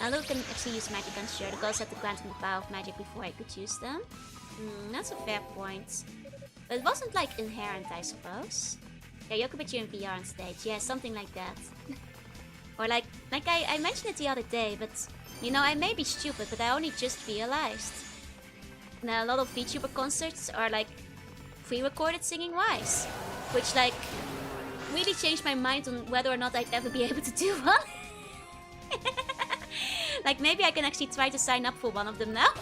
Alu can actually use magic, I'm sure. The gods had to grant him the power of magic before I could use them. That's a fair point. But it wasn't like inherent, I suppose. Yeah, Yokobichi in VR on stage. Yeah, something like that. Or like I mentioned it the other day, but you know, I may be stupid, but I only just realized. Now a lot of Vtuber concerts are like pre-recorded singing wise, which like really changed my mind on whether or not I'd ever be able to do one. Like maybe I can actually try to sign up for one of them now.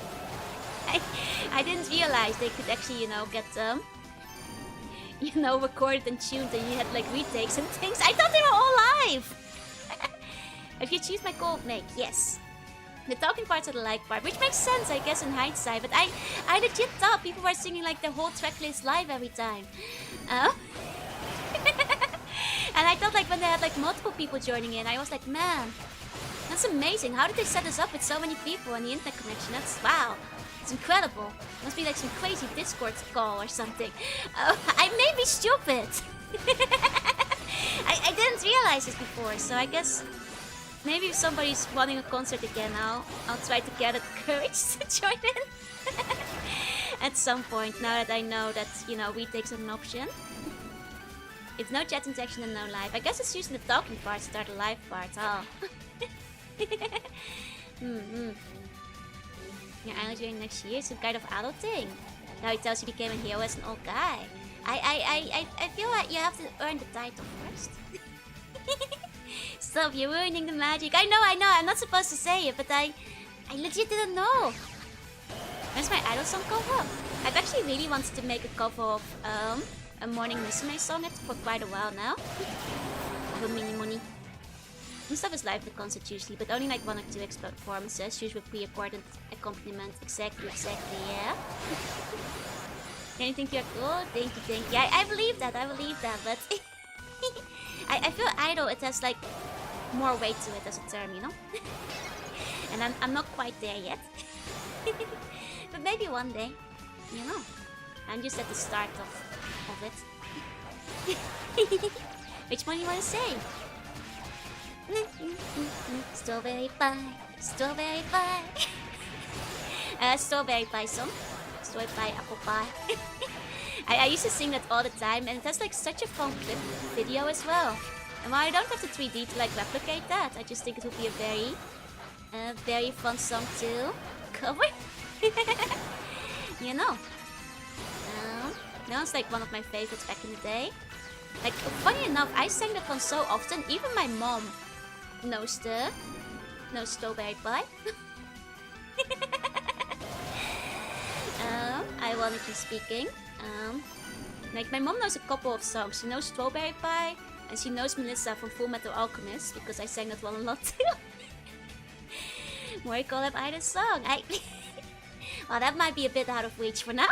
I didn't realize they could actually, you know, get recorded and tuned, and you had like retakes and things. I thought they were all live. If you choose my gold make, yes. The talking parts are the live part, which makes sense, I guess, in hindsight. But I legit thought people were singing like the whole track list live every time. And I thought like when they had like multiple people joining in, I was like, man, that's amazing. How did they set this up with so many people and the internet connection? That's wow. It's incredible. Must be like some crazy Discord call or something. I may be stupid. I didn't realize this before, so I guess maybe if somebody's running a concert again, I'll try to gather the courage to join in. At some point, now that I know that, you know, retakes are an option. It's no chat interaction and no live. I guess it's using the talking parts that are the live parts. Oh. Your idol during next year is some kind of adult thing. Now he tells you became a hero as an old guy. I feel like you have to earn the title first. Stop, you're ruining the magic. I know, I'm not supposed to say it, but I legit didn't know. Where's my idol song cover? I've actually really wanted to make a cover of a Morning Musume song for quite a while now. Of a mini money. Some stuff is live at the concert usually, but only like 1 or 2 performances, usually with pre-recorded accompaniment. Exactly, yeah. Can you think you're cool? Thank you. Yeah, I believe that, but I feel idol, it has like more weight to it as a term, you know? And I'm not quite there yet. But maybe one day, you know? I'm just at the start of it. Which one you want to say? Strawberry pie, strawberry pie. Strawberry pie song. Strawberry pie, apple pie. I used to sing that all the time, and that's like such a fun clip video as well. And while I don't have the 3D to like replicate that, I just think it would be a very fun song to cover. You know. That was like one of my favorites back in the day. Like, funny enough, I sang that one so often, even my mom knows strawberry pie. Ironically speaking, like my mom knows a couple of songs. She knows Strawberry Pie, and she knows Melissa from Full Metal Alchemist because I sang that one a lot too. More collab either song. Well, that might be a bit out of reach for now.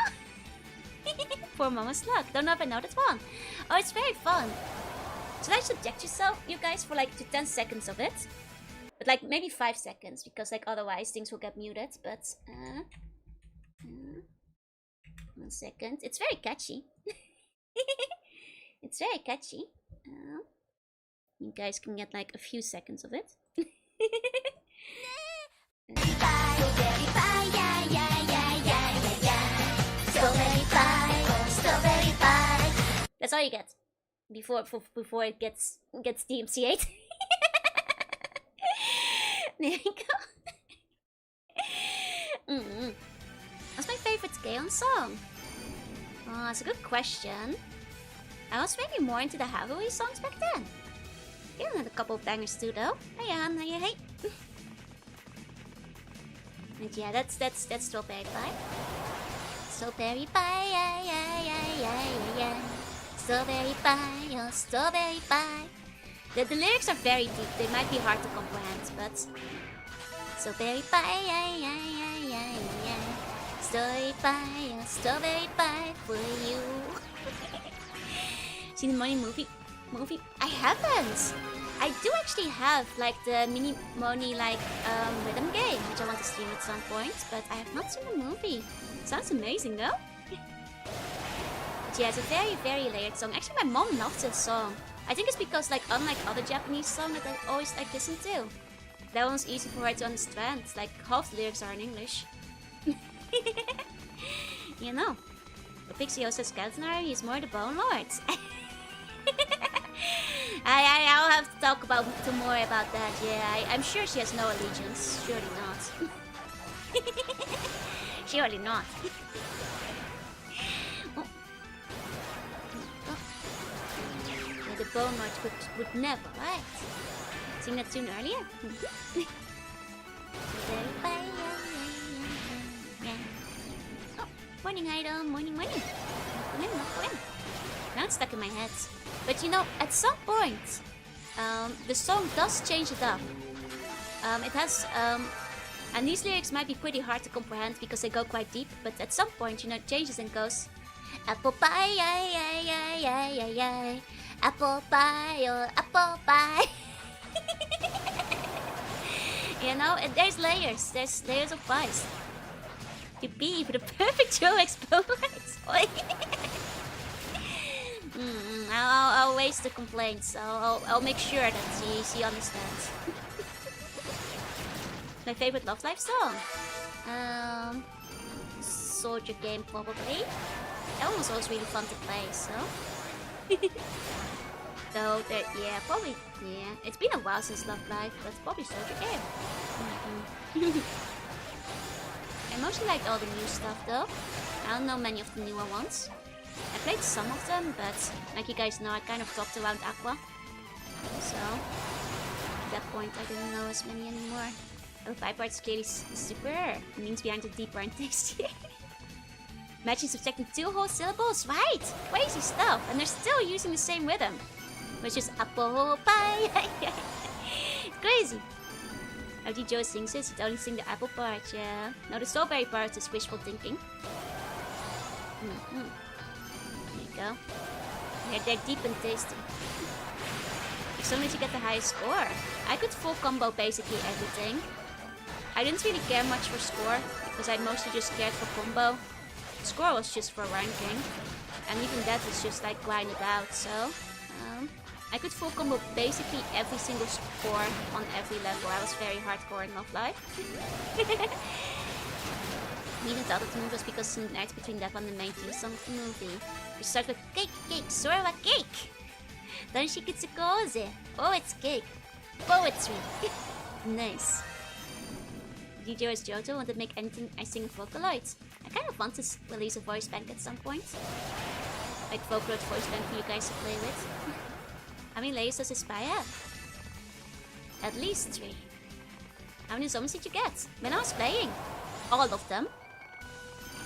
For Mama's Luck. Don't know if I know that one. Oh, it's very fun. Should I subject you guys for like to 10 seconds of it? But like maybe 5 seconds, because like otherwise things will get muted. But 1 second. It's very catchy. It's very catchy. You guys can get like a few seconds of it. That's all you get before it gets DMCA'd. There you go. What's my favorite Skeon song? Oh, that's a good question. I was maybe more into the Hathaway songs back then. Skeon had a couple of bangers too, though. Hey, Ann, hey. And yeah, that's Strawberry Pie. Strawberry Pie, yeah. Strawberry Pie, oh, Strawberry Pie. The lyrics are very deep. They might be hard to comprehend, but Strawberry Pie, yeah. Strawberry Pie, oh, Strawberry Pie for you. Seen the Money movie? I haven't. I do actually have like the Mini Money like rhythm game, which I want to stream at some point, but I have not seen the movie. Sounds amazing though. But yeah, it's a very layered song. Actually, my mom loves this song. I think it's because like unlike other Japanese songs that I always like listen to, that one's easy for her to understand. Like half the lyrics are in English. You know. The Pixie also Skeleton Army is more the Bone Lord. I'll have to talk more about that. Yeah, I'm sure she has no allegiance. Surely not. Surely not. Oh. Yeah, the Bone Lord would never, right? Sing that tune earlier? Oh, morning item, morning. Not go in. Now it's stuck in my head. But you know, at some point, the song does change it up. It has, and these lyrics might be pretty hard to comprehend because they go quite deep. But at some point, you know, it changes and goes, apple pie, yeah. Apple pie, oh, apple pie. You know, and there's layers of pies. You be for the perfect Joe explodes. I'll waste the complaints. I'll make sure that she understands. My favorite Love Life song? Soldier Game probably. That one was always really fun to play, so. So yeah, probably yeah. It's been a while since Love Life, but probably Soldier Game. I mostly liked all the new stuff though. I don't know many of the newer ones. I played some of them, but like you guys know, I kind of dropped around Aqua. So, at that point, I didn't know as many anymore. Oh, Viper is clearly super. It means behind the deeper and tastier. Imagine subtracting 2 whole syllables, right? Crazy stuff, and they're still using the same rhythm, which is apple pie. Crazy. After Joe sings it, he'd only sing the apple part, yeah. No, the strawberry part is wishful thinking. Go. They're deep and tasty. As long as you get the highest score. I could full combo basically everything. I didn't really care much for score, because I mostly just cared for combo. Score was just for ranking. And even that was just like grinded out, so... I I could full combo basically every single score on every level. I was very hardcore in Love Live. Needed the other two moves because similarities between that one and the main theme song of the movie. We start with cake, cake, Sora cake! Danshikitsukoze! Oh, it's cake! Poetry! Nice. DJ as Johto want to make anything I sing Vocaloid. I kind of want to release a voice bank at some point. Like Vocaloid voice bank for you guys to play with. How many layers does this spy have? At least 3. How many summons did you get? When I was playing? All of them.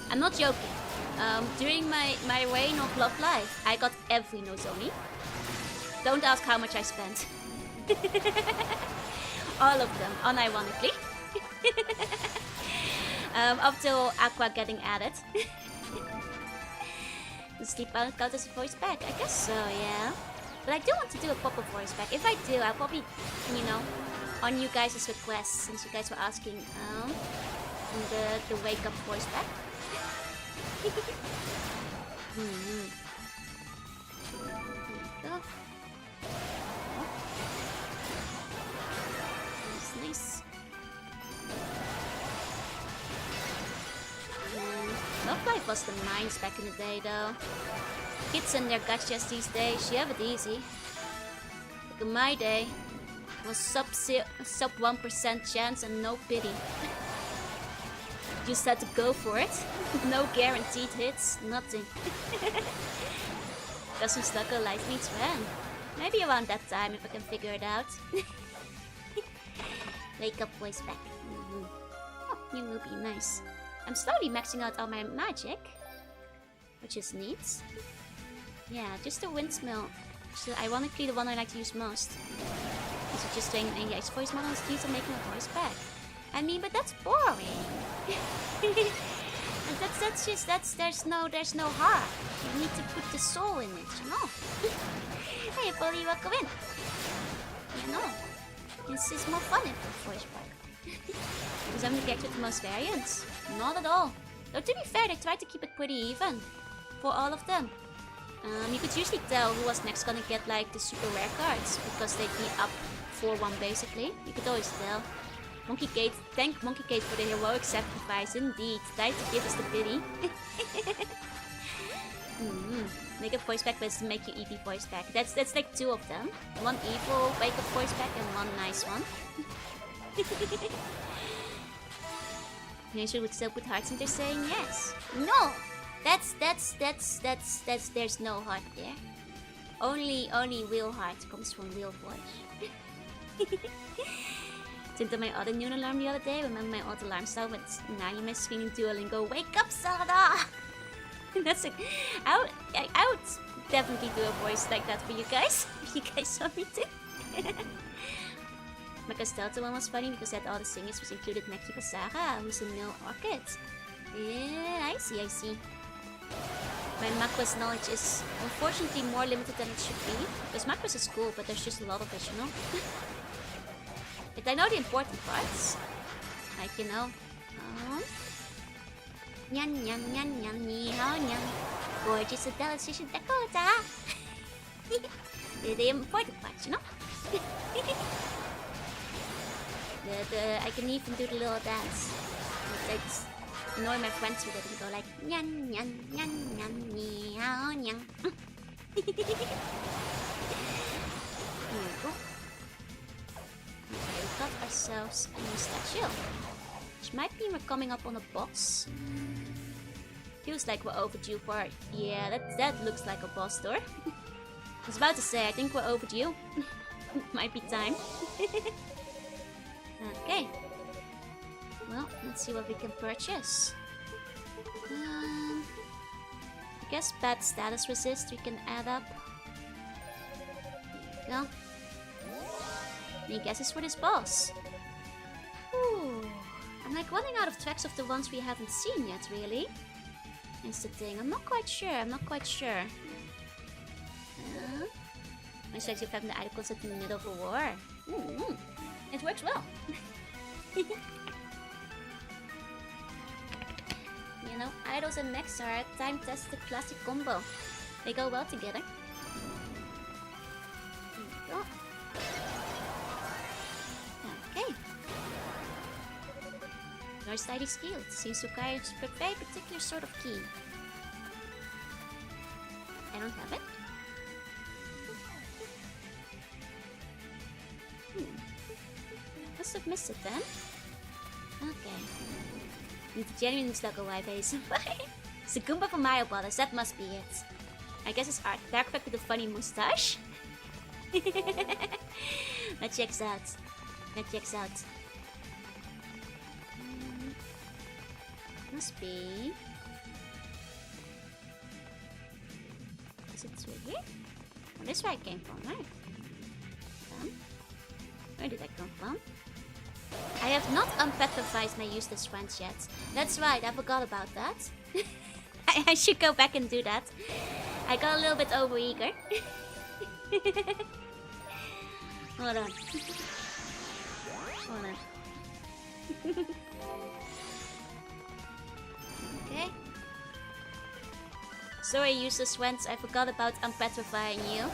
I'm not joking. During my reign of Love Live, I got every Nozomi. Don't ask how much I spent. All of them, unironically. Up till Aqua getting added. The sleep out count as a voice back? I guess so, yeah. But I do want to do a pop-up voice back. If I do, I'll probably, you know, on you guys' requests, since you guys were asking, the wake up voice back. Go. Nice. Love Life was the mines back in the day, though. Kids and their gachas these days, you have it easy. Like in my day, it was sub 1% chance and no pity. Just had to go for it. No guaranteed hits, nothing. Doesn't Slugger Life meets Ren? Maybe around that time if I can figure it out. Wake up voice back. Oh, you will be nice. I'm slowly maxing out all my magic, which is neat. Yeah, just the windmill. So ironically the one I like to use most. So just doing an AI's voice model instead of making a voice back. I mean, but that's boring. And there's no heart. You need to put the soul in it, you know. Hey, Polly, welcome in. You know, this is more fun if it's voice back. Because I'm the character with the most variants. Not at all. Though to be fair, they tried to keep it pretty even for all of them. You could usually tell who was next gonna get like the super rare cards because they'd be up 4-1 basically. You could always tell. Monkey Gate, thank Monkey Gate for the heroic sacrifice, indeed. Tried to give us the pity. Make a voice pack but make you EP voice pack. That's like 2 of them. 1 evil wake up voice pack and 1 nice one. Nature would still put hearts in there saying yes. No! That's there's no heart there. Only real heart comes from real voice. Into my other noon alarm the other day, remember my old alarm sound with Naime screaming Duolingo, wake up, Sarada! That's a... I would definitely do a voice like that for you guys, if you guys saw me too. My Castelto one was funny because that all the singers was included Meki Pasara, who's a male orchid. Yeah, I see. My Macros knowledge is unfortunately more limited than it should be, because Macros is cool, but there's just a lot of it, you know? But I know the important parts. Like, you know, Nyan nyan nyan nyan ni hao nyan. Gorgeous and delicious Dakota. The important parts, you know? I can even do the little dance. It's annoy my friends with it and go like nyan nyan nyan nyan ni hao nyan. Here we go. Okay, we got ourselves a new statue. Which might mean we're coming up on a boss. Feels like we're overdue for... Yeah, that looks like a boss door. I was about to say, I think we're overdue. Might be time. Okay. Well, let's see what we can purchase. I guess bad status resist we can add up. There we go. Any guesses for this boss? Ooh, I'm like running out of tracks of the ones we haven't seen yet, really. That's the thing. I'm not quite sure. Looks like you've had the idol concept in the middle of a war. It works well. You know, idols and mechs are a time-tested classic combo. They go well together. Your tidy skill seems to require a very particular sort of key. I don't have it. Must have missed it then. Okay. Need to genuinely slug away, basically. It's the Goomba from Mario Brothers, that must be it. I guess it's art backpack with a funny moustache. That checks out. That checks out. Must be. Is it through here? Oh, this is where I came from, right? Where did I come from? I have not unpetrified my useless friends yet. That's right, I forgot about that. I should go back and do that. I got a little bit overeager. Hold on. Hold on. Okay. Sorry, useless friends, I forgot about unpetrifying you.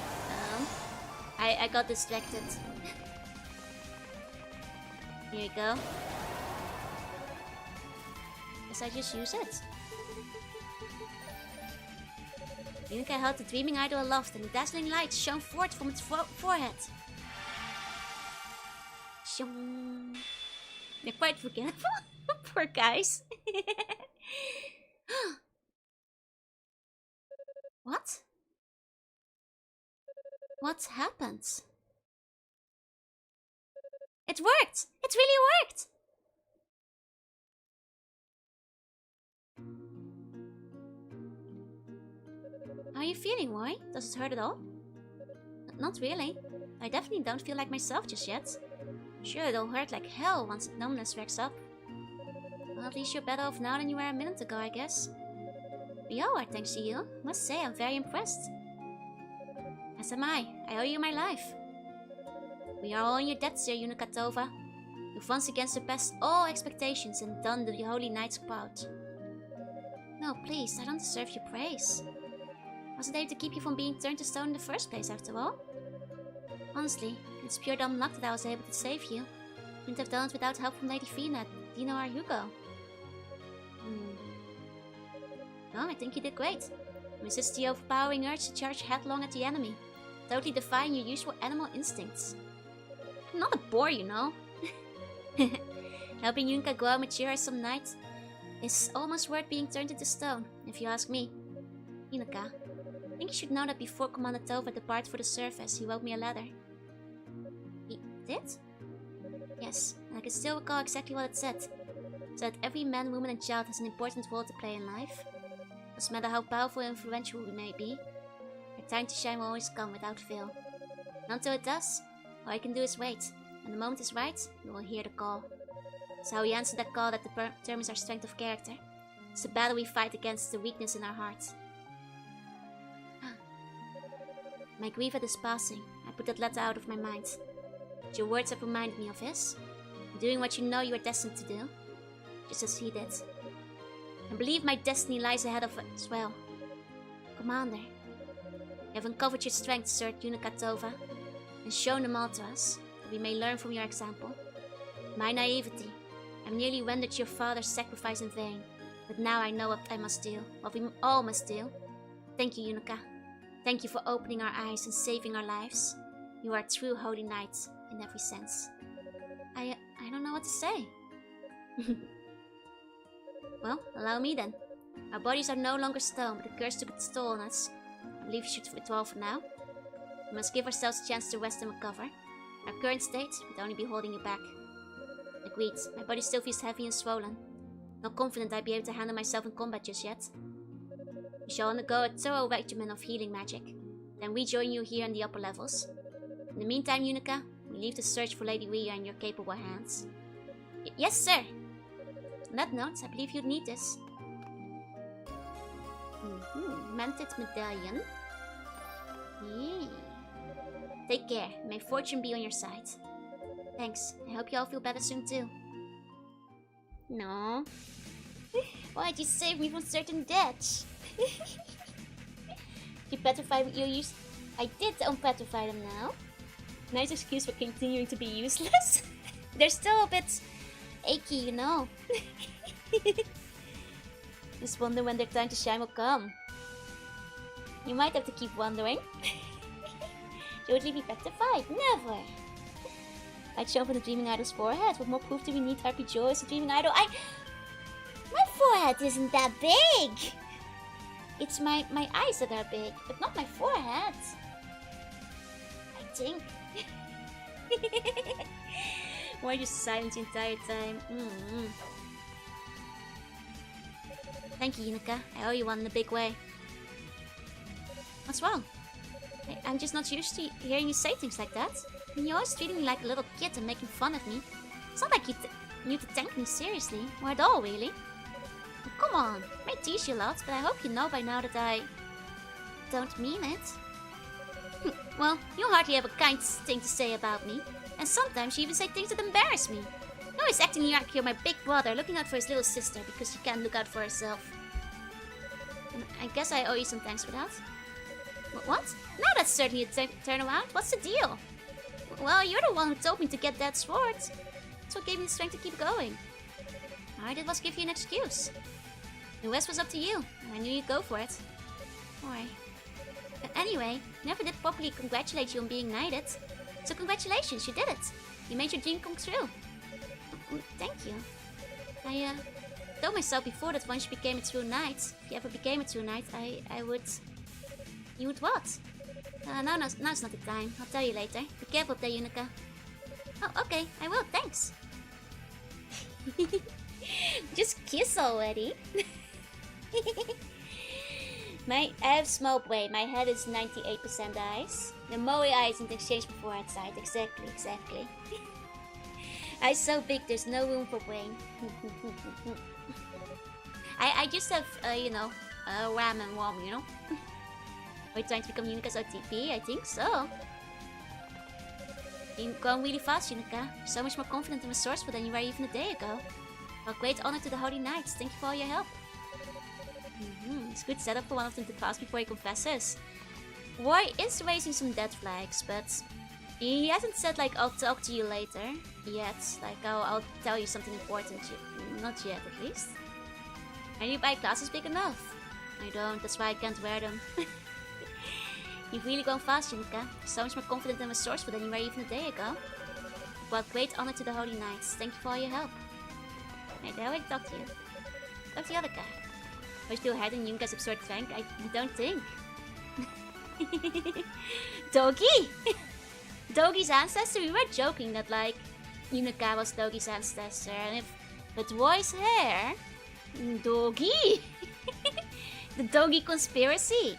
I got distracted. Here you go. Guess I just use it. Yunka held the dreaming idol aloft and the dazzling light shone forth from its forehead. Shong. They're quite forgetful. Poor guys. What? What happened? It worked! It really worked! How are you feeling, Roy? Does it hurt at all? Not really. I definitely don't feel like myself just yet. Sure, it'll hurt like hell once numbness racks up. Well, at least you're better off now than you were a minute ago, I guess. We all are, thanks to you. Must say, I'm very impressed. As am I. I owe you my life. We are all in your debt, Sir Unikatova. You've once again surpassed all expectations and done the Holy Knights proud. No, please, I don't deserve your praise. Wasn't able to keep you from being turned to stone in the first place, after all. Honestly, it's pure dumb luck that I was able to save you. Couldn't have done it without help from Lady Fina, Dino, or Hugo. No, I think you did great. Resist the overpowering urge to charge headlong at the enemy, totally defying your usual animal instincts. I'm not a bore, you know. Helping Yunka grow and mature as some night is almost worth being turned into stone, if you ask me. Yunika, I think you should know that before Commander Tova departed for the surface, he wrote me a letter. He did? Yes, and I can still recall exactly what it said. It said every man, woman and child has an important role to play in life. Doesn't matter how powerful and influential we may be, our time to shine will always come without fail. And until it does, all I can do is wait. When the moment is right, you will hear the call. It's how we answer that call that determines our strength of character. It's the battle we fight against the weakness in our hearts. My grief at his passing, I put that letter out of my mind. But your words have reminded me of his. Doing what you know you are destined to do, just as he did. I believe my destiny lies ahead of it as well. Commander, you have uncovered your strengths, Sir Unikatova, and shown them all to us, that we may learn from your example. My naivety, I've nearly rendered your father's sacrifice in vain, but now I know what I must do, what we all must do. Thank you, Yunika. Thank you for opening our eyes and saving our lives. You are a true holy knight in every sense. I don't know what to say. Well, allow me then. Our bodies are no longer stone, but the curse took its toll on us. I believe we should withdraw for now. We must give ourselves a chance to rest and recover. Our current state would only be holding you back. Agreed, my body still feels heavy and swollen. Not confident I'd be able to handle myself in combat just yet. We shall undergo a thorough regimen of healing magic, then rejoin you here in the upper levels. In the meantime, Yunika, we leave the search for Lady Rhea in your capable hands. Yes, sir! On that note, I believe you'd need this. Mantis medallion. Yeah. Take care. May fortune be on your side. Thanks. I hope you all feel better soon too. No. Why'd you save me from certain deaths? You petrified your use. I did unpetrify them now. Nice excuse for continuing to be useless. They're still a bit achy, you know. Just wonder when their time to shine will come. You might have to keep wondering. Totally be petrified? Never! I'd show from the Dreaming Idol's forehead. What more proof do we need? Happy Joy is the Dreaming Idol. My forehead isn't that big! It's my eyes that are big, but not my forehead. I think. Why just silent the entire time? Thank you, Yunika. I owe you one in a big way. What's wrong? I'm just not used to hearing you say things like that. And you're always treating me like a little kid and making fun of me. It's not like you knew to thank me seriously, or at all, really. Oh, come on, I may tease you a lot, but I hope you know by now that I don't mean it. Well, you hardly have a kind thing to say about me, and sometimes you even say things that embarrass me. You're always acting like you're my big brother, looking out for his little sister because she can't look out for herself. And I guess I owe you some thanks for that. What? Now that's certainly a turnaround. What's the deal? Well, you're the one who told me to get that sword. That's what gave me the strength to keep going. All I did was give you an excuse. The rest was up to you, and I knew you'd go for it. Alright. But anyway, never did properly congratulate you on being knighted. So congratulations, you did it. You made your dream come true. Thank you. I told myself before that once you became a true knight, if you ever became a true knight, I would... You would what? Now's not the time. I'll tell you later. Be careful there, Yunika. Oh, okay. I will. Thanks. Just kiss already. I have small brain. My head is 98% eyes. The Moe eyes in exchange for forehead side. Exactly. Eyes so big, there's no room for brain. I just have, RAM and ROM, you know? Are you trying to become Yunika's OTP? I think so. You're going really fast, Yunika. You're so much more confident and resourceful than you were even a day ago. Well, great honor to the Holy Knights. Thank you for all your help. It's a good setup for one of them to pass before he confesses. Roy is raising some dead flags, but he hasn't said like, I'll talk to you later yet. Like, I'll tell you something important. Not yet, at least. And you buy glasses big enough? I don't, that's why I can't wear them. You've really gone fast, Yunika. So much more confident and resourceful than you were even a day ago. Well, great honor to the Holy Knights. Thank you for all your help. Right, I already talked to you. Talk to the other guy. Are you still hiding Yunika's absurd rank? I don't think. Dogi? Dogi's ancestor? We were joking that, like, Yunika was Dogi's ancestor. And if... But Roy's hair? Dogi? The Dogi conspiracy?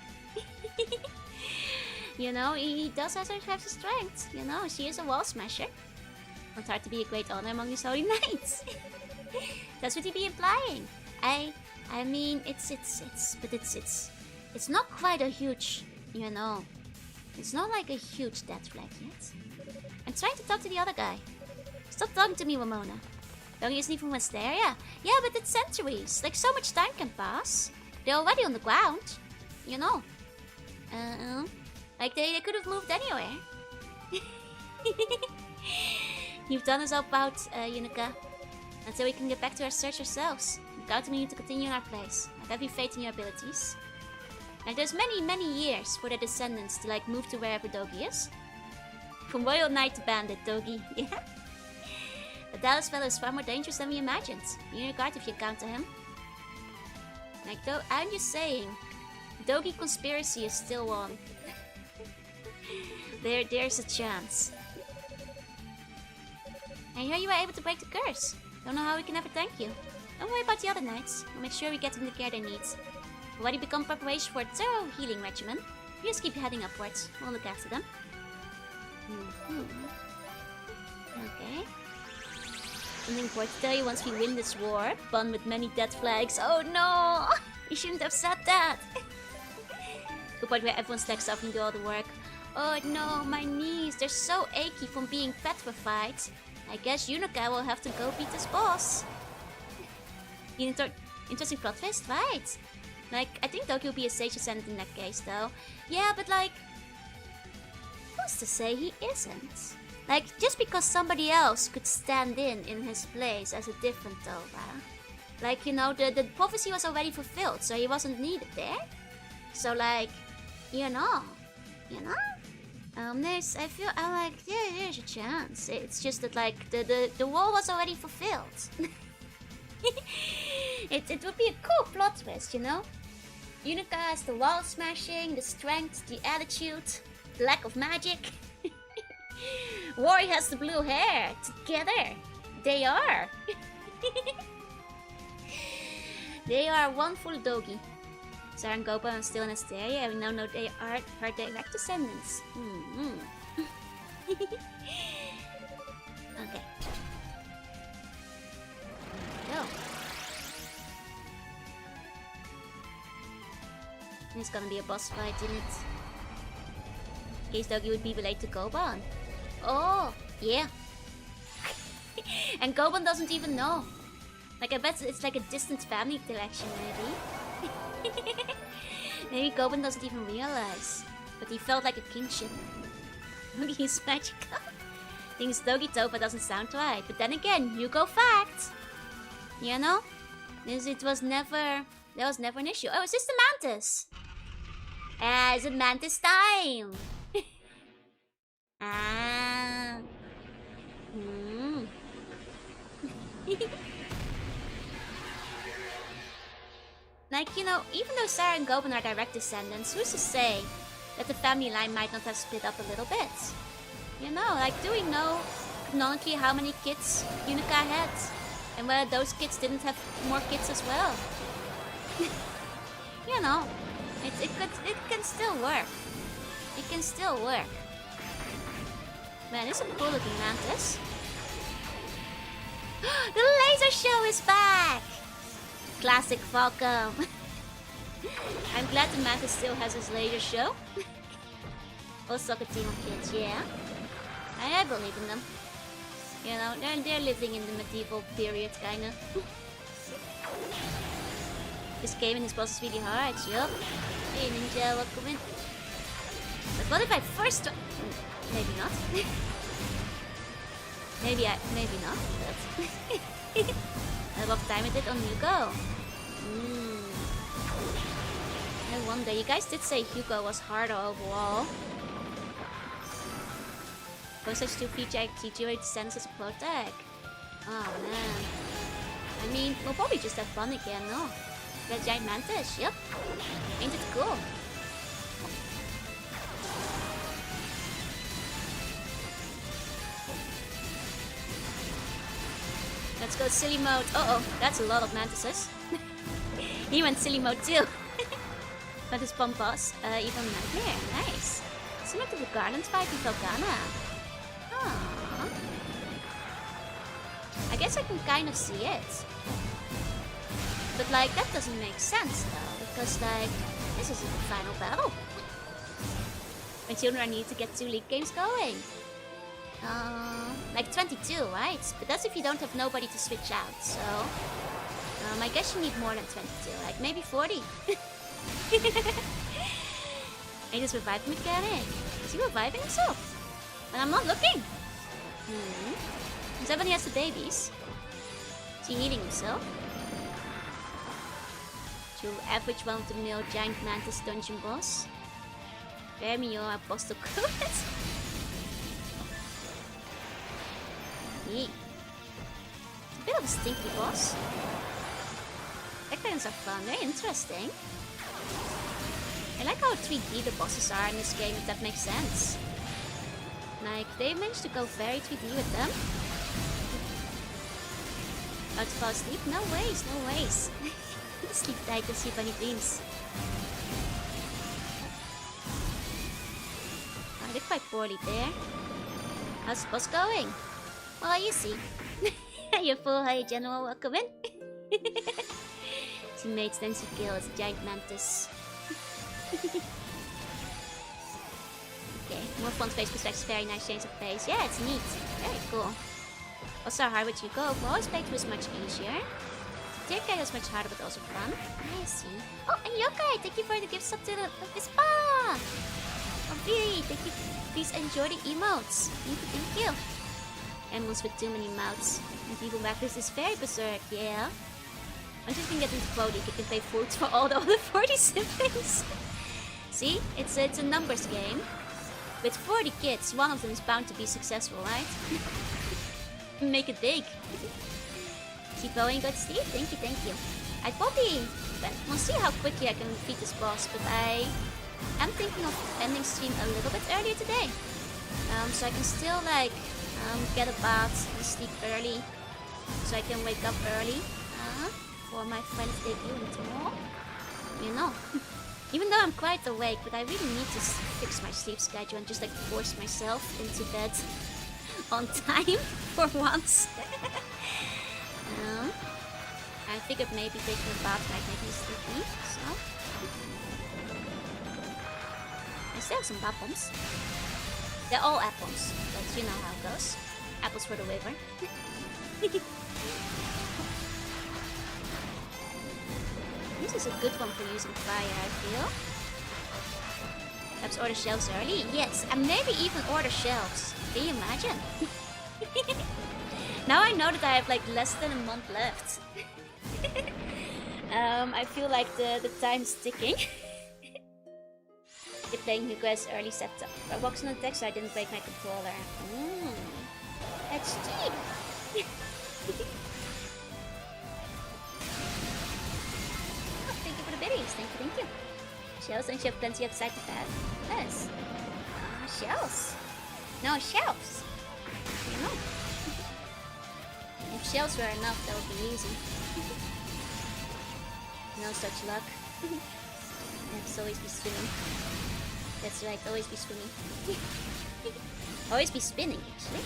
You know, he does have the strength. You know, she is a wall smasher. Not hard to be a great honor among these holy knights. That's what he'd be implying. I mean, it's not quite a huge, you know. It's not like a huge death flag yet. I'm trying to talk to the other guy. Stop talking to me, Ramona. Dogi isn't even Wisteria. Yeah, but it's centuries. Like, so much time can pass. They're already on the ground. You know. Like, they could have moved anywhere. You've done us all proud, Yunika. Until we can get back to our search ourselves. I'm counting on you to continue in our place. I have every faith in your abilities. And there's many years for their descendants to, like, move to wherever Dogi is. From Royal Knight to Bandit, Dogi. Yeah. The Dallas fellow is far more dangerous than we imagined. Be on your guard if you encounter him. Like, though, I'm just saying, Dogi conspiracy is still on. There's a chance. I hear you were able to break the curse. Don't know how we can ever thank you. Don't worry about the other knights. We'll make sure we get them the care they need. We've already become preparation for a thorough healing regimen. You just keep heading upwards. We'll look after them. Okay. Something important to tell you once we win this war. Fun with many dead flags. Oh no! You shouldn't have said that! The part where everyone slacks off and do all the work. Oh no, my knees. They're so achy from being petrified. I guess Yunika will have to go beat his boss. Interesting plot twist, right? Like, I think Doki will be a sage ascendant in that case, though. Yeah, but like... Who's to say he isn't? Like, just because somebody else could stand in his place as a different Toba. Like, you know, the prophecy was already fulfilled, so he wasn't needed there. So, like, you know. I'm like, yeah, there's a chance. It's just that, like, the wall was already fulfilled. It would be a cool plot twist, you know? Unica has the wall smashing, the strength, the attitude, the lack of magic. Wari has the blue hair. Together, they are. They are one full doggy. Sarah and Gopa are still in Asteria. We now know they are her direct descendants. Okay. There we go. There's gonna be a boss fight in it. In case Doggy would be related to Goban. Oh, yeah. And Goban doesn't even know. Like, I bet it's like a distant family connection, maybe. Maybe Goban doesn't even realize. But he felt like a kinship. He's magical. Thinks Dogi Topa doesn't sound right. But then again, you go fact. You know? There was never an issue. Oh, is this the Mantis? Is it Mantis time? Like, you know, even though Sarah and Goban are direct descendants, who's to say that the family line might not have split up a little bit? You know, like, do we know canonically how many kids Unica had? And whether those kids didn't have more kids as well? You know, it can still work. It can still work. Man, this is a cool looking Mantis. The laser show is back! Classic Falcom. I'm glad the Mantis still has his laser show. Also a team of kids, yeah. I believe in them. You know, they're living in the medieval period, kinda. This game and this boss is really hard, yup. Hey Ninja, welcome in. But what if I first maybe not. maybe not, but I love time it did on Hugo. I wonder, you guys did say Hugo was harder overall. Postage 2 feature TGO sends as a pro tag. Oh man. I mean, we'll probably just have fun again, no? That giant Mantis, yep. Ain't it cool? Let's go silly mode. Uh-oh, that's a lot of Mantises. He went silly mode too. But his bomb boss, even Nightmare, nice. Similar to the Garland fight in Felgana. Aww. I guess I can kind of see it. But like, that doesn't make sense though, because like, this isn't the final battle. When children are needed to get 2 league games going. Like 22, right? But that's if you don't have nobody to switch out, so... I guess you need more than 22, like maybe 40. Ain't this reviving mechanic? Is he reviving himself? And I'm not looking! Is that when he has the babies? Is he healing himself? To average one-of-the-mill giant Mantis dungeon boss. Spare me your apostle code. It's a bit of a stinky boss. Backgrounds are fun, very interesting. I like how 3D the bosses are in this game, if that makes sense. Like, they managed to go very 3D with them. About to fall asleep? No ways, no ways. Sleep tight and sleep any dreams. I did quite poorly there. How's the boss going? Well, you see. You're full, hi General, welcome in. Teammates then to kill as a giant Mantis. Okay, more front face perspective, very nice change of pace. Yeah, it's neat. Very cool. Also, hard with you go. Always playthrough is much easier. Tier K is much harder but also fun. I see. Oh, and Yokai, thank you for the gift sub to the spa! Oh, really? Thank you Please enjoy the emotes. Thank you. Animals with too many mouths. And people back this is very berserk, yeah. I'm just gonna get into Cody. You can play foods for all the other 40 siblings. See? It's a numbers game. With 40 kids, one of them is bound to be successful, right? Make it big. Keep going, good Steve. Thank you. I probably... We'll see how quickly I can defeat this boss, but I am thinking of ending stream a little bit earlier today. So I can still like get a bath and sleep early. So I can wake up early for my friend's debut tomorrow. You know. Even though I'm quite awake, but I really need to fix my sleep schedule and just like force myself into bed on time for once. I figured maybe taking a bath might make me sleepy, so... I still have some apples. They're all apples, but you know how it goes. Apples for the waver. This is a good one for using fire, I feel. Perhaps order shelves early? Yes, and maybe even order shelves. Can you imagine? Now I know that I have like less than a month left. I feel like the time's ticking. You're playing Hugo's early setup. I walked on the text so I didn't break my controller. That's cheap! Thank you for the biddies. Thank you. Shells, don't you have plenty of side to pad? Yes. Shells. No, shelves. You know. If shells were enough, that would be easy. No such luck. Let's always be swimming. That's right, always be swimming. Always be spinning, actually.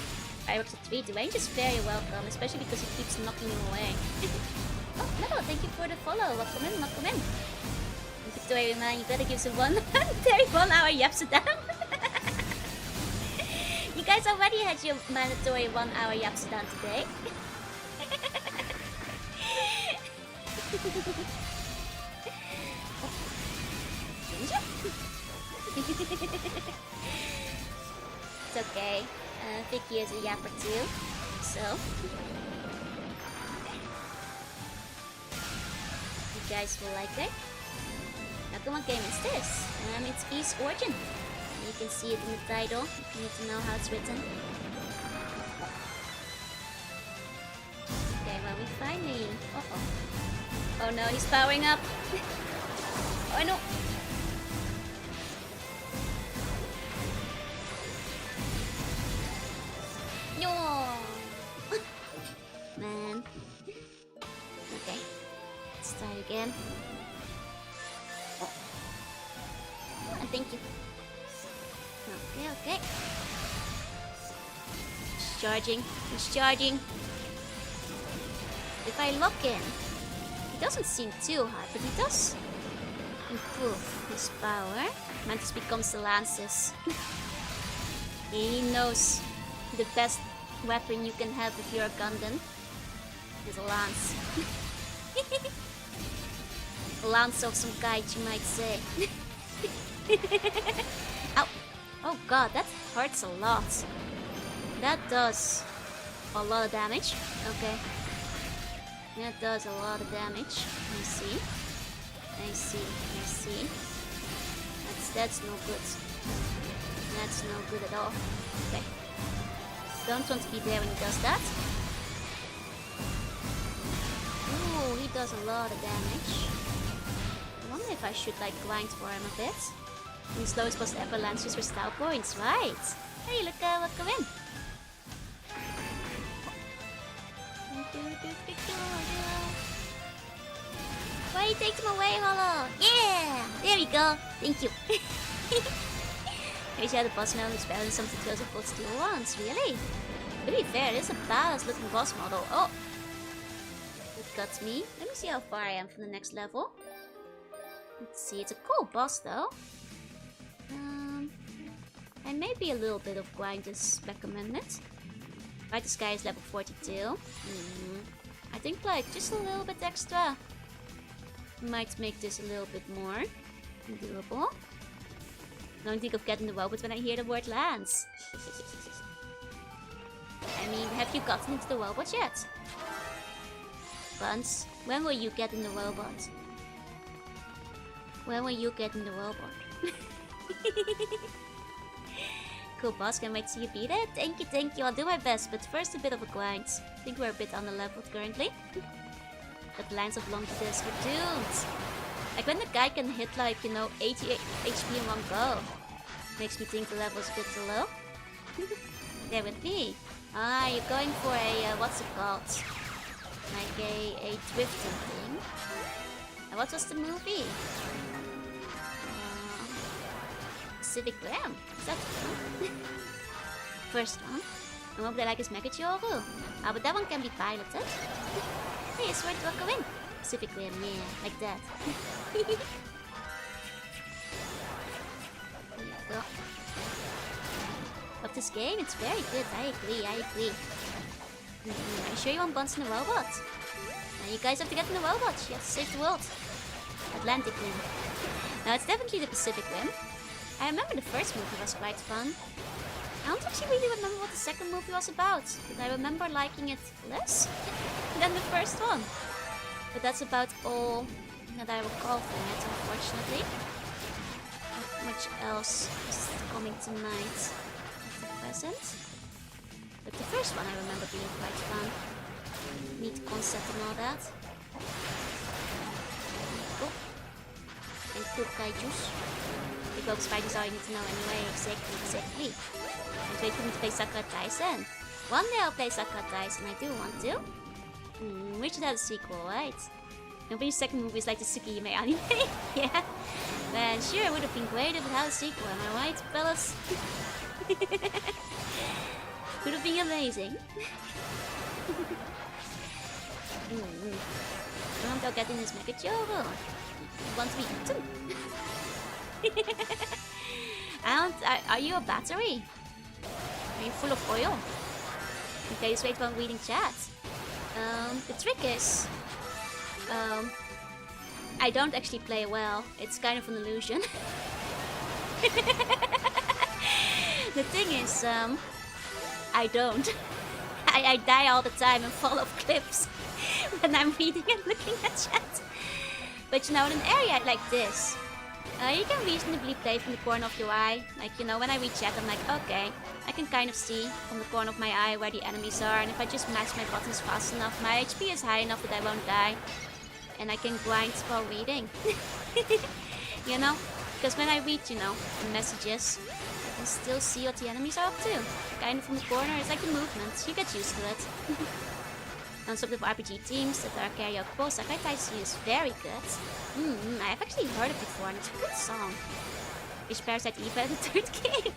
Fireworks at 3, the range is very welcome, especially because it keeps knocking you away. Oh, no, thank you for the follow. Welcome in. Victoria, man, you better give some 1 hour yaps to them. You guys already had your mandatory 1 hour yaps done today. It's okay. Vicky is a yapper too, so you guys will like it. Now, come on, game is this? It's East Origin. You can see it in the title. You need to know how it's written. Okay, well, we finally. Oh no, he's powering up. Oh no. No. Man. Okay. Let's try again. Thank you. Okay. He's charging. If I look in, he doesn't seem too hard, but he does improve his power. Mantis becomes the Lances. He knows the best weapon you can have if you're a Gundam is a lance. A lance of some kind, you might say. Ow! Oh god, that hurts a lot. That does a lot of damage. Okay. That does a lot of damage. I see. That's no good. That's no good at all. Okay. Don't want to be there when he does that. Ooh, he does a lot of damage. I wonder if I should like grind for him a bit. And slowest boss ever lands just for style points, right? Hey, look, welcome in. Why you take them away, Hollow? Yeah! There we go. Thank you. Here's how the boss model is better than some tutorials of both steel ones, really? To be fair, it is a badass looking boss model. Oh! It got me. Let me see how far I am from the next level. Let's see, it's a cool boss though. And maybe a little bit of grind is recommended. Right, this guy is level 42. I think like just a little bit extra might make this a little bit more doable. I don't think of getting the robot when I hear the word lands. I mean, have you gotten into the robot yet? Buns, when will you get in the robot? When will you get in the robot? Cool, boss. Can't wait to see you beat it. Thank you. I'll do my best, but first a bit of a grind. I think we're a bit under-leveled currently. But lands of long to this, we're doomed. Like when the guy can hit like, you know, 80 HP in one go. Makes me think the level's a bit too low. There with me. Ah, you're going for a, what's it called? Like a drifting thing. And what was the movie? Pacific Rim. Is that the one? First one. I hope they like his Mega Joru. Ah, but that one can be piloted. Hey, it's worth to go in. Pacific Rim, yeah, like that. There you go. Of this game, it's very good. I agree. Are you sure you want buns in the robot? You guys have to get in the robot. You have to save the world. Atlantic Rim. Now, it's definitely the Pacific Rim. I remember the first movie was quite fun. I don't actually really remember what the second movie was about, but I remember liking it less than the first one. But that's about all that I recall from it, unfortunately. Not much else is coming tonight at the present. But the first one I remember being quite fun. Neat concept and all that. Cool. And cool kaijus. Big spiders are you need to know anyway. Exactly. And wait for me to play Sakura Taisen. One day I'll play Sakura Taisen, I do want to. We should have a sequel, right? Nobody's second movie is like the Tsukihime anime. Yeah. Man, sure, it would have been great if it had a sequel, am I right, fellas? Would have been amazing. I want to get in his Mega Joru. He wants me too. Are you a battery? Are you full of oil? Okay, just wait while I'm reading chat. The trick is, I don't actually play well. It's kind of an illusion. The thing is, I don't. I die all the time and fall off cliffs when I'm reading and looking at chat. But you know, in an area like this, you can reasonably play from the corner of your eye. Like, you know, when I read chat, I'm like, okay, I can kind of see from the corner of my eye where the enemies are. And if I just mash my buttons fast enough, my HP is high enough that I won't die. And I can grind while reading. You know? Because when I read, you know, the messages, I can still see what the enemies are up to. Kind of from the corner, it's like the movement. You get used to it. On some of the RPG teams that are karaoke, Sakura Taisen is very good. I've actually heard it before and it's a good song. Which Parasite Eva the third game.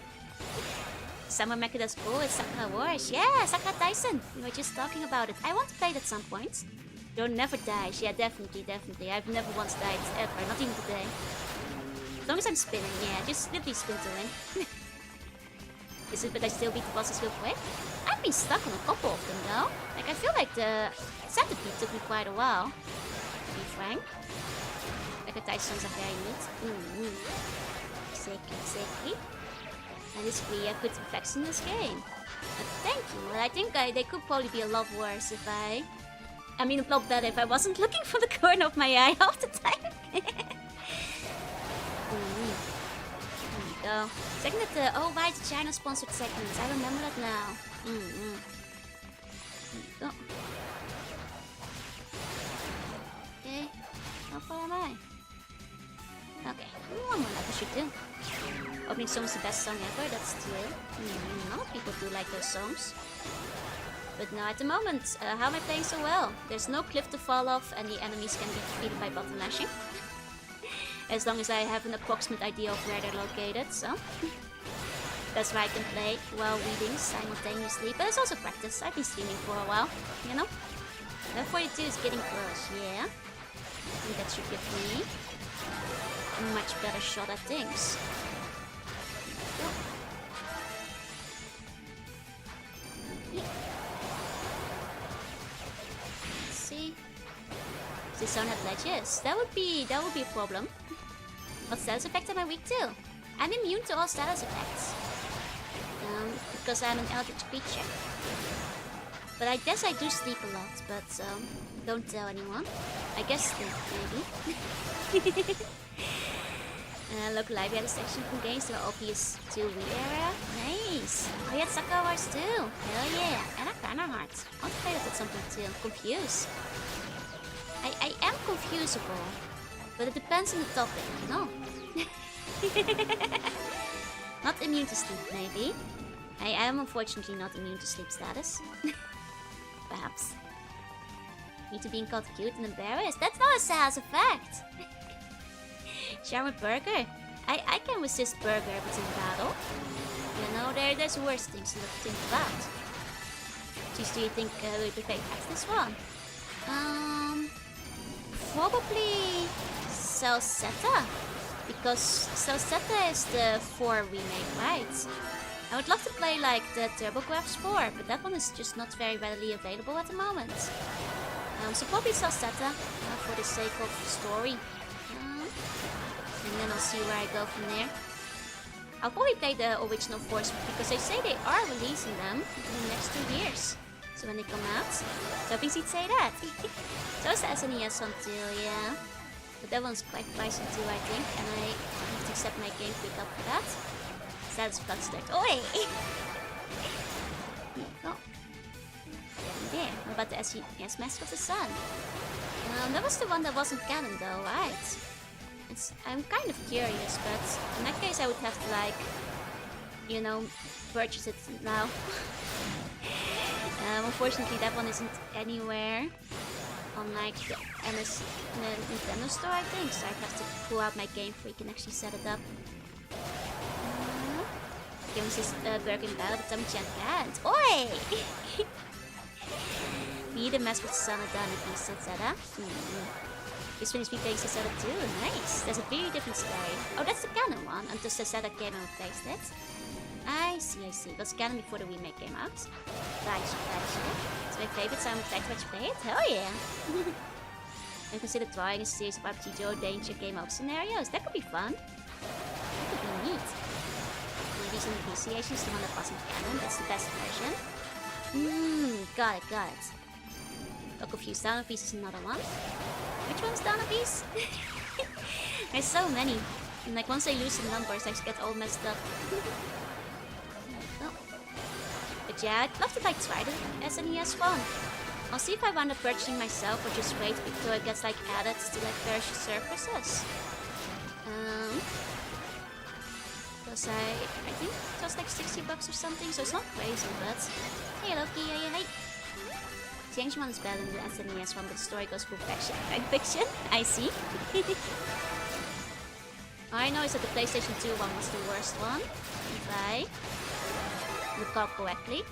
Summer Mecha does cool, it's Sakura Wars. Yeah, Sakura Taisen. We were just talking about it. I want to play it at some point. Don't never die. Yeah, definitely. I've never once died ever, not even today. As long as I'm spinning, yeah, just literally spin to win. Is it, but I still beat the bosses real quick? I've been stuck on a couple of them though. Like, I feel like the centipede took me quite a while, to be frank. Like, the Tysons are very neat. Exactly. And it's free, good effects in this game. But thank you. Well, I think they could probably be a lot worse if I mean, a lot better if I wasn't looking for the corner of my eye half the time. Go. Second at the right, China sponsored segments. I remember that now. Go. Okay. How far am I? Okay. One more level should do. Opening song is the best song ever, that's true. A lot of people do like those songs. But no, at the moment, how am I playing so well? There's no cliff to fall off and the enemies can be defeated by button mashing. As long as I have an approximate idea of where they're located, so... That's why I can play while reading simultaneously, but it's also practice. I've been streaming for a while, you know? Level 42 is getting close, yeah? I think that should give me a much better shot at things. Yeah. Let's see. If this zone had ledges, that would be a problem. What status effect am I weak to? I'm immune to all status effects. Because I'm an eldritch creature. But I guess I do sleep a lot, but don't tell anyone. I guess sleep, maybe. Local library section from games that are obvious to Wii era. Nice! Oh, you had Sakura Wars too! Hell yeah! And Arcana Hearts. I want to play with it something too. I'm confused. I am confusable. But it depends on the topic, you know? Not immune to sleep, maybe. I am unfortunately not immune to sleep status. Perhaps. Me to being called cute and embarrassed. That's not a status effect! Shower Burger. I can resist Burger if it's in battle. You know, there's worse things to think about. Jeez, do you think we prefer this one? Probably Celceta. Because Celceta is the 4 remake, right? I would love to play like the TurboGrafx 4, but that one is just not very readily available at the moment. So probably Celceta for the sake of the story. And then I'll see where I go from there. I'll probably play the original Force because they say they are releasing them in the next 2 years. So when they come out, hoping you'd say that. So is the SNES one too, yeah. But that one's quite pricey too, I think, and I have to accept my Game Freak up for that. Status flustered. Oi! There you go. There. What about the SNES Mask of the Sun? That was the one that wasn't canon though, right? I'm kind of curious, but in that case I would have to like, you know, purchase it now. Unfortunately that one isn't anywhere on like the Nintendo store, I think, so I'd have to pull out my Game Freak and actually set it up. Game is Burger in battle, but Tommy-chan can't. Oi! Me the Mask with the Sun done if you said that. This one is playing Celceta too. Nice. There's a very different story. Oh, that's the canon one. Until Celceta came and replaced it. I see. It was canon before the remake came out. Gotcha. It's my favorite, so I'm excited to watch you play it. Hell yeah. And consider drawing a series of RPG Joe Danger game over scenarios. That could be fun. That could be neat. Maybe some appreciations, the one that wasn't canon. That's the best version. Got it. I'll confuse Down Piece is another one. Which one's Down Piece? There's so many. And like once I lose the numbers, I just get all messed up. Oh. But yeah, I'd love to like try the SNES one. I'll see if I wind up purchasing myself or just wait until it gets like added to like various services. Because I think it was like $60 or something, so it's not crazy, but hey Loki, hey. The ancient one is better than the SNES one, but the story goes full fiction. I see. All I know is that the PlayStation 2 one was the worst one, if I recall correctly.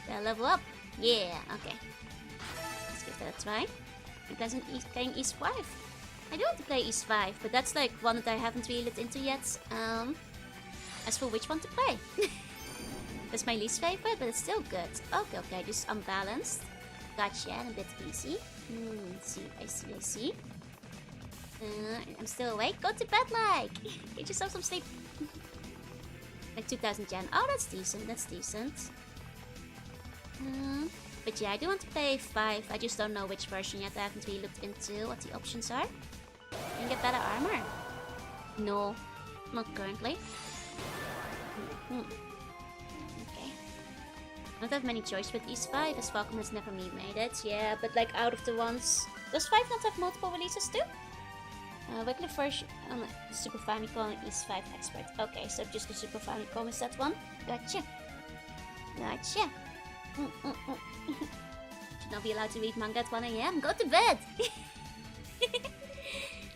They'll level up. Yeah, okay. Let's give that a try. I'm playing East 5. I do want to play East 5, but that's like one that I haven't really lit into yet. As for which one to play. That's my least favorite, but it's still good. Okay, just unbalanced. Gotcha, and a bit easy. I see. I'm still awake. Go to bed, like! Get yourself some sleep. Like 2000 yen. Oh, that's decent. But yeah, I do want to play 5. I just don't know which version yet. I haven't really looked into what the options are. Can you get better armor? No, not currently. Okay. I don't have many choice with East 5, as Falcon has never made it. Yeah, but like out of the ones... Does 5 not have multiple releases too? Regular version on Super Famicom and East 5 Expert. Okay, so just the Super Famicom is that one. Gotcha. Should not be allowed to read manga at 1 AM. Go to bed!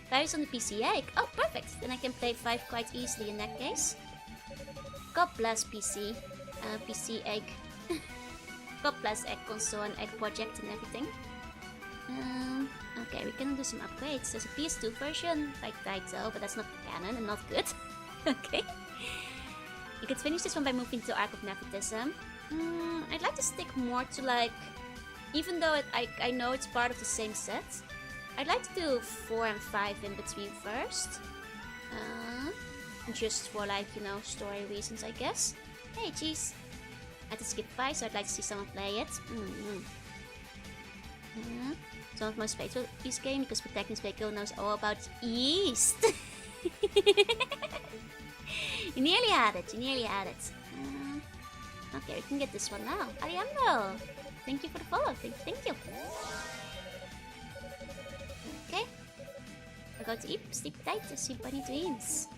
5 is on the PC Egg. Oh, perfect. Then I can play 5 quite easily in that case. God bless PC. PC Egg. God bless Egg Console and Egg Project and everything. Okay, we can do some upgrades. There's a PS2 version by Taito, but that's not canon and not good. Okay. You could finish this one by moving to Arc of Nepotism. I'd like to stick more to like... Even though I know it's part of the same set, I'd like to do 4 and 5 in between first. Just for like, you know, story reasons, I guess. Hey, jeez. I had to skip 5, so I'd like to see someone play it. Some of my most faithful East game because Protagonist Vaco knows all about East. You nearly had it, you nearly had it. Okay, we can get this one now. Ariando! Thank you for the follow, thank you. Okay. I'm going to sleep tight to sleep bunny dreams.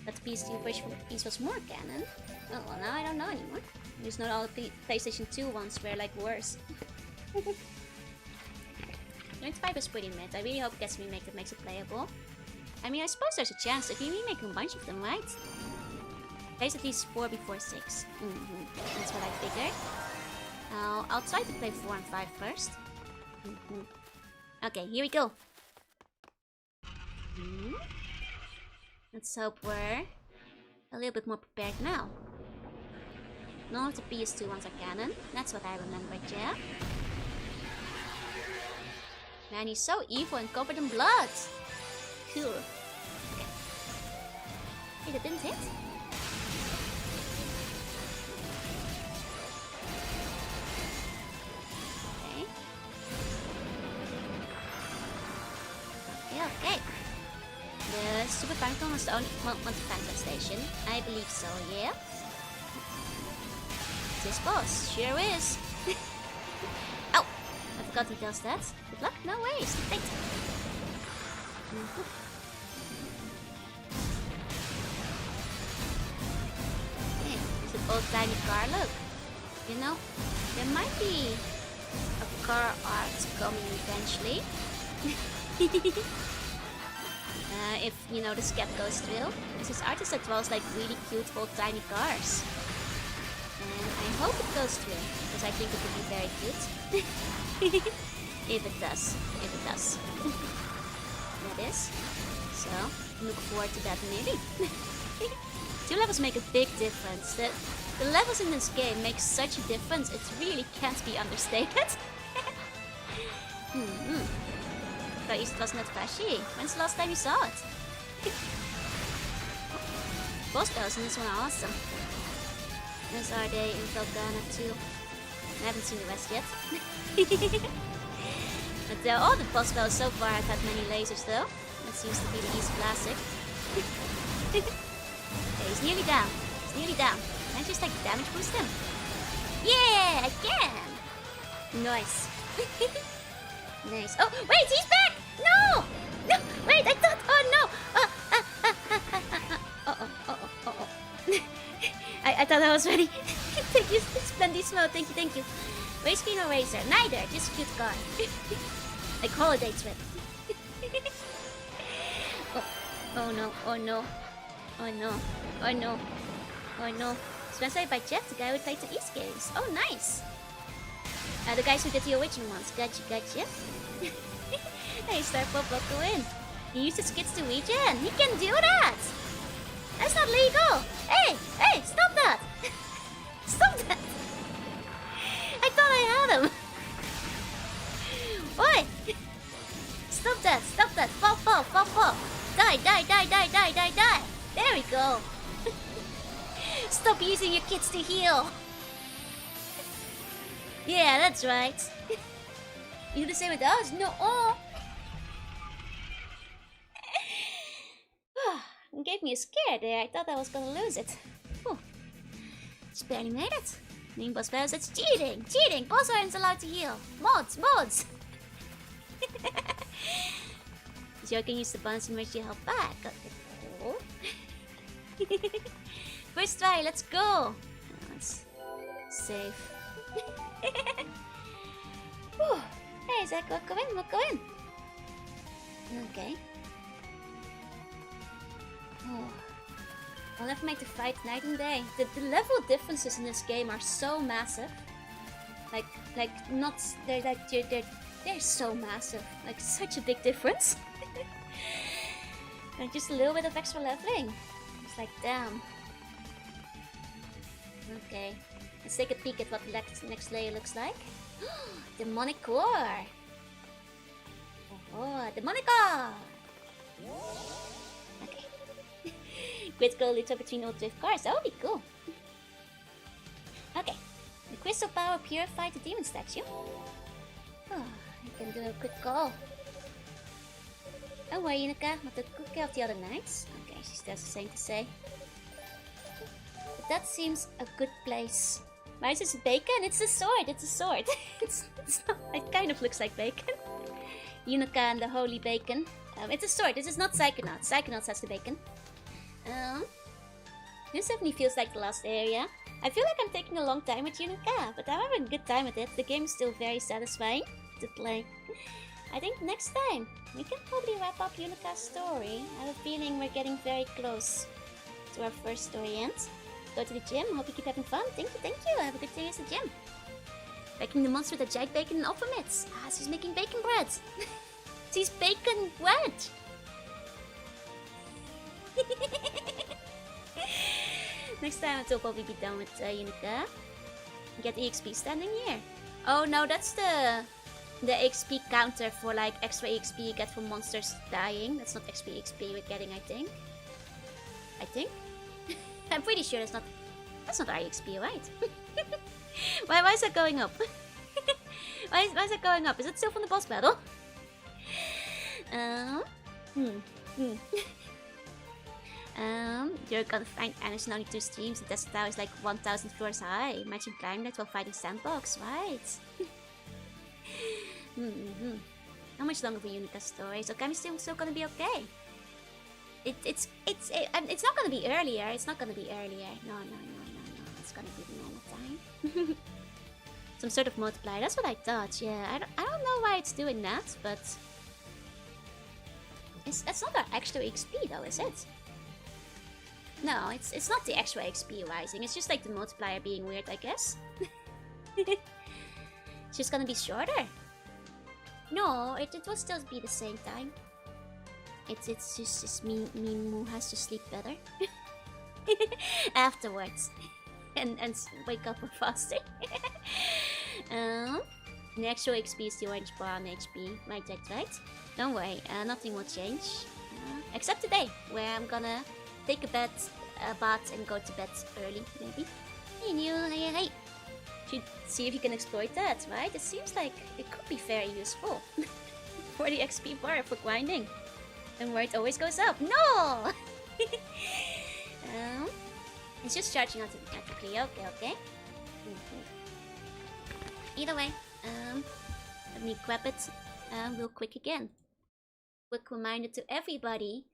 But the PS2 version from the PS was more canon. Oh, well, now I don't know anymore. There's not all the PlayStation 2 ones were like worse. 25 is pretty mid. I really hope it gets a remake that makes it playable. I mean, I suppose there's a chance if you remake a bunch of them, right? There's at least 4 before 6. That's what I figured. I'll try to play 4 and 5 first. Okay, here we go. Let's hope we're a little bit more prepared now. None of the PS2 ones are canon. That's what I remembered, yeah? Man, he's so evil and covered in blood. Cool. Okay. Hey, that didn't hit? Okay. Okay. The Super Famicom was the only Famicom station. I believe so, yeah? This boss sure is. Ow! I forgot he does that. Good luck? No way, sleep tight. Okay, it's an old tiny car look. You know, there might be a car art coming eventually. If, you know, the scat goes through. There's this artist that draws like really cute old tiny cars. And I hope it goes through, because I think it would be very cute. If it does. If it does. That is. So, look forward to that maybe. 2 levels make a big difference. The levels in this game make such a difference, it really can't be understated. But it was not flashy. When's the last time you saw it? Boss battles in this one are awesome. As are they in Volcana too. I haven't seen the rest yet. But all the boss battles so far have had many lasers though. That seems to be the East classic. Okay, he's nearly down. He's nearly down. Can I just like damage boost him? Yeah, I can! Nice. Nice. Oh, wait, he's back! No! No! Wait, I thought... Oh, no! I thought I was ready. Thank you, Splendissimo. Thank you. Race King or Racer? Neither, just a cute car. Like holiday trip. Oh no. Sponsored by Jeff, the guy who played the East games. Oh, nice. The guys who did the original ones. Gotcha. Hey, Starpop, welcome in. He used his skits to regen. He can do that! That's not legal! Hey, stop that! Stop that! I thought I had him! Oi! Stop that! Fall! Die! There we go! Stop using your kids to heal! Yeah, that's right. You do the same with us? No. It gave me a scare there. I thought I was gonna lose it. Whew. Just barely made it. Being boss battles, that's cheating! Boss aren't allowed to heal. Mods! Joe can use the bonus to merge your health back. Oh. First try, let's go! Let's save. Hey, Zach, welcome in. Okay. I'll never make the fight night and day. The level differences in this game are so massive. They're so massive. Like, such a big difference. And just a little bit of extra leveling. It's like, damn. Okay. Let's take a peek at what the next layer looks like. Demonic core! Oh, demonic core! Okay. Critical little between all 12 cards. That would be cool. Okay. The crystal power purified the demon statue. Oh, I can do a quick call. Oh, Yunika, not the good care of the other knights. Okay, she still has the same to say. But that seems a good place. Why is this bacon? It's a sword. It's a sword. it's not, it kind of looks like bacon. Yunika and the holy bacon. It's a sword. This is not Psychonauts. Psychonauts has the bacon. This definitely feels like the last area. I feel like I'm taking a long time with Yunika, but I'm having a good time with it. The game is still very satisfying to play. I think next time we can probably wrap up Yunika's story. I have a feeling we're getting very close to our first story end. Go to the gym. Hope you keep having fun. Thank you, thank you. Have a good day at the gym. Baking the monster with the giant bacon and alpha mitts. Ah, she's making bacon bread. She's bacon bread. Next time it will probably be done with Yunika. Get EXP standing here. Oh no, that's the XP counter for like extra XP you get from monsters dying. That's not XP we're getting, I think. I'm pretty sure that's not our XP, right? why is that going up? why is that going up? Is it still from the boss battle? You're gonna find Anderson only 2 streams. The test tower is like 1,000 floors high. Imagine climbing that while fighting sandbox, right? How much longer for Unika's story? So Kami's still gonna be okay. It's not gonna be earlier. It's not gonna be earlier. No. It's gonna be the normal time. Some sort of multiplier. That's what I thought. Yeah, I don't know why it's doing that, but it's not our extra XP though, is it? No, it's not the extra XP rising. It's just like the multiplier being weird, I guess. It's just gonna be shorter. No, it will still be the same time. It's just Mimu has to sleep better afterwards and wake up faster. The actual XP is the orange bar on HP. Right. Don't worry, nothing will change except today, where I'm gonna take a bath and go to bed early, maybe. Hey, Neil, hey. Should see if you can exploit that, right? It seems like it could be very useful for the XP bar for grinding. And where it always goes up. No! It's just charging automatically. Okay. Either way, let me grab it real quick again. Quick reminder to everybody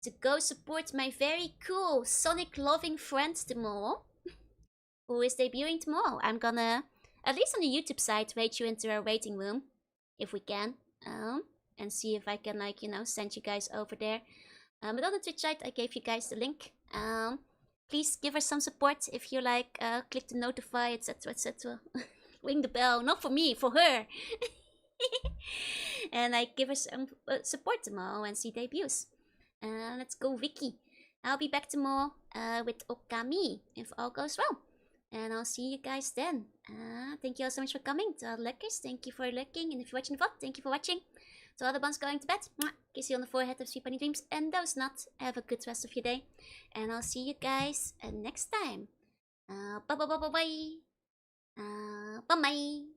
to go support my very cool Sonic-loving friend tomorrow, who is debuting tomorrow. I'm gonna, at least on the YouTube side, rate you into our waiting room, if we can. And see if I can, like, send you guys over there. But on the Twitch site, I gave you guys the link. Please give her some support if you like. Click the notify, etc. Ring the bell, not for me, for her. And like, give her some support tomorrow and see debuts. Let's go, Vicky. I'll be back tomorrow with Okami, if all goes well. And I'll see you guys then. Thank you all so much for coming. To all the lurkers, thank you for lurking. And if you're watching the VOD, thank you for watching. To all the ones going to bed, kiss you on the forehead of sweet bunny dreams. And those not, have a good rest of your day. And I'll see you guys next time. Bye. Bye.